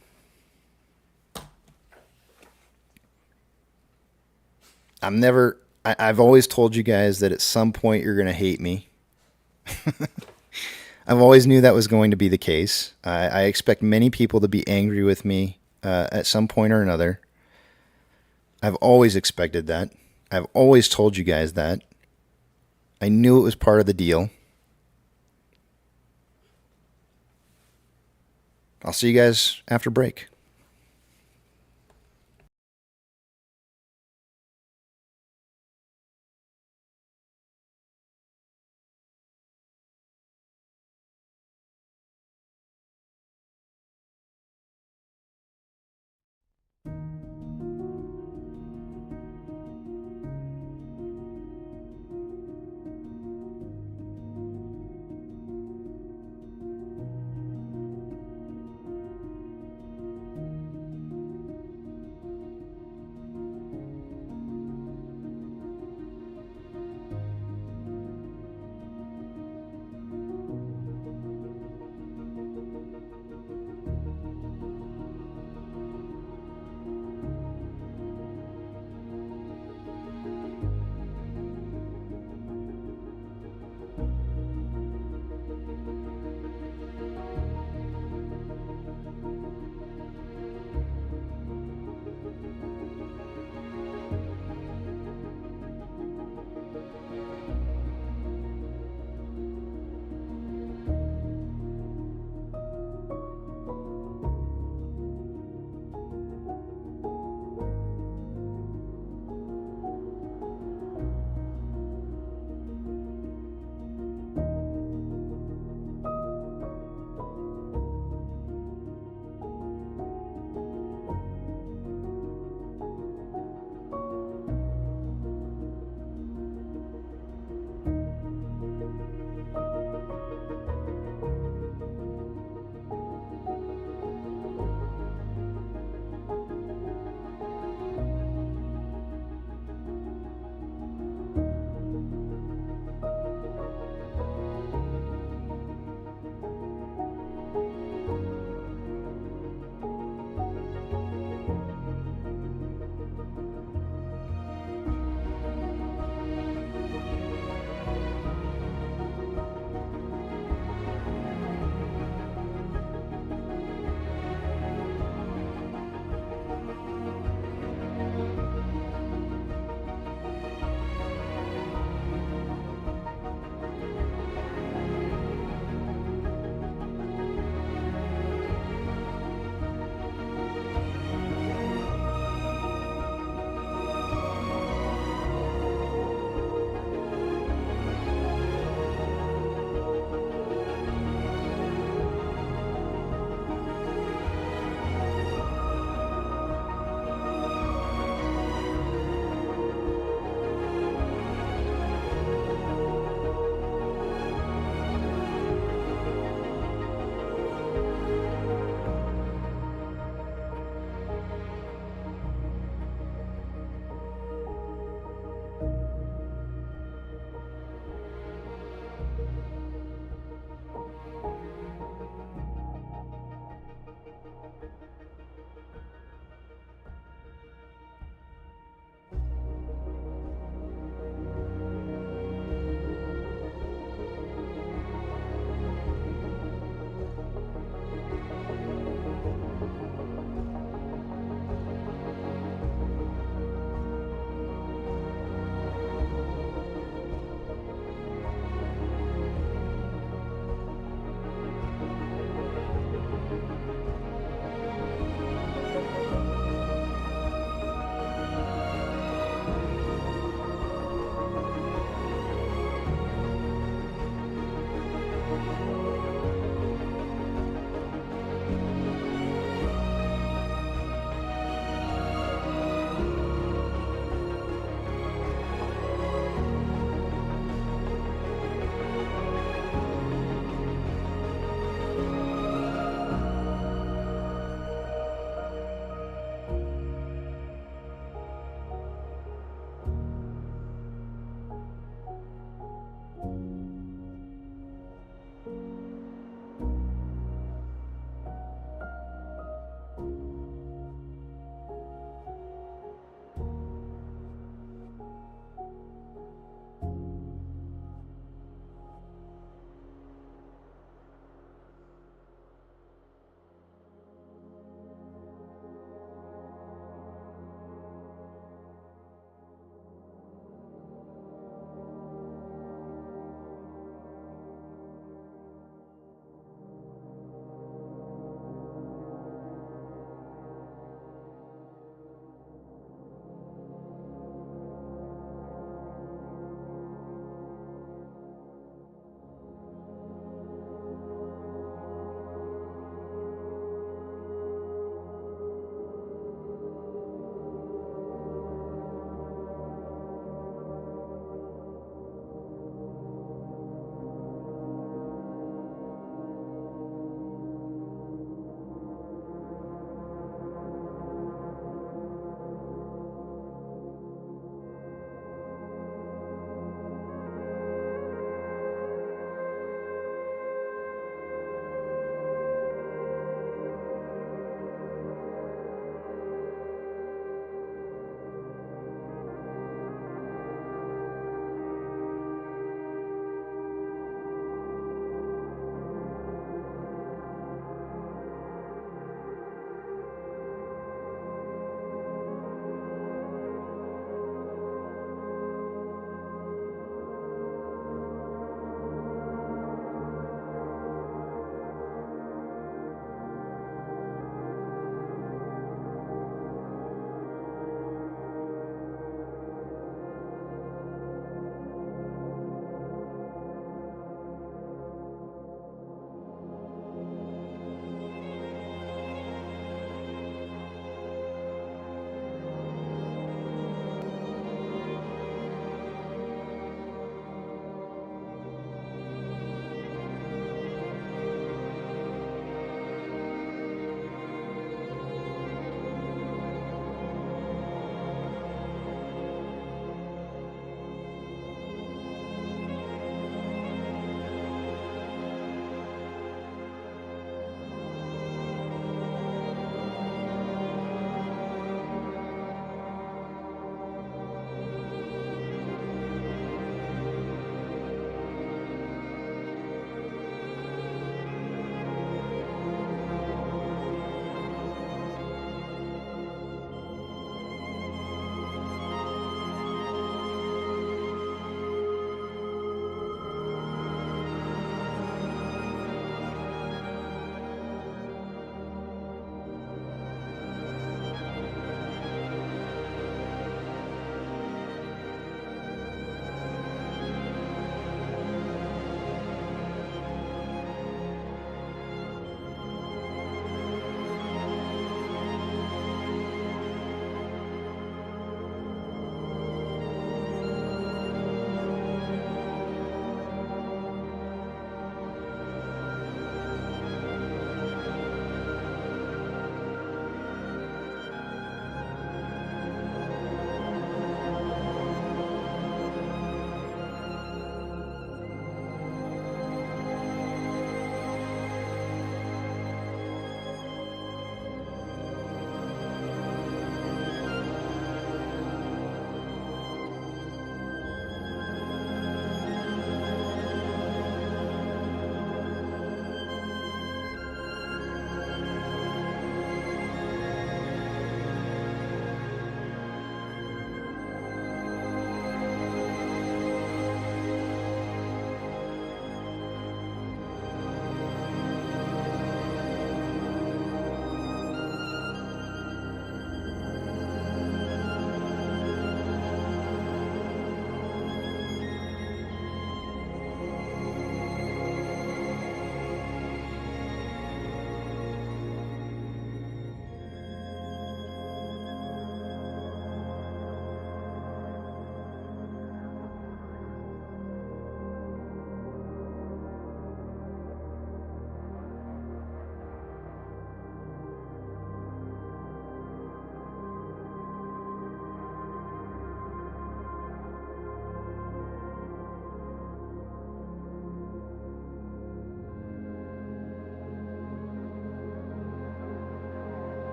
I've always told you guys that at some point you're going to hate me. I've always knew that was going to be the case. I expect many people to be angry with me at some point or another. I've always expected that. I've always told you guys that. I knew it was part of the deal. I'll see you guys after break.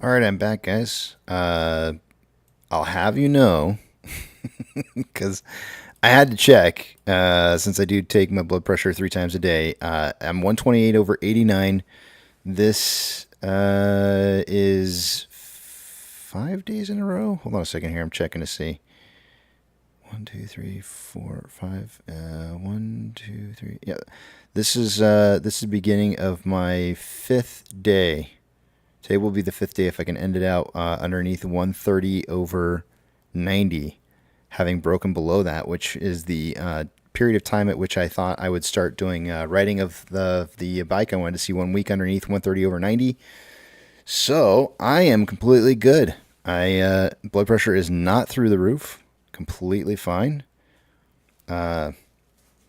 All right, I'm back, guys. I'll have you know, because I had to check, since I do take my blood pressure 3 times a day. I'm 128 over 89. This is 5 days in a row. Hold on a second here. I'm checking to see. 1, 2, 3, 4, 5. 1, 2, 3. Yeah, this is the beginning of my 5th day. Today will be the 5th day if I can end it out underneath 130 over 90, having broken below that, which is the period of time at which I thought I would start doing writing of the bike. I wanted to see 1 week underneath 130/90. So I am completely good. Blood pressure is not through the roof. Completely fine.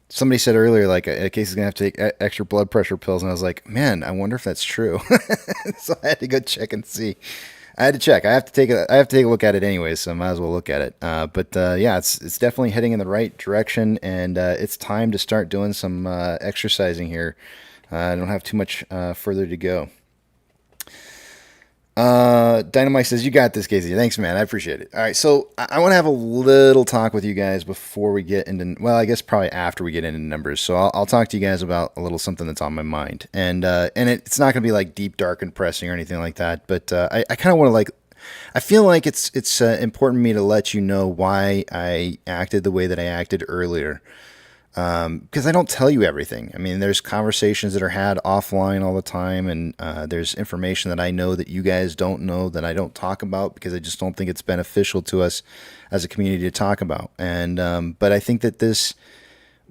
Somebody said earlier, like, Casey's gonna have to take extra blood pressure pills, and I was like, man, I wonder if that's true. So I had to go check and see. I had to check. I have to take a look at it anyway, so I might as well look at it. But yeah, it's definitely heading in the right direction, and it's time to start doing some exercising here. I don't have too much further to go. Dynamite says, you got this, Casey. Thanks, man. I appreciate it. All right, so I want to have a little talk with you guys before we get into, well, I guess probably after we get into numbers. So I'll talk to you guys about a little something that's on my mind. And it's not going to be like deep, dark, and pressing or anything like that. But I kind of want to, like, I feel like it's important for me to let you know why I acted the way that I acted earlier. Because I don't tell you everything. I mean, there's conversations that are had offline all the time, and there's information that I know that you guys don't know that I don't talk about because I just don't think it's beneficial to us as a community to talk about. And but I think that this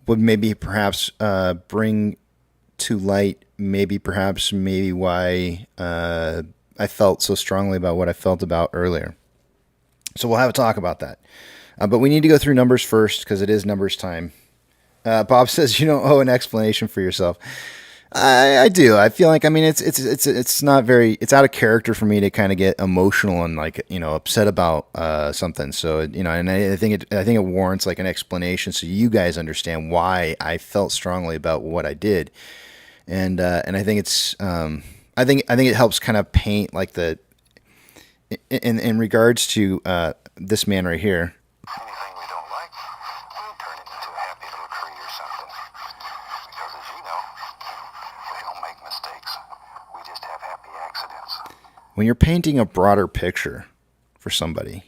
would maybe perhaps bring to light maybe why I felt so strongly about what I felt about earlier. So we'll have a talk about that. But we need to go through numbers first because it is numbers time. Bob says you don't owe an explanation for yourself. I do. I feel like, I mean, it's not very, it's out of character for me to kind of get emotional and, like, you know, upset about something. So, you know, and I think it warrants like an explanation so you guys understand why I felt strongly about what I did. And I think it's I think it helps kind of paint like the in regards to this man right here. Anything we don't like, we'll turn it into a happy little tree or something. Because as you know, we don't make mistakes. We just have happy accidents. When you're painting a broader picture for somebody,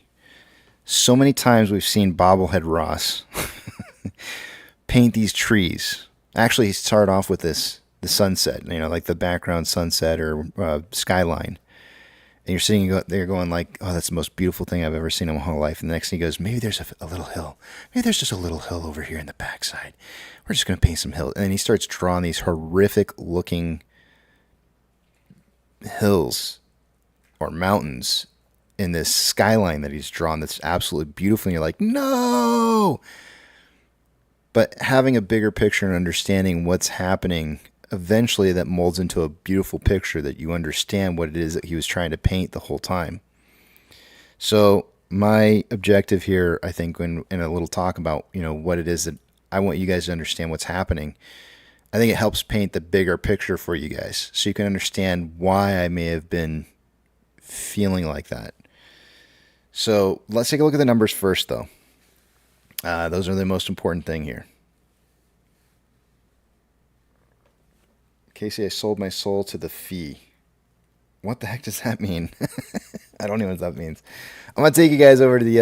so many times we've seen Bobblehead Ross paint these trees. Actually, he started off with the sunset, you know, like the background sunset or skyline. And you're sitting there going like, oh, that's the most beautiful thing I've ever seen in my whole life. And the next thing he goes, maybe there's a little hill. Maybe there's just a little hill over here in the backside. We're just going to paint some hills. And then he starts drawing these horrific looking hills or mountains in this skyline that he's drawn that's absolutely beautiful. And you're like, no! But having a bigger picture and understanding what's happening, eventually that molds into a beautiful picture that you understand what it is that he was trying to paint the whole time. So my objective here, I think, in a little talk about, you know, what it is that I want you guys to understand what's happening, I think it helps paint the bigger picture for you guys so you can understand why I may have been feeling like that. So let's take a look at the numbers first, though. Those are the most important thing here. Casey, I sold my soul to the fee. What the heck does that mean? I don't know what that means. I'm going to take you guys over to the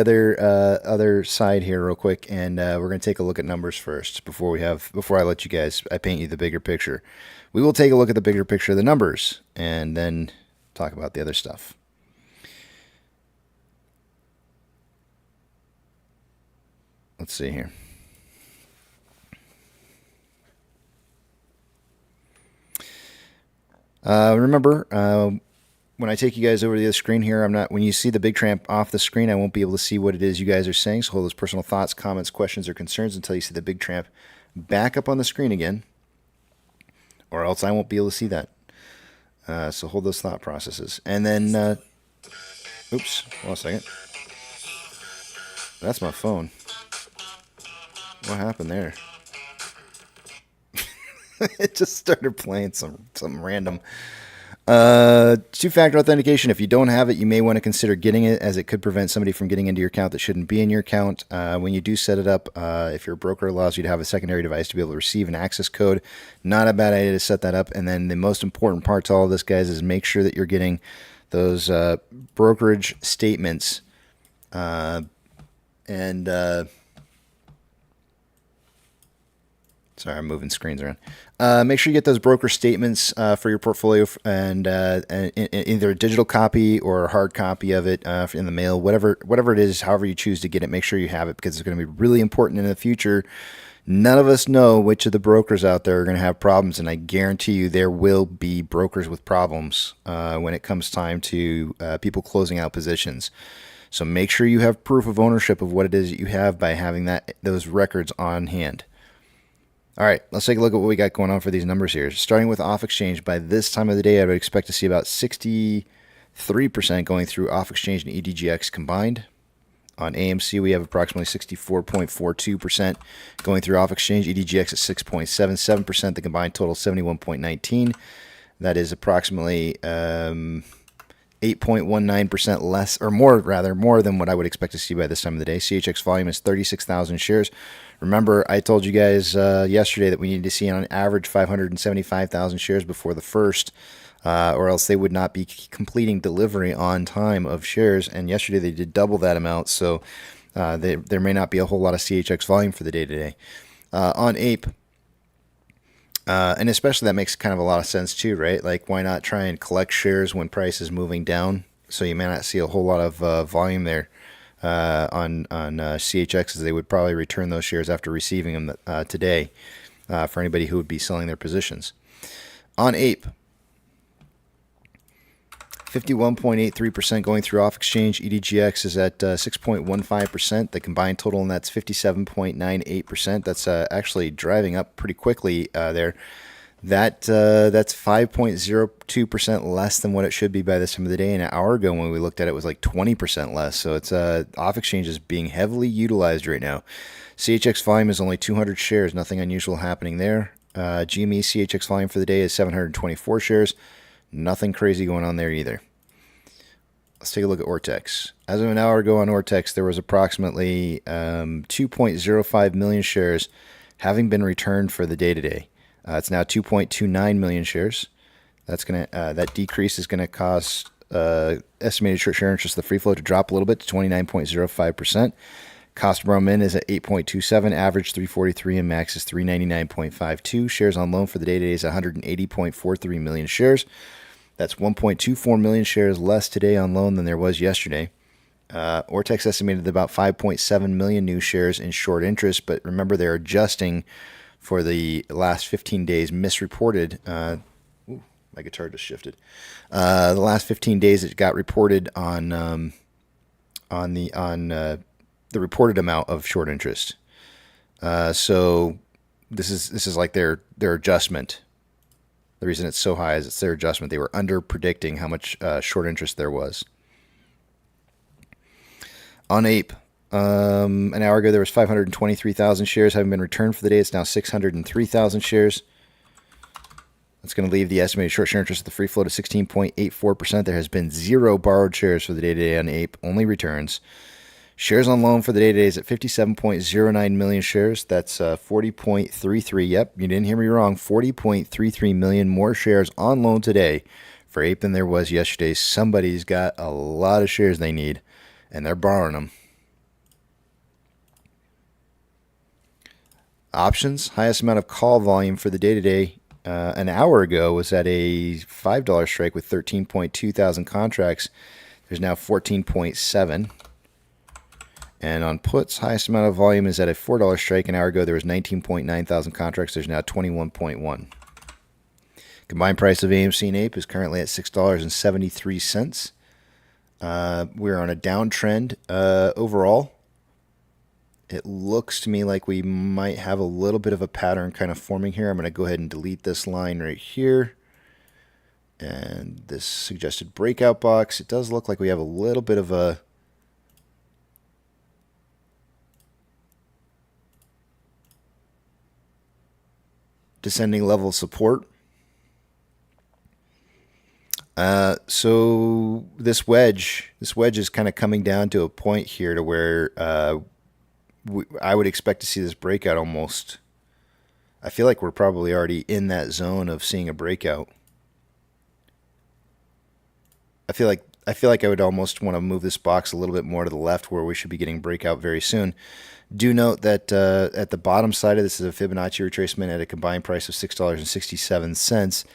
other side here real quick, and we're going to take a look at numbers first before I paint you the bigger picture. We will take a look at the bigger picture of the numbers and then talk about the other stuff. Let's see here. Remember, when I take you guys over to the other screen here, when you see the Big Tramp off the screen, I won't be able to see what it is you guys are saying. So hold those personal thoughts, comments, questions, or concerns until you see the Big Tramp back up on the screen again, or else I won't be able to see that. So hold those thought processes. And then, oops, hold on a second. That's my phone. What happened there? It just started playing some random. Two-factor authentication. If you don't have it, you may want to consider getting it, as it could prevent somebody from getting into your account that shouldn't be in your account. When you do set it up, if your broker allows you to have a secondary device to be able to receive an access code, not a bad idea to set that up. And then the most important part to all of this, guys, is make sure that you're getting those brokerage statements Sorry, I'm moving screens around. Make sure you get those broker statements for your portfolio and either a digital copy or a hard copy of it in the mail, whatever it is, however you choose to get it. Make sure you have it because it's going to be really important in the future None of us know which of the brokers out there are going to have problems, and I guarantee you there will be brokers with problems when it comes time to people closing out positions. So make sure you have proof of ownership of what it is that you have by having those records on hand. All right, let's take a look at what we got going on for these numbers here. Starting with off exchange, by this time of the day, I would expect to see about 63% going through off exchange and EDGX combined. On AMC, we have approximately 64.42% going through off exchange. EDGX at 6.77%. The combined total 71.19. That is approximately 8.19% less, or more rather, more than what I would expect to see by this time of the day. CHX volume is 36,000 shares. Remember, I told you guys yesterday that we needed to see on average 575,000 shares before the first. Or else they would not be completing delivery on time of shares. And yesterday they did double that amount, so there may not be a whole lot of CHX volume for the day today. On Ape, and especially that makes kind of a lot of sense too, right? Like, why not try and collect shares when price is moving down? So you may not see a whole lot of volume there on CHX, as they would probably return those shares after receiving them today for anybody who would be selling their positions. On Ape, 51.83% going through off exchange. EDGX is at 6.15%. The combined total on that's 57.98%. That's actually driving up pretty quickly there. That's 5.02% less than what it should be by this time of the day. And an hour ago when we looked at it, it was like 20% less. So it's off exchange is being heavily utilized right now. CHX volume is only 200 shares. Nothing unusual happening there. GME CHX volume for the day is 724 shares. Nothing crazy going on there either. Let's take a look at Ortex. As of an hour ago on Ortex, there was approximately 2.05 million shares having been returned for the day today. It's now 2.29 million shares. That decrease is gonna cause estimated short share interest of the free float to drop a little bit to 29.05%. Cost of Roman is at 8.27, average 343, and max is 399.52. Shares on loan for the day today is 180.43 million shares. That's 1.24 million shares less today on loan than there was yesterday. Ortex estimated about 5.7 million new shares in short interest, but remember they're adjusting for the last 15 days misreported. My guitar just shifted. The last 15 days it got reported on the reported amount of short interest. So this is like their adjustment. The reason it's so high is it's their adjustment. They were under predicting how much short interest there was. On Ape, an hour ago there was 523,000 shares having been returned for the day. It's now 603,000 shares. That's going to leave the estimated short share interest of the free float of 16.84%. There has been 0 borrowed shares for the day today on Ape, only returns. Shares on loan for the day today is at 57.09 million shares. That's 40.33. Yep, you didn't hear me wrong. 40.33 million more shares on loan today for Ape than there was yesterday. Somebody's got a lot of shares they need, and they're borrowing them. Options, highest amount of call volume for the day today an hour ago was at a $5 strike with 13.2 thousand contracts. There's now 14.7. And on puts, highest amount of volume is at a $4 strike. An hour ago, there was 19.9 thousand contracts. There's now 21.1. Combined price of AMC and Ape is currently at $6.73. We're on a downtrend overall. It looks to me like we might have a little bit of a pattern kind of forming here. I'm going to go ahead and delete this line right here. And this suggested breakout box. It does look like we have a little bit of a descending level of support. So this wedge is kind of coming down to a point here to where I would expect to see this breakout almost. I feel like we're probably already in that zone of seeing a breakout. I feel like I would almost want to move this box a little bit more to the left where we should be getting breakout very soon. Do note that at the bottom side of this is a Fibonacci retracement at a combined price of $6.67.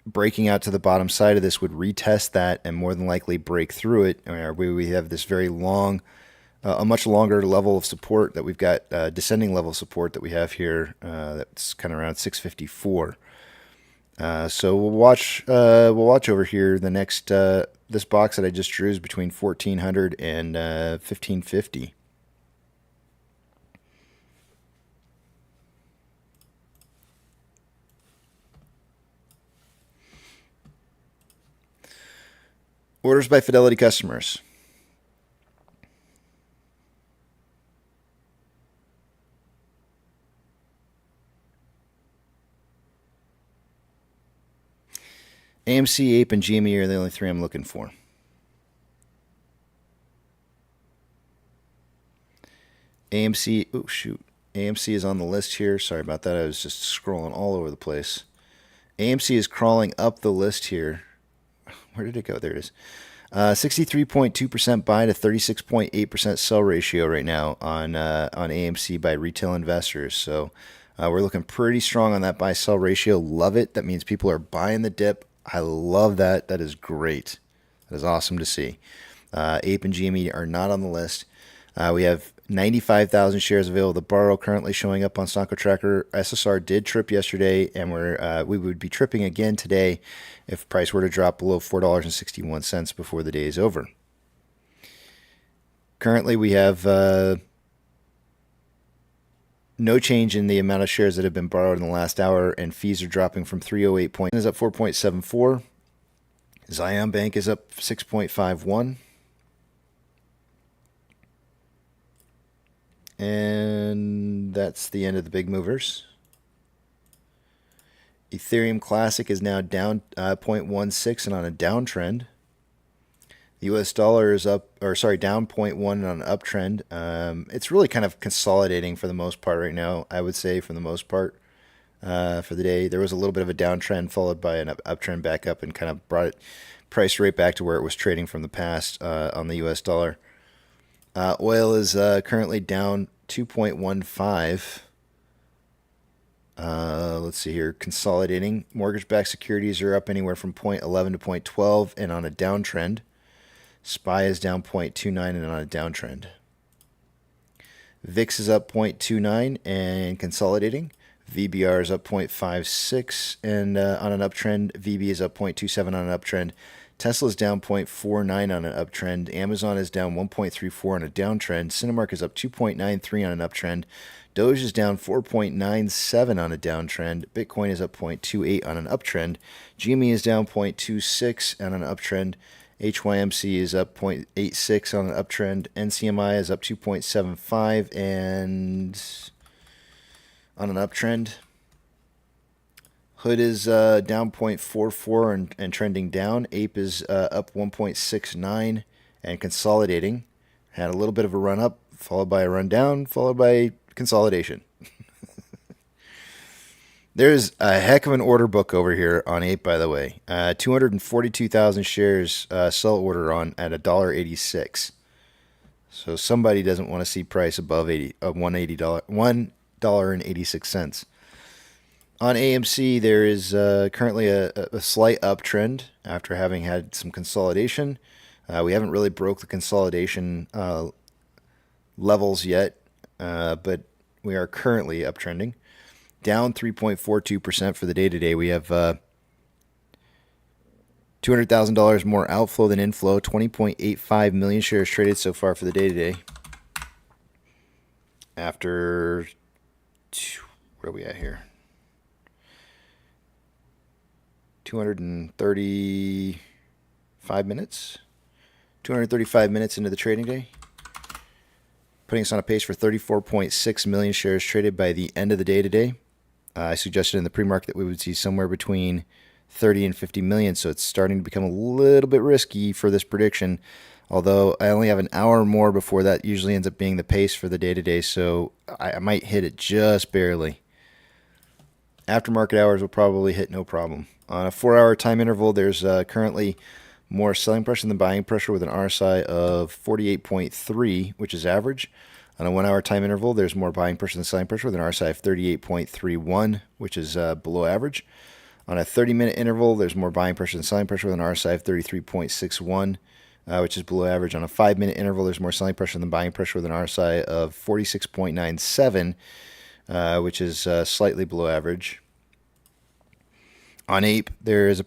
Breaking out to the bottom side of this would retest that and more than likely break through it. We have this very long a much longer level of support that we've got, descending level of support that we have here. That's kind of around 654. So we'll watch over here. The next this box that I just drew is between 1400 and 1550. Orders by Fidelity customers. AMC, Ape, and GME are the only three I'm looking for. AMC, oh shoot. AMC is on the list here. Sorry about that. I was just scrolling all over the place. AMC is crawling up the list here. Where did it go? There it is. 63.2% buy to 36.8% sell ratio right now on AMC by retail investors. So we're looking pretty strong on that buy-sell ratio. Love it. That means people are buying the dip. I love that. That is great. That is awesome to see. Ape and GME are not on the list. We have 95,000 shares available to borrow currently showing up on Stonko Tracker. SSR did trip yesterday, and we would be tripping again today if price were to drop below $4.61 before the day is over. Currently, we have no change in the amount of shares that have been borrowed in the last hour, and fees are dropping from 308 points. Is up 4.74. Zion Bank is up 6.51. And that's the end of the big movers. Ethereum Classic is now down 0.16 and on a downtrend. The US dollar is up, down 0.1 on an uptrend. It's really kind of consolidating for the most part right now, I would say, for the most part for the day. There was a little bit of a downtrend followed by an uptrend back up and kind of brought it price right back to where it was trading from the past on the US dollar. Oil is currently down 2.15. Let's see here. Consolidating. Mortgage-backed securities are up anywhere from 0.11 to 0.12 and on a downtrend. SPY is down 0.29 and on a downtrend. VIX is up 0.29 and consolidating. VBR is up 0.56 and on an uptrend. VB is up 0.27 on an uptrend. Tesla is down 0.49 on an uptrend. Amazon is down 1.34 on a downtrend. Cinemark is up 2.93 on an uptrend. Doge is down 4.97 on a downtrend. Bitcoin is up 0.28 on an uptrend. GME is down 0.26 on an uptrend. HYMC is up 0.86 on an uptrend. NCMI is up 2.75 and on an uptrend. Hood is down 0.44 and trending down. Ape is up 1.69 and consolidating. Had a little bit of a run up, followed by a run down, followed by consolidation. There's a heck of an order book over here on Ape, by the way. 242,000 shares sell order on at $1.86. So somebody doesn't want to see price above $1.86. On AMC, there is currently a slight uptrend after having had some consolidation. We haven't really broke the consolidation levels yet, but we are currently uptrending. Down 3.42% for the day today. We have $200,000 more outflow than inflow. 20.85 million shares traded so far for the day today. After, where are we at here? 235 minutes. 235 minutes into the trading day. Putting us on a pace for 34.6 million shares traded by the end of the day today. I suggested in the pre-market that we would see somewhere between 30 and 50 million, so it's starting to become a little bit risky for this prediction, although I only have an hour more before that usually ends up being the pace for the day today, so I might hit it just barely. Aftermarket hours will probably hit no problem. On a 4-hour time interval, there's currently more selling pressure than buying pressure with an RSI of 48.3, which is average. On a 1-hour time interval, there's more buying pressure than selling pressure with an RSI of 38.31, which is below average. On a 30-minute interval, there's more buying pressure than selling pressure with an RSI of 33.61. which is below average. On a 5-minute interval, there's more selling pressure than buying pressure with an RSI of 46.97, which is slightly below average. On Ape, there is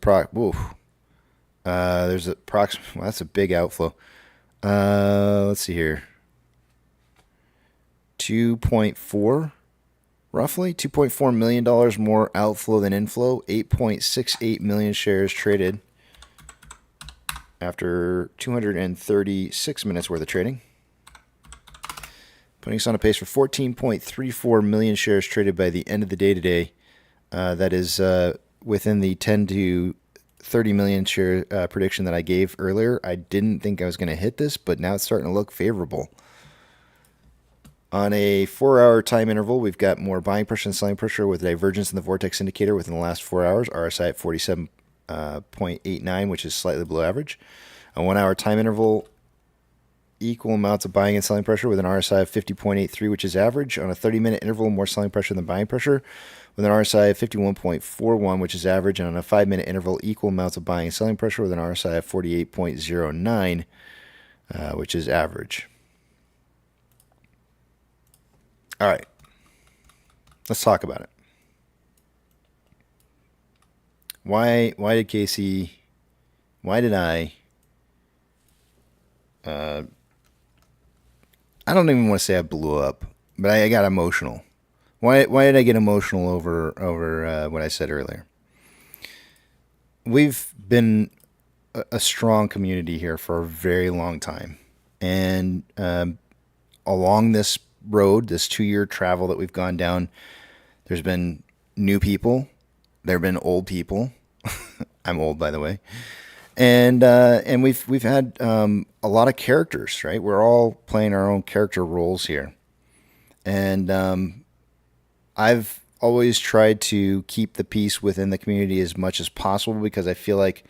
there's approximately, well, that's a big outflow. Let's see here. 2.4, roughly $2.4 million more outflow than inflow. 8.68 million shares traded after 236 minutes worth of trading, putting us on a pace for 14.34 million shares traded by the end of the day today. That is within the 10 to 30 million share prediction that I gave earlier. I didn't think I was going to hit this, but now it's starting to look favorable. On a 4-hour time interval, we've got more buying pressure and selling pressure with divergence in the vortex indicator within the last 4 hours. RSI at 47.89, which is slightly below average. A 1-hour time interval, equal amounts of buying and selling pressure with an RSI of 50.83, which is average. On a 30-minute interval, more selling pressure than buying pressure with an RSI of 51.41, which is average. And on a 5-minute interval, equal amounts of buying and selling pressure with an RSI of 48.09, which is average. All right, let's talk about it. Why did Casey, why did I don't even want to say I blew up, but I got emotional. Why did I get emotional over what I said earlier? We've been a strong community here for a very long time, and along this road, this 2-year travel that we've gone down, there's been new people, there have been old people. I'm old, by the way, and we've had a lot of characters, right? We're all playing our own character roles here, and I've always tried to keep the peace within the community as much as possible, because I feel like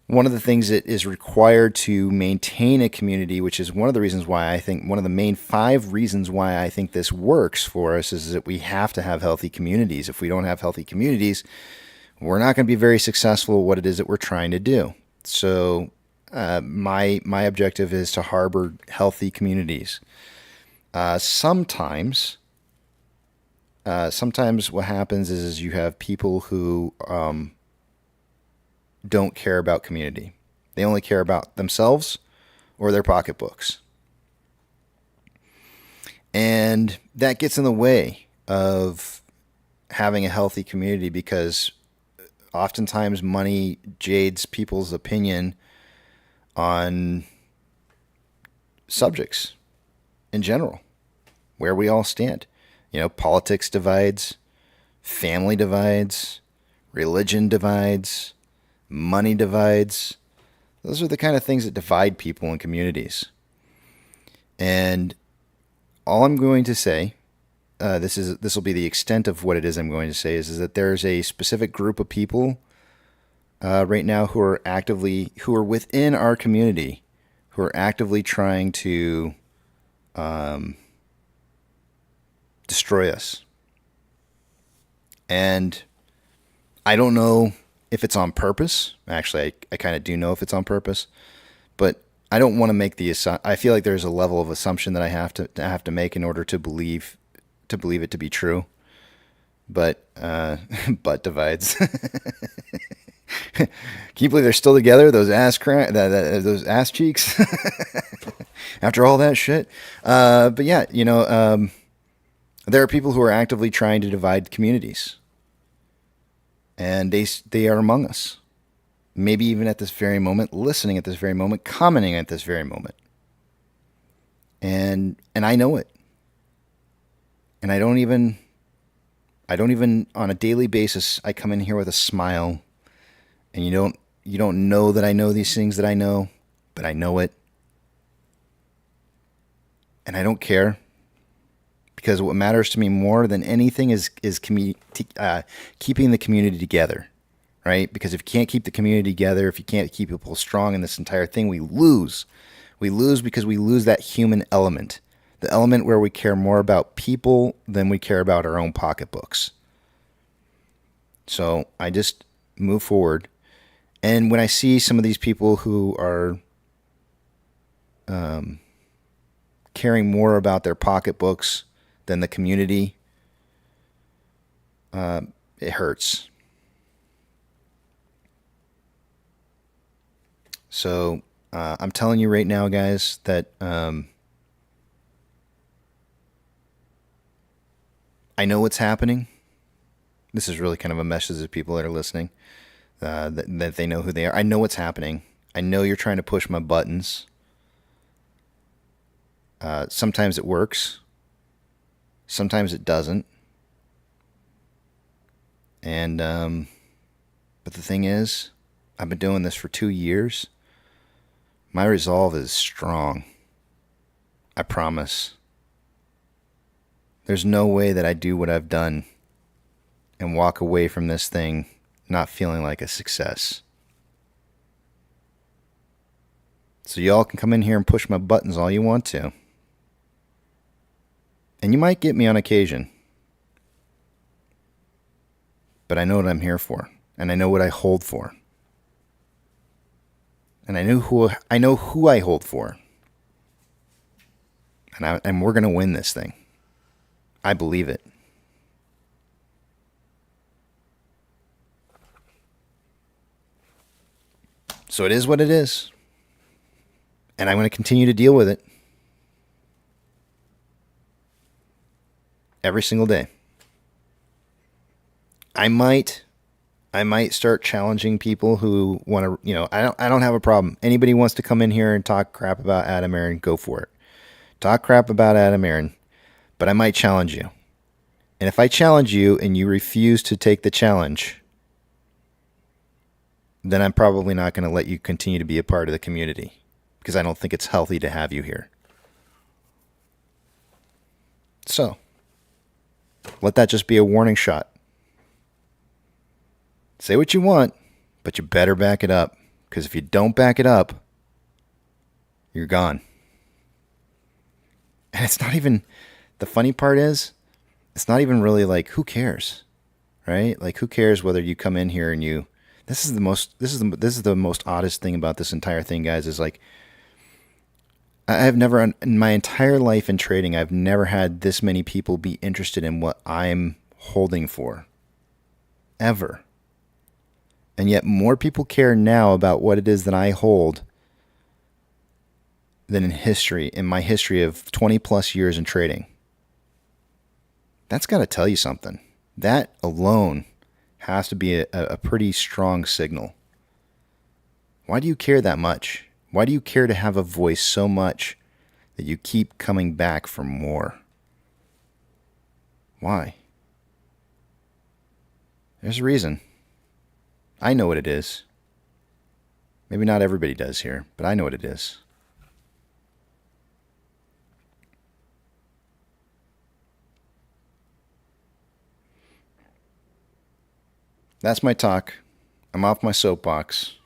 one of the things that is required to maintain a community, which is one of the reasons why I think, one of the main 5 reasons why I think this works for us, is that we have to have healthy communities. If we don't have healthy communities, we're not going to be very successful at what it is that we're trying to do. So my objective is to harbor healthy communities. Sometimes what happens is you have people who don't care about community. They only care about themselves or their pocketbooks. And that gets in the way of having a healthy community, because oftentimes money jades people's opinion on subjects in general, where we all stand. You know, politics divides, family divides, religion divides, money divides. Those are the kind of things that divide people in communities. And all I'm going to say, this will be the extent of what it is I'm going to say, is that there's a specific group of people right now who are within our community, who are actively trying to destroy us. And I don't know if it's on purpose. Actually, I kind of do know if it's on purpose, but I don't want to make I feel like there's a level of assumption that I have to make in order to believe it to be true. But butt divides. Can you believe they're still together? Those those ass cheeks. After all that shit. But yeah, there are people who are actively trying to divide communities. And they are among us. Maybe even at this very moment, listening at this very moment, commenting at this very moment. And I know it. And I don't even on a daily basis, I come in here with a smile, and you don't know that I know these things that I know, but I know it. And I don't care. Because what matters to me more than anything is keeping the community together, right? Because if you can't keep the community together, if you can't keep people strong in this entire thing, we lose. We lose because we lose that human element, the element where we care more about people than we care about our own pocketbooks. So I just move forward. And when I see some of these people who are caring more about their pocketbooks than the community, it hurts. So I'm telling you right now, guys, that I know what's happening. This is really kind of a message to people that are listening, that they know who they are. I know what's happening. I know you're trying to push my buttons. Sometimes it works. Sometimes it doesn't. And but the thing is, I've been doing this for 2 years. My resolve is strong. I promise. There's no way that I do what I've done and walk away from this thing not feeling like a success. So y'all can come in here and push my buttons all you want to. And you might get me on occasion. But I know what I'm here for. And I know what I hold for. And I know who I hold for. And we're going to win this thing. I believe it. So it is what it is. And I'm going to continue to deal with it. Every single day. I might start challenging people who want to, I don't have a problem. Anybody wants to come in here and talk crap about Adam Aaron, go for it. Talk crap about Adam Aaron, but I might challenge you. And if I challenge you and you refuse to take the challenge, then I'm probably not going to let you continue to be a part of the community because I don't think it's healthy to have you here. So, let that just be a warning shot. Say what you want, but you better back it up. Because if you don't back it up, you're gone. And it's not even, the funny part is, it's not even really like, who cares? Right? Like, who cares whether you come in here and you, this is the most oddest thing about this entire thing, guys, is like, I've never, in my entire life in trading, I've never had this many people be interested in what I'm holding for. Ever. And yet more people care now about what it is that I hold than in my history of 20 plus years in trading. That's got to tell you something. That alone has to be a pretty strong signal. Why do you care that much? Why do you care to have a voice so much that you keep coming back for more? Why? There's a reason. I know what it is. Maybe not everybody does here, but I know what it is. That's my talk. I'm off my soapbox.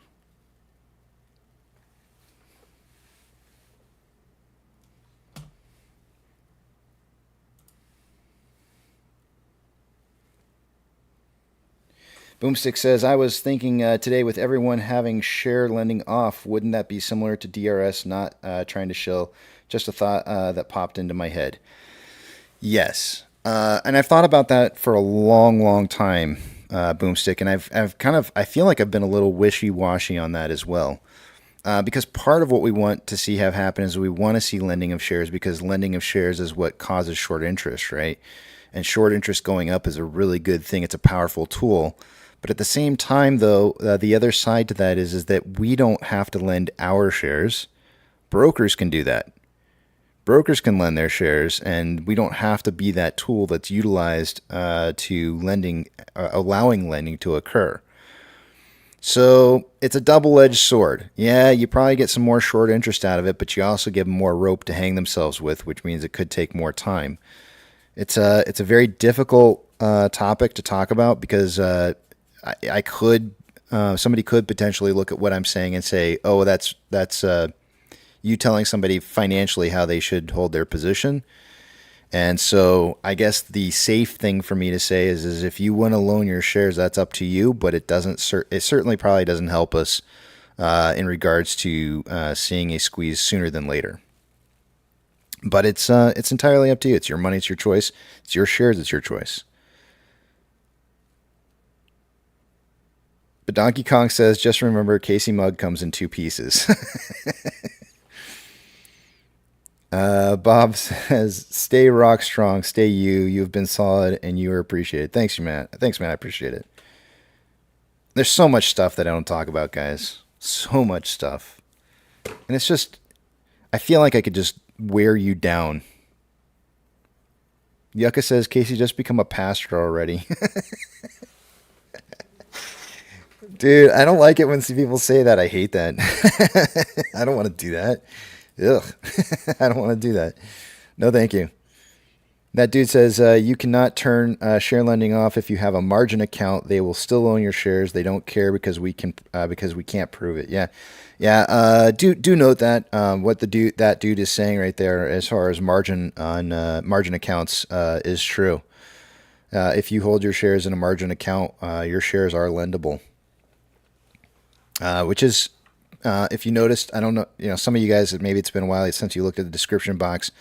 Boomstick says, I was thinking today with everyone having share lending off, wouldn't that be similar to DRS not trying to shill? Just a thought that popped into my head. Yes. And I've thought about that for a long, long time, Boomstick. And I feel like I've been a little wishy-washy on that as well. Because part of what we want to see have happen is we want to see lending of shares because lending of shares is what causes short interest, right? And short interest going up is a really good thing. It's a powerful tool. But at the same time, though, the other side to that is that we don't have to lend our shares. Brokers can do that. Brokers can lend their shares, and we don't have to be that tool that's utilized to lending, allowing lending to occur. So it's a double-edged sword. Yeah, you probably get some more short interest out of it, but you also give them more rope to hang themselves with, which means it could take more time. It's a very difficult topic to talk about because somebody could potentially look at what I'm saying and say, oh, that's you telling somebody financially how they should hold their position. And so I guess the safe thing for me to say is if you want to loan your shares, that's up to you, but it certainly probably doesn't help us in regards to seeing a squeeze sooner than later. But it's entirely up to you. It's your money. It's your choice. It's your shares. It's your choice. But Donkey Kong says, just remember, Casey Mug comes in 2 pieces. Bob says, stay rock strong. Stay you. You've been solid and you are appreciated. Thanks, Matt. Thanks, Matt. I appreciate it. There's so much stuff that I don't talk about, guys. So much stuff. And it's just, I feel like I could just wear you down. Yucca says, Casey, just become a pastor already. Dude, I don't like it when people say that. I hate that. I don't want to do that. Ugh. I don't want to do that. No, thank you. That dude says, you cannot turn share lending off if you have a margin account. They will still own your shares. They don't care because we can't prove it. Yeah. Yeah. Do note that what that dude is saying right there as far as margin on margin accounts is true. If you hold your shares in a margin account, your shares are lendable. Which is, if you noticed, I don't know, some of you guys, maybe it's been a while since you looked at the description box,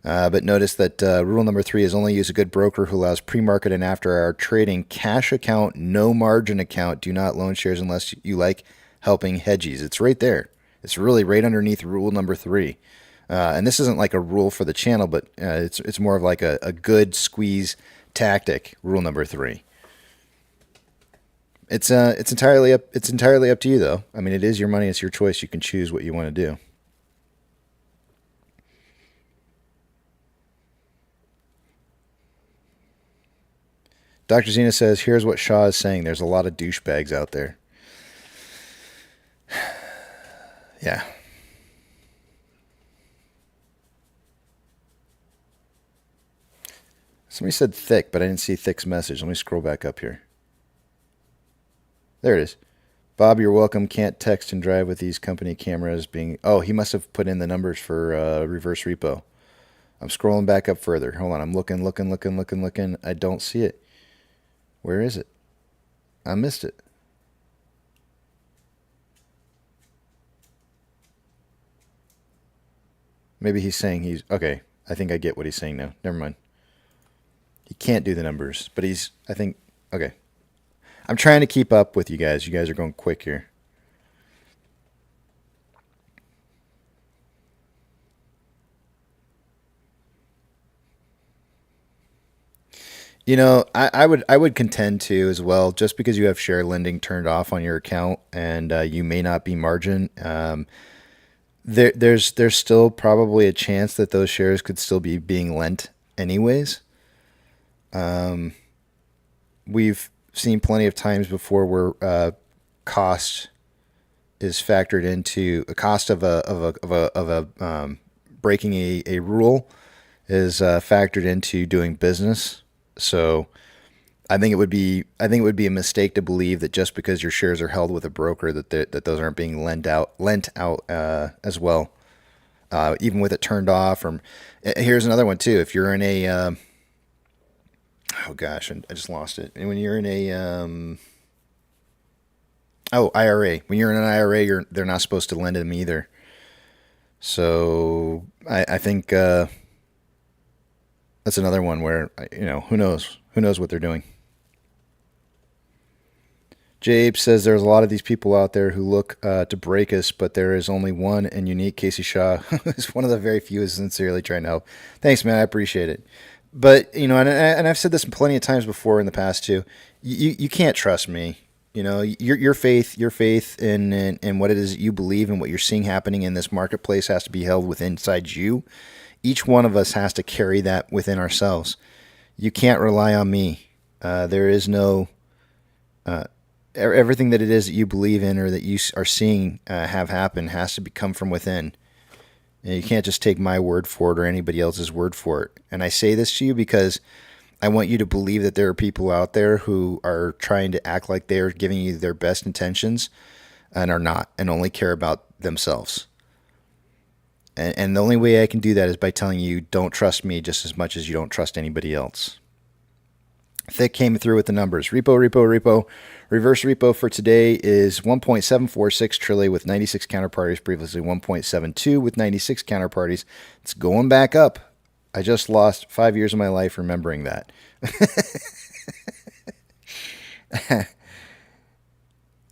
but notice that rule number 3 is only use a good broker who allows pre-market and after-hour trading. Cash account, no margin account. Do not loan shares unless you like helping hedgies. It's right there. It's really right underneath rule number 3. And this isn't like a rule for the channel, but it's more of like a good squeeze tactic. Rule number 3. It's entirely up to you, though. I mean, it is your money. It's your choice. You can choose what you want to do. Dr. Zena says, here's what Shaw is saying. There's a lot of douchebags out there. Yeah. Somebody said thick, but I didn't see thick's message. Let me scroll back up here. There it is. Bob, you're welcome. Can't text and drive with these company cameras being... Oh, he must have put in the numbers for reverse repo. I'm scrolling back up further. Hold on. I'm looking. I don't see it. Where is it? I missed it. Maybe he's saying he's... Okay. I think I get what he's saying now. Never mind. He can't do the numbers, but he's... I think... Okay. I'm trying to keep up with you guys. You guys are going quick here. I would contend to as well, just because you have share lending turned off on your account and you may not be margin, there's still probably a chance that those shares could still be being lent anyways. We've seen plenty of times before where cost is factored into a cost of a breaking a rule is factored into doing business. So I think it would be a mistake to believe that just because your shares are held with a broker that those aren't being lent out as well, even with it turned off. Or here's another one too. If you're in a oh gosh, I just lost it. And when you're in a IRA, when you're in an IRA, they're not supposed to lend them either. So I think that's another one where who knows what they're doing. Jabe says there's a lot of these people out there who look to break us, but there is only one and unique Casey Shaw, who is one of the very few who is sincerely trying to help. Thanks, man. I appreciate it. But, and I've said this plenty of times before in the past too. You can't trust me. Your faith in what it is that you believe and what you're seeing happening in this marketplace has to be held within inside you. Each one of us has to carry that within ourselves. You can't rely on me. There is no everything that it is that you believe in or that you are seeing have happen has to come from within. And you can't just take my word for it or anybody else's word for it. And I say this to you because I want you to believe that there are people out there who are trying to act like they're giving you their best intentions and are not, and only care about themselves. And the only way I can do that is by telling you, don't trust me just as much as you don't trust anybody else. Thick came through with the numbers. Repo. Reverse repo for today is 1.746 trillion with 96 counterparties, previously 1.72 with 96 counterparties. It's going back up. I just lost 5 years of my life remembering that.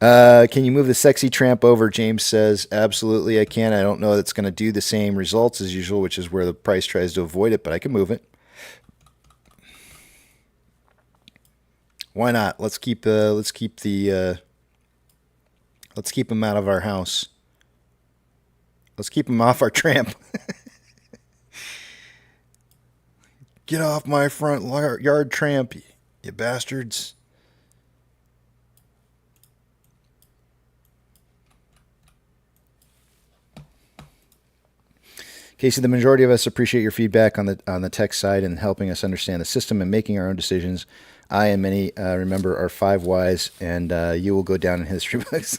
Can you move the sexy tramp over? James says, absolutely I can. I don't know that it's going to do the same results as usual, which is where the price tries to avoid it, but I can move it. Why not? Let's keep them out of our house. Let's keep them off our tramp. Get off my front yard, tramp, you bastards. Casey, the majority of us appreciate your feedback on the tech side and helping us understand the system and making our own decisions. I and many remember our 5 whys, and you will go down in history books.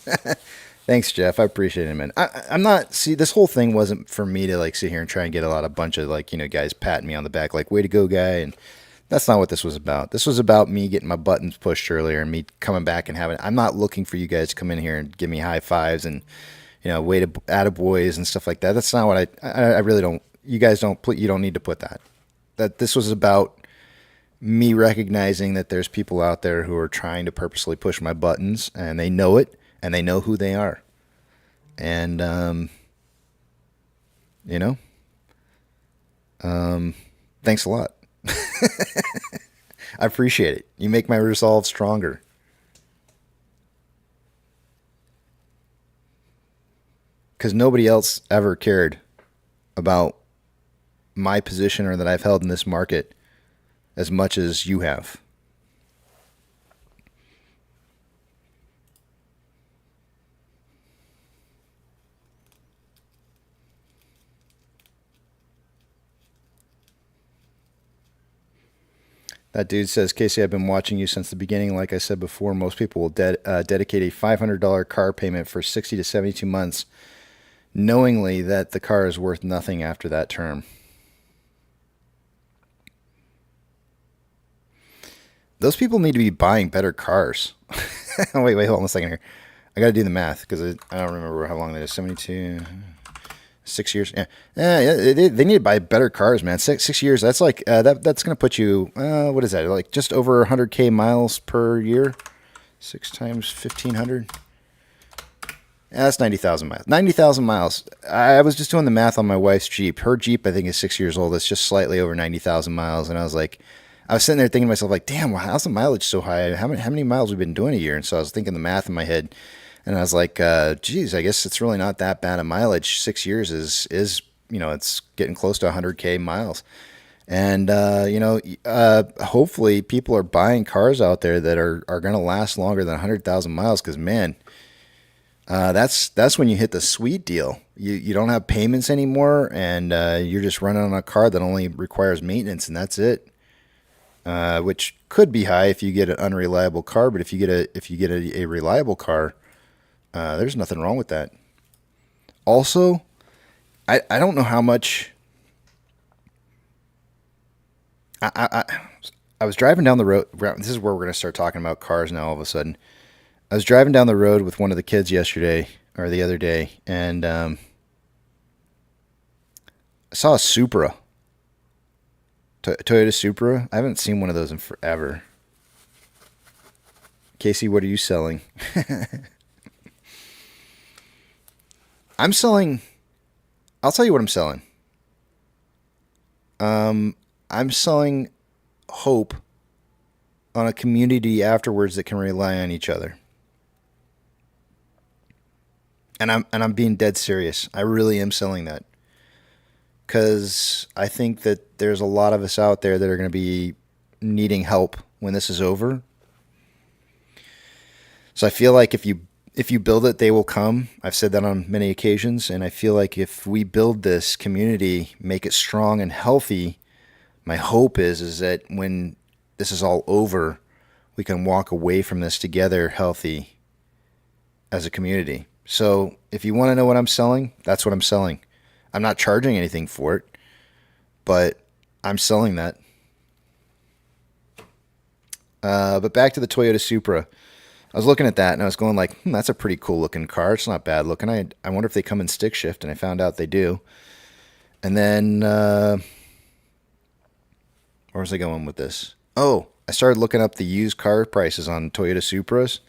Thanks, Jeff. I appreciate it, man. I'm not, see, this whole thing wasn't for me to like sit here and try and get a bunch of like, guys patting me on the back, like, way to go, guy. And that's not what this was about. This was about me getting my buttons pushed earlier and me coming back and I'm not looking for you guys to come in here and give me high fives and, way to attaboys and stuff like that. That's not what I really don't, you guys don't put, you don't need to put that. That this was about me recognizing that there's people out there who are trying to purposely push my buttons, and they know it, and they know who they are. And, thanks a lot. I appreciate it. You make my resolve stronger. Because nobody else ever cared about my position or that I've held in this market as much as you have. That dude says, Casey, I've been watching you since the beginning. Like I said before, most people will dedicate a $500 car payment for 60 to 72 months, knowingly that the car is worth nothing after that term. Those people need to be buying better cars. Wait, hold on a second here. I got to do the math because I don't remember how long that is. 72, 6 years. Yeah, they need to buy better cars, man. 6 years. That's like that's going to put you. What is that? Like just over 100K miles per year. 6 times 1,500. Yeah, that's 90,000 miles. 90,000 miles. I was just doing the math on my wife's Jeep. Her Jeep, I think, is 6 years old. It's just slightly over 90,000 miles, and I was sitting there thinking to myself, like, damn, how's the mileage so high? How many miles have we been doing a year? And so I was thinking the math in my head, and I was like, geez, I guess it's really not that bad a mileage. 6 years is it's getting close to 100K miles. And, hopefully people are buying cars out there that are going to last longer than 100,000 miles because, man, that's when you hit the sweet deal. You don't have payments anymore, and you're just running on a car that only requires maintenance, and that's it. Which could be high if you get an unreliable car, but if you get a reliable car, there's nothing wrong with that. Also, I don't know how much. I was driving down the road. This is where we're going to start talking about cars now. All of a sudden, I was driving down the road with one of the kids yesterday or the other day, and I saw a Supra. Toyota Supra. I haven't seen one of those in forever. Casey, what are you selling? I'm selling. I'll tell you what I'm selling. I'm selling hope on a community afterwards that can rely on each other. And I'm being dead serious. I really am selling that. Because I think that there's a lot of us out there that are going to be needing help when this is over. So I feel like if you build it, they will come. I've said that on many occasions, and I feel like if we build this community, make it strong and healthy, my hope is that when this is all over, we can walk away from this together healthy as a community. So if you want to know what I'm selling, that's what I'm selling. I'm not charging anything for it, but I'm selling that. But back to the Toyota Supra. I was looking at that and I was going like, that's a pretty cool looking car. It's not bad looking. I wonder if they come in stick shift, and I found out they do. And then, where was I going with this? Oh, I started looking up the used car prices on Toyota Supras.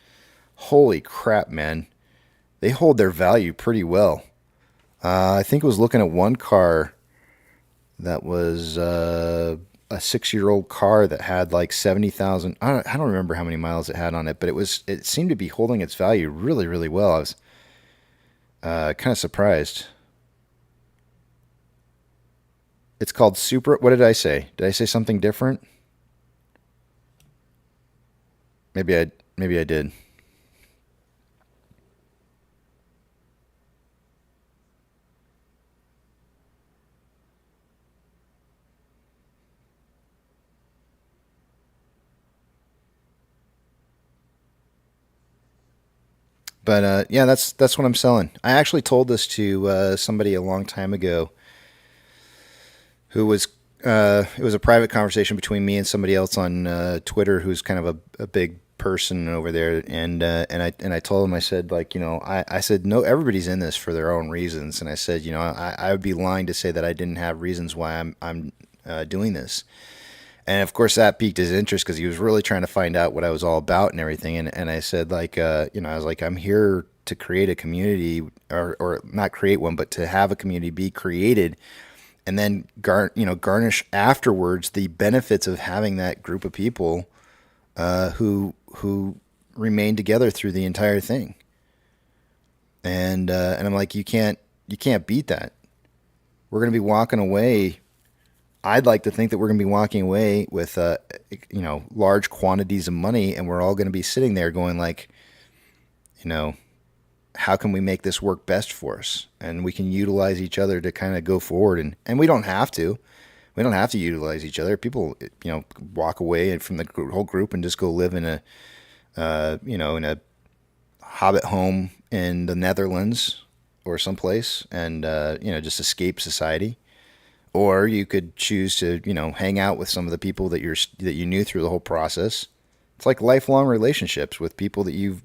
Holy crap, man. They hold their value pretty well. I think I was looking at one car that was a 6-year-old car that had like 70,000. I don't remember how many miles it had on it, but it seemed to be holding its value really, really well. I was kind of surprised. It's called Supra. What did I say? Did I say something different? Maybe I did. But yeah, that's what I'm selling. I actually told this to somebody a long time ago, who was it was a private conversation between me and somebody else on Twitter, who's kind of a big person over there, and I told him, I said, like, I said, no, everybody's in this for their own reasons, and I said, I would be lying to say that I didn't have reasons why I'm doing this. And of course that piqued his interest, because he was really trying to find out what I was all about and everything. And I said, like, I was like, I'm here to create a community, or not create one, but to have a community be created, and then garnish afterwards the benefits of having that group of people who remain together through the entire thing. And I'm like, you can't beat that. We're going to be walking away. I'd like to think that we're going to be walking away with, large quantities of money, and we're all going to be sitting there going like, how can we make this work best for us? And we can utilize each other to kind of go forward. And we don't have to. We don't have to utilize each other. People, walk away from the whole group and just go live in a hobbit home in the Netherlands or someplace, and just escape society. Or you could choose to, hang out with some of the people that you knew through the whole process. It's like lifelong relationships with people that you've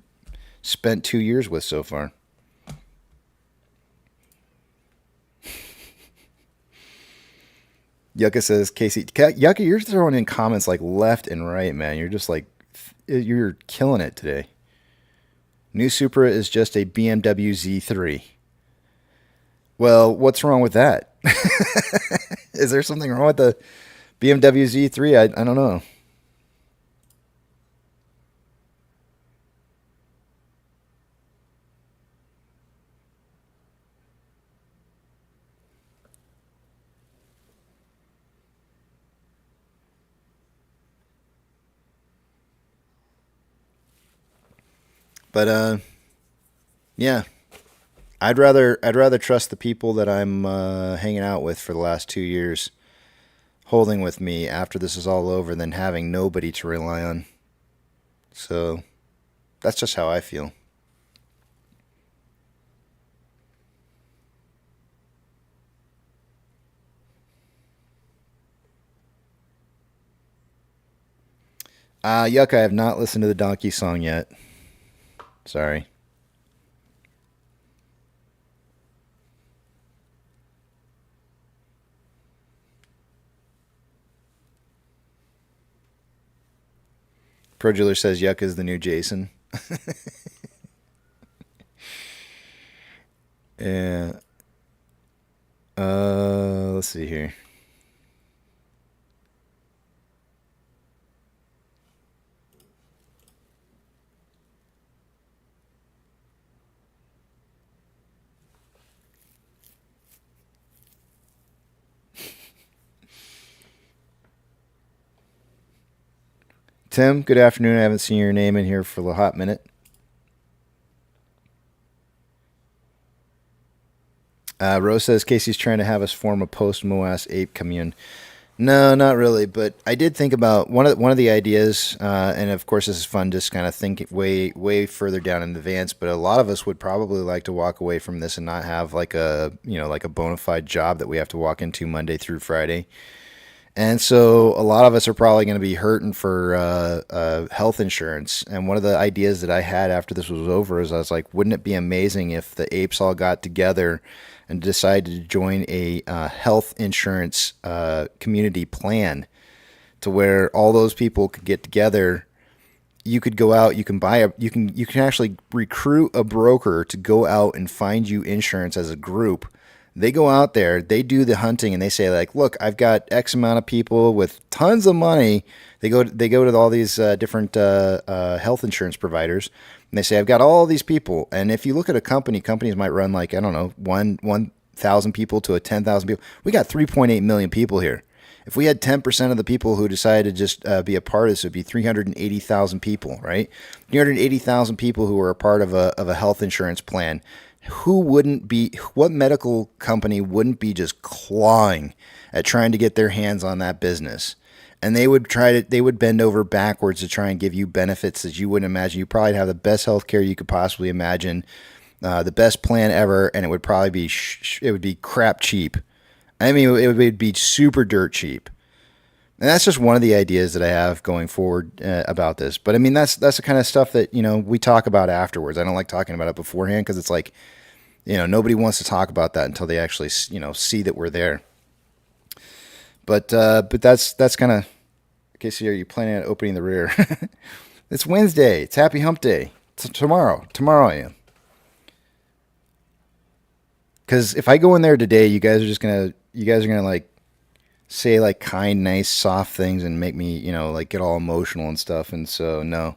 spent 2 years with so far. Yucca says, Casey, Yucca, you're throwing in comments like left and right, man. You're just like, you're killing it today. New Supra is just a BMW Z3. Well, what's wrong with that? Is there something wrong with the BMW Z3? I don't know. But yeah. I'd rather trust the people that I'm hanging out with for the last 2 years, holding with me after this is all over, than having nobody to rely on. So that's just how I feel. Yuck, I have not listened to the Donkey song yet. Sorry. Pro Jeweler says Yuck is the new Jason. Yeah. Let's see here. Tim, good afternoon. I haven't seen your name in here for a hot minute. Rose says Casey's trying to have us form a post-MOASS ape commune. No, not really. But I did think about one of the ideas, and of course this is fun. Just kind of think way further down in advance. But a lot of us would probably like to walk away from this and not have like a bona fide job that we have to walk into Monday through Friday. And so a lot of us are probably going to be hurting for health insurance. And one of the ideas that I had after this was over is I was like, wouldn't it be amazing if the apes all got together and decided to join a health insurance community plan to where all those people could get together. You could go out, you can actually recruit a broker to go out and find you insurance as a group. They go out there, they do the hunting, and they say like, look, I've got X amount of people with tons of money. They go to all these different health insurance providers, and they say, I've got all these people. And if you look at a company, companies might run like, I don't know, 1,000 people to 10,000 people. We got 3.8 million people here. If we had 10% of the people who decided to just be a part of this, it would be 380,000 people, right? 380,000 people who are a part of a health insurance plan. What medical company wouldn't be just clawing at trying to get their hands on that business? And they would bend over backwards to try and give you benefits that you wouldn't imagine. You probably have the best health care you could possibly imagine, the best plan ever, and it would probably be, it would be crap cheap. I mean, it would be super dirt cheap. And that's just one of the ideas that I have going forward about this. But I mean, that's the kind of stuff that, we talk about afterwards. I don't like talking about it beforehand because it's like, nobody wants to talk about that until they actually, see that we're there. But that's kind of, okay, so are you planning on opening the rear? It's Wednesday. It's Happy Hump Day. It's tomorrow. Tomorrow I am. Because if I go in there today, you guys are going to like, say like kind, nice, soft things and make me, like get all emotional and stuff. And so, no.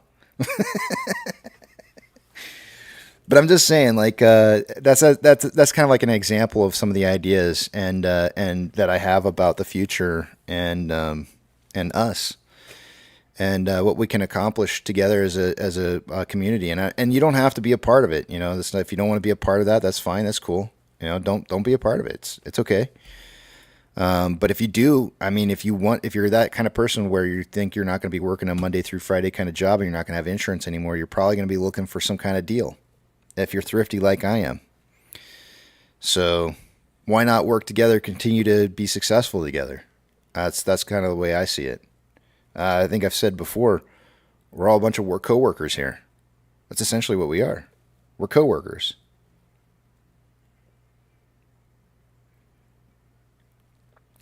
But I'm just saying, like, that's kind of like an example of some of the ideas and that I have about the future and us and what we can accomplish together as a community. And you don't have to be a part of it. If you don't want to be a part of that, that's fine. That's cool. Don't be a part of it. It's okay. But if you do, I mean, if you're that kind of person where you think you're not going to be working a Monday through Friday kind of job and you're not going to have insurance anymore, you're probably going to be looking for some kind of deal if you're thrifty like I am. So why not work together, continue to be successful together? That's kind of the way I see it. I think I've said before, we're all a bunch of co-workers here. That's essentially what we are. We're co-workers.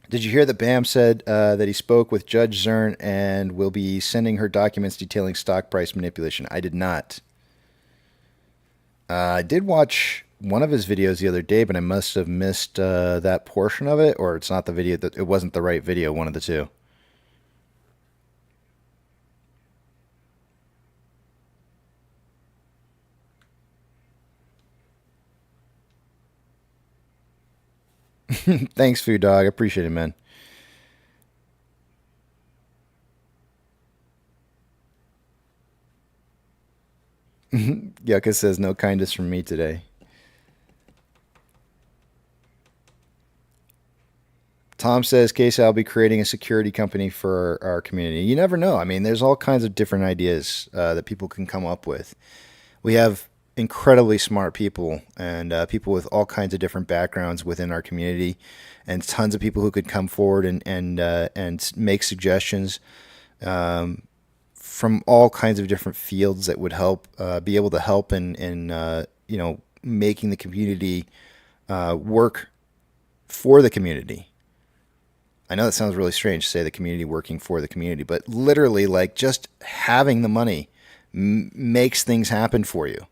Did you hear that Bam said that he spoke with Judge Zern and will be sending her documents detailing stock price manipulation? I did not. I did watch one of his videos the other day, but I must have missed that portion of it, or it's not the video. It wasn't the right video, one of the two. Thanks, Food Dog. I appreciate it, man. Yucca says no kindness from me today. Tom says, Casey, I'll be creating a security company for our community. You never know. I mean, there's all kinds of different ideas that people can come up with. We have incredibly smart people and people with all kinds of different backgrounds within our community, and tons of people who could come forward and make suggestions from all kinds of different fields that would help be able to help in making the community work for the community. I know that sounds really strange to say the community working for the community, but literally, like, just having the money makes things happen for you.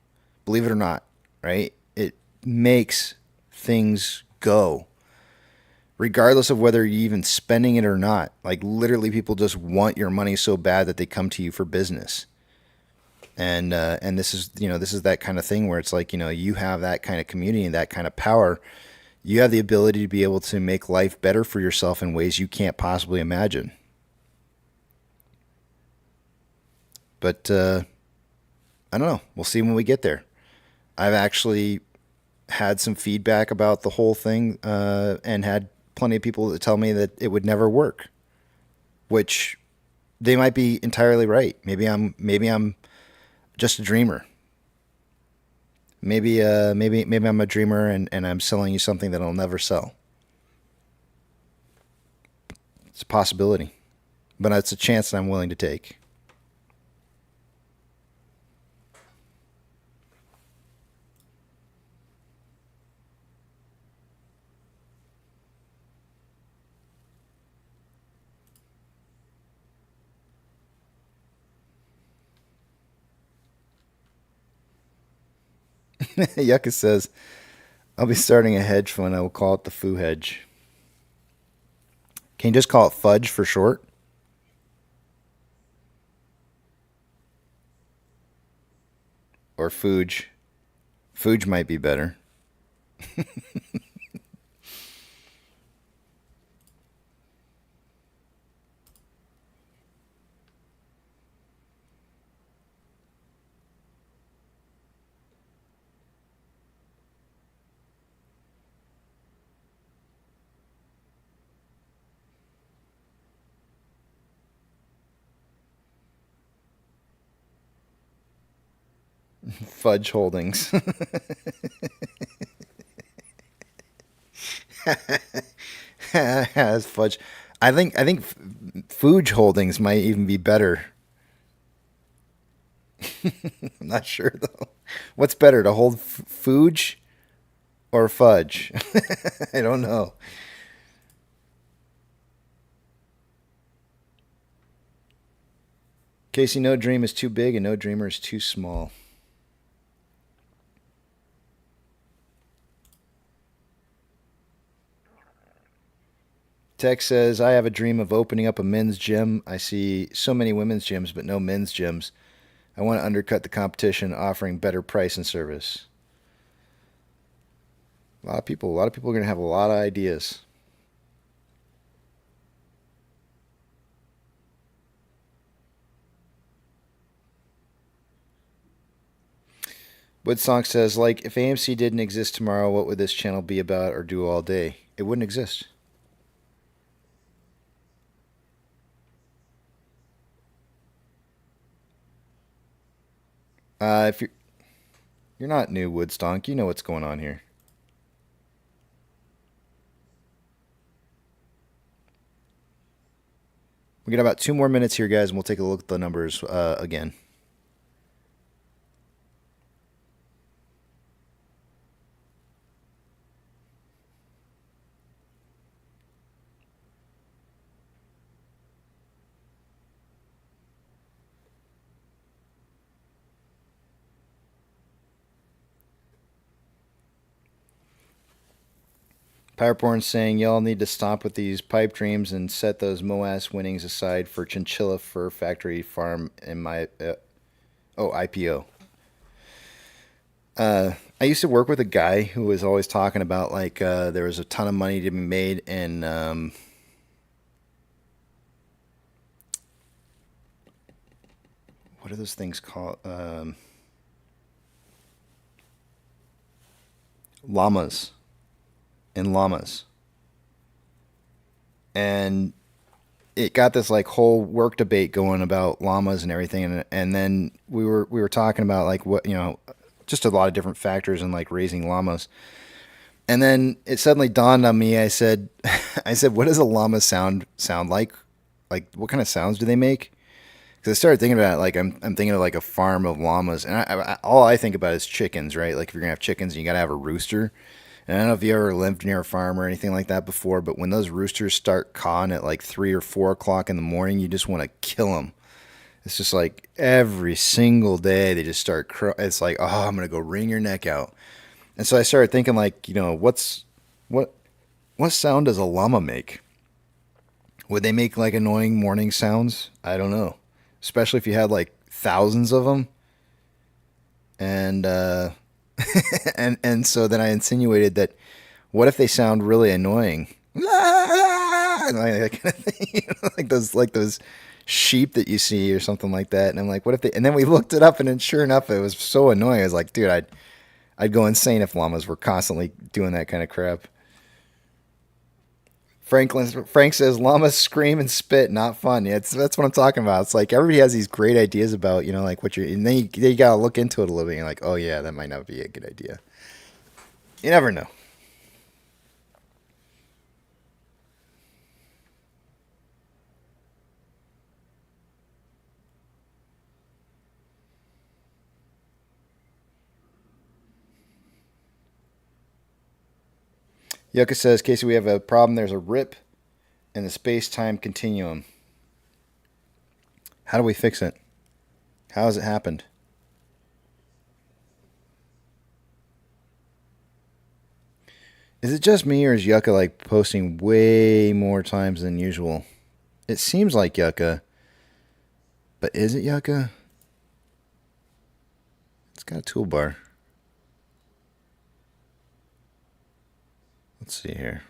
Believe it or not, right? It makes things go, regardless of whether you're even spending it or not. Like, literally, people just want your money so bad that they come to you for business. And this is that kind of thing where it's like, you have that kind of community and that kind of power. You have the ability to be able to make life better for yourself in ways you can't possibly imagine. But I don't know. We'll see when we get there. I've actually had some feedback about the whole thing and had plenty of people that tell me that it would never work, which they might be entirely right. Maybe I'm just a dreamer. Maybe I'm a dreamer and I'm selling you something that I'll never sell. It's a possibility, but it's a chance that I'm willing to take. Yucca says, I'll be starting a hedge fund. I will call it the Foo Hedge. Can you just call it Fudge for short? Or Fooge? Fooge might be better. Fudge Holdings. That's Fudge. I think Fooge Holdings might even be better. I'm not sure though. What's better, to hold Fooge or Fudge? I don't know. Casey, no dream is too big and no dreamer is too small. Tech says, I have a dream of opening up a men's gym. I see so many women's gyms, but no men's gyms. I want to undercut the competition, offering better price and service. A lot of people are going to have a lot of ideas. Woodsong says, like, if AMC didn't exist tomorrow, what would this channel be about or do all day? It wouldn't exist. If you're not new, Woodstonk, you know what's going on here. We got about 2 more minutes here, guys, and we'll take a look at the numbers again. Powerporn saying, y'all need to stop with these pipe dreams and set those MOASS winnings aside for Chinchilla Fur Factory Farm in my... IPO. I used to work with a guy who was always talking about, like, there was a ton of money to be made in... what are those things called? Llamas. In llamas. And it got this like whole work debate going about llamas and everything, and then we were talking about like what, you know, just a lot of different factors in like raising llamas. And then it suddenly dawned on me. I said what does a llama sound like? Like, what kind of sounds do they make? Because I started thinking about it, like I'm thinking of like a farm of llamas, and all I think about is chickens, right? Like if you're gonna have chickens, you gotta have a rooster. And I don't know if you ever lived near a farm or anything like that before, but when those roosters start cawing at like 3 or 4 o'clock in the morning, you just want to kill them. It's just like every single day they just start it's like, oh, I'm going to go wring your neck out. And so I started thinking, like, you know, what sound does a llama make? Would they make like annoying morning sounds? I don't know. Especially if you had like thousands of them. And and so then I insinuated that, what if they sound really annoying? Like, kind of thing, you know, like those sheep that you see or something like that. And I'm like, what if they? And then we looked it up, and then sure enough, it was so annoying. I was like, dude, I'd go insane if llamas were constantly doing that kind of crap. Frank says, llamas scream and spit, not fun. Yeah, that's what I'm talking about. It's like everybody has these great ideas about, you know, like what and then you got to look into it a little bit. And you're like, oh yeah, that might not be a good idea. You never know. Yucca says, Casey, we have a problem. There's a rip in the space-time continuum. How do we fix it? How has it happened? Is it just me, or is Yucca like posting way more times than usual? It seems like Yucca, but is it Yucca? It's got a toolbar. Let's see here.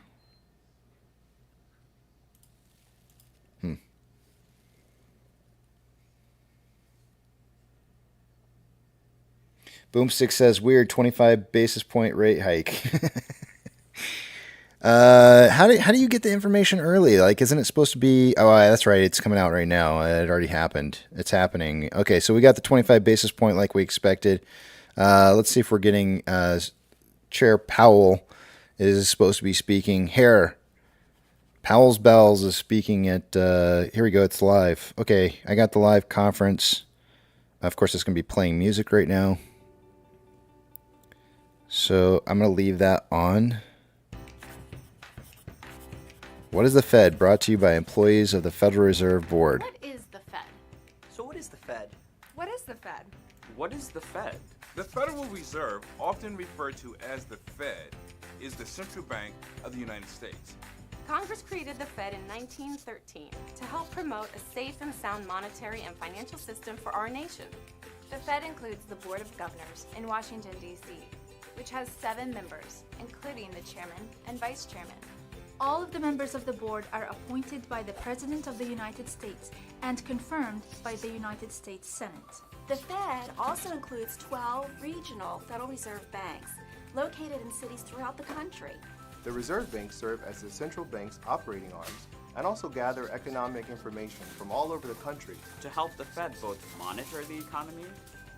Boomstick says, weird 25 basis point rate hike. How do you get the information early? Like, isn't it supposed to be? Oh, that's right. It's coming out right now. It already happened. It's happening. Okay, so we got the 25 basis point like we expected. Let's see if we're getting Chair Powell is supposed to be speaking here. Powell's Bells is speaking at. Here we go. It's live. Okay, I got the live conference. Of course, it's going to be playing music right now. So I'm going to leave that on. What is the Fed? Brought to you by employees of the Federal Reserve Board. What is the Fed? So what is the Fed? What is the Fed? What is the Fed? The Federal Reserve, often referred to as the Fed, is the central bank of the United States. Congress created the Fed in 1913 to help promote a safe and sound monetary and financial system for our nation. The Fed includes the Board of Governors in Washington, D.C., which has 7 members, including the chairman and vice chairman. All of the members of the board are appointed by the President of the United States and confirmed by the United States Senate. The Fed also includes 12 regional Federal Reserve banks located in cities throughout the country. The reserve banks serve as the central bank's operating arms and also gather economic information from all over the country To help the Fed both monitor the economy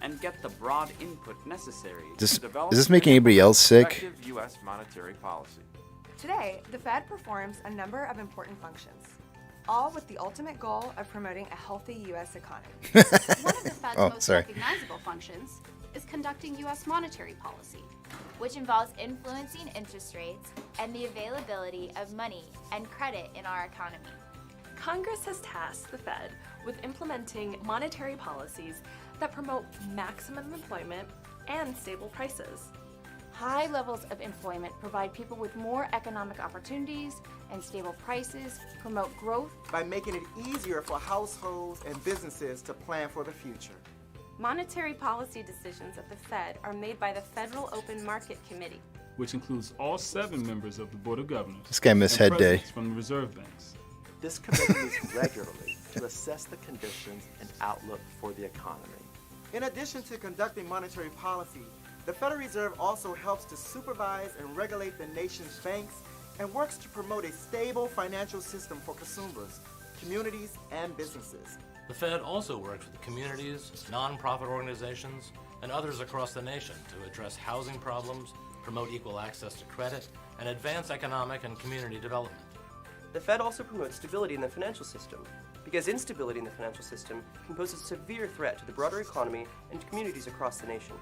and get the broad input necessary Is to develop this making anybody else sick? Effective U.S. monetary policy. Today, the Fed performs a number of important functions, all with the ultimate goal of promoting a healthy U.S. economy. One of the Fed's most recognizable functions is conducting U.S. monetary policy, which involves influencing interest rates and the availability of money and credit in our economy. Congress has tasked the Fed with implementing monetary policies that promote maximum employment and stable prices. High levels of employment provide people with more economic opportunities, and stable prices promote growth by making it easier for households and businesses to plan for the future. Monetary policy decisions at the Fed are made by the Federal Open Market Committee, which includes all 7 members of the Board of Governors. This guy missed head day. From the reserve banks. This committee meets regularly to assess the conditions and outlook for the economy. In addition to conducting monetary policy, the Federal Reserve also helps to supervise and regulate the nation's banks and works to promote a stable financial system for consumers, communities, and businesses. The Fed also works with communities, nonprofit organizations, and others across the nation to address housing problems, promote equal access to credit, and advance economic and community development. The Fed also promotes stability in the financial system, because instability in the financial system can pose a severe threat to the broader economy and communities across the nation.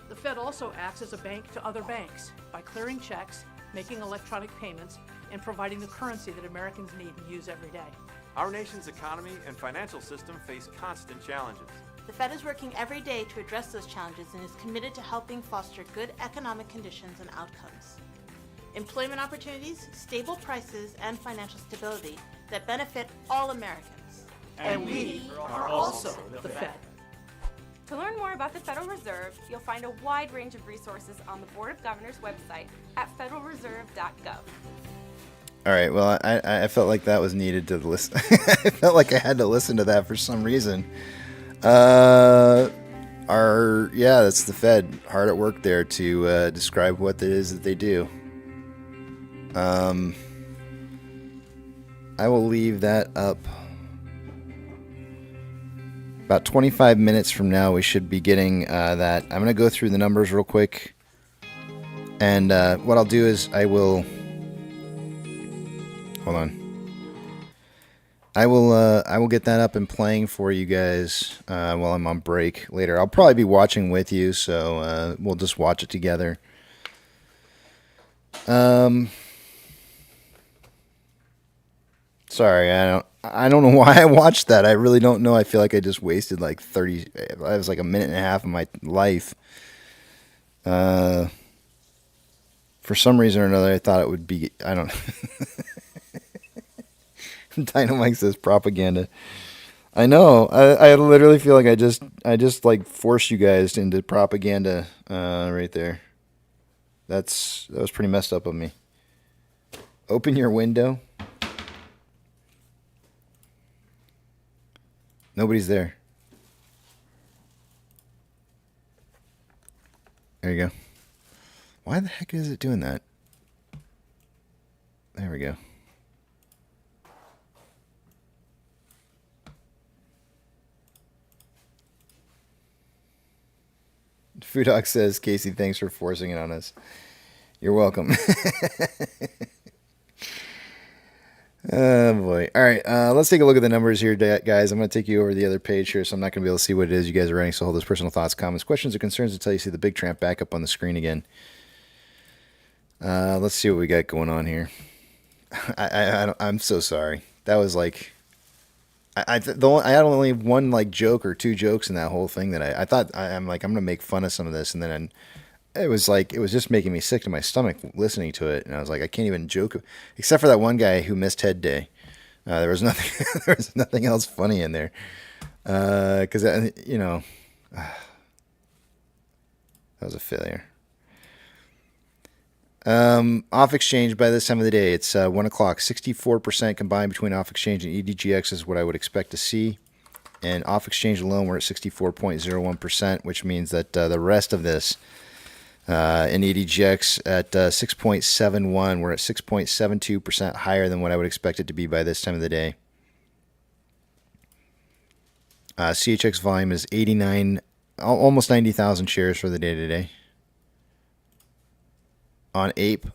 The Fed also acts as a bank to other banks by clearing checks, making electronic payments, and providing the currency that Americans need and use every day. Our nation's economy and financial system face constant challenges. The Fed is working every day to address those challenges and is committed to helping foster good economic conditions and outcomes. Employment opportunities, stable prices, and financial stability that benefit all Americans. And we are also the Fed. To learn more about the Federal Reserve, you'll find a wide range of resources on the Board of Governors website at federalreserve.gov. All right, well, I felt like that was needed to listen. I felt like I had to listen to that for some reason. That's the Fed, hard at work there to describe what it is that they do. I will leave that up. About 25 minutes from now, we should be getting that. I'm going to go through the numbers real quick. And what I'll do is I will... Hold on. I will get that up and playing for you guys while I'm on break later. I'll probably be watching with you, so we'll just watch it together. Sorry, I don't know why I watched that. I really don't know. I feel like I just wasted like 30. It was like a minute and a half of my life. For some reason or another, I thought it would be. I don't. Dynamite says propaganda. I know. I literally feel like I just like forced you guys into propaganda right there. That was pretty messed up of me. Open your window. Nobody's there. There you go. Why the heck is it doing that? There we go. Food Dog says, Casey, thanks for forcing it on us. You're welcome. Oh, boy. All right, let's take a look at the numbers here, guys. I'm going to take you over the other page here, so I'm not going to be able to see what it is you guys are writing. So hold those personal thoughts, comments, questions, or concerns until you see the big tramp back up on the screen again. Let's see what we got going on here. I'm so sorry. That was like... I had only one like joke or two jokes in that whole thing that I thought I'm going to make fun of some of this, and then it was just making me sick to my stomach listening to it, and I was like, I can't even joke except for that one guy who missed head day. There was nothing else funny in there, because that was a failure. Off exchange by this time of the day, it's 1 o'clock. 64% combined between off exchange and EDGX is what I would expect to see. And off exchange alone, we're at 64.01%, which means that the rest of this in EDGX at 6.71, we're at 6.72% higher than what I would expect it to be by this time of the day. CHX volume is 89, almost 90,000 shares for the day today. On Ape,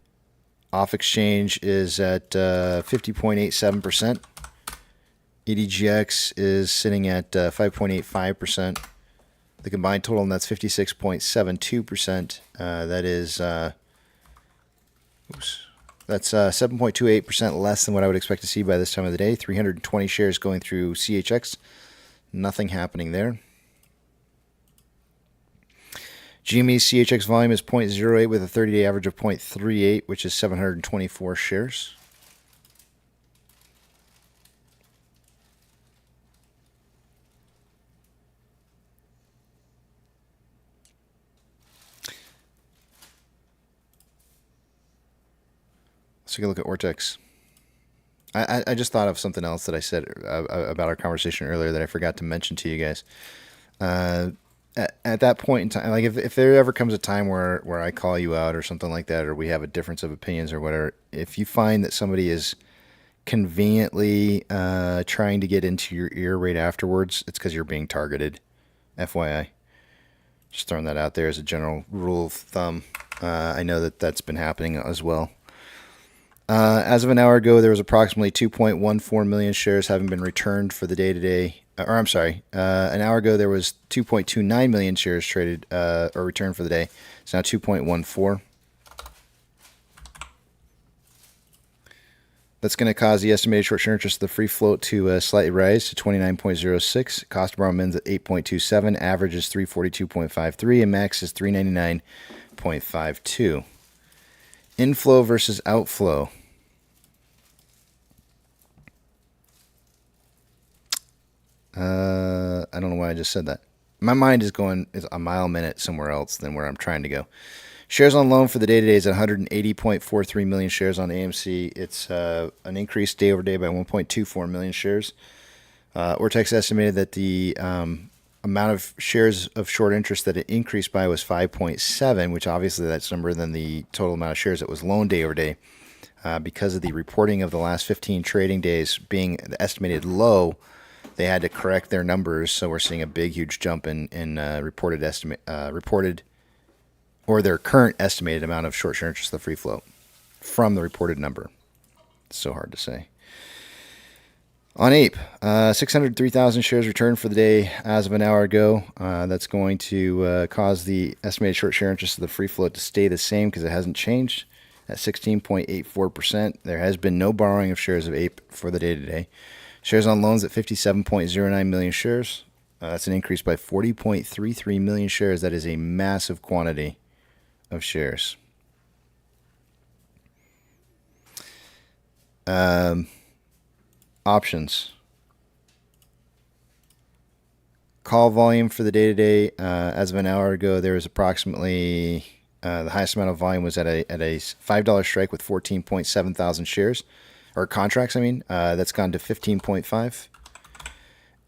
off exchange is at 50.87%. EDGX is sitting at 5.85%. The combined total, and that's 56.72%. That is, that's 7.28% less than what I would expect to see by this time of the day. 320 shares going through CHX. Nothing happening there. GME's CHX volume is 0.08 with a 30-day average of 0.38, which is 724 shares. Let's take a look at Ortex. I just thought of something else that I said about our conversation earlier that I forgot to mention to you guys. At that point in time, like if there ever comes a time where I call you out or something like that, or we have a difference of opinions or whatever, if you find that somebody is conveniently trying to get into your ear right afterwards, it's because you're being targeted. FYI. Just throwing that out there as a general rule of thumb. I know that that's been happening as well. As of an hour ago, there was approximately 2.14 million shares having been returned for the day today. Or I'm sorry, an hour ago there was 2.29 million shares traded or returned for the day. It's now 2.14. That's going to cause the estimated short-term interest of the free float to slightly rise to 29.06. Cost to borrow min's at 8.27. Average is 342.53, and max is 399.52. Inflow versus outflow. I don't know why I just said that. My mind is a mile a minute somewhere else than where I'm trying to go. Shares on loan for the day today is at 180.43 million shares on AMC. It's an increase day over day by 1.24 million shares. Ortex estimated that the amount of shares of short interest that it increased by was 5.7, which obviously that's number than the total amount of shares that was loaned day over day. Because of the reporting of the last 15 trading days being the estimated low, they had to correct their numbers, so we're seeing a big, huge jump in reported or their current estimated amount of short-term interest of the free float from the reported number. It's so hard to say. On Ape, 603,000 shares returned for the day as of an hour ago. That's going to cause the estimated short share interest of the free float to stay the same because it hasn't changed. at 16.84%. There has been no borrowing of shares of Ape for the day today. Shares on loans at 57.09 million shares. That's an increase by 40.33 million shares. That is a massive quantity of shares. Options. Call volume for the day today, as of an hour ago, there was approximately the highest amount of volume was at a $5 strike with 14.7 thousand shares or contracts. I mean, that's gone to 15.5.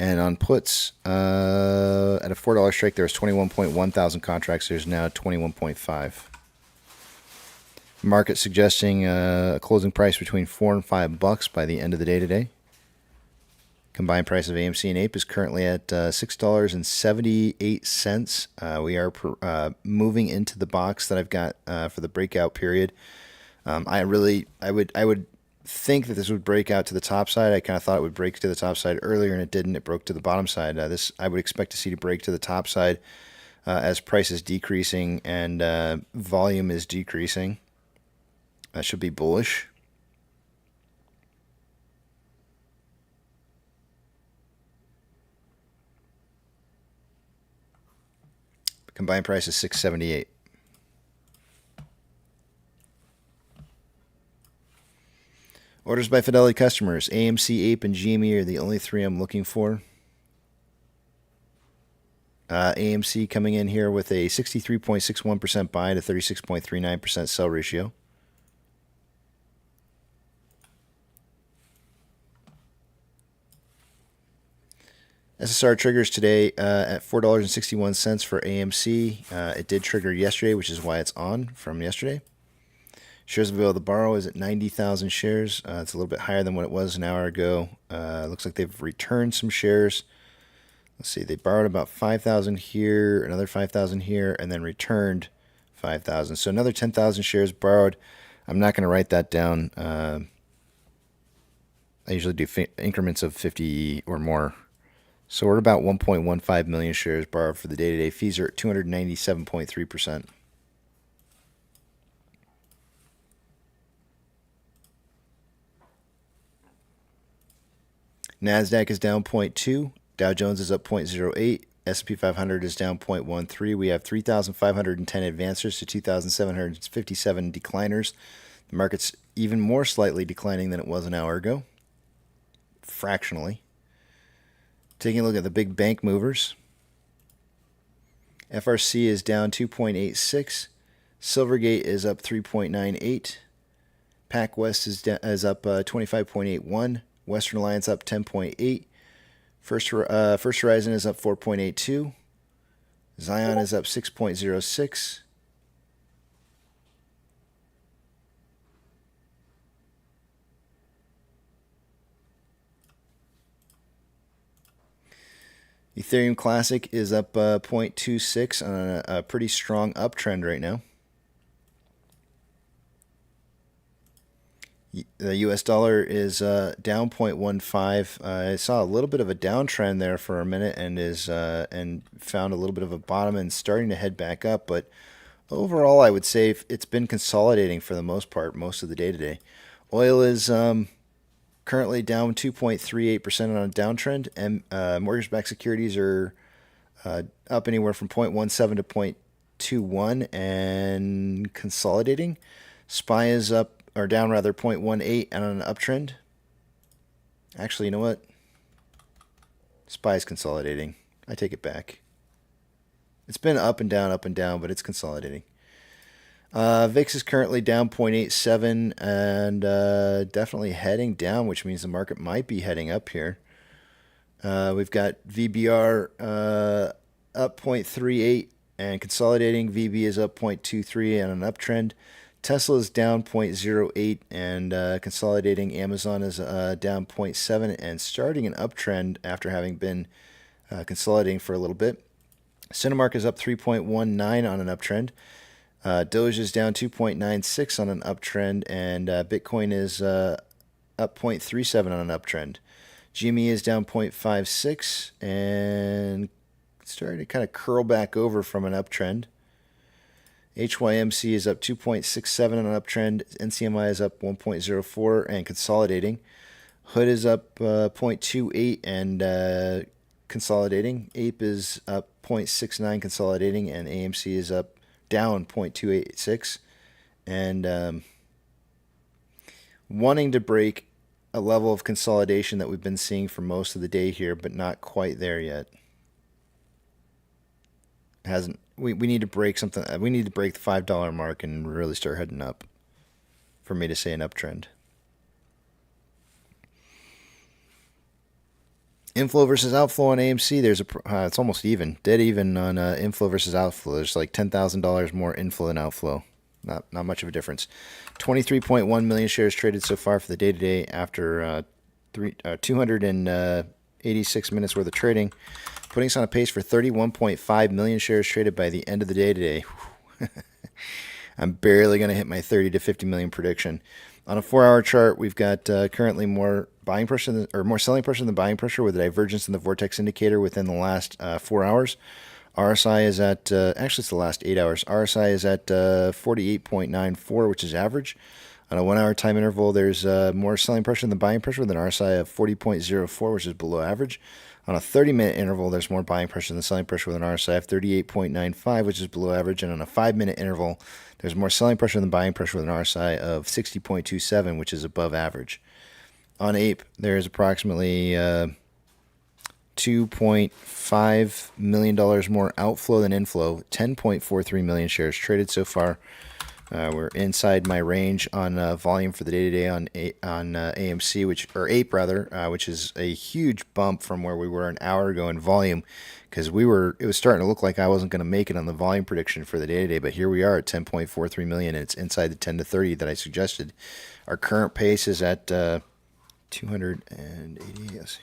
And on puts, at a $4 strike, there was 21.1 thousand contracts. There's now 21.5. Market suggesting a closing price between $4 and $5 by the end of the day today. Combined price of AMC and Ape is currently at $6.78. We are moving into the box that I've got for the breakout period. I would think that this would break out to the top side. I kind of thought it would break to the top side earlier, and it didn't. It broke to the bottom side. This I would expect to see to break to the top side as price is decreasing and volume is decreasing. That should be bullish. Combined price is $6.78. Orders by Fidelity customers. AMC, Ape, and GME are the only three I'm looking for. AMC coming in here with a 63.61% buy to 36.39% sell ratio. SSR triggers today at $4.61 for AMC. It did trigger yesterday, which is why it's on from yesterday. Shares available to borrow is at 90,000 shares. It's a little bit higher than what it was an hour ago. Looks like they've returned some shares. Let's see, they borrowed about 5,000 here, another 5,000 here, and then returned 5,000. So another 10,000 shares borrowed. I'm not going to write that down. I usually do increments of 50 or more. So we're at about 1.15 million shares borrowed for the day-to-day. Fees are at 297.3%. NASDAQ is down 0.2. Dow Jones is up 0.08. S&P 500 is down 0.13. We have 3,510 advancers to 2,757 decliners. The market's even more slightly declining than it was an hour ago. Fractionally. Taking a look at the big bank movers. FRC is down 2.86. Silvergate is up 3.98. PacWest is up 25.81. Western Alliance up 10.8. First Horizon is up 4.82. Zion is up 6.06. Ethereum Classic is up 0.26 on a pretty strong uptrend right now. The US dollar is down 0.15. I saw a little bit of a downtrend there for a minute and found a little bit of a bottom and starting to head back up. But overall, I would say it's been consolidating for the most part, most of the day today. Oil is currently down 2.38% on a downtrend, and mortgage-backed securities are up anywhere from 0.17 to 0.21 and consolidating. SPY is up, or down rather, 0.18 and on an uptrend. Actually, you know what? SPY is consolidating. I take it back. It's been up and down, but it's consolidating. VIX is currently down 0.87 and definitely heading down, which means the market might be heading up here. We've got VBR up 0.38 and consolidating. VB is up 0.23 and an uptrend. Tesla is down 0.08 and consolidating. Amazon is down 0.7 and starting an uptrend after having been consolidating for a little bit. Cinemark is up 3.19 on an uptrend. Doge is down 2.96 on an uptrend, and Bitcoin is up 0.37 on an uptrend. GME is down 0.56 and starting to kind of curl back over from an uptrend. HYMC is up 2.67 on an uptrend. NCMI is up 1.04 and consolidating. Hood is up 0.28 and consolidating. Ape is up 0.69 consolidating, and AMC is up down 0.286 and wanting to break a level of consolidation that we've been seeing for most of the day here, but not quite there yet. Hasn't. We need to break something. We need to break the $5 mark and really start heading up for me to say an uptrend. Inflow versus outflow on AMC. There's it's almost even, dead even on inflow versus outflow. There's like $10,000 more inflow than outflow. Not much of a difference. 23.1 million shares traded so far for the day today after 286 minutes worth of trading, putting us on a pace for 31.5 million shares traded by the end of the day today. I'm barely going to hit my 30 to 50 million prediction. On a 4-hour chart, we've got currently more buying pressure or more selling pressure than buying pressure, with a divergence in the vortex indicator within the last 4 hours. RSI is at actually it's the last 8 hours. RSI is at 48.94, which is average. On a 1-hour time interval, there's more selling pressure than buying pressure, with an RSI of 40.04, which is below average. On a 30-minute interval, there's more buying pressure than selling pressure, with an RSI of 38.95, which is below average. And on a 5-minute interval, there's more selling pressure than buying pressure, with an RSI of 60.27, which is above average. On Ape, there's approximately $2.5 million more outflow than inflow. 10.43 million shares traded so far. We're inside my range on volume for the day today on AMC, Ape rather, which is a huge bump from where we were an hour ago in volume, because it was starting to look like I wasn't going to make it on the volume prediction for the day today, but here we are at 10.43 million, and it's inside the 10 to 30 that I suggested. Our current pace is at 280. Yes.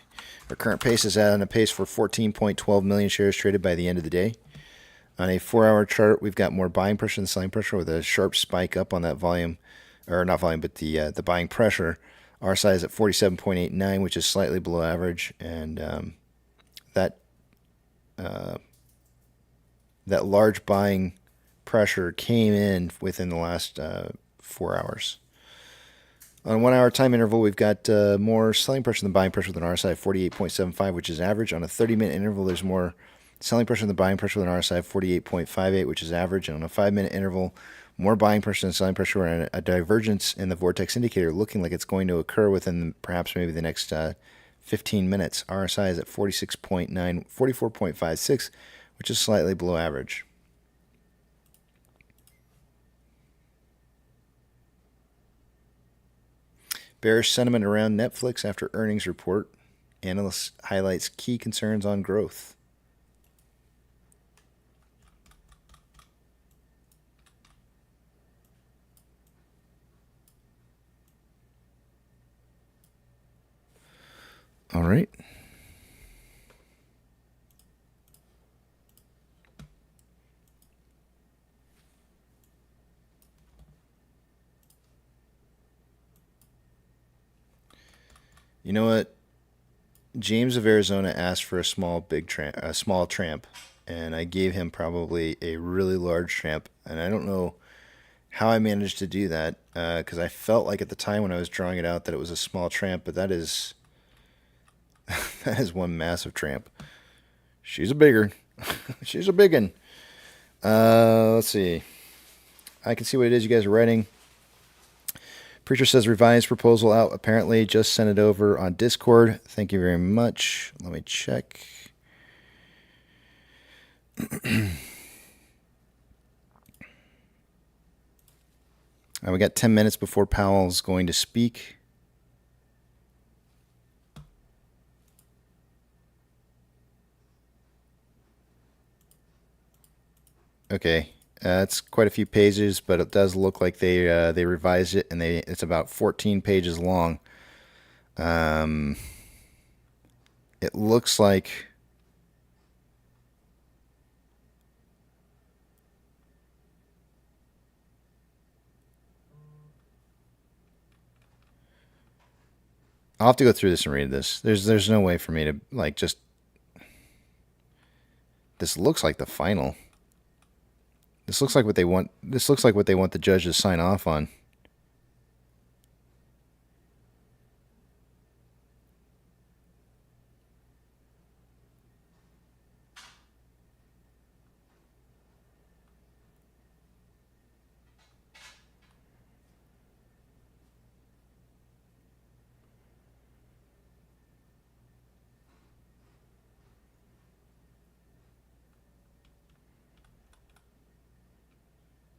Our current pace is on a pace for 14.12 million shares traded by the end of the day. On a 4-hour chart, we've got more buying pressure than selling pressure, with a sharp spike up on that volume, or not volume, but the buying pressure. RSI is at 47.89, which is slightly below average, and that large buying pressure came in within the last 4 hours. On a 1-hour time interval, we've got more selling pressure than buying pressure, with an RSI of 48.75, which is average. On a 30-minute interval, there's more selling pressure than buying pressure, with an RSI of 48.58, which is average. And on a 5-minute interval, more buying pressure than selling pressure, and a divergence in the vortex indicator looking like it's going to occur within perhaps maybe the next 15 minutes. RSI is at 44.56, which is slightly below average. Bearish sentiment around Netflix after earnings report. Analyst highlights key concerns on growth. All right. You know what? James of Arizona asked for a small tramp, and I gave him probably a really large tramp, and I don't know how I managed to do that, because I felt like at the time when I was drawing it out that it was a small tramp, but that is that is one massive tramp. She's a bigger. She's a big one. Let's see. I can see what it is you guys are writing. Preacher says revised proposal out. Apparently just sent it over on Discord. Thank you very much. Let me check. We got 10 minutes before Powell's going to speak. Okay, it's quite a few pages, but it does look like they revised it, and it's about 14 pages long. It looks like I'll have to go through this and read this. There's no way for me to just. This looks like the final. This looks like what they want. This looks like what they want the judge to sign off on.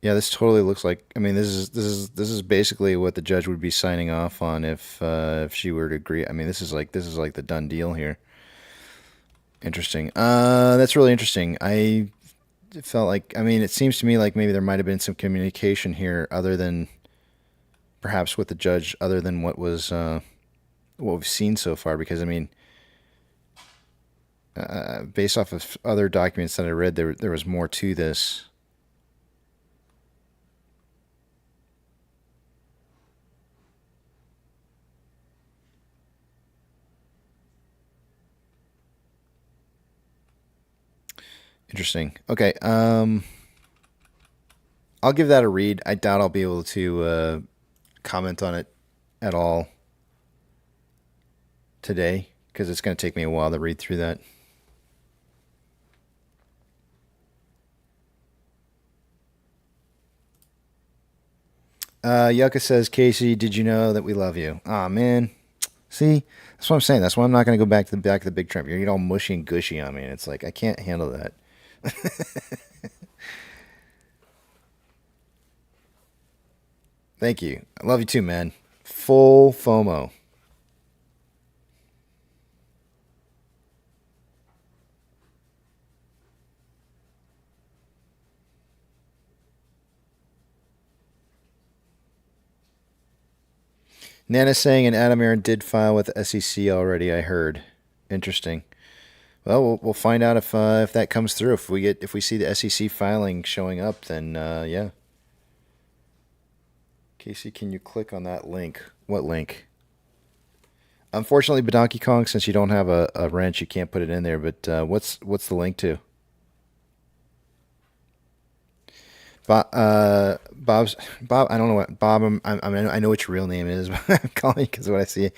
Yeah, this totally looks like. I mean, this is basically what the judge would be signing off on if she were to agree. I mean, this is like the done deal here. Interesting. That's really interesting. I felt like. I mean, it seems to me like maybe there might have been some communication here, other than perhaps with the judge, other than what was what we've seen so far. Because I mean, based off of other documents that I read, there was more to this. Interesting. Okay. I'll give that a read. I doubt I'll be able to comment on it at all today because it's going to take me a while to read through that. Yucca says, Casey, did you know that we love you? Aw, man. See? That's what I'm saying. That's why I'm not going to go back to the big trip. You're getting all mushy and gushy on me. And it's like, I can't handle that. Thank you. I love you too, man. Full FOMO. Nana's saying and Adam Aaron did file with the SEC already, I heard. Interesting. Well, we'll find out if that comes through. If we see the SEC filing showing up, then yeah. Casey, can you click on that link? What link? Unfortunately, Donkey Kong, since you don't have a wrench, you can't put it in there. But what's the link to? Bob, I don't know what Bob. I know what your real name is, but I'm calling you because of what I see.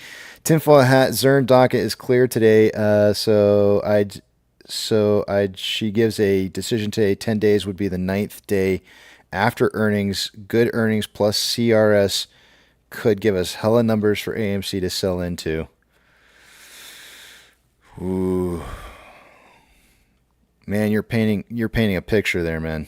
Tinfoil hat. Zern docket is clear today. She gives a decision today. 10 days would be the 9th day after earnings. Good earnings plus CRS could give us hella numbers for AMC to sell into. Ooh, man, you're painting a picture there, man.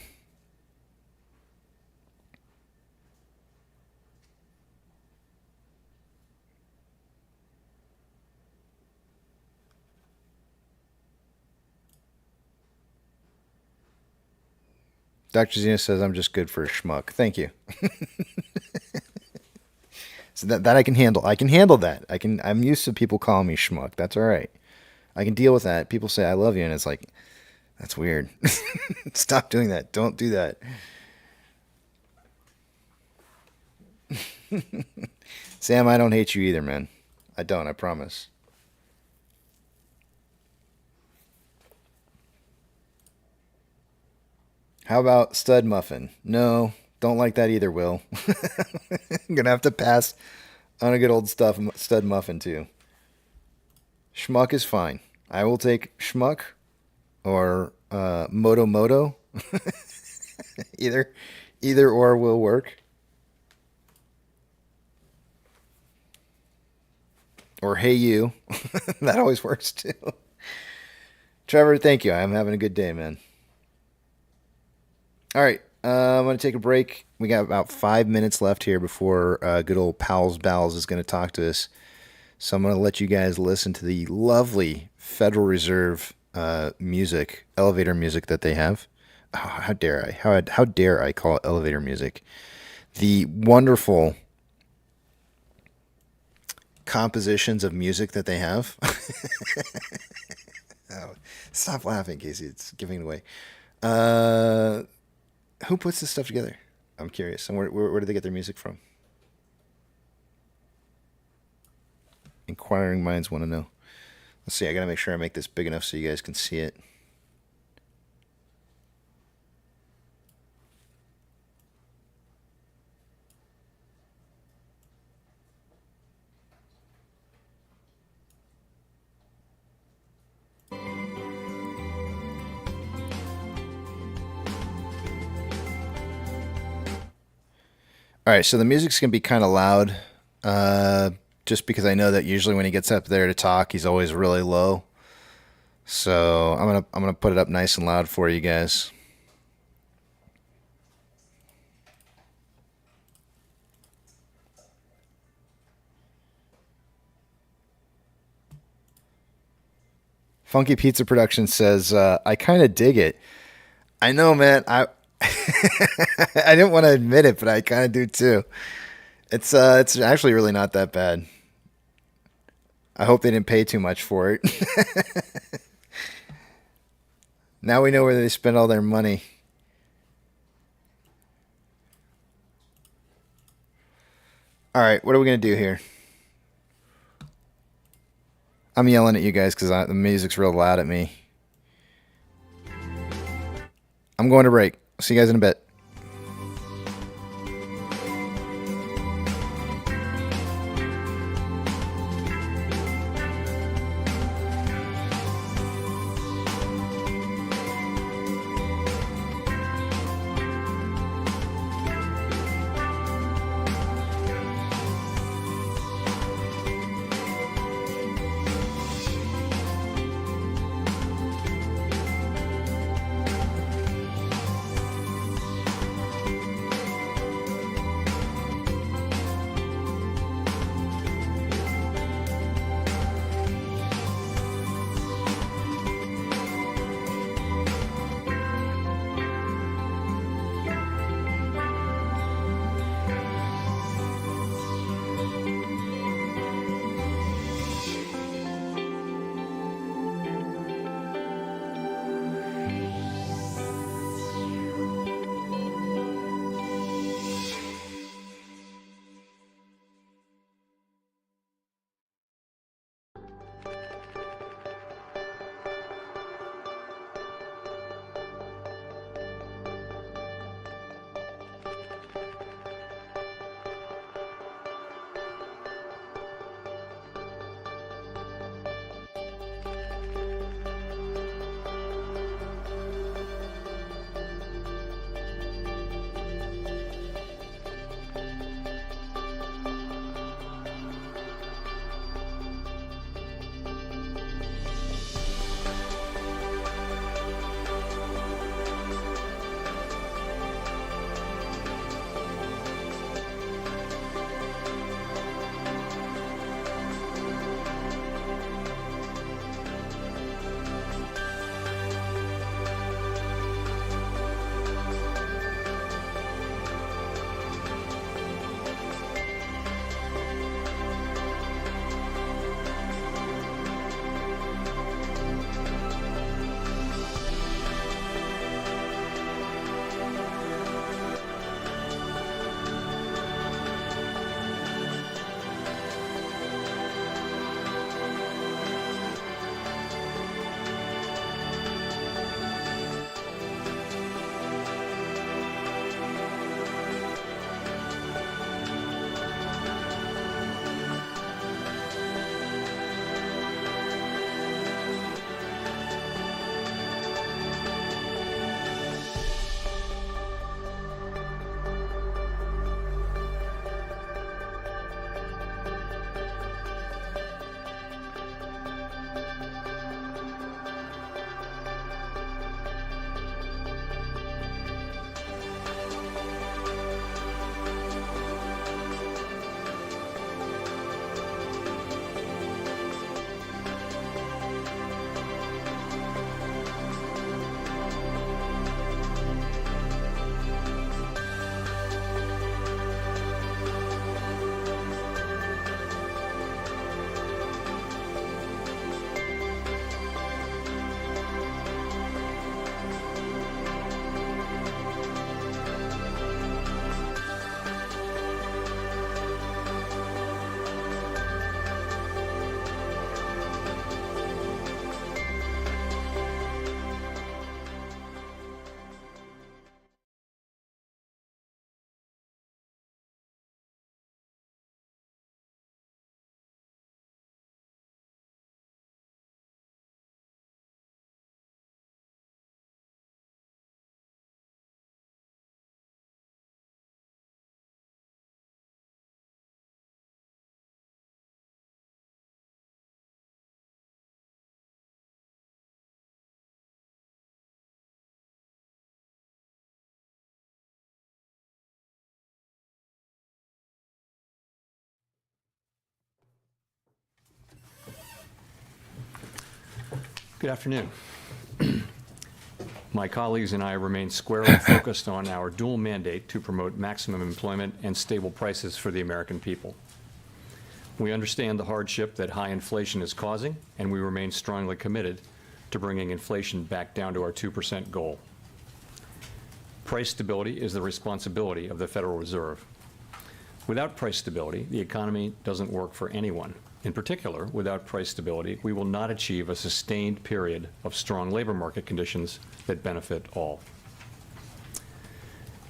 Dr. Zena says I'm just good for a schmuck. Thank you. So that I can handle. I can handle that. I'm used to people calling me schmuck. That's all right. I can deal with that. People say I love you, and it's like, that's weird. Stop doing that. Don't do that. Sam, I don't hate you either, man. I don't. I promise. How about stud muffin? No, don't like that either, Will. I'm going to have to pass on a good old stud muffin, too. Schmuck is fine. I will take schmuck or moto moto. Either or will work. Or hey you. That always works, too. Trevor, thank you. I'm having a good day, man. All right, I'm going to take a break. We got about 5 minutes left here before good old Pals Bowles is going to talk to us. So I'm going to let you guys listen to the lovely Federal Reserve music, elevator music that they have. Oh, how dare I? How dare I call it elevator music? The wonderful compositions of music that they have. Oh, stop laughing, Casey. It's giving it away. Who puts this stuff together? I'm curious. And where do they get their music from? Inquiring minds want to know. Let's see. I got to make sure I make this big enough so you guys can see it. All right, so the music's going to be kind of loud, just because I know that usually when he gets up there to talk, he's always really low. So I'm gonna put it up nice and loud for you guys. Funky Pizza Production says, I kind of dig it. I know, man. I didn't want to admit it, but I kind of do too. It's actually really not that bad. I hope they didn't pay too much for it. Now we know where they spend all their money. All right, what are we going to do here? I'm yelling at you guys because the music's real loud at me. I'm going to break. See you guys in a bit. Good afternoon. My colleagues and I remain squarely focused on our dual mandate to promote maximum employment and stable prices for the American people. We understand the hardship that high inflation is causing, and we remain strongly committed to bringing inflation back down to our 2% goal. Price stability is the responsibility of the Federal Reserve. Without price stability, the economy doesn't work for anyone. In particular, without price stability, we will not achieve a sustained period of strong labor market conditions that benefit all.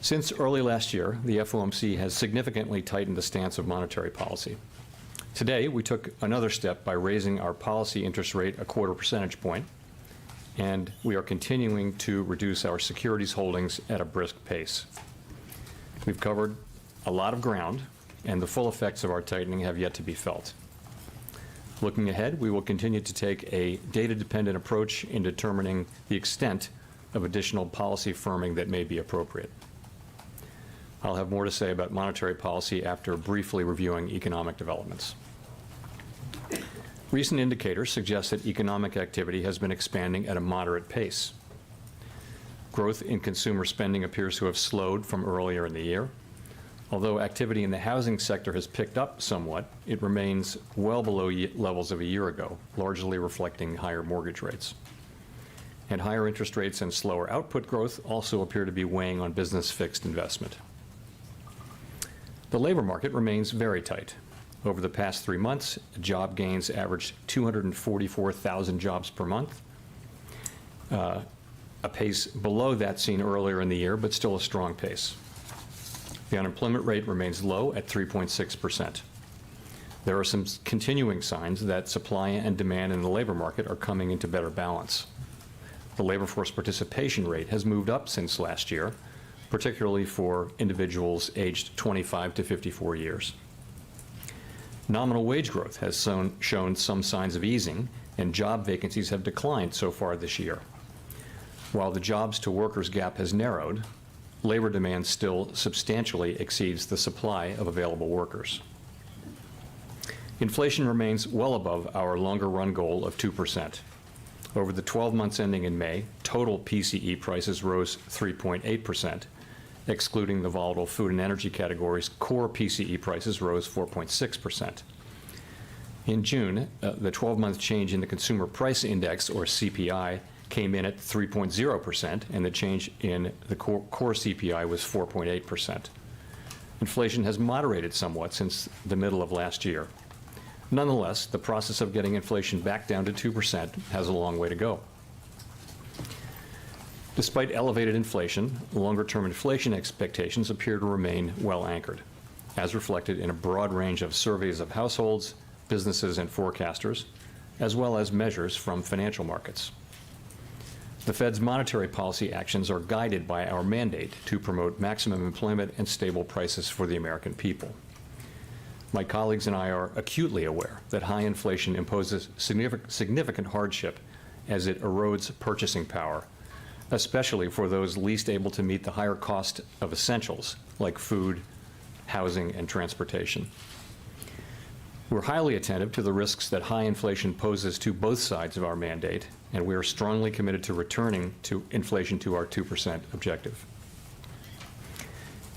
Since early last year, the FOMC has significantly tightened the stance of monetary policy. Today, we took another step by raising our policy interest rate a 1/4 percentage point, and we are continuing to reduce our securities holdings at a brisk pace. We've covered a lot of ground, and the full effects of our tightening have yet to be felt. Looking ahead, we will continue to take a data-dependent approach in determining the extent of additional policy firming that may be appropriate. I'll have more to say about monetary policy after briefly reviewing economic developments. Recent indicators suggest that economic activity has been expanding at a moderate pace. Growth in consumer spending appears to have slowed from earlier in the year. Although activity in the housing sector has picked up somewhat, it remains well below levels of a year ago, largely reflecting higher mortgage rates. And higher interest rates and slower output growth also appear to be weighing on business fixed investment. The labor market remains very tight. Over the past 3 months, job gains averaged 244,000 jobs per month, a pace below that seen earlier in the year, but still a strong pace. The unemployment rate remains low at 3.6%. There are some continuing signs that supply and demand in the labor market are coming into better balance. The labor force participation rate has moved up since last year, particularly for individuals aged 25 to 54 years. Nominal wage growth has shown some signs of easing, and job vacancies have declined so far this year. While the jobs to workers gap has narrowed, labor demand still substantially exceeds the supply of available workers. Inflation remains well above our longer run goal of 2%. Over the 12 months ending in May, total PCE prices rose 3.8%. Excluding the volatile food and energy categories, core PCE prices rose 4.6%. In June, the 12-month change in the Consumer Price Index, or CPI, came in at 3.0%, and the change in the core CPI was 4.8%. Inflation has moderated somewhat since the middle of last year. Nonetheless, the process of getting inflation back down to 2% has a long way to go. Despite elevated inflation, longer-term inflation expectations appear to remain well anchored, as reflected in a broad range of surveys of households, businesses, and forecasters, as well as measures from financial markets. The Fed's monetary policy actions are guided by our mandate to promote maximum employment and stable prices for the American people. My colleagues and I are acutely aware that high inflation imposes significant hardship as it erodes purchasing power, especially for those least able to meet the higher cost of essentials like food, housing, and transportation. We're highly attentive to the risks that high inflation poses to both sides of our mandate, and we are strongly committed to returning to inflation to our 2% objective.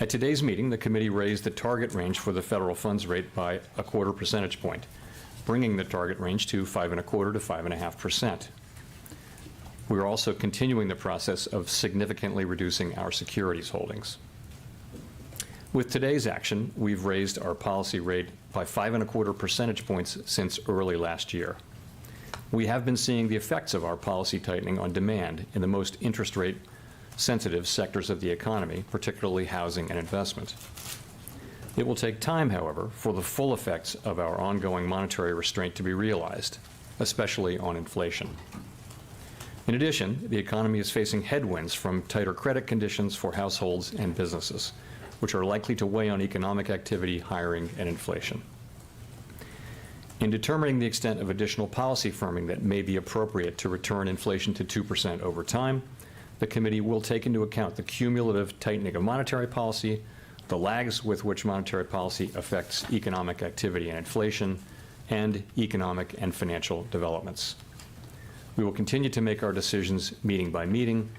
At today's meeting, the committee raised the target range for the federal funds rate by a 1/4 percentage point, bringing the target range to 5.25% to 5.5%. We are also continuing the process of significantly reducing our securities holdings. With today's action, we've raised our policy rate by 5.25 percentage points since early last year. We have been seeing the effects of our policy tightening on demand in the most interest rate sensitive sectors of the economy, particularly housing and investment. It will take time, however, for the full effects of our ongoing monetary restraint to be realized, especially on inflation. In addition, the economy is facing headwinds from tighter credit conditions for households and businesses, which are likely to weigh on economic activity, hiring, and inflation. In determining the extent of additional policy firming that may be appropriate to return inflation to 2% over time, the committee will take into account the cumulative tightening of monetary policy, the lags with which monetary policy affects economic activity and inflation, and economic and financial developments. We will continue to make our decisions meeting by meeting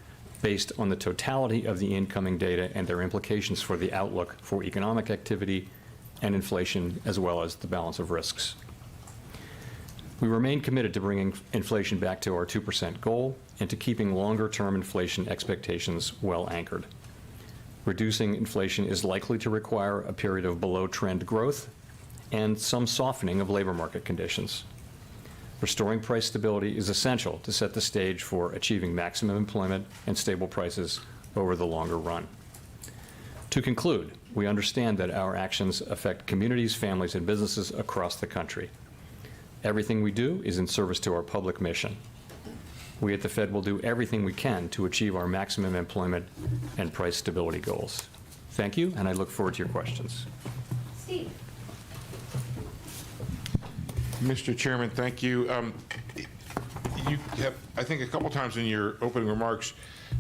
based on the totality of the incoming data and their implications for the outlook for economic activity and inflation, as well as the balance of risks. We remain committed to bringing inflation back to our 2% goal and to keeping longer-term inflation expectations well anchored. Reducing inflation is likely to require a period of below-trend growth and some softening of labor market conditions. Restoring price stability is essential to set the stage for achieving maximum employment and stable prices over the longer run. To conclude, we understand that our actions affect communities, families, and businesses across the country. Everything we do is in service to our public mission. We at the Fed will do everything we can to achieve our maximum employment and price stability goals. Thank you, and I look forward to your questions. Steve. Mr. Chairman, thank you. You have, I think, a couple times in your opening remarks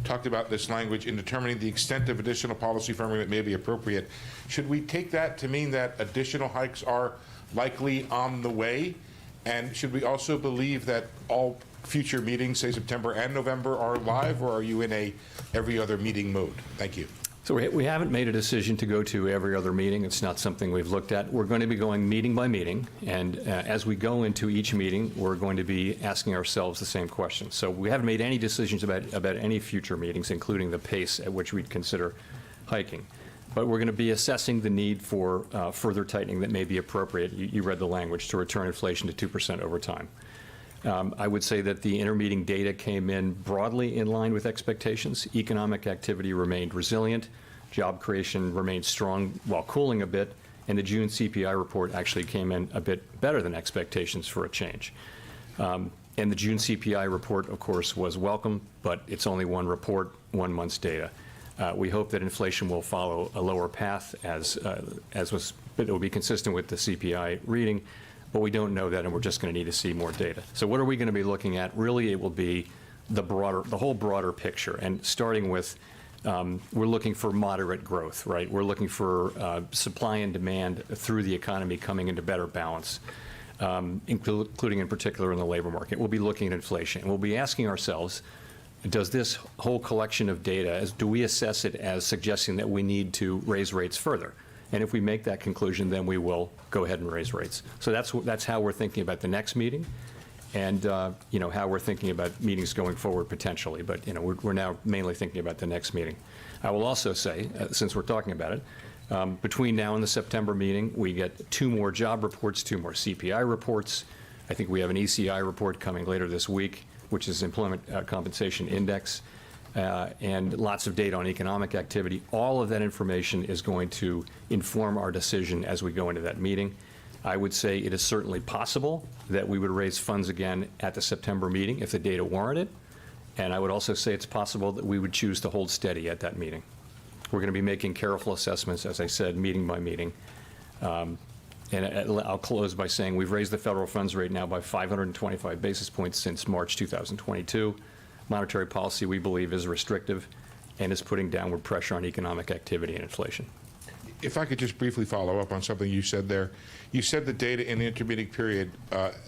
talked about this language in determining the extent of additional policy firming that may be appropriate. Should we take that to mean that additional hikes are likely on the way? And should we also believe that all future meetings, say September and November, are live, or are you in a every other meeting mode? Thank you. So we haven't made a decision to go to every other meeting. It's not something we've looked at. We're going to be going meeting by meeting, and as we go into each meeting, we're going to be asking ourselves the same question. So we haven't made any decisions about any future meetings, including the pace at which we'd consider hiking. But we're going to be assessing the need for further tightening that may be appropriate. You read the language, to return inflation to 2% over time. I would say that the intermeeting data came in broadly in line with expectations. Economic activity remained resilient. Job creation remained strong while cooling a bit. And the June CPI report actually came in a bit better than expectations for a change. And the June CPI report, of course, was welcome, but it's only one report, 1 month's data. We hope that inflation will follow a lower path it will be consistent with the CPI reading. But we don't know that, and we're just going to need to see more data. So what are we going to be looking at? Really, it will be the whole broader picture. And starting with, we're looking for moderate growth, right? We're looking for supply and demand through the economy coming into better balance, including in particular in the labor market. We'll be looking at inflation. And we'll be asking ourselves, does this whole collection of data, do we assess it as suggesting that we need to raise rates further? And if we make that conclusion, then we will go ahead and raise rates. So that's how we're thinking about the next meeting, and how we're thinking about meetings going forward potentially. But we're now mainly thinking about the next meeting. I will also say, since we're talking about it, between now and the September meeting, we get 2 more job reports, 2 more CPI reports. I think we have an ECI report coming later this week, which is Employment Compensation Index. And lots of data on economic activity. All of that information is going to inform our decision as we go into that meeting. I would say it is certainly possible that we would raise funds again at the September meeting if the data warranted. And I would also say it's possible that we would choose to hold steady at that meeting. We're going to be making careful assessments, as I said, meeting by meeting. And I'll close by saying we've raised the federal funds rate now by 525 basis points since March 2022. Monetary policy, we believe, is restrictive and is putting downward pressure on economic activity and inflation. If I could just briefly follow up on something you said there. You said the data in the intermediate period,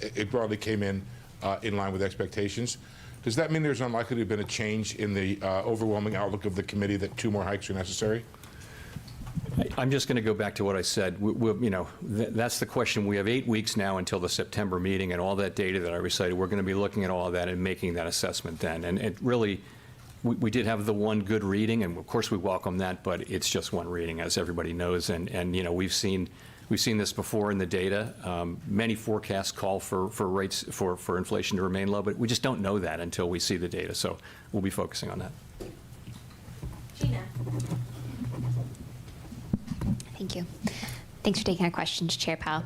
it broadly came in line with expectations. Does that mean there's unlikely to have been a change in the overwhelming outlook of the committee that 2 more hikes are necessary? I'm just going to go back to what I said. That's the question. We have 8 weeks now until the September meeting, and all that data that I recited, we're going to be looking at all of that and making that assessment then. And it really, we did have the one good reading, and of course we welcome that, but it's just one reading, as everybody knows. And we've seen this before in the data. Many forecasts call for rates for inflation to remain low, but we just don't know that until we see the data. So we'll be focusing on that. Gina. Thank you. Thanks for taking our questions, Chair Powell.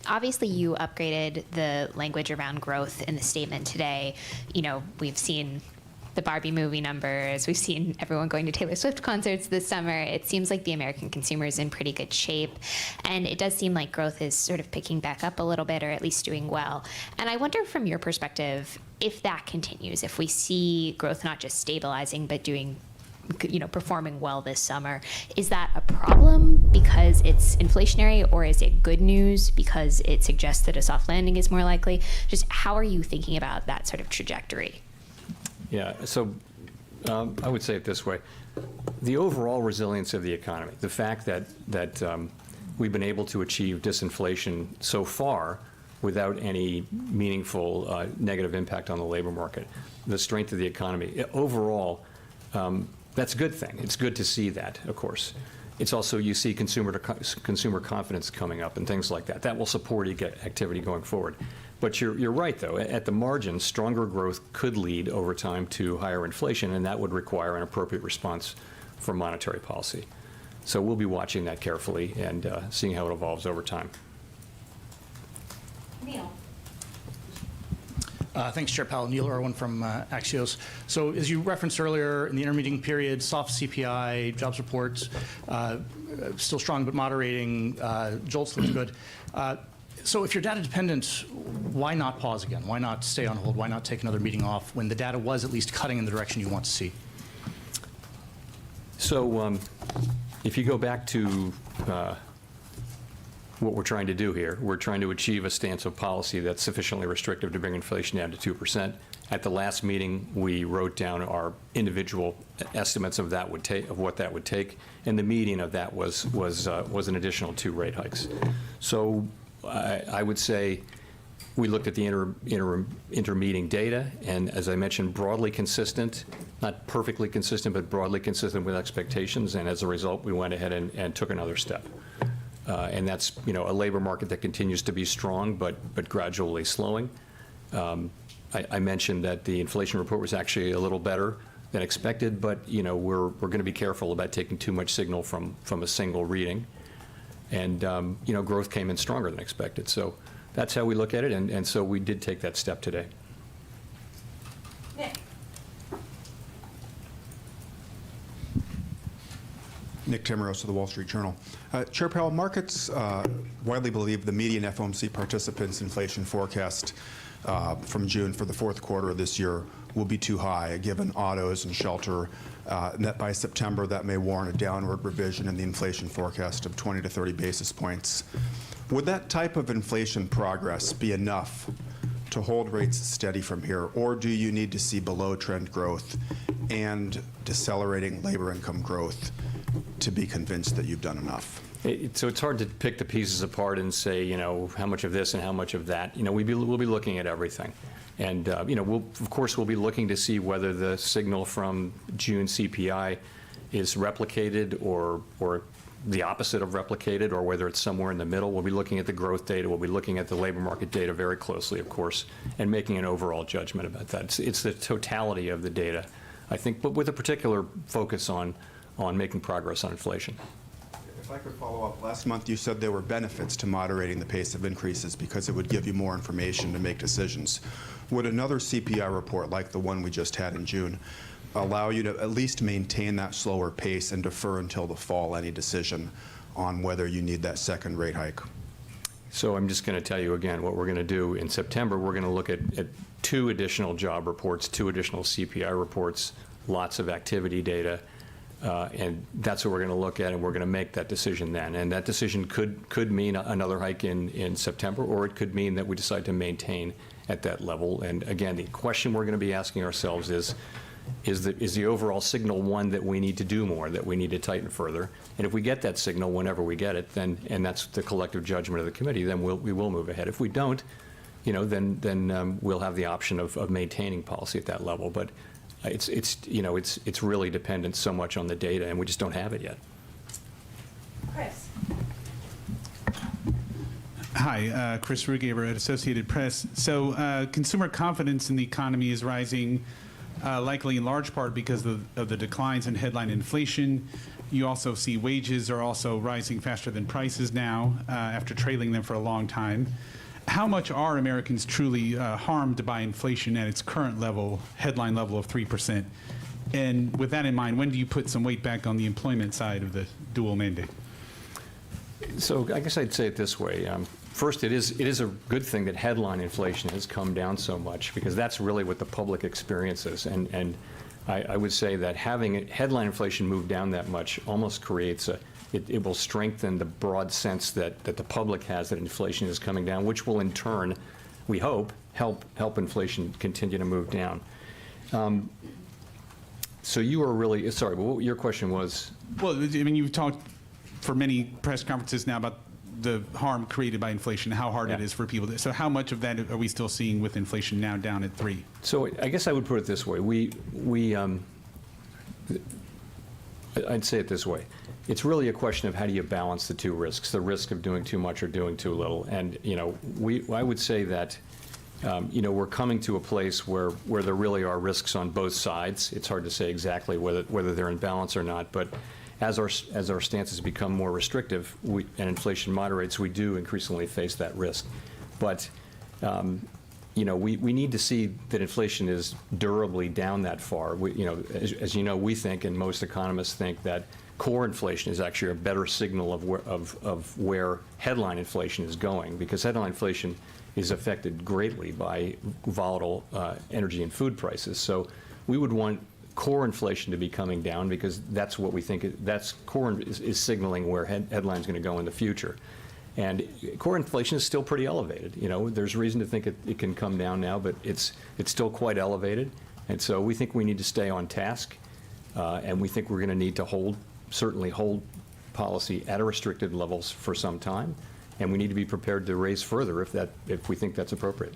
Obviously, you upgraded the language around growth in the statement today. We've seen the Barbie movie numbers. We've seen everyone going to Taylor Swift concerts this summer. It seems like the American consumer is in pretty good shape. And it does seem like growth is sort of picking back up a little bit, or at least doing well. And I wonder, from your perspective, if that continues, if we see growth not just stabilizing, but doing performing well this summer. Is that a problem because it's inflationary, or is it good news because it suggests that a soft landing is more likely? Just how are you thinking about that sort of trajectory? Yeah, so I would say it this way. The overall resilience of the economy, the fact that we've been able to achieve disinflation so far without any meaningful negative impact on the labor market, the strength of the economy, overall, that's a good thing. It's good to see that, of course. It's also, you see consumer confidence coming up and things like that. That will support activity going forward. But you're right, though. At the margin, stronger growth could lead over time to higher inflation, and that would require an appropriate response from monetary policy. So we'll be watching that carefully and seeing how it evolves over time. Neil. Thanks, Chair Powell. Neil Irwin from Axios. So as you referenced earlier, in the intermeeting period, soft CPI, jobs reports, still strong but moderating, JOLTS looks good. So if you're data dependent, why not pause again? Why not stay on hold? Why not take another meeting off when the data was at least cutting in the direction you want to see? So if you go back to what we're trying to do here, we're trying to achieve a stance of policy that's sufficiently restrictive to bring inflation down to 2%. At the last meeting, we wrote down our individual estimates of what that would take, and the median of that was an additional 2 rate hikes. So I would say we looked at the intermeeting data, and as I mentioned, broadly consistent, not perfectly consistent, but broadly consistent with expectations, and as a result, we went ahead and took another step. And that's, a labor market that continues to be strong, but gradually slowing. I mentioned that the inflation report was actually a little better than expected, but, we're going to be careful about taking too much signal from a single reading. And, growth came in stronger than expected. So that's how we look at it, and so we did take that step today. Nick Tamaros of the Wall Street Journal. Chair Powell, markets widely believe the median FOMC participants' inflation forecast from June for the fourth quarter of this year will be too high, given autos and shelter, and that by September that may warrant a downward revision in the inflation forecast of 20 to 30 basis points. Would that type of inflation progress be enough to hold rates steady from here, or do you need to see below-trend growth and decelerating labor income growth to be convinced that you've done enough? So it's hard to pick the pieces apart and say, how much of this and how much of that. We'll be looking at everything. And, of course, we'll be looking to see whether the signal from June CPI is replicated or the opposite of replicated, or whether it's somewhere in the middle. We'll be looking at the growth data. We'll be looking at the labor market data very closely, of course, and making an overall judgment about that. It's the totality of the data, I think, but with a particular focus on making progress on inflation. If I could follow up, last month you said there were benefits to moderating the pace of increases because it would give you more information to make decisions. Would another CPI report like the one we just had in June allow you to at least maintain that slower pace and defer until the fall any decision on whether you need that second rate hike? So I'm just going to tell you again what we're going to do in September. We're going to look at 2 additional job reports, 2 additional CPI reports, lots of activity data. And that's what we're going to look at, and we're going to make that decision then. And that decision could mean another hike in September, or it could mean that we decide to maintain at that level. And again, the question we're going to be asking ourselves is the overall signal one that we need to do more, that we need to tighten further? And if we get that signal whenever we get it, then, and that's the collective judgment of the committee, then we will move ahead. If we don't, then we'll have the option of maintaining policy at that level. But it's really dependent so much on the data, and we just don't have it yet. Chris. Hi, Chris Rugaber at Associated Press. So consumer confidence in the economy is rising, likely in large part because of the declines in headline inflation. You also see wages are also rising faster than prices now, after trailing them for a long time. How much are Americans truly harmed by inflation at its current level, headline level of 3%? And with that in mind, when do you put some weight back on the employment side of the dual mandate? So I guess I'd say it this way. First, it is a good thing that headline inflation has come down so much, because that's really what the public experiences. And I would say that having headline inflation move down that much almost creates it will strengthen the broad sense that the public has that inflation is coming down, which will in turn, we hope, help inflation continue to move down. So you are really, sorry, what your question was? Well, I mean, you've talked for many press conferences now about the harm created by inflation, how hard it is for people. So how much of that are we still seeing with inflation now down at 3? So I guess I would put it this way. I'd say it this way. It's really a question of how do you balance the two risks, the risk of doing too much or doing too little. And, I would say that, we're coming to a place where there really are risks on both sides. It's hard to say exactly whether they're in balance or not, but as our stances become more restrictive and inflation moderates, we do increasingly face that risk. But we need to see that inflation is durably down that far. As you know, we think, and most economists think, that core inflation is actually a better signal of where headline inflation is going, because headline inflation is affected greatly by volatile energy and food prices. So we would want core inflation to be coming down, because that's what we think, core is signaling where headline's going to go in the future. And core inflation is still pretty elevated. There's reason to think it can come down now, but it's still quite elevated. And so we think we need to stay on task, and we think we're going to need to certainly hold policy at a restricted levels for some time, and we need to be prepared to raise further if we think that's appropriate.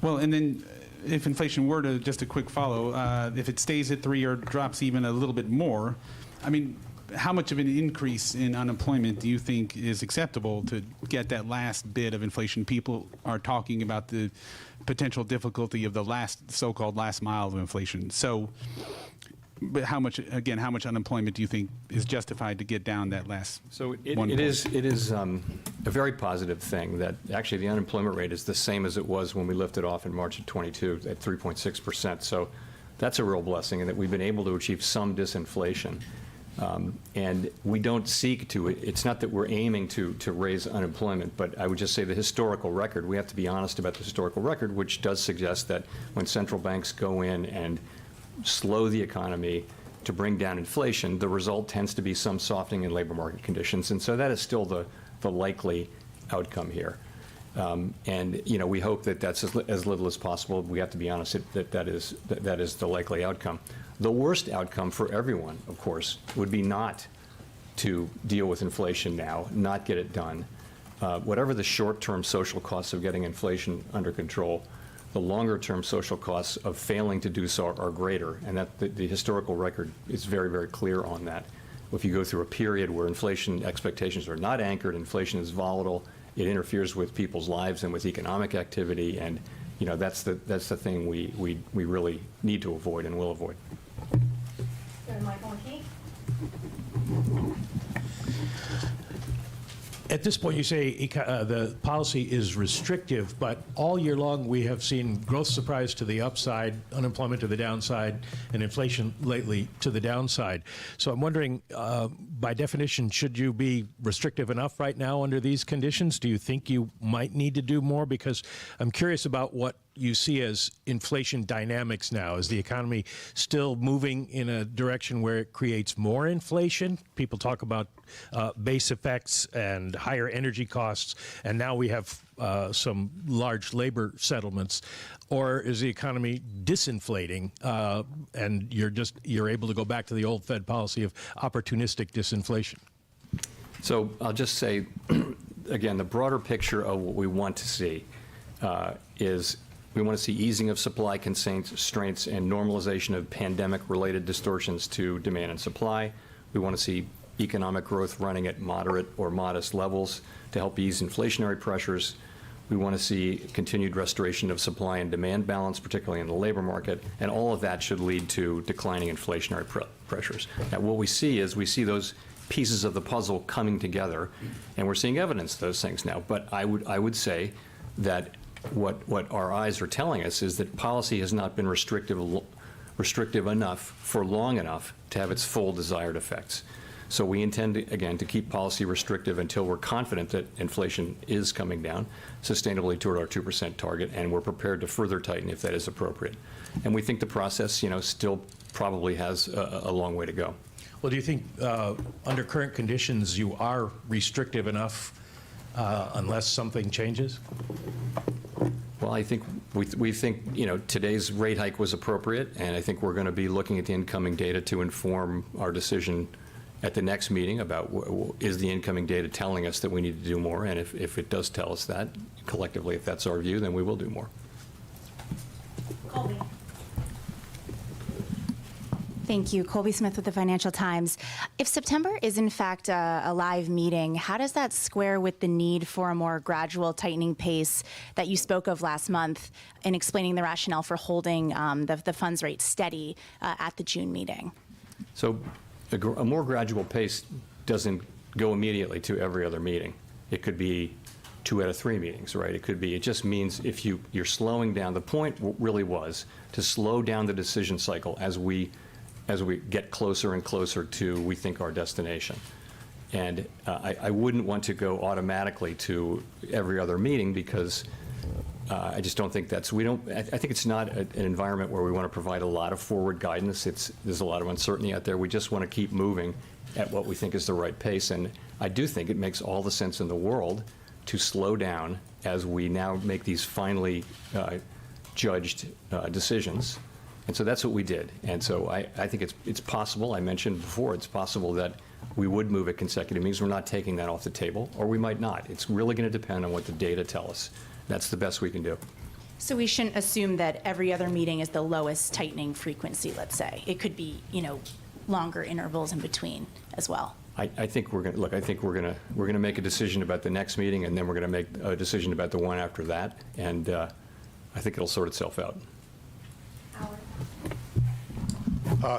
Well, and then if inflation were to, just a quick follow, if it stays at 3 or drops even a little bit more, I mean, how much of an increase in unemployment do you think is acceptable to get that last bit of inflation? People are talking about the potential difficulty of the so-called last mile of inflation. So, but how much unemployment do you think is justified to get down that last? So it is a very positive thing that actually the unemployment rate is the same as it was when we lifted off in March of 22 at 3.6%. So that's a real blessing, and that we've been able to achieve some disinflation. And we don't seek to, it's not that we're aiming to raise unemployment, but I would just say the historical record, we have to be honest about the historical record, which does suggest that when central banks go in and slow the economy to bring down inflation, the result tends to be some softening in labor market conditions. And so that is still the likely outcome here. And we hope that that's as little as possible. We have to be honest that is the likely outcome. The worst outcome for everyone, of course, would be not to deal with inflation now, not get it done. Whatever the short-term social costs of getting inflation under control, the longer-term social costs of failing to do so are greater, and that the historical record is very, very clear on that. If you go through a period where inflation expectations are not anchored, inflation is volatile, it interferes with people's lives and with economic activity, and that's the thing we really need to avoid and will avoid. Michael McKee. At this point, you say the policy is restrictive, but all year long we have seen growth surprise to the upside, unemployment to the downside, and inflation lately to the downside. So I'm wondering, by definition, should you be restrictive enough right now under these conditions? Do you think you might need to do more? Because I'm curious about what you see as inflation dynamics now. Is the economy still moving in a direction where it creates more inflation? People talk about base effects and higher energy costs, and now we have some large labor settlements. Or is the economy disinflating, and you're able to go back to the old Fed policy of opportunistic disinflation? So I'll just say, again, the broader picture of what we want to see is we want to see easing of supply constraints and normalization of pandemic-related distortions to demand and supply. We want to see economic growth running at moderate or modest levels to help ease inflationary pressures. We want to see continued restoration of supply and demand balance, particularly in the labor market, and all of that should lead to declining inflationary pressures. Now, what we see is those pieces of the puzzle coming together, and we're seeing evidence of those things now. But I would say that what our eyes are telling us is that policy has not been restrictive enough for long enough to have its full desired effects. So we intend, again, to keep policy restrictive until we're confident that inflation is coming down sustainably toward our 2% target, and we're prepared to further tighten if that is appropriate. And we think the process, still probably has a long way to go. Well, do you think under current conditions you are restrictive enough unless something changes? Well, I think we think, you know, today's rate hike was appropriate, and I think we're going to be looking at the incoming data to inform our decision at the next meeting about is the incoming data telling us that we need to do more, and if it does tell us that, collectively, if that's our view, then we will do more. Thank you. Colby Smith with the Financial Times. If September is in fact a live meeting, how does that square with the need for a more gradual tightening pace that you spoke of last month in explaining the rationale for holding the funds rate steady at the June meeting? So a more gradual pace doesn't go immediately to every other meeting. It could be 2 out of 3 meetings, right? It just means if you're slowing down, the point really was to slow down the decision cycle as we get closer and closer to, we think, our destination. And I wouldn't want to go automatically to every other meeting because I just don't think that's, I think it's not an environment where we want to provide a lot of forward guidance. There's a lot of uncertainty out there. We just want to keep moving at what we think is the right pace. And I do think it makes all the sense in the world to slow down as we now make these finally judged decisions. And so that's what we did. And so I think it's possible, I mentioned before, it's possible that we would move at consecutive meetings. We're not taking that off the table, or we might not. It's really going to depend on what the data tell us. That's the best we can do. So we shouldn't assume that every other meeting is the lowest tightening frequency, let's say. It could be, you know, longer intervals in between as well. I think we're going to look. I think we're going to make a decision about the next meeting, and then we're going to make a decision about the one after that. And I think it'll sort itself out.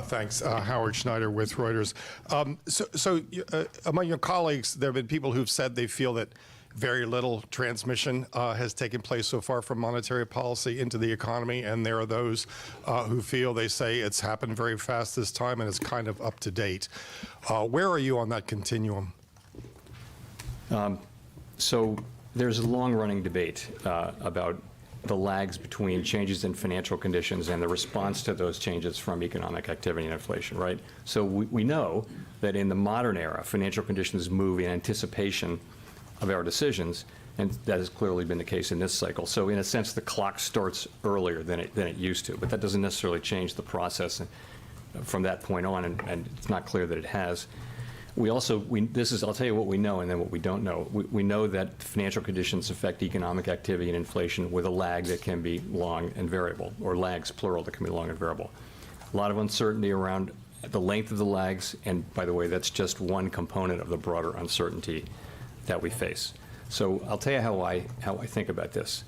Thanks. Howard Schneider with Reuters. Among your colleagues, there have been people who've said they feel that very little transmission has taken place so far from monetary policy into the economy, and there are those who feel, they say, it's happened very fast this time and it's kind of up to date. Where are you on that continuum? So there's a long-running debate about the lags between changes in financial conditions and the response to those changes from economic activity and inflation, right? So we know that in the modern era, financial conditions move in anticipation of our decisions, and that has clearly been the case in this cycle. So in a sense, the clock starts earlier than it used to, but that doesn't necessarily change the process from that point on, and it's not clear that it has. I'll tell you what we know and then what we don't know. We know that financial conditions affect economic activity and inflation with a lag that can be long and variable, or lags, plural, that can be long and variable. A lot of uncertainty around the length of the lags, and by the way, that's just one component of the broader uncertainty that we face. So I'll tell you how I think about this.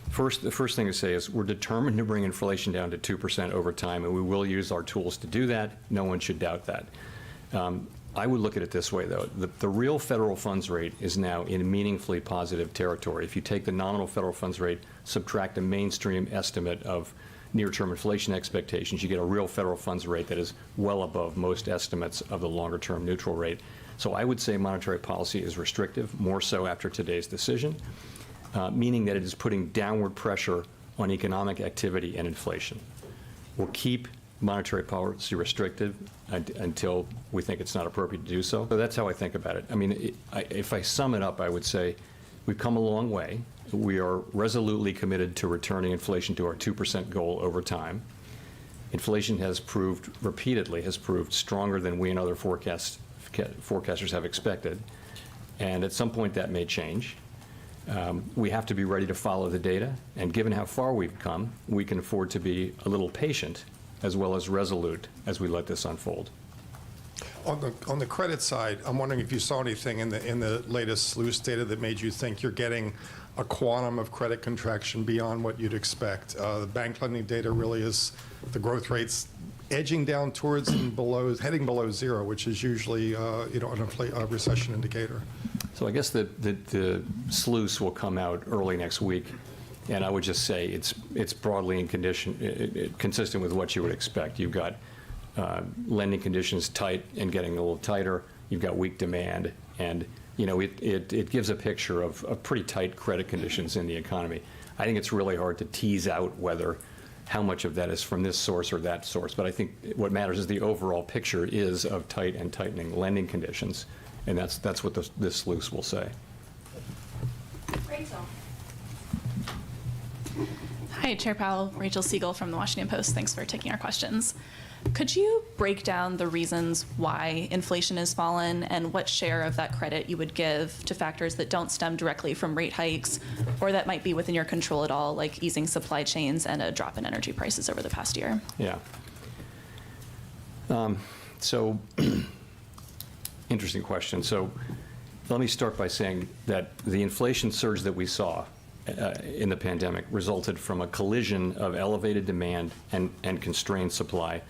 The first thing to say is we're determined to bring inflation down to 2% over time, and we will use our tools to do that. No one should doubt that. I would look at it this way, though. The real federal funds rate is now in meaningfully positive territory. If you take the nominal federal funds rate, subtract a mainstream estimate of near-term inflation expectations, you get a real federal funds rate that is well above most estimates of the longer-term neutral rate. So I would say monetary policy is restrictive, more so after today's decision, meaning that it is putting downward pressure on economic activity and inflation. We'll keep monetary policy restrictive until we think it's not appropriate to do so. So that's how I think about it. I mean, if I sum it up, I would say we've come a long way. We are resolutely committed to returning inflation to our 2% goal over time. Inflation repeatedly has proved stronger than we and other forecasters have expected. And at some point that may change. We have to be ready to follow the data. And given how far we've come, we can afford to be a little patient as well as resolute as we let this unfold. On the credit side, I'm wondering if you saw anything in the latest SLOOS data that made you think you're getting a quantum of credit contraction beyond what you'd expect. The bank lending data really is, the growth rates edging down towards and heading below zero, which is usually a recession indicator. So I guess the SLOOS will come out early next week. And I would just say it's broadly consistent with what you would expect. You've got lending conditions tight and getting a little tighter. You've got weak demand, and it gives a picture of pretty tight credit conditions in the economy. I think it's really hard to tease out whether how much of that is from this source or that source. But I think what matters is the overall picture is of tight and tightening lending conditions, and that's what this sluice will say. Rachel. Hi, Chair Powell. Rachel Siegel from the Washington Post. Thanks for taking our questions. Could you break down the reasons why inflation has fallen and what share of that credit you would give to factors that don't stem directly from rate hikes or that might be within your control at all, like easing supply chains and a drop in energy prices over the past year? Yeah. So, interesting question. So, let me start by saying that the inflation surge that we saw in the pandemic resulted from a collision of elevated demand and constrained supply,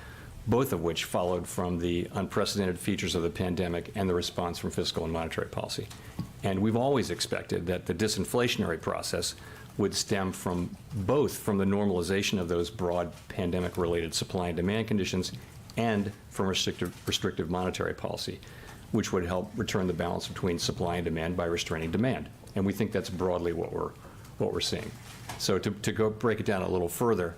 both of which followed from the unprecedented features of the pandemic and the response from fiscal and monetary policy. And we've always expected that the disinflationary process would stem from both from the normalization of those broad pandemic-related supply and demand conditions and from restrictive monetary policy, which would help return the balance between supply and demand by restraining demand. And we think that's broadly what we're seeing. So to go break it down a little further,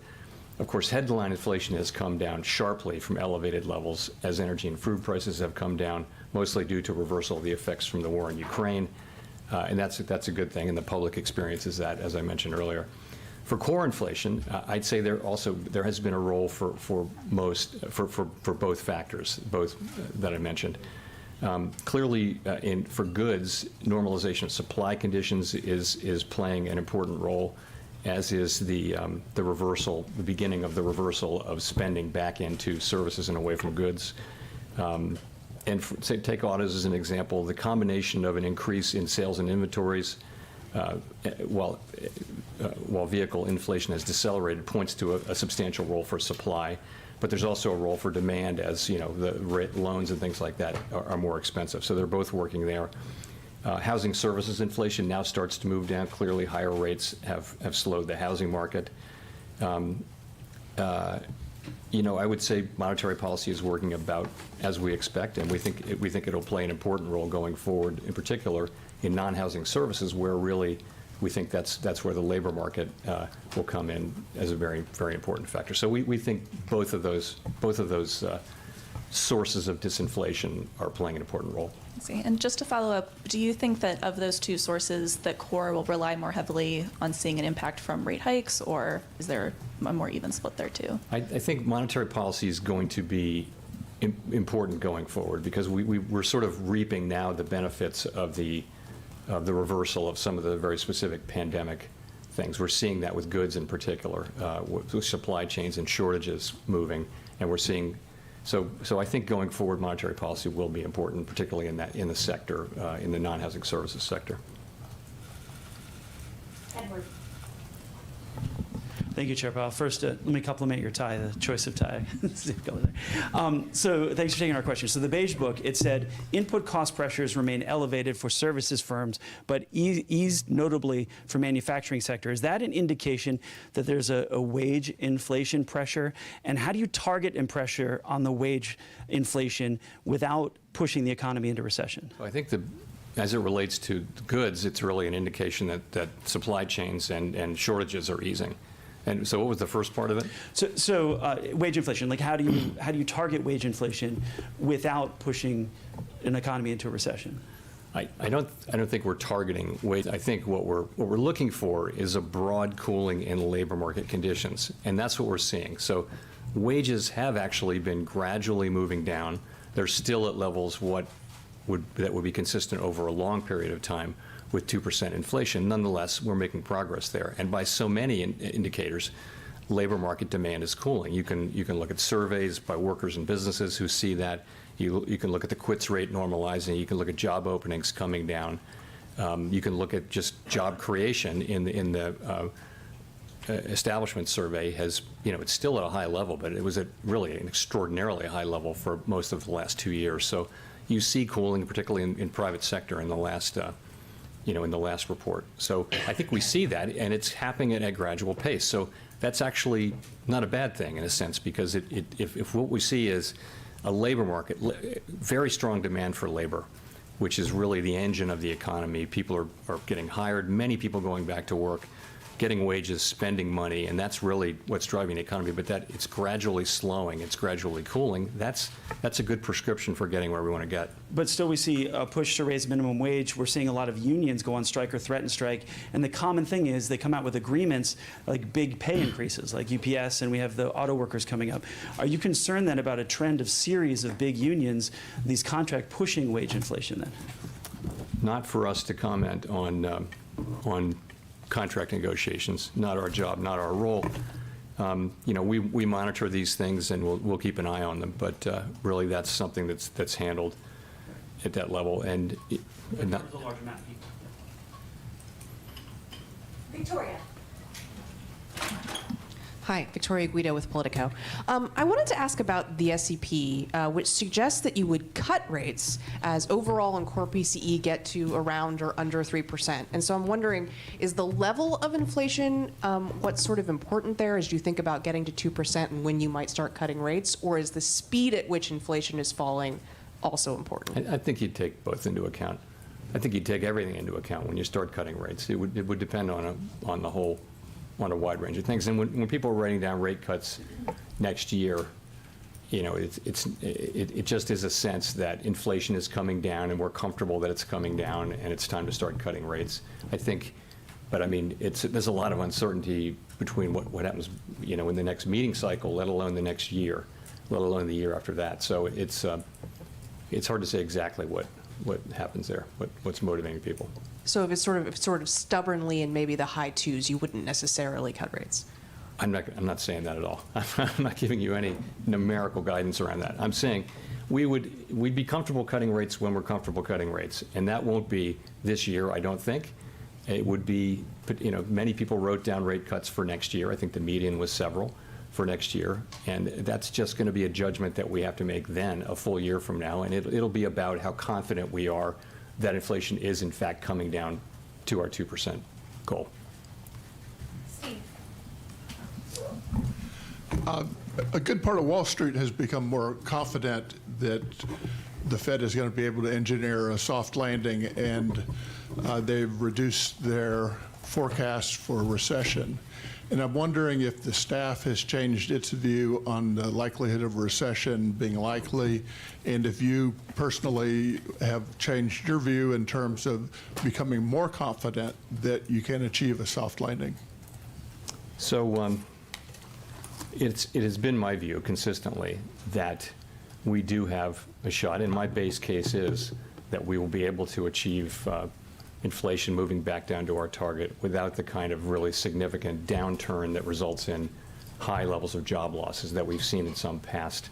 of course, headline inflation has come down sharply from elevated levels as energy and food prices have come down, mostly due to reversal of the effects from the war in Ukraine. And that's a good thing, and the public experiences that, as I mentioned earlier. For core inflation, I'd say there has been a role for both factors, both that I mentioned. Clearly, for goods, normalization of supply conditions is playing an important role, as is the beginning of the reversal of spending back into services and away from goods. Take autos as an example. The combination of an increase in sales and inventories, while vehicle inflation has decelerated, points to a substantial role for supply. But there's also a role for demand, as the loans and things like that are more expensive. So they're both working there. Housing services inflation now starts to move down. Clearly, higher rates have slowed the housing market. I would say monetary policy is working about as we expect, and we think it'll play an important role going forward, in particular in non-housing services, where really we think that's where the labor market will come in as a very, very important factor. So we think both of those sources of disinflation are playing an important role. I see. And just to follow up, do you think that of those two sources, that core will rely more heavily on seeing an impact from rate hikes, or is there a more even split there too? I think monetary policy is going to be important going forward, because we're sort of reaping now the benefits of the reversal of some of the very specific pandemic things. We're seeing that with goods in particular, with supply chains and shortages moving, and we're seeing. So I think going forward, monetary policy will be important, particularly in the sector, in the non-housing services sector. Edward. Thank you, Chair Powell. First, let me compliment your tie, the choice of tie. So thanks for taking our question. So the Beige Book, it said, input cost pressures remain elevated for services firms, but eased notably for manufacturing sector. Is that an indication that there's a wage inflation pressure? And how do you target and pressure on the wage inflation without pushing the economy into recession? I think as it relates to goods, it's really an indication that supply chains and shortages are easing. And so what was the first part of it? So wage inflation, like how do you target wage inflation without pushing an economy into a recession? I don't think we're targeting wage. I think what we're looking for is a broad cooling in labor market conditions, and that's what we're seeing. So wages have actually been gradually moving down. They're still at levels that would be consistent over a long period of time with 2% inflation. Nonetheless, we're making progress there. And by so many indicators, labor market demand is cooling. You can look at surveys by workers and businesses who see that. You can look at the quits rate normalizing. You can look at job openings coming down. You can look at just job creation in the establishment survey has, it's still at a high level, but it was at really an extraordinarily high level for most of the last 2 years. So you see cooling, particularly in private sector in the last in the last report. So I think we see that, and it's happening at a gradual pace. So that's actually not a bad thing in a sense, because if what we see is a labor market, very strong demand for labor, which is really the engine of the economy. People are getting hired, many people going back to work. getting wages, spending money, and that's really what's driving the economy, but that it's gradually slowing, it's gradually cooling, that's a good prescription for getting where we want to get. But still, we see a push to raise minimum wage. We're seeing a lot of unions go on strike or threaten strike. And the common thing is they come out with agreements like big pay increases, like UPS, and we have the auto workers coming up. Are you concerned then about a trend of series of big unions, these contract pushing wage inflation then? Not for us to comment on contract negotiations, not our job, not our role. We monitor these things and we'll keep an eye on them, but really that's something that's handled at that level. And not, a large amount of people. Victoria. Hi, Victoria Guido with Politico. I wanted to ask about the SEP, which suggests that you would cut rates as overall and core PCE get to around or under 3%. And so I'm wondering, is the level of inflation what's sort of important there as you think about getting to 2% and when you might start cutting rates, or is the speed at which inflation is falling also important? I think you'd take both into account. I think you'd take everything into account when you start cutting rates. It would depend on a wide range of things. And when people are writing down rate cuts next year, it just is a sense that inflation is coming down and we're comfortable that it's coming down and it's time to start cutting rates. I think, but I mean, there's a lot of uncertainty between what happens, in the next meeting cycle, let alone the next year, let alone the year after that. So it's hard to say exactly what happens there, what's motivating people. So if it's sort of stubbornly in maybe the high twos, you wouldn't necessarily cut rates? I'm not saying that at all. I'm not giving you any numerical guidance around that. I'm saying we'd be comfortable cutting rates when we're comfortable cutting rates, and that won't be this year, I don't think. It would be, many people wrote down rate cuts for next year. I think the median was several for next year, and that's just going to be a judgment that we have to make then, a full year from now, and it'll be about how confident we are that inflation is in fact coming down to our 2% goal. A good part of Wall Street has become more confident that the Fed is going to be able to engineer a soft landing, and they've reduced their forecast for a recession. And I'm wondering if the staff has changed its view on the likelihood of a recession being likely, and if you personally have changed your view in terms of becoming more confident that you can achieve a soft landing. So it has been my view consistently that we do have a shot, and my base case is that we will be able to achieve inflation moving back down to our target without the kind of really significant downturn that results in high levels of job losses that we've seen in some past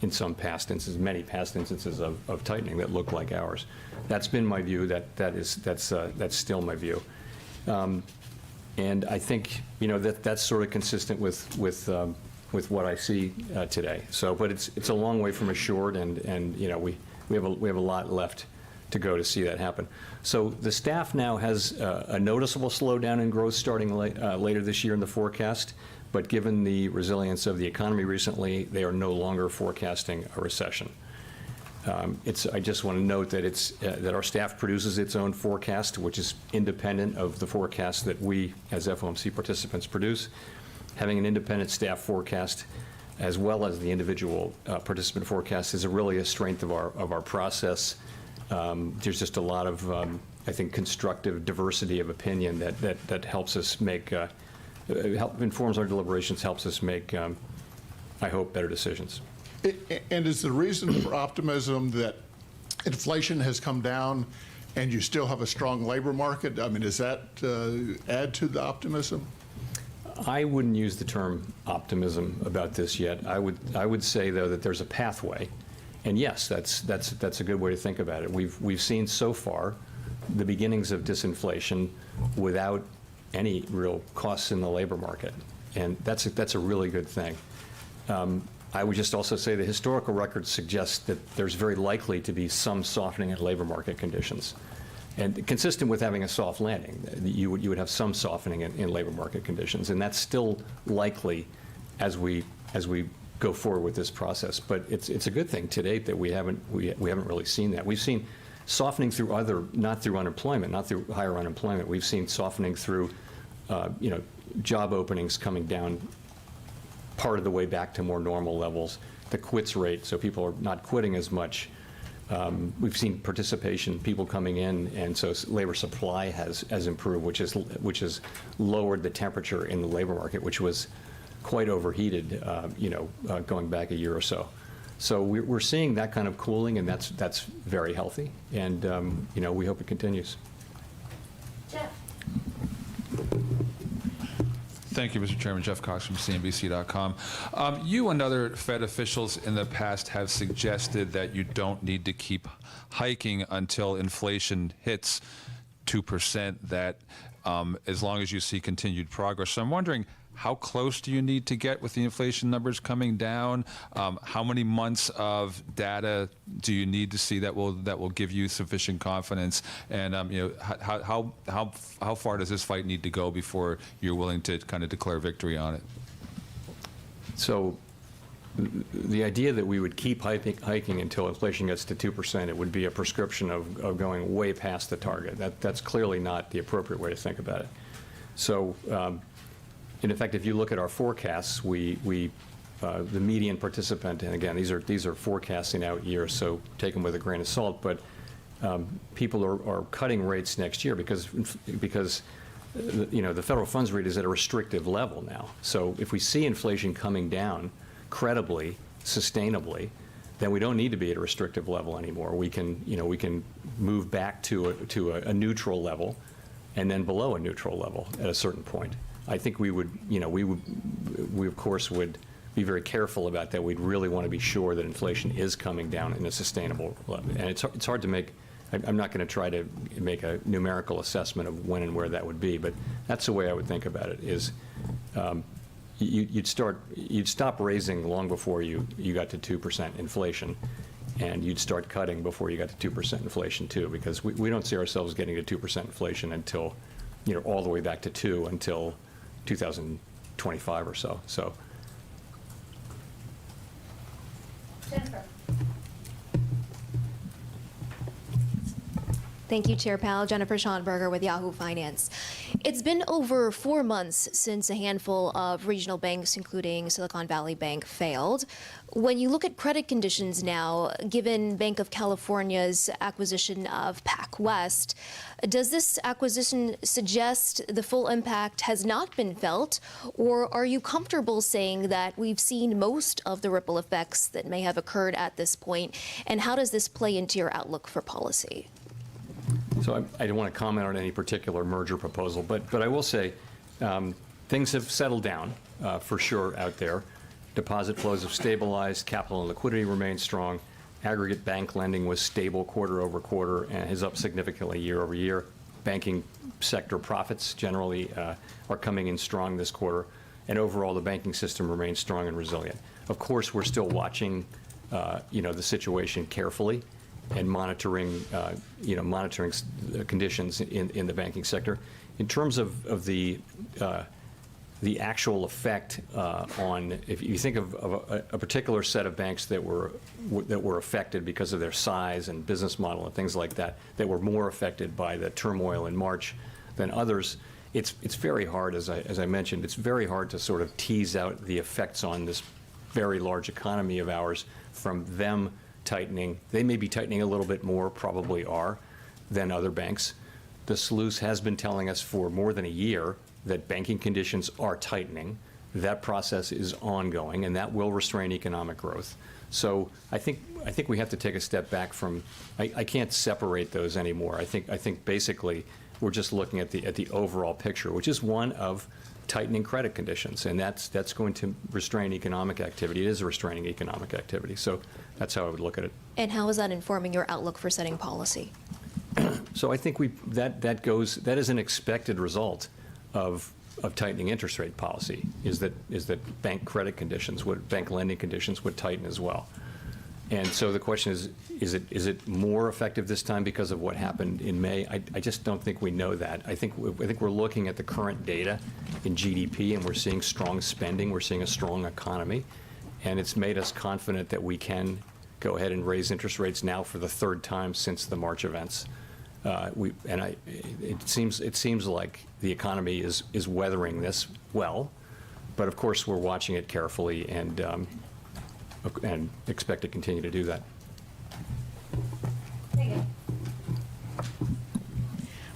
instances, many past instances of tightening that look like ours. That's been my view. That's still my view. And I think that's sort of consistent with what I see today. So, but it's a long way from assured, and we have a lot left to go to see that happen. So the staff now has a noticeable slowdown in growth starting later this year in the forecast, but given the resilience of the economy recently, they are no longer forecasting a recession. I just want to note that that our staff produces its own forecast, which is independent of the forecast that we, as FOMC participants, produce. Having an independent staff forecast, as well as the individual participant forecast, is really a strength of our process. There's just a lot of, I think, constructive diversity of opinion that helps us make, informs our deliberations, helps us make, I hope, better decisions. And is the reason for optimism that inflation has come down and you still have a strong labor market? I mean, does that add to the optimism? I wouldn't use the term optimism about this yet. I would say, though, that there's a pathway. And yes, that's a good way to think about it. We've seen so far the beginnings of disinflation without any real costs in the labor market, and that's a really good thing. I would just also say the historical record suggests that there's very likely to be some softening in labor market conditions, and consistent with having a soft landing, you would have some softening in labor market conditions, and that's still likely as we go forward with this process. But it's a good thing to date that we haven't really seen that. We've seen softening through not through unemployment, not through higher unemployment. We've seen softening through job openings coming down part of the way back to more normal levels, the quits rate, so people are not quitting as much. We've seen participation, people coming in, and so labor supply has improved, which has lowered the temperature in the labor market, which was quite overheated, going back a year or so. So we're seeing that kind of cooling, and that's very healthy, and we hope it continues. Jeff. Thank you, Mr. Chairman. Jeff Cox from CNBC.com. You and other Fed officials in the past have suggested that you don't need to keep hiking until inflation hits 2%, that as long as you see continued progress. So I'm wondering, how close do you need to get with the inflation numbers coming down? How many months of data do you need to see that will give you sufficient confidence? And how far does this fight need to go before you're willing to kind of declare victory on it? So the idea that we would keep hiking until inflation gets to 2%, it would be a prescription of going way past the target. That's clearly not the appropriate way to think about it. So. And in fact, if you look at our forecasts, the median participant, and again, these are forecasting out years, so take them with a grain of salt, but people are cutting rates next year because the federal funds rate is at a restrictive level now. So if we see inflation coming down credibly, sustainably, then we don't need to be at a restrictive level anymore. We can move back to a neutral level, and then below a neutral level at a certain point. I think we of course would be very careful about that. We'd really want to be sure that inflation is coming down in a sustainable level. And it's hard to make. I'm not going to try to make a numerical assessment of when and where that would be, but that's the way I would think about it. Is you'd stop raising long before you got to 2% inflation, and you'd start cutting before you got to 2% inflation too, because we don't see ourselves getting to 2% inflation until all the way back to 2 until 2025 or so. So. Jennifer. Thank you, Chair Powell. Jennifer Schonberger with Yahoo Finance. It's been over 4 months since a handful of regional banks, including Silicon Valley Bank, failed. When you look at credit conditions now, given Bank of California's acquisition of PacWest, does this acquisition suggest the full impact has not been felt, or are you comfortable saying that we've seen most of the ripple effects that may have occurred at this point, and how does this play into your outlook for policy? So I don't want to comment on any particular merger proposal, but I will say things have settled down for sure out there. Deposit flows have stabilized, capital and liquidity remain strong, aggregate bank lending was stable quarter over quarter and is up significantly year over year. Banking sector profits generally are coming in strong this quarter, and overall the banking system remains strong and resilient. Of course, we're still watching the situation carefully and monitoring conditions in the banking sector. In terms of the actual effect on, if you think of a particular set of banks that were affected because of their size and business model and things like that, that were more affected by the turmoil in March than others, it's very hard, as I mentioned, it's very hard to sort of tease out the effects on this very large economy of ours from them tightening. They may be tightening a little bit more, probably are, than other banks. The SLOOS has been telling us for more than a year that banking conditions are tightening. That process is ongoing, and that will restrain economic growth. So I think we have to take a step back from. I can't separate those anymore. I think basically we're just looking at the overall picture, which is one of tightening credit conditions, and that's going to restrain economic activity. It is restraining economic activity. So that's how I would look at it. And how is that informing your outlook for setting policy? So I think that is an expected result of tightening interest rate policy, is that bank credit conditions bank lending conditions would tighten as well. And so the question is it more effective this time because of what happened in May? I just don't think we know that. I think we're looking at the current data in GDP, and we're seeing strong spending. We're seeing a strong economy, and it's made us confident that we can go ahead and raise interest rates now for the third time since the March events. It seems like the economy is weathering this well, but of course we're watching it carefully and expect to continue to do that.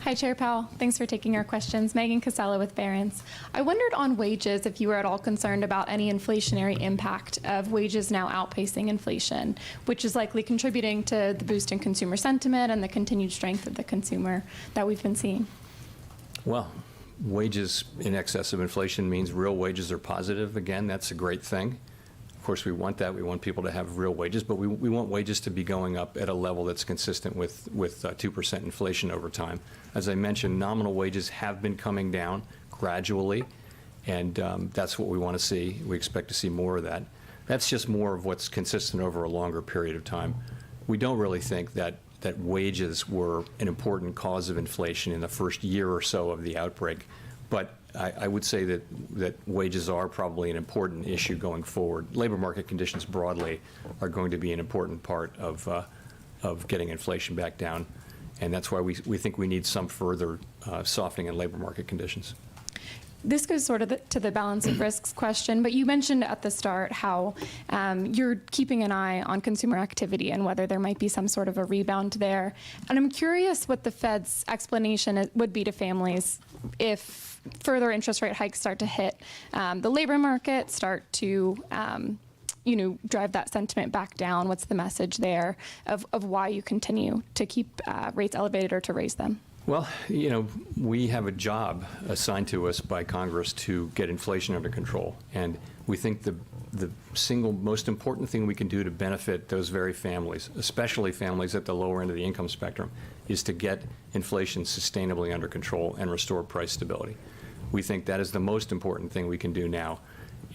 Hi, Chair Powell. Thanks for taking our questions. Megan Casella with Barron's. I wondered on wages if you were at all concerned about any inflationary impact of wages now outpacing inflation, which is likely contributing to the boost in consumer sentiment and the continued strength of the consumer that we've been seeing. Well, wages in excess of inflation means real wages are positive. Again, that's a great thing. Of course, we want that. We want people to have real wages, but we want wages to be going up at a level that's consistent with 2% inflation over time. As I mentioned, nominal wages have been coming down gradually, and that's what we want to see. We expect to see more of that. That's just more of what's consistent over a longer period of time. We don't really think that wages were an important cause of inflation in the first year or so of the outbreak, but I would say that wages are probably an important issue going forward. Labor market conditions broadly are going to be an important part of getting inflation back down, and that's why we think we need some further softening in labor market conditions. This goes sort of to the balance of risks question, but you mentioned at the start how you're keeping an eye on consumer activity and whether there might be some sort of a rebound there. And I'm curious what the Fed's explanation would be to families if further interest rate hikes start to hit the labor market, start to drive that sentiment back down. What's the message there of why you continue to keep rates elevated or to raise them? Well, we have a job assigned to us by Congress to get inflation under control, and we think the single most important thing we can do to benefit those very families, especially families at the lower end of the income spectrum, is to get inflation sustainably under control and restore price stability. We think that is the most important thing we can do now,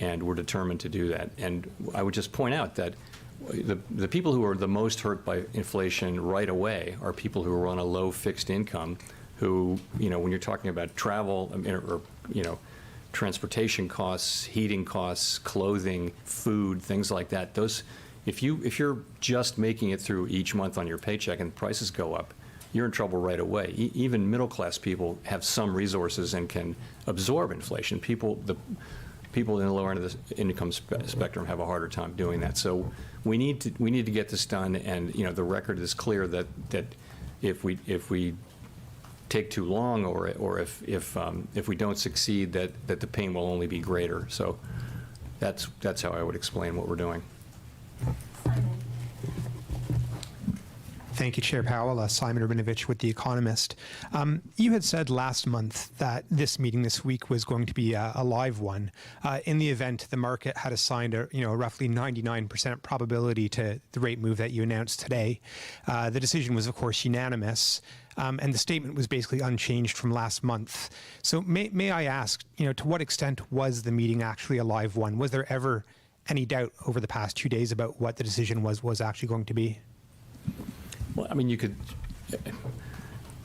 and we're determined to do that. And I would just point out that the people who are the most hurt by inflation right away are people who are on a low fixed income, who, when you're talking about travel or transportation costs, heating costs, clothing, food, things like that, those, if you're just making it through each month on your paycheck and prices go up, you're in trouble right away. Even middle-class people have some resources and can absorb inflation. People in the lower end of the income spectrum have a harder time doing that. So we need to get this done, and the record is clear that if we take too long or if we don't succeed, that the pain will only be greater. So that's how I would explain what we're doing. Thank you, Chair Powell. Simon Urbanovich with The Economist. You had said last month that this meeting this week was going to be a live one. In the event the market had assigned a roughly 99% probability to the rate move that you announced today, the decision was, of course, unanimous. And the statement was basically unchanged from last month. So may I ask, to what extent was the meeting actually a live one? Was there ever any doubt over the past 2 days about what the decision was actually going to be? Well, I mean,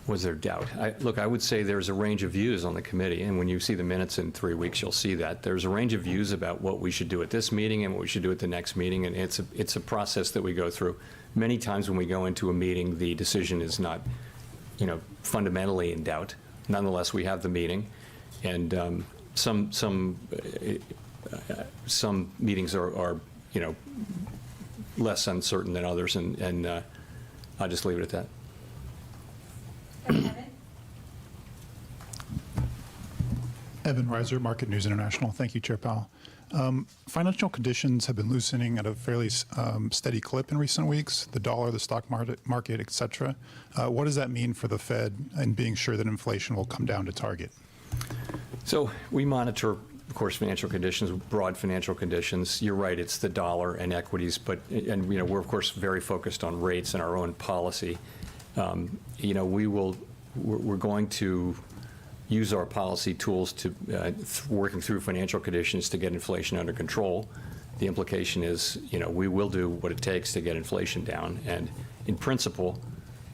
was there doubt? Look, I would say there's a range of views on the committee, and when you see the minutes in 3 weeks, you'll see that. There's a range of views about what we should do at this meeting and what we should do at the next meeting, and it's a process that we go through. Many times when we go into a meeting, the decision is not, fundamentally in doubt. Nonetheless, we have the meeting, and some meetings are less uncertain than others, and I'll just leave it at that. Evan Reiser, Market News International. Thank you, Chair Powell. Financial conditions have been loosening at a fairly steady clip in recent weeks, the dollar, the stock market, et cetera. What does that mean for the Fed in being sure that inflation will come down to target? So we monitor, of course, financial conditions, broad financial conditions. You're right, it's the dollar and equities, and we're of course very focused on rates and our own policy. We're going to use our policy tools to working through financial conditions to get inflation under control. The implication is, we will do what it takes to get inflation down, and in principle,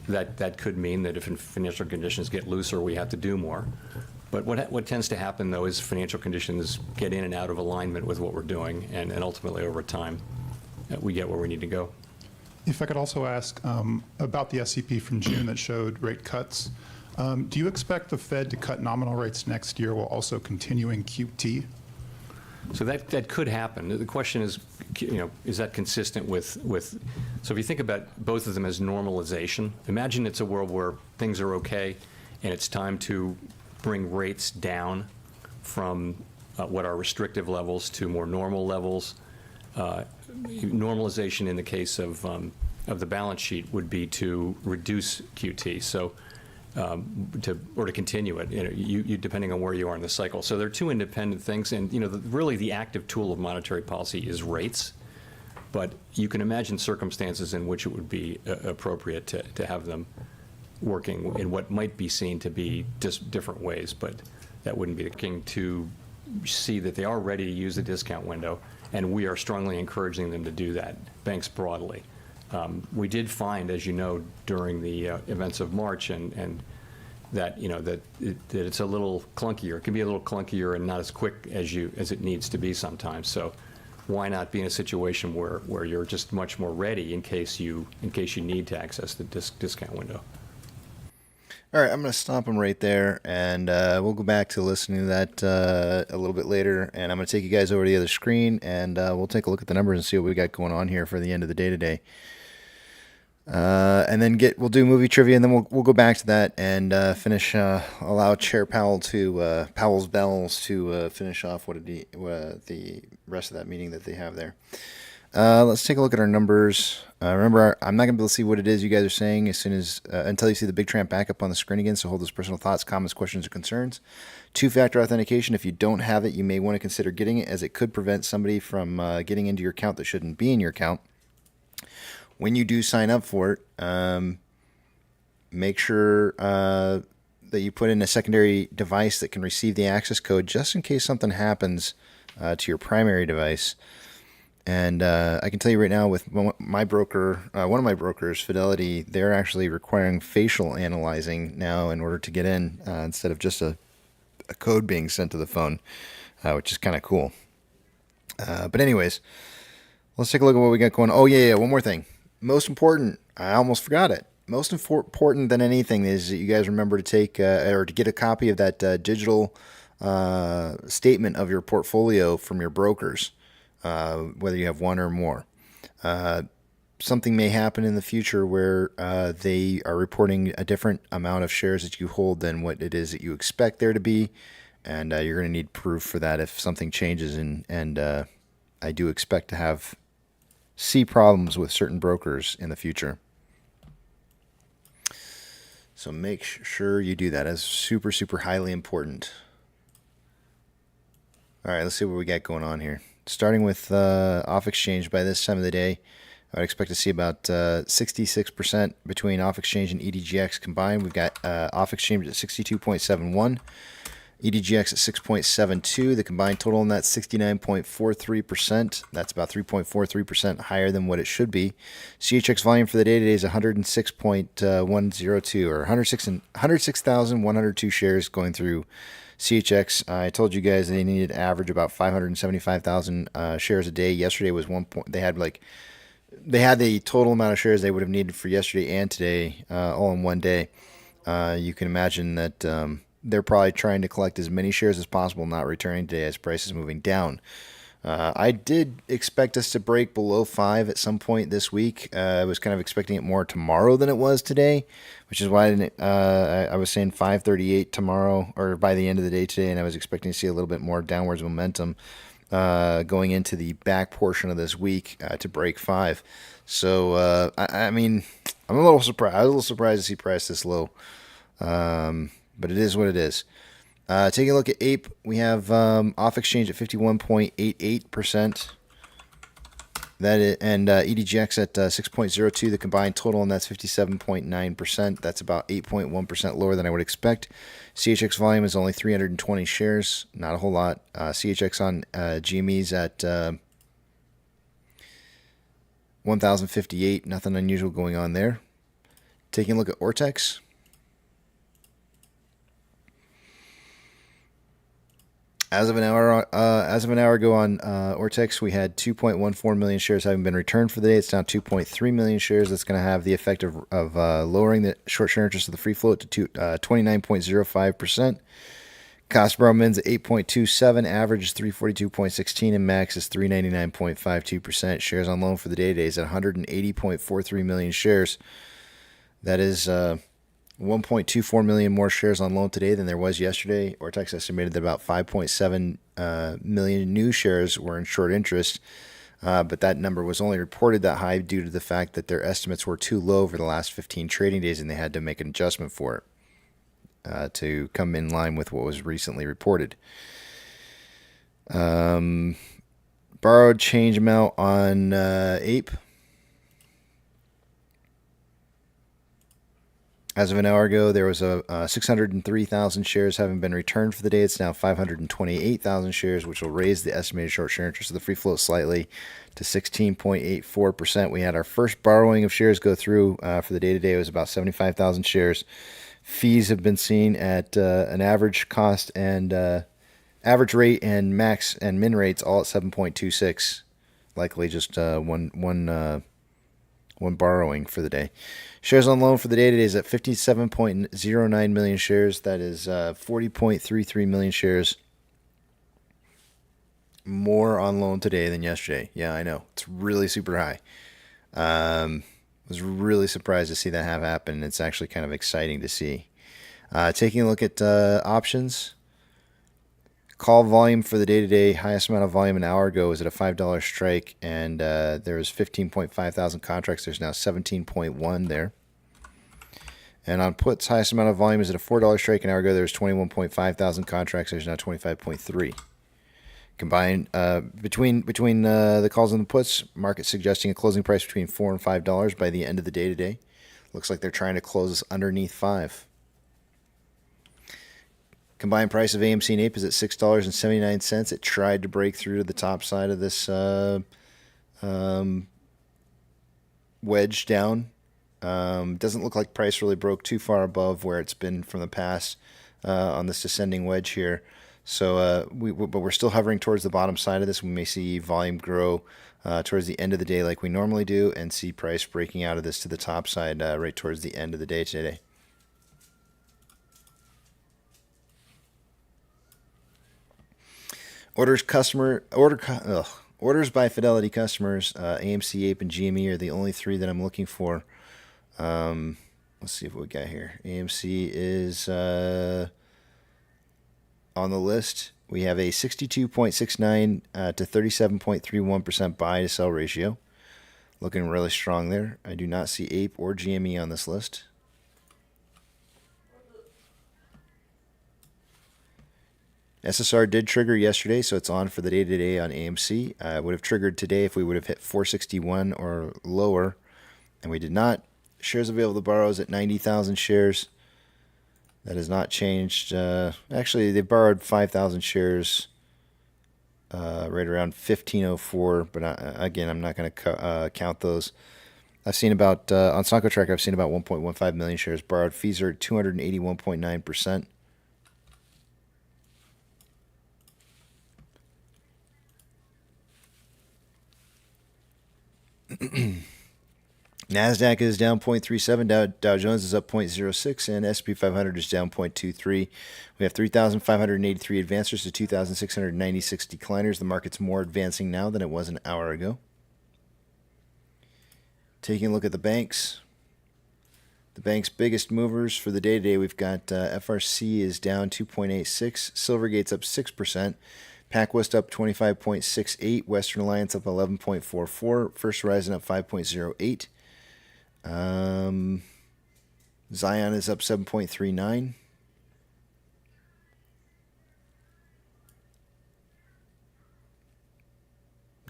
that could mean that if financial conditions get looser, we have to do more. But what tends to happen, though, is financial conditions get in and out of alignment with what we're doing, and ultimately, over time, we get where we need to go. If I could also ask about the SEP from June that showed rate cuts. Do you expect the Fed to cut nominal rates next year while also continuing QT? So that could happen. The question is, is that consistent with, so if you think about both of them as normalization, imagine it's a world where things are okay and it's time to bring rates down from what are restrictive levels to more normal levels. Normalization in the case of the balance sheet would be to reduce QT. So to continue it, you depending on where you are in the cycle. So there are two independent things, and really the active tool of monetary policy is rates, but you can imagine circumstances in which it would be appropriate to have them working in what might be seen to be just different ways, but that wouldn't be the king to see that they are ready to use the discount window, and we are strongly encouraging them to do that, banks broadly. We did find, as you know, during the events of March, and that that it's a little clunkier. It can be a little clunkier and not as quick as it needs to be sometimes. So why not be in a situation where you're just much more ready in case you need to access the discount window? All right, I'm going to stop them right there, and we'll go back to listening to that a little bit later, and I'm going to take you guys over to the other screen, and we'll take a look at the numbers and see what we got going on here for the end of the day today. And then we'll do movie trivia, and then we'll go back to that and finish. Allow Chair Powell to Powell's Bells to finish off the rest of that meeting that they have there. Let's take a look at our numbers. Remember, I'm not going to be able to see what it is you guys are saying as soon as until you see the big tramp back up on the screen again. So hold those personal thoughts, comments, questions, or concerns. Two-factor authentication. If you don't have it, you may want to consider getting it, as it could prevent somebody from getting into your account that shouldn't be in your account. When you do sign up for it, make sure that you put in a secondary device that can receive the access code just in case something happens to your primary device. And I can tell you right now, with my broker, one of my brokers, Fidelity, they're actually requiring facial analyzing now in order to get in, instead of just a code being sent to the phone, which is kind of cool. But anyways, let's take a look at what we got going. Oh yeah, one more thing. Most important, I almost forgot it. Most important than anything is that you guys remember to take or to get a copy of that digital statement of your portfolio from your brokers, whether you have one or more. Something may happen in the future where they are reporting a different amount of shares that you hold than what it is that you expect there to be, and you're going to need proof for that if something changes. And I do expect to see problems with certain brokers in the future. So make sure you do that. That's super, super highly important. All right, let's see what we got going on here. Starting with off exchange, by this time of the day, I would expect to see about 66% between off exchange and EDGX combined. We've got off exchange at 62.71. EDGX at 6.72. The combined total on that 69.43%. That's about 3.43% higher than what it should be. CHX volume for the day today is 106.102, or 106,102 shares going through CHX. I told you guys they needed to average about 575,000 shares a day. Yesterday was they had the total amount of shares they would have needed for yesterday and today, all in one day. You can imagine that they're probably trying to collect as many shares as possible, not returning today as price is moving down. I did expect us to break below 5 at some point this week. I was kind of expecting it more tomorrow than it was today, which is why I was saying 538 tomorrow, or by the end of the day today, and I was expecting to see a little bit more downwards momentum going into the back portion of this week to break 5. So, I mean, I'm a little surprised. I was a little surprised to see price this low. But it is what it is. Taking a look at Ape, we have off exchange at 51.88%. And EDGX at 6.02. The combined total, and that's 57.9%. That's about 8.1% lower than I would expect. CHX volume is only 320 shares, not a whole lot. CHX on GME's at 1,058. Nothing unusual going on there. Taking a look at Ortex. As of an hour ago on Ortex, we had 2.14 million shares having been returned for the day. It's now 2.3 million shares. That's going to have the effect of lowering the short share interest of the free float to 29.05%. Cost per min's at 8.27, average is 342.16, and max is 399.52%. Shares on loan for the day today is at 180.43 million shares. That is 1.24 million more shares on loan today than there was yesterday. Ortex estimated that about 5.7 million new shares were in short interest, but that number was only reported that high due to the fact that their estimates were too low over the last 15 trading days, and they had to make an adjustment for it to come in line with what was recently reported. Borrowed change amount on Ape. As of an hour ago, there was 603,000 shares having been returned for the day. It's now 528,000 shares, which will raise the estimated short share interest of the free float slightly to 16.84%. We had our first borrowing of shares go through for the day today. It was about 75,000 shares. Fees have been seen at an average cost and average rate and max and min rates all at 7.26. Likely just one borrowing for the day. Shares on loan for the day today is at 57.09 million shares. That is 40.33 million shares more on loan today than yesterday. Yeah, I know. It's really super high. Was really surprised to see that have happened. It's actually kind of exciting to see. Taking a look at options. Call volume for the day today, highest amount of volume an hour ago was at a $5 strike, and there was 15.5 thousand contracts. There's now 17.1 there. And on puts, highest amount of volume is at a $4 strike. An hour ago, there was 21.5 thousand contracts. There's now 25.3. Combined between the calls and the puts, market suggesting a closing price between $4 and $5 by the end of the day today. Looks like they're trying to close us underneath 5. Combined price of AMC and Ape is at $6.79. It tried to break through to the top side of this wedge down. Doesn't look like price really broke too far above where it's been from the past on this descending wedge here. So, but we're still hovering towards the bottom side of this. We may see volume grow towards the end of the day like we normally do, and see price breaking out of this to the top side right towards the end of the day today. Orders by Fidelity customers, AMC, Ape, and GME are the only 3 that I'm looking for. Let's see what we got here. AMC is on the list. We have a 62.69 to 37.31% buy to sell ratio. Looking really strong there. I do not see Ape or GME on this list. SSR did trigger yesterday, so it's on for the day today on AMC. It would have triggered today if we would have hit 461 or lower, and we did not. Shares available to borrow is at 90,000 shares. That has not changed. Actually, they borrowed 5,000 shares right around 1504, but again, I'm not going to count those. I've seen about, on Sonko Tracker, I've seen about 1.15 million shares borrowed. Fees are at 281.9%. NASDAQ is down 0.37, Dow Jones is up 0.06, and S&P 500 is down 0.23. We have 3,583 advancers to 2,696 decliners. The market's more advancing now than it was an hour ago. Taking a look at the banks. The bank's biggest movers for the day today, we've got FRC is down 2.86, Silvergate's up 6%, PacWest up 25.68, Western Alliance up 11.44, First Horizon up 5.08. Zion is up 7.39.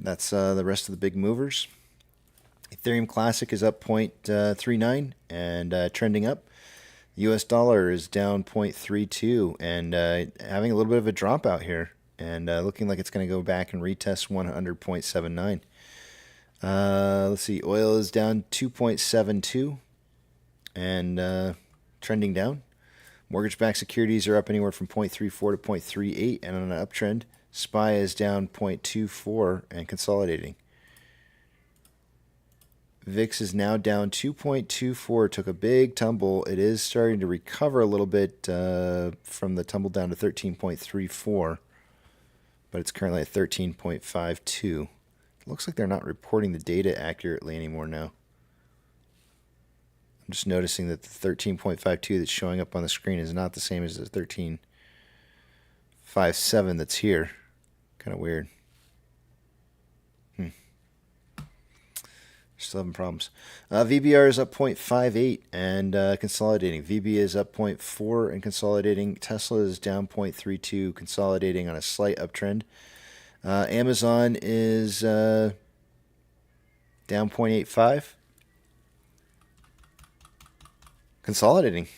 That's the rest of the big movers. Ethereum Classic is up 0.39 and trending up. US dollar is down 0.32 and having a little bit of a drop out here, and looking like it's going to go back and retest 100.79. Let's see, oil is down 2.72 and trending down. Mortgage-backed securities are up anywhere from 0.34 to 0.38 and on an uptrend. SPY is down 0.24 and consolidating. VIX is now down 2.24. Took a big tumble. It is starting to recover a little bit from the tumble down to 13.34, but it's currently at 13.52. It looks like they're not reporting the data accurately anymore now. I'm just noticing that the 13.52 that's showing up on the screen is not the same as the 13.57 that's here. Kind of weird. Still having problems. VBR is up 0.58 and consolidating. VB is up 0.4 and consolidating. Tesla is down 0.32, consolidating on a slight uptrend. Amazon is down 0.85, consolidating.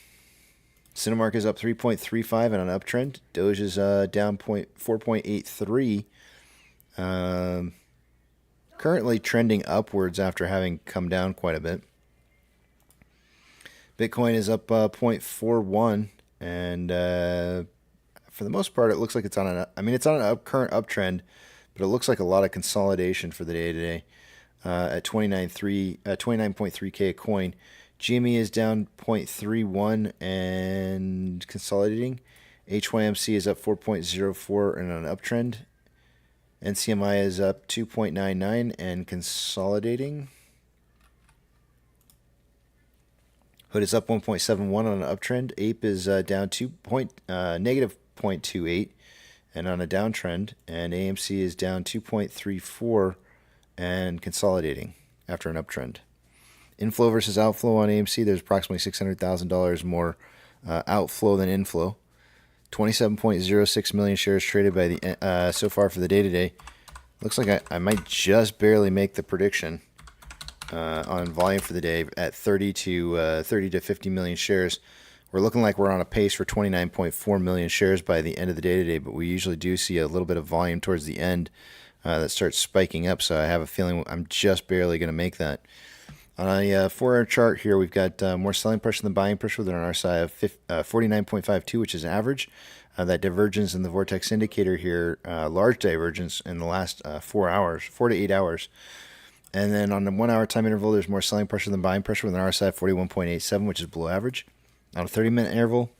Cinemark is up 3.35 and on an uptrend. Doge is down 4.83. Currently trending upwards after having come down quite a bit. Bitcoin is up 0.41, and for the most part, it looks like it's on it's on an current uptrend, but it looks like a lot of consolidation for the day today at 29.3K a coin. GME is down 0.31 and consolidating. HYMC is up 4.04 and on an uptrend. NCMI is up 2.99 and consolidating. Hood is up 1.71 on an uptrend. Ape is down negative 0.28 and on a downtrend. And AMC is down 2.34 and consolidating after an uptrend. Inflow versus outflow on AMC, there's approximately $600,000 more outflow than inflow. 27.06 million shares traded by the so far for the day today. Looks like I might just barely make the prediction on volume for the day at 30 to 50 million shares. We're looking like we're on a pace for 29.4 million shares by the end of the day today, but we usually do see a little bit of volume towards the end that starts spiking up, so I have a feeling I'm just barely going to make that. On a 4-hour chart here, we've got more selling pressure than buying pressure with an RSI of 49.52, which is average. That divergence in the vortex indicator here, large divergence in the last 4 to 8 hours. And then on the 1-hour time interval, there's more selling pressure than buying pressure with an RSI of 41.87, which is below average. On a 30-minute interval,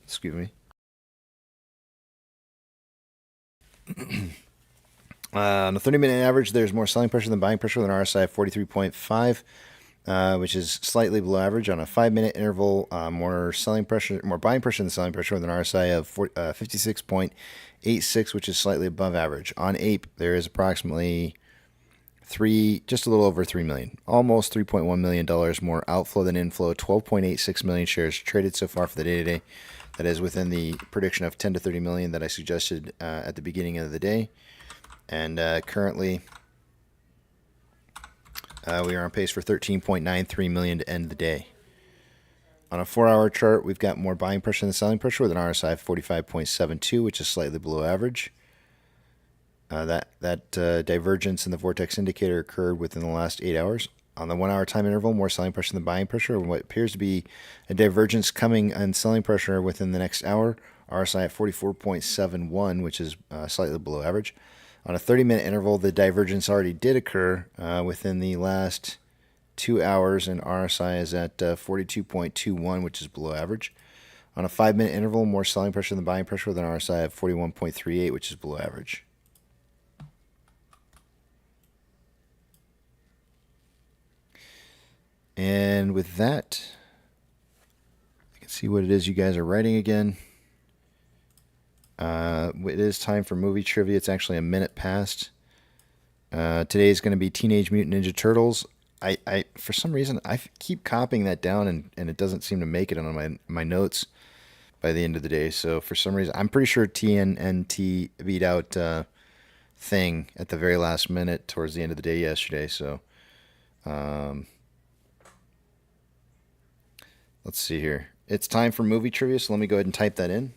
on a 30-minute average, there's more selling pressure than buying pressure with an RSI of 43.5. Which is slightly below average. On a 5-minute interval, more buying pressure than selling pressure with an RSI of 56.86, which is slightly above average. On Ape, there is approximately just a little over $3 million, almost $3.1 million more outflow than inflow. 12.86 million shares traded so far for the day today. That is within the prediction of 10 to 30 million that I suggested at the beginning of the day. And currently, we are on pace for 13.93 million to end the day. On a 4-hour chart, we've got more buying pressure than selling pressure with an RSI of 45.72, which is slightly below average. That divergence in the vortex indicator occurred within the last 8 hours. On the 1-hour time interval, more selling pressure than buying pressure, and what appears to be a divergence coming on selling pressure within the next hour. RSI at 44.71, which is slightly below average. On a 30-minute interval, the divergence already did occur within the last 2 hours, and RSI is at 42.21, which is below average. On a 5-minute interval, more selling pressure than buying pressure with an RSI of 41.38, which is below average. And with that, I can see what it is you guys are writing again. It is time for movie trivia. It's actually a minute past. Today is going to be Teenage Mutant Ninja Turtles. I for some reason, I keep copying that down and it doesn't seem to make it on my notes by the end of the day. So for some reason, I'm pretty sure TNT beat out Thing at the very last minute towards the end of the day yesterday. So let's see here. It's time for movie trivia, so let me go ahead and type that in.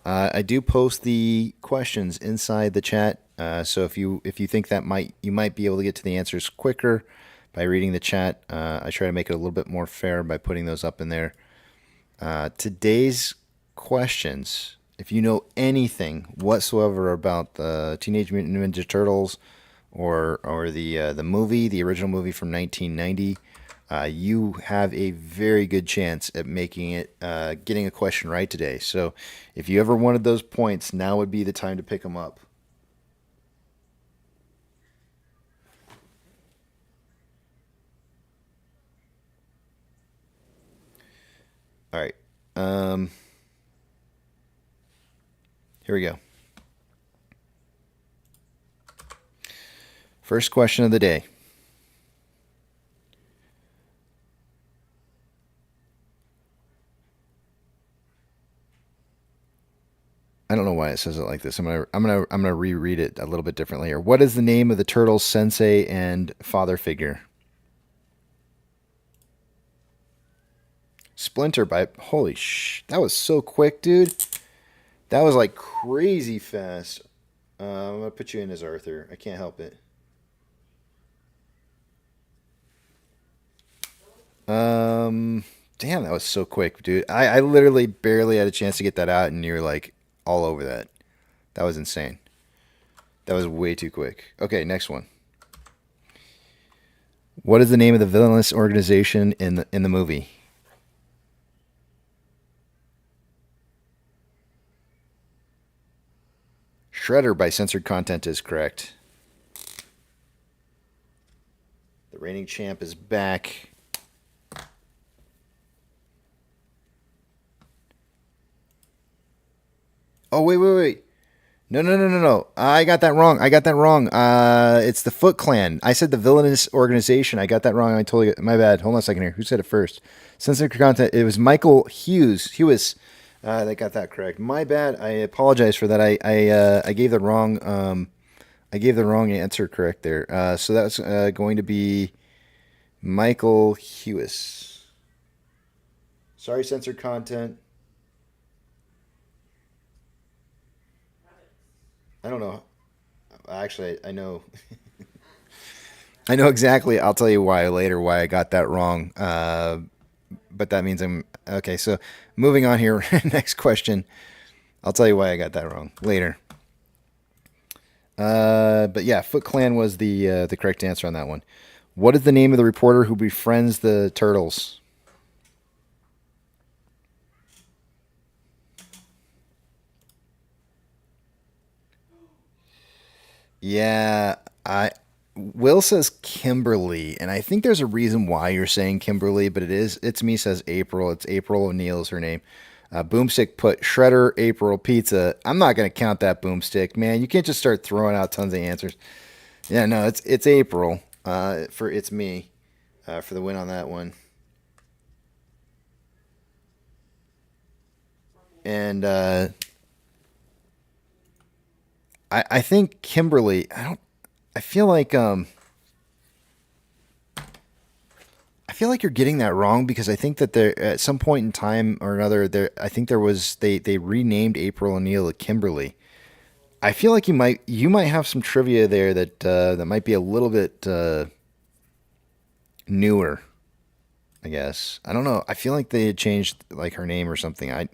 I do post the questions inside the chat, so if you think that you might be able to get to the answers quicker by reading the chat. I try to make it a little bit more fair by putting those up in there. Today's questions, if you know anything whatsoever about the Teenage Mutant Ninja Turtles or the movie, the original movie from 1990, you have a very good chance at making it, getting a question right today. So if you ever wanted those points, now would be the time to pick them up. All right. Here we go. First question of the day. I don't know why it says it like this. I'm gonna reread it a little bit differently here. What is the name of the turtle's sensei and father figure? Splinter by holy that was so quick, dude. That was like crazy fast. I'm gonna put you in as Arthur. I can't help it. Damn, that was so quick, dude. I literally barely had a chance to get that out, and you're like all over that. That was insane. That was way too quick. Okay, next one. What is the name of the villainous organization in the movie? Shredder by Censored Content is correct. The reigning champ is back. Oh, wait. No. I got that wrong. It's the Foot Clan. I said the villainous organization. I got that wrong. I totally, my bad. Hold on a second here. Who said it first? Censored Content. It was Michael Hughes. That got that correct. My bad. I apologize for that. I gave the wrong answer correct there. So that's going to be Michael Hughes. Sorry, Censored Content. I don't know. Actually, I know. I know exactly. I'll tell you why later. Why I got that wrong. But that means I'm okay. So moving on here. Next question. I'll tell you why I got that wrong later. But yeah, Foot Clan was the correct answer on that one. What is the name of the reporter who befriends the turtles? Yeah, Will says Kimberly, and I think there's a reason why you're saying Kimberly, but it's me says April. It's April O'Neil is her name. Boomstick put Shredder, April, Pizza. I'm not gonna count that, Boomstick, man. You can't just start throwing out tons of answers. Yeah, no, it's April. It's me, for the win on that one. And I think Kimberly. I feel like you're getting that wrong because I think that there at some point in time or another I think there was they renamed April O'Neil to Kimberly. I feel like you might have some trivia there that might be a little bit newer. I guess I don't know. I feel like they had changed like her name or something.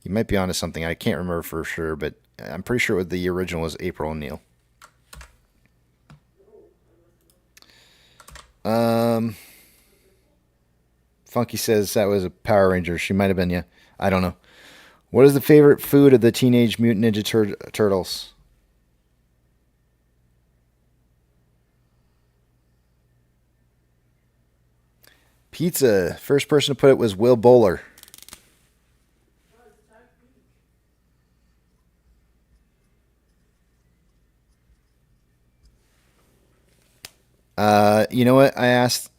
You might be onto something. I can't remember for sure, but I'm pretty sure the original was April O'Neil. Funky says that was a Power Ranger. She might have been, yeah. I don't know. What is the favorite food of the Teenage Mutant Ninja Turtles? Pizza. First person to put it was Will Bowler. You know what? I asked,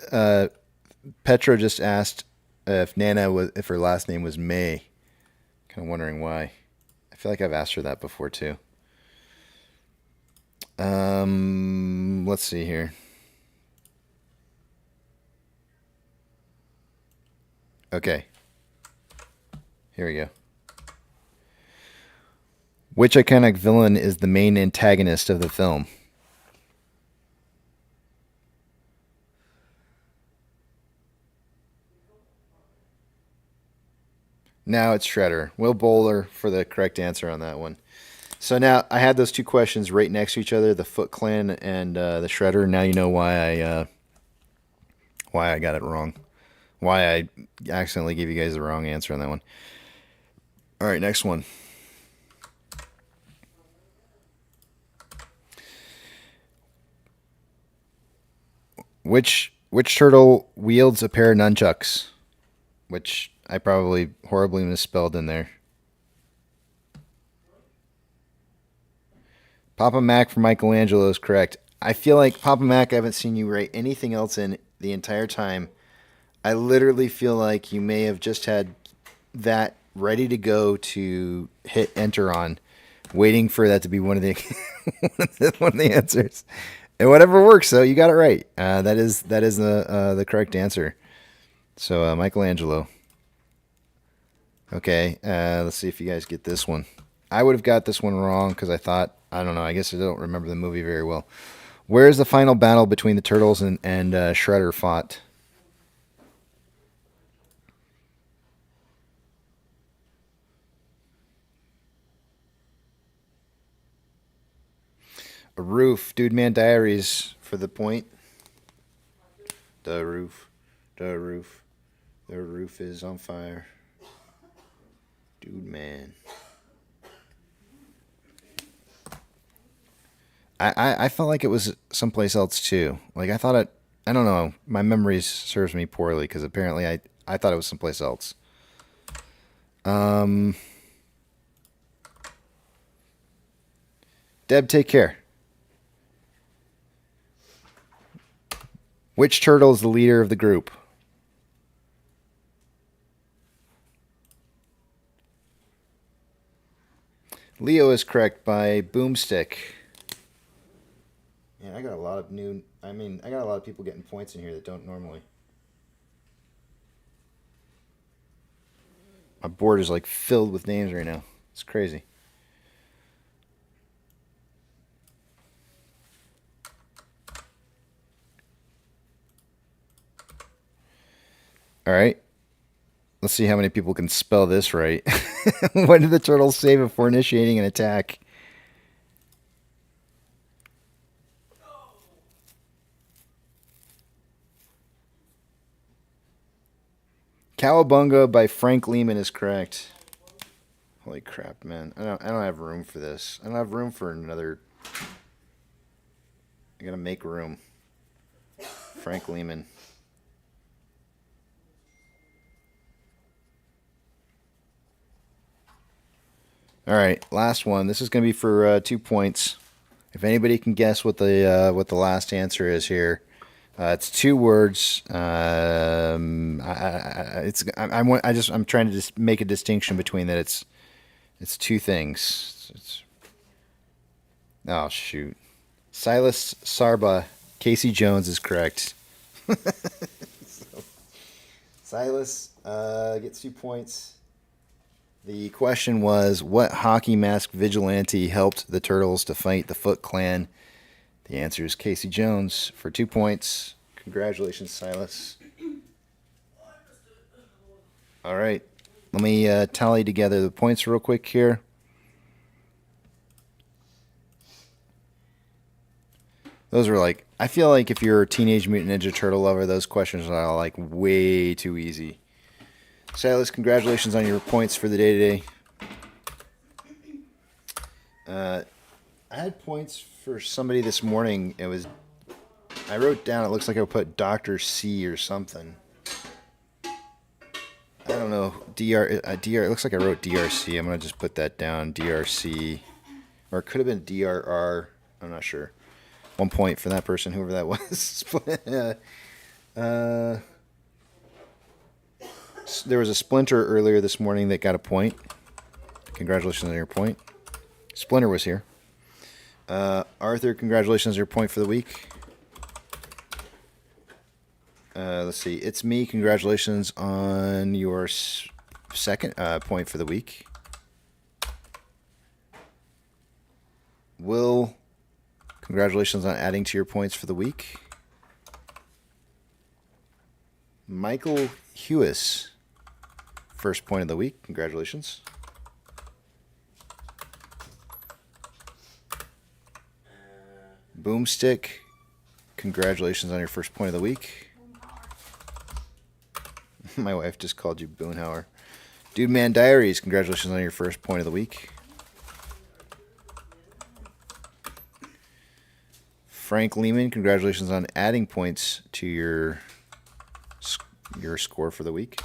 Petra just asked if if her last name was May. Kind of wondering why. I feel like I've asked her that before too. Let's see here. Okay. Here we go. Which iconic villain is the main antagonist of the film? Now it's Shredder. Will Bowler for the correct answer on that one. So now I had those two questions right next to each other, the Foot Clan and the Shredder. Now you know why I got it wrong. Why I accidentally gave you guys the wrong answer on that one. All right, next one. Which turtle wields a pair of nunchucks? Which I probably horribly misspelled in there. Papa Mac for Michelangelo is correct. I feel like Papa Mac, I haven't seen you write anything else in the entire time. I literally feel like you may have just had that ready to go to hit enter on, waiting for that to be one of the one of the answers. And whatever works, though, you got it right. That is the correct answer. So Michelangelo. Okay, let's see if you guys get this one. I would have got this one wrong because I thought, I don't know, I guess I don't remember the movie very well. Where is the final battle between the Turtles and Shredder fought? A roof. Dude Man Diaries for the point. The roof. The roof. The roof is on fire. Dude Man. I felt like it was someplace else too. Like I thought I don't know. My memory serves me poorly because apparently I thought it was someplace else. Deb, take care. Which turtle is the leader of the group? Leo is correct by Boomstick. Yeah, I got a lot of I got a lot of people getting points in here that don't normally. My board is like filled with names right now. It's crazy. All right. Let's see how many people can spell this right. When did the turtles say before initiating an attack? Cowabunga by Frank Lehman is correct. Holy crap, man. I don't have room for this. I don't have room for another. I gotta make room. Frank Lehman. All right, last one. This is going to be for 2 points. If anybody can guess what the last answer is here, it's 2 words. I'm trying to just make a distinction between that. It's 2 things. Oh shoot, Silas Sarba, Casey Jones is correct. Silas gets 2 points. The question was, what hockey mask vigilante helped the Turtles to fight the Foot Clan? The answer is Casey Jones for 2 points. Congratulations, Silas. All right. Let me tally together the points real quick here. Those were like, I feel like if you're a Teenage Mutant Ninja Turtle lover, those questions are like way too easy. Silas, congratulations on your points for the day today. I had points for somebody this morning. I wrote down, it looks like I put Dr. C or something. I don't know, it looks like I wrote DRC. I'm going to just put that down, DRC. Or it could have been DRR. I'm not sure. 1 point for that person, whoever that was. There was a Splinter earlier this morning that got a point. Congratulations on your point. Splinter was here. Arthur, congratulations on your point for the week. Let's see. It's me. Congratulations on your second point for the week. Will, congratulations on adding to your points for the week. Michael Hewis, first point of the week. Congratulations. Boomstick, congratulations on your first point of the week. My wife just called you Boonhauer. Dude Man Diaries, congratulations on your first point of the week. Frank Lehman, congratulations on adding points to your score for the week.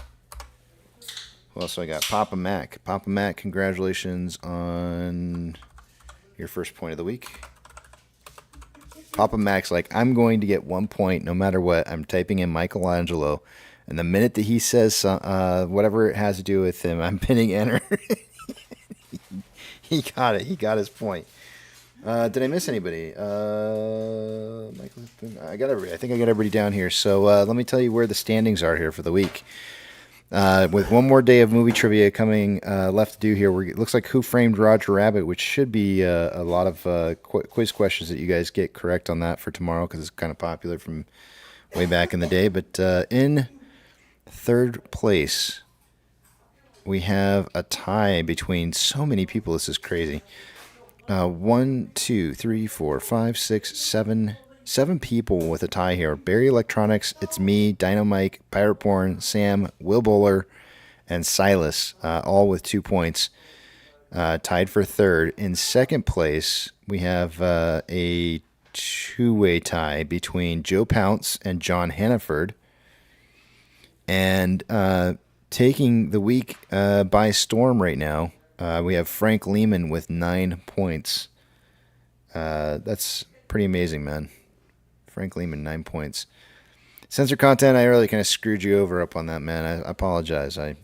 Who else do I got? Papa Mac. Papa Mac, congratulations on your first point of the week. Papa Mac's like, I'm going to get 1 point no matter what. I'm typing in Michelangelo. And the minute that he says whatever it has to do with him, I'm pinning enter. He got it. He got his point. Did I miss anybody? I got everybody. I think I got everybody down here. So let me tell you where the standings are here for the week. With one more day of movie trivia coming left to do here, it looks like Who Framed Roger Rabbit, which should be a lot of quiz questions that you guys get correct on that for tomorrow because it's kind of popular from way back in the day. But in third place, we have a tie between so many people. This is crazy. 1, 2, 3, 4, 5, 6, 7 people with a tie here. Barry Electronics, It's Me, Dino Mike, Pirate Porn, Sam, Will Bowler, and Silas, all with 2 points, tied for third. In second place, we have a two-way tie between Joe Pounce and John Hannaford. And taking the week by storm right now, we have Frank Lehman with 9 points. That's pretty amazing, man. Frank Lehman, 9 points. Censor content, I really kind of screwed you over up on that, man. I apologize. I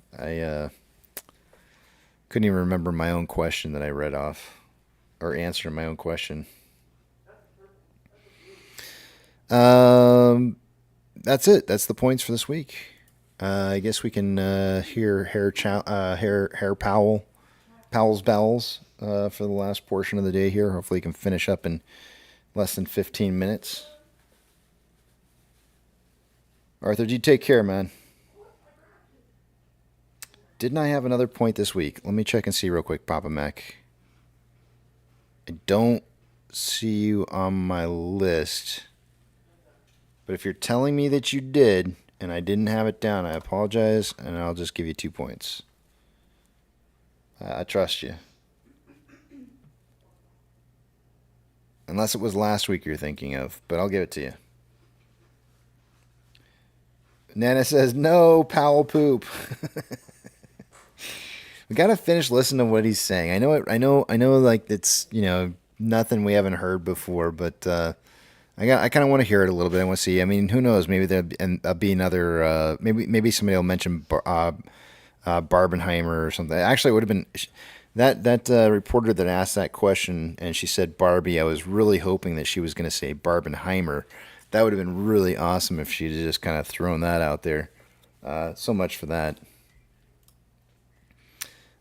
couldn't even remember my own question that I read off, or answer my own question. That's it. That's the points for this week. I guess we can hear Powell's bells for the last portion of the day here. Hopefully, he can finish up in less than 15 minutes. Arthur, you take care, man. Didn't I have another point this week? Let me check and see real quick, Papa Mac. I don't see you on my list. But if you're telling me that you did, and I didn't have it down, I apologize, and I'll just give you 2 points. I trust you. Unless it was last week you're thinking of, but I'll give it to you. Nana says, no, Powell poop. We got to finish listening to what he's saying. I know, like, it's, nothing we haven't heard before, but I kind of want to hear it a little bit. I want to see. I mean, who knows? Maybe there'll be another, maybe somebody will mention Barbenheimer or something. Actually, it would have been that reporter that asked that question, and she said Barbie. I was really hoping that she was going to say Barbenheimer. That would have been really awesome if she'd just kind of thrown that out there. So much for that.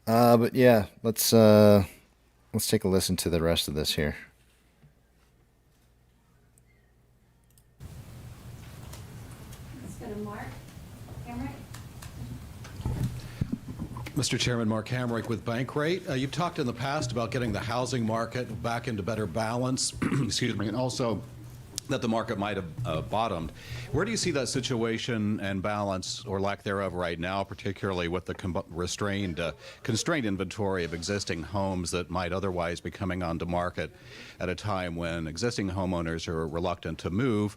But yeah, let's take a listen to the rest of this here. Mr. Chairman, Mark Hamrick with Bankrate. You've talked in the past about getting the housing market back into better balance, excuse me, and also that the market might have bottomed. Where do you see that situation and balance, or lack thereof, right now, particularly with the constrained inventory of existing homes that might otherwise be coming onto market at a time when existing homeowners are reluctant to move?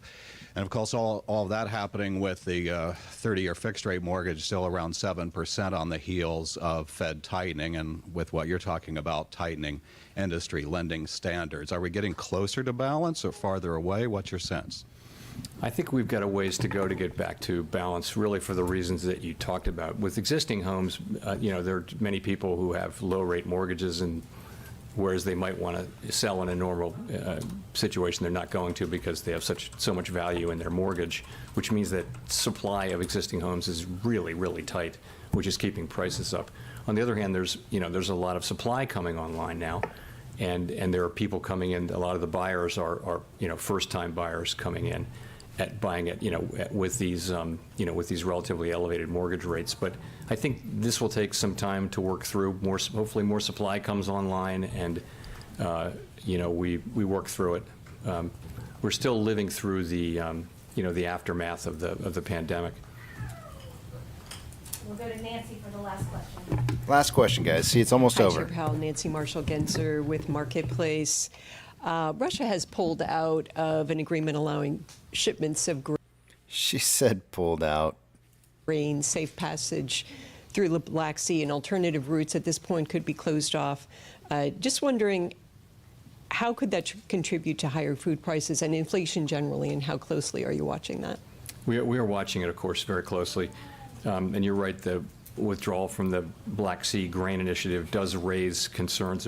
And of course, all of that happening with the 30-year fixed rate mortgage still around 7% on the heels of Fed tightening, and with what you're talking about, tightening industry lending standards. Are we getting closer to balance or farther away? What's your sense? I think we've got a ways to go to get back to balance, really for the reasons that you talked about. With existing homes, there are many people who have low-rate mortgages, and whereas they might want to sell in a normal situation, they're not going to because they have so much value in their mortgage, which means that supply of existing homes is really, really tight, which is keeping prices up. On the other hand, there's a lot of supply coming online now, and there are people coming in. A lot of the buyers are first-time buyers coming in, at buying it, with these, with these relatively elevated mortgage rates. But I think this will take some time to work through. Hopefully more supply comes online, and we work through it. We're still living through the the aftermath of the pandemic. We'll go to Nancy for the last question. Last question, guys. See, it's almost Hi, over. Chair Powell, Nancy Marshall-Genzer with Marketplace. Russia has pulled out of an agreement allowing shipments of She said pulled out. grain, safe passage through the Black Sea, and alternative routes at this point could be closed off. Just wondering, how could that contribute to higher food prices and inflation generally, and how closely are you watching that? We are watching it, of course, very closely. And you're right, the withdrawal from the Black Sea Grain Initiative does raise concerns.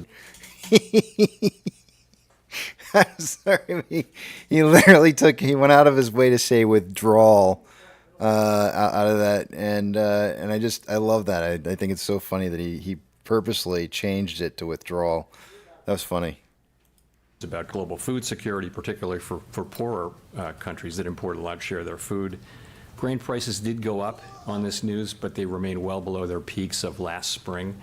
I'm sorry. He literally he went out of his way to say withdrawal out of that. And I love that. I think it's so funny that he purposely changed it to withdrawal. That was funny. It's about global food security, particularly for poorer countries that import a large share of their food. Grain prices did go up on this news, but they remain well below their peaks of last spring.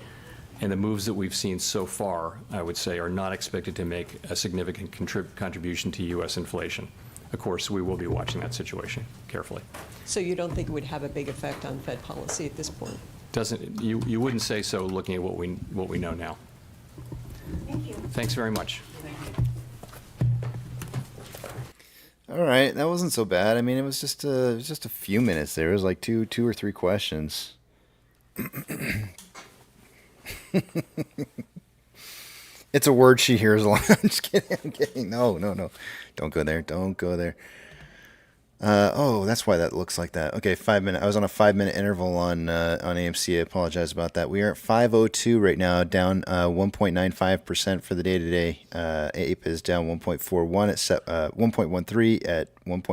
And the moves that we've seen so far, I would say, are not expected to make a significant contribution to U.S. inflation. Of course, we will be watching that situation carefully. So you don't think it would have a big effect on Fed policy at this point? You wouldn't say so, looking at what we know now. Thank you. Thanks very much. All right, that wasn't so bad. I mean, it was just a few minutes there. It was like two or three questions. It's a word she hears a lot. I'm just kidding. I'm kidding. No. Don't go there. Don't go there. Oh, that's why that looks like that. Okay, 5 minute. I was on a 5-minute interval on AMC. I apologize about that. We are at 5:02 right now, down 1.95% for the day today. Ape is down 1.41 at 1.13 at 1.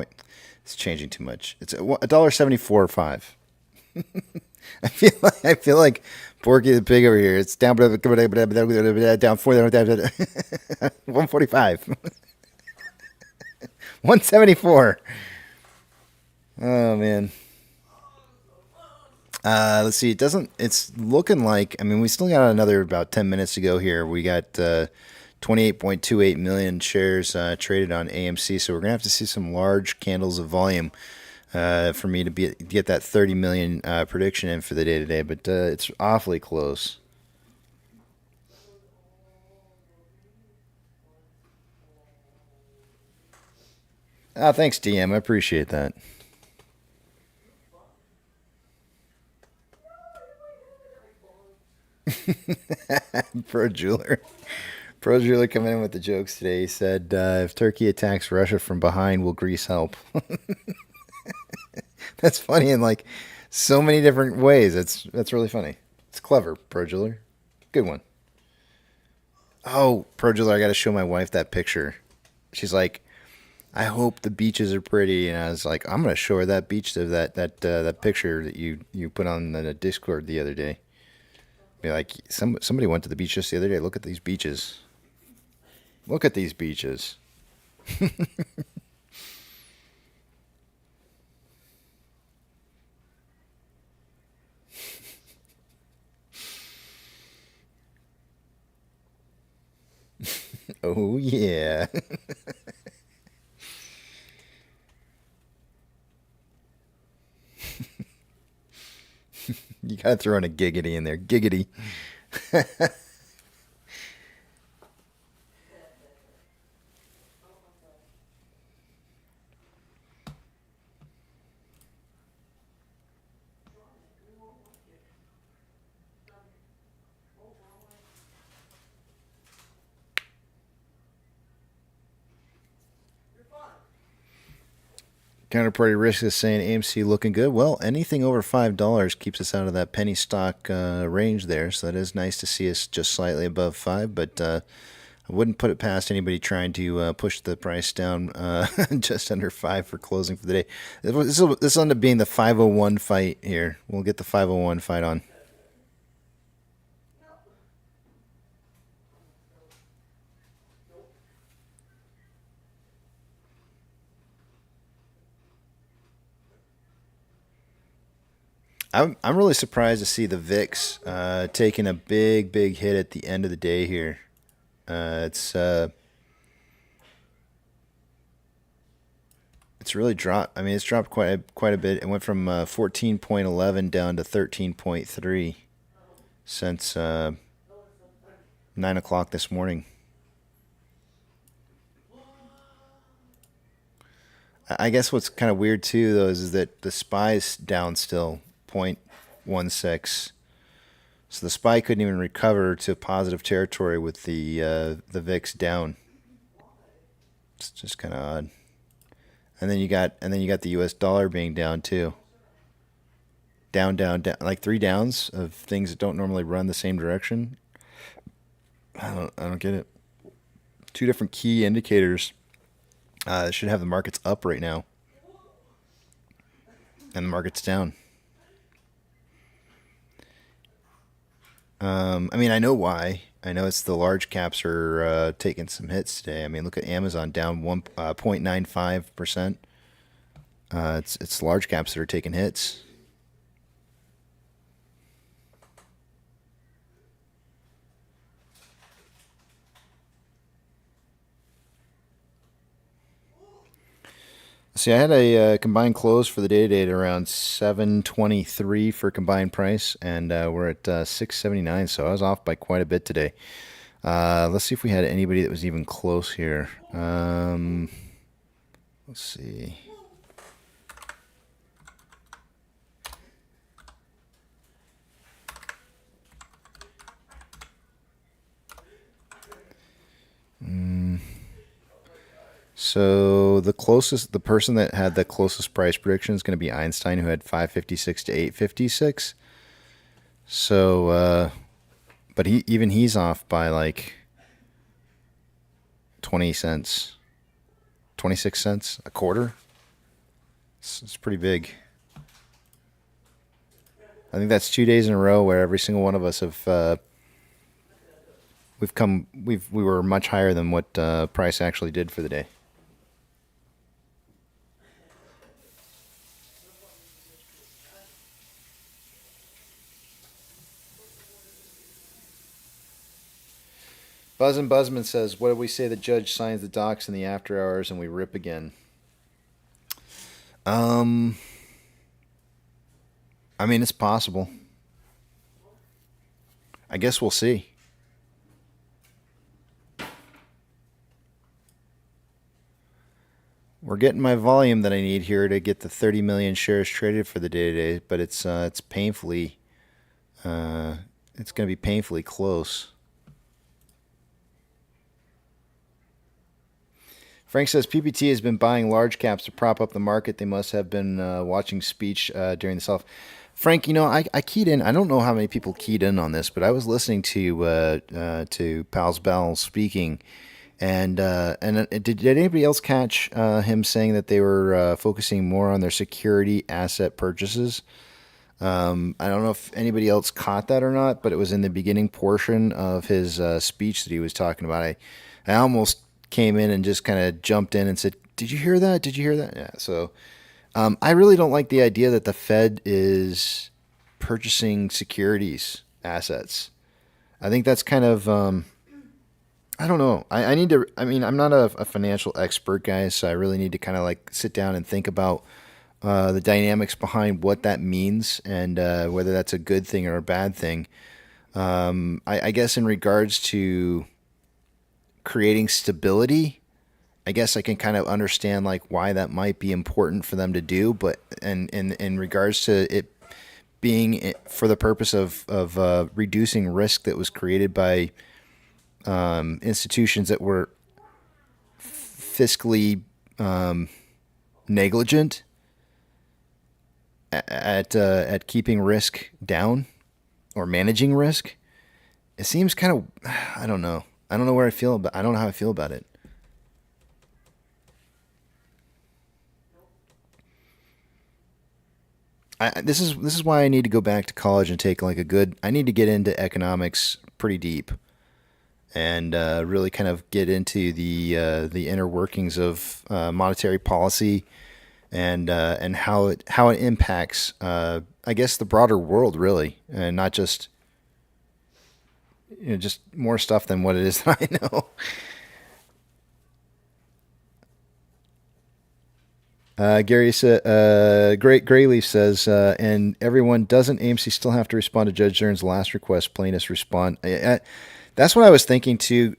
It's changing too much. It's $1.74.5. I feel like Porky the Pig over here. It's down down 145. 174. Oh man. Let's see. It's looking like, I mean, we still got another about 10 minutes to go here. We got 28.28 million shares traded on AMC. So we're going to have to see some large candles of volume for me to get that 30 million prediction in for the day today. But it's awfully close. Thanks, DM. I appreciate that. Pro Jeweler coming in with the jokes today. He said, if Turkey attacks Russia from behind, will Greece help? That's funny in like so many different ways. That's really funny. It's clever, Pro Jeweler. Good one. Oh, Pro Jeweler, I got to show my wife that picture. She's like, I hope the beaches are pretty. And I was like, I'm going to show her that beach, that picture that you put on the Discord the other day. Be like, somebody went to the beach just the other day. Look at these beaches. Look at these beaches. Oh, yeah. You gotta throw in a giggity in there. Giggity. Counterparty Risk is saying AMC looking good. Well, anything over $5 keeps us out of that penny stock range there, so that is nice to see us just slightly above 5. But I wouldn't put it past anybody trying to push the price down just under 5 for closing for the day. This will end up being the 501 fight here. We'll get the 501 fight on. I'm really surprised to see the VIX taking a big hit at the end of the day here. It's really dropped. I mean, it's dropped quite a bit. It went from 14.11 down to 13.3 since 9 o'clock this morning. I guess what's kind of weird too, though, is that the SPY's down still 0.16. So the SPY couldn't even recover to positive territory with the VIX down. It's just kind of odd. And then you got the U.S. dollar being down too. Down, like 3 downs of things that don't normally run the same direction. I don't get it. 2 different key indicators should have the markets up right now, and the market's down. I mean, I know why. I know it's the large caps are taking some hits today. I mean, look at Amazon down 0.95%. It's large caps that are taking hits. See, I had a combined close for the day today at around 723 for combined price, and we're at 679, so I was off by quite a bit today. Let's see if we had anybody that was even close here. Let's see. So the person that had the closest price prediction is going to be Einstein, who had 556 to 856. So, but he's off by like 20 cents, 26 cents, a quarter. It's pretty big. I think that's 2 days in a row where every single one of us have we were much higher than what price actually did for the day. Buzz and Buzzman says, what do we say the judge signs the docs in the after hours and we rip again? I mean, it's possible. I guess we'll see. We're getting my volume that I need here to get the 30 million shares traded for the day today, but it's painfully, it's going to be painfully close. Frank says PPT has been buying large caps to prop up the market. They must have been watching speech during the sell-off. Frank, you know, I keyed in. I don't know how many people keyed in on this, but I was listening to Pals Bell speaking, and did anybody else catch him saying that they were focusing more on their security asset purchases? I don't know if anybody else caught that or not, but it was in the beginning portion of his speech that he was talking about. I almost came in and just kind of jumped in and said, did you hear that? Did you hear that? Yeah. So I really don't like the idea that the Fed is purchasing securities assets. I think that's kind of, I don't know. I need to, I mean, I'm not a financial expert, guys, so I really need to kind of like sit down and think about the dynamics behind what that means and whether that's a good thing or a bad thing. I guess in regards to creating stability, I guess I can kind of understand like why that might be important for them to do, but in regards to it being for the purpose of reducing risk that was created by institutions that were fiscally negligent at keeping risk down or managing risk, it seems kind of, I don't know. I don't know where I feel about. I don't know how I feel about it. This is why I need to go back to college and take like a good. I need to get into economics pretty deep, and really kind of get into the inner workings of monetary policy and how it impacts, I guess, the broader world, really, and not just just more stuff than what it is that I know. Gary Grayleaf says, and everyone, doesn't AMC still have to respond to Judge Zern's last request? Plaintiffs respond. That's what I was thinking too,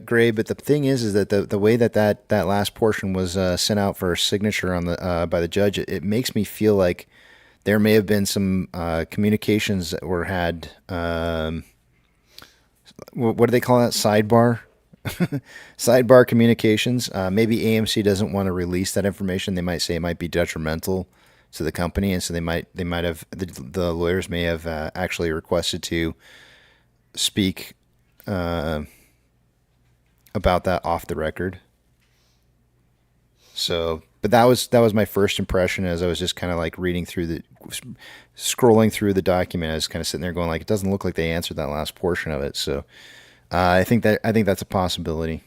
Gray. But the thing is that the way that last portion was sent out for signature on the by the judge, it makes me feel like there may have been some communications that were had. What do they call that? Sidebar. Sidebar communications. Maybe AMC doesn't want to release that information. They might say it might be detrimental to the company, and so they might have the lawyers may have actually requested to speak about that off the record. So, but that was my first impression as I was just kind of like scrolling through the document. I was kind of sitting there going like, it doesn't look like they answered that last portion of it. So. I think that's a possibility.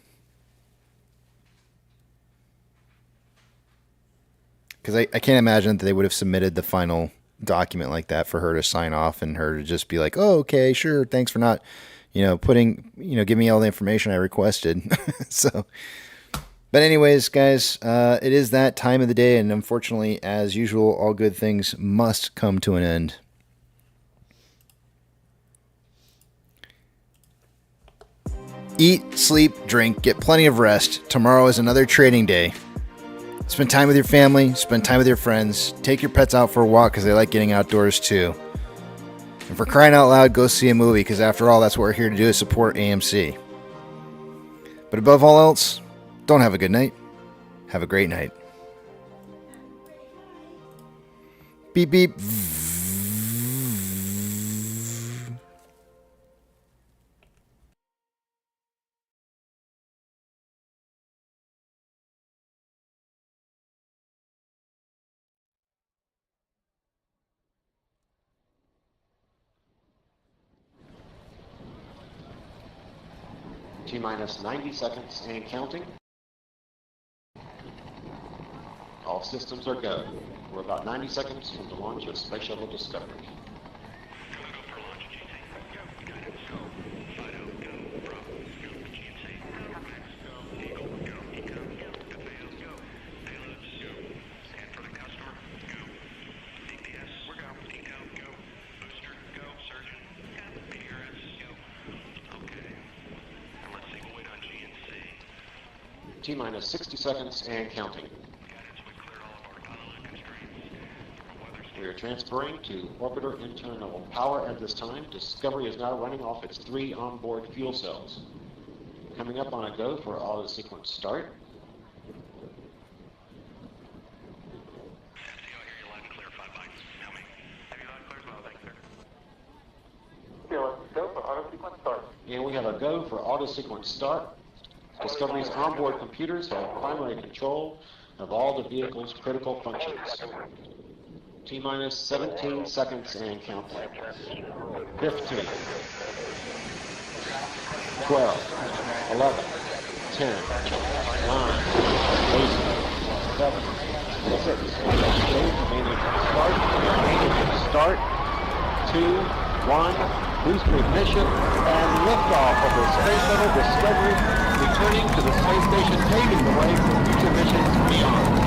Because I can't imagine that they would have submitted the final document like that for her to sign off and her to just be like, oh, okay, sure, thanks for not, give me all the information I requested. So, but anyways, guys, it is that time of the day, and unfortunately, as usual, all good things must come to an end. Eat, sleep, drink, get plenty of rest. Tomorrow is another trading day. Spend time with your family, spend time with your friends. Take your pets out for a walk because they like getting outdoors too. And for crying out loud, go see a movie because after all, that's what we're here to do, is support AMC. But above all else, don't have a good night. Have a great night. Beep, beep. T-minus 90 seconds and counting. All systems are go. We're about 90 seconds from the launch of Space Shuttle Discovery. T-minus 60 seconds and counting. We are transferring to orbiter internal power at this time. Discovery is now running off its 3 onboard fuel cells. Coming up on a go for auto sequence start. And we have a go for auto sequence start. Discovery's onboard computers have primary control of all the vehicle's critical functions. T-minus 17 seconds and counting. 15, 12, 11, 10, 9, 8, 7, 6, 5, start, 2, 1, booster ignition, and liftoff of the Space Shuttle Discovery, returning to the space station, paving the way for future missions beyond.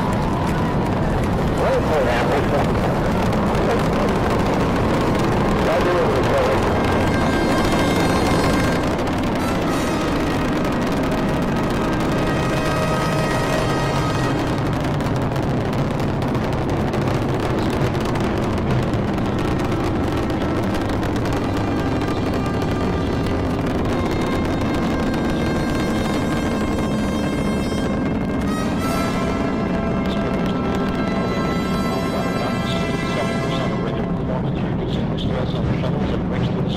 Shuttles and brings to the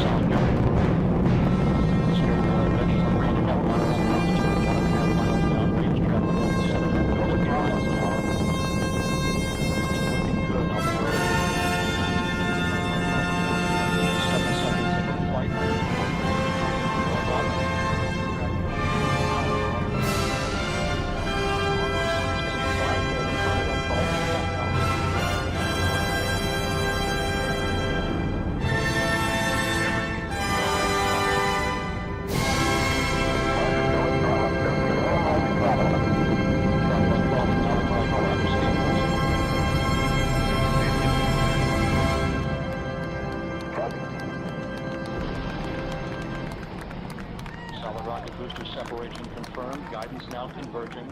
separation confirmed. Guidance now converging.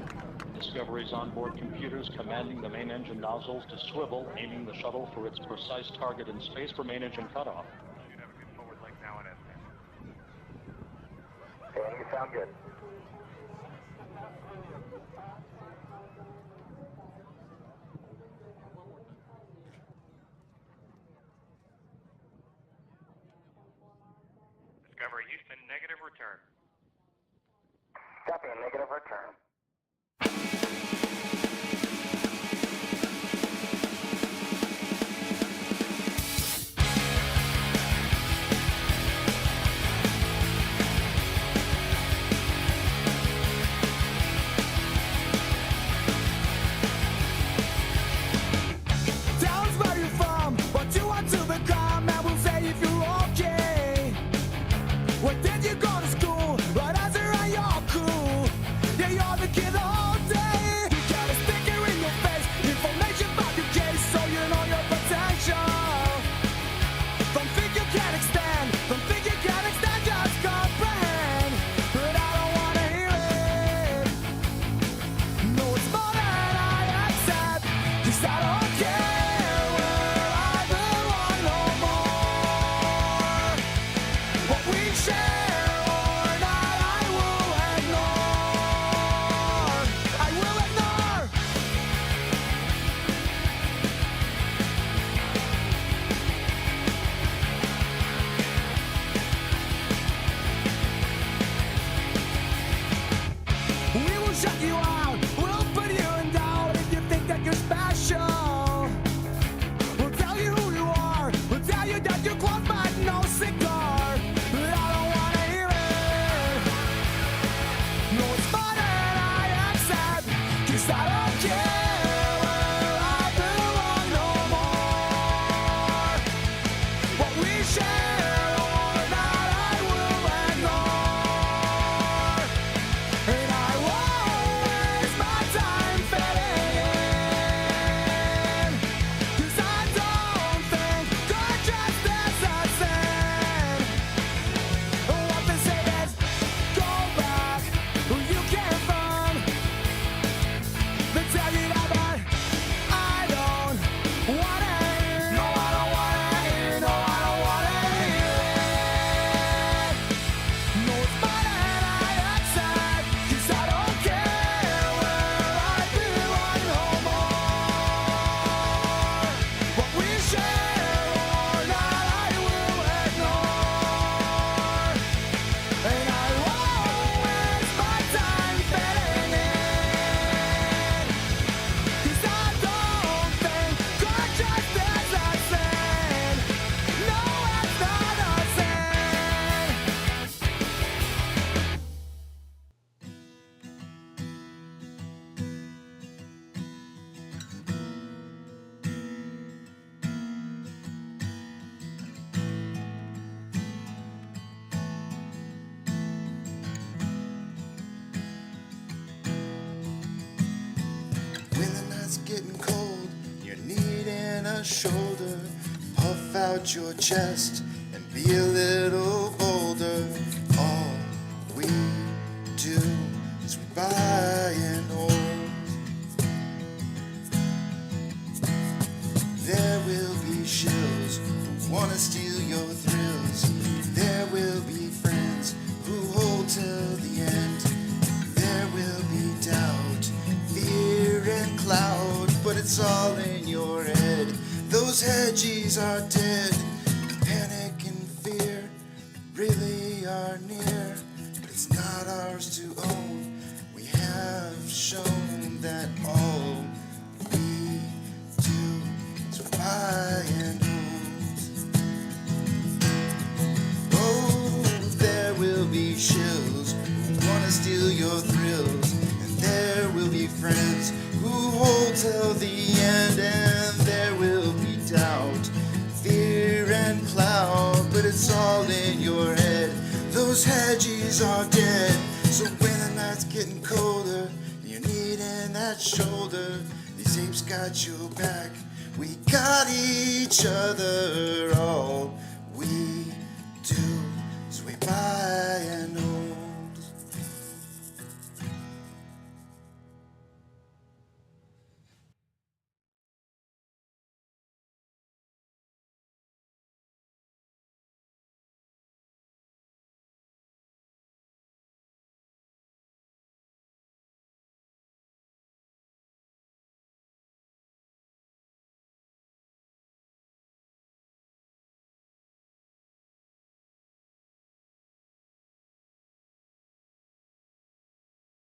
Discovery's onboard computers commanding the main engine nozzles to swivel, aiming the shuttle for its precise target in space for main engine cutoff. Dan, you sound good. Discovery Houston, negative return. Copy, a negative return. Towns where you're from, what you want to become, and we'll say if you're okay. Where did you go to school? What has around your crew? Yeah, you're the kid the whole day. You got a sticker in your face, information about your case, so you know your potential. Don't think you can extend, don't think you can extend, just comprehend. But I don't wanna hear it. No, it's more than I accept, 'cause I don't care where I belong no more. What we share or not, I will ignore. I will ignore. We will shut you out, we'll put you in doubt if you think that you're special. We'll tell you who you are, we'll tell you that you're close but no cigar. But I don't wanna hear it. No, it's more than I accept, 'cause I don't care where I belong no more. What we share or not, I will ignore. And I won't waste my time fitting in, 'cause I don't think good just is a sin. What they say is, go back, you can't run. They tell you that, but I don't wanna hear. No, I don't wanna hear. No, I don't wanna hear it. No, it's more than I accept, 'cause I don't care where I belong no more. What we share or not, I will ignore. And I won't waste my time fitting in, 'cause I don't think good just is a sin. No, it's not a sin. When the night's getting cold, you're needing a shoulder. Puff out your chest and be a little bolder. All we do is we buy and hold. There will be shills who wanna steal your thrills. There will be friends who hold till the end. There will be doubt, fear and cloud, but it's all in your head. Those hedgies are dead. Panic and fear really are near, but it's not ours to own. We have shown that all we do is buy and hold. Oh, there will be shills who wanna steal your thrills, and there will be friends who hold till the end, and there will be doubt, fear and cloud, but it's all in your head. Those hedgies are dead. So when the night's getting colder, you're needing that shoulder. These apes got your back, we got each other.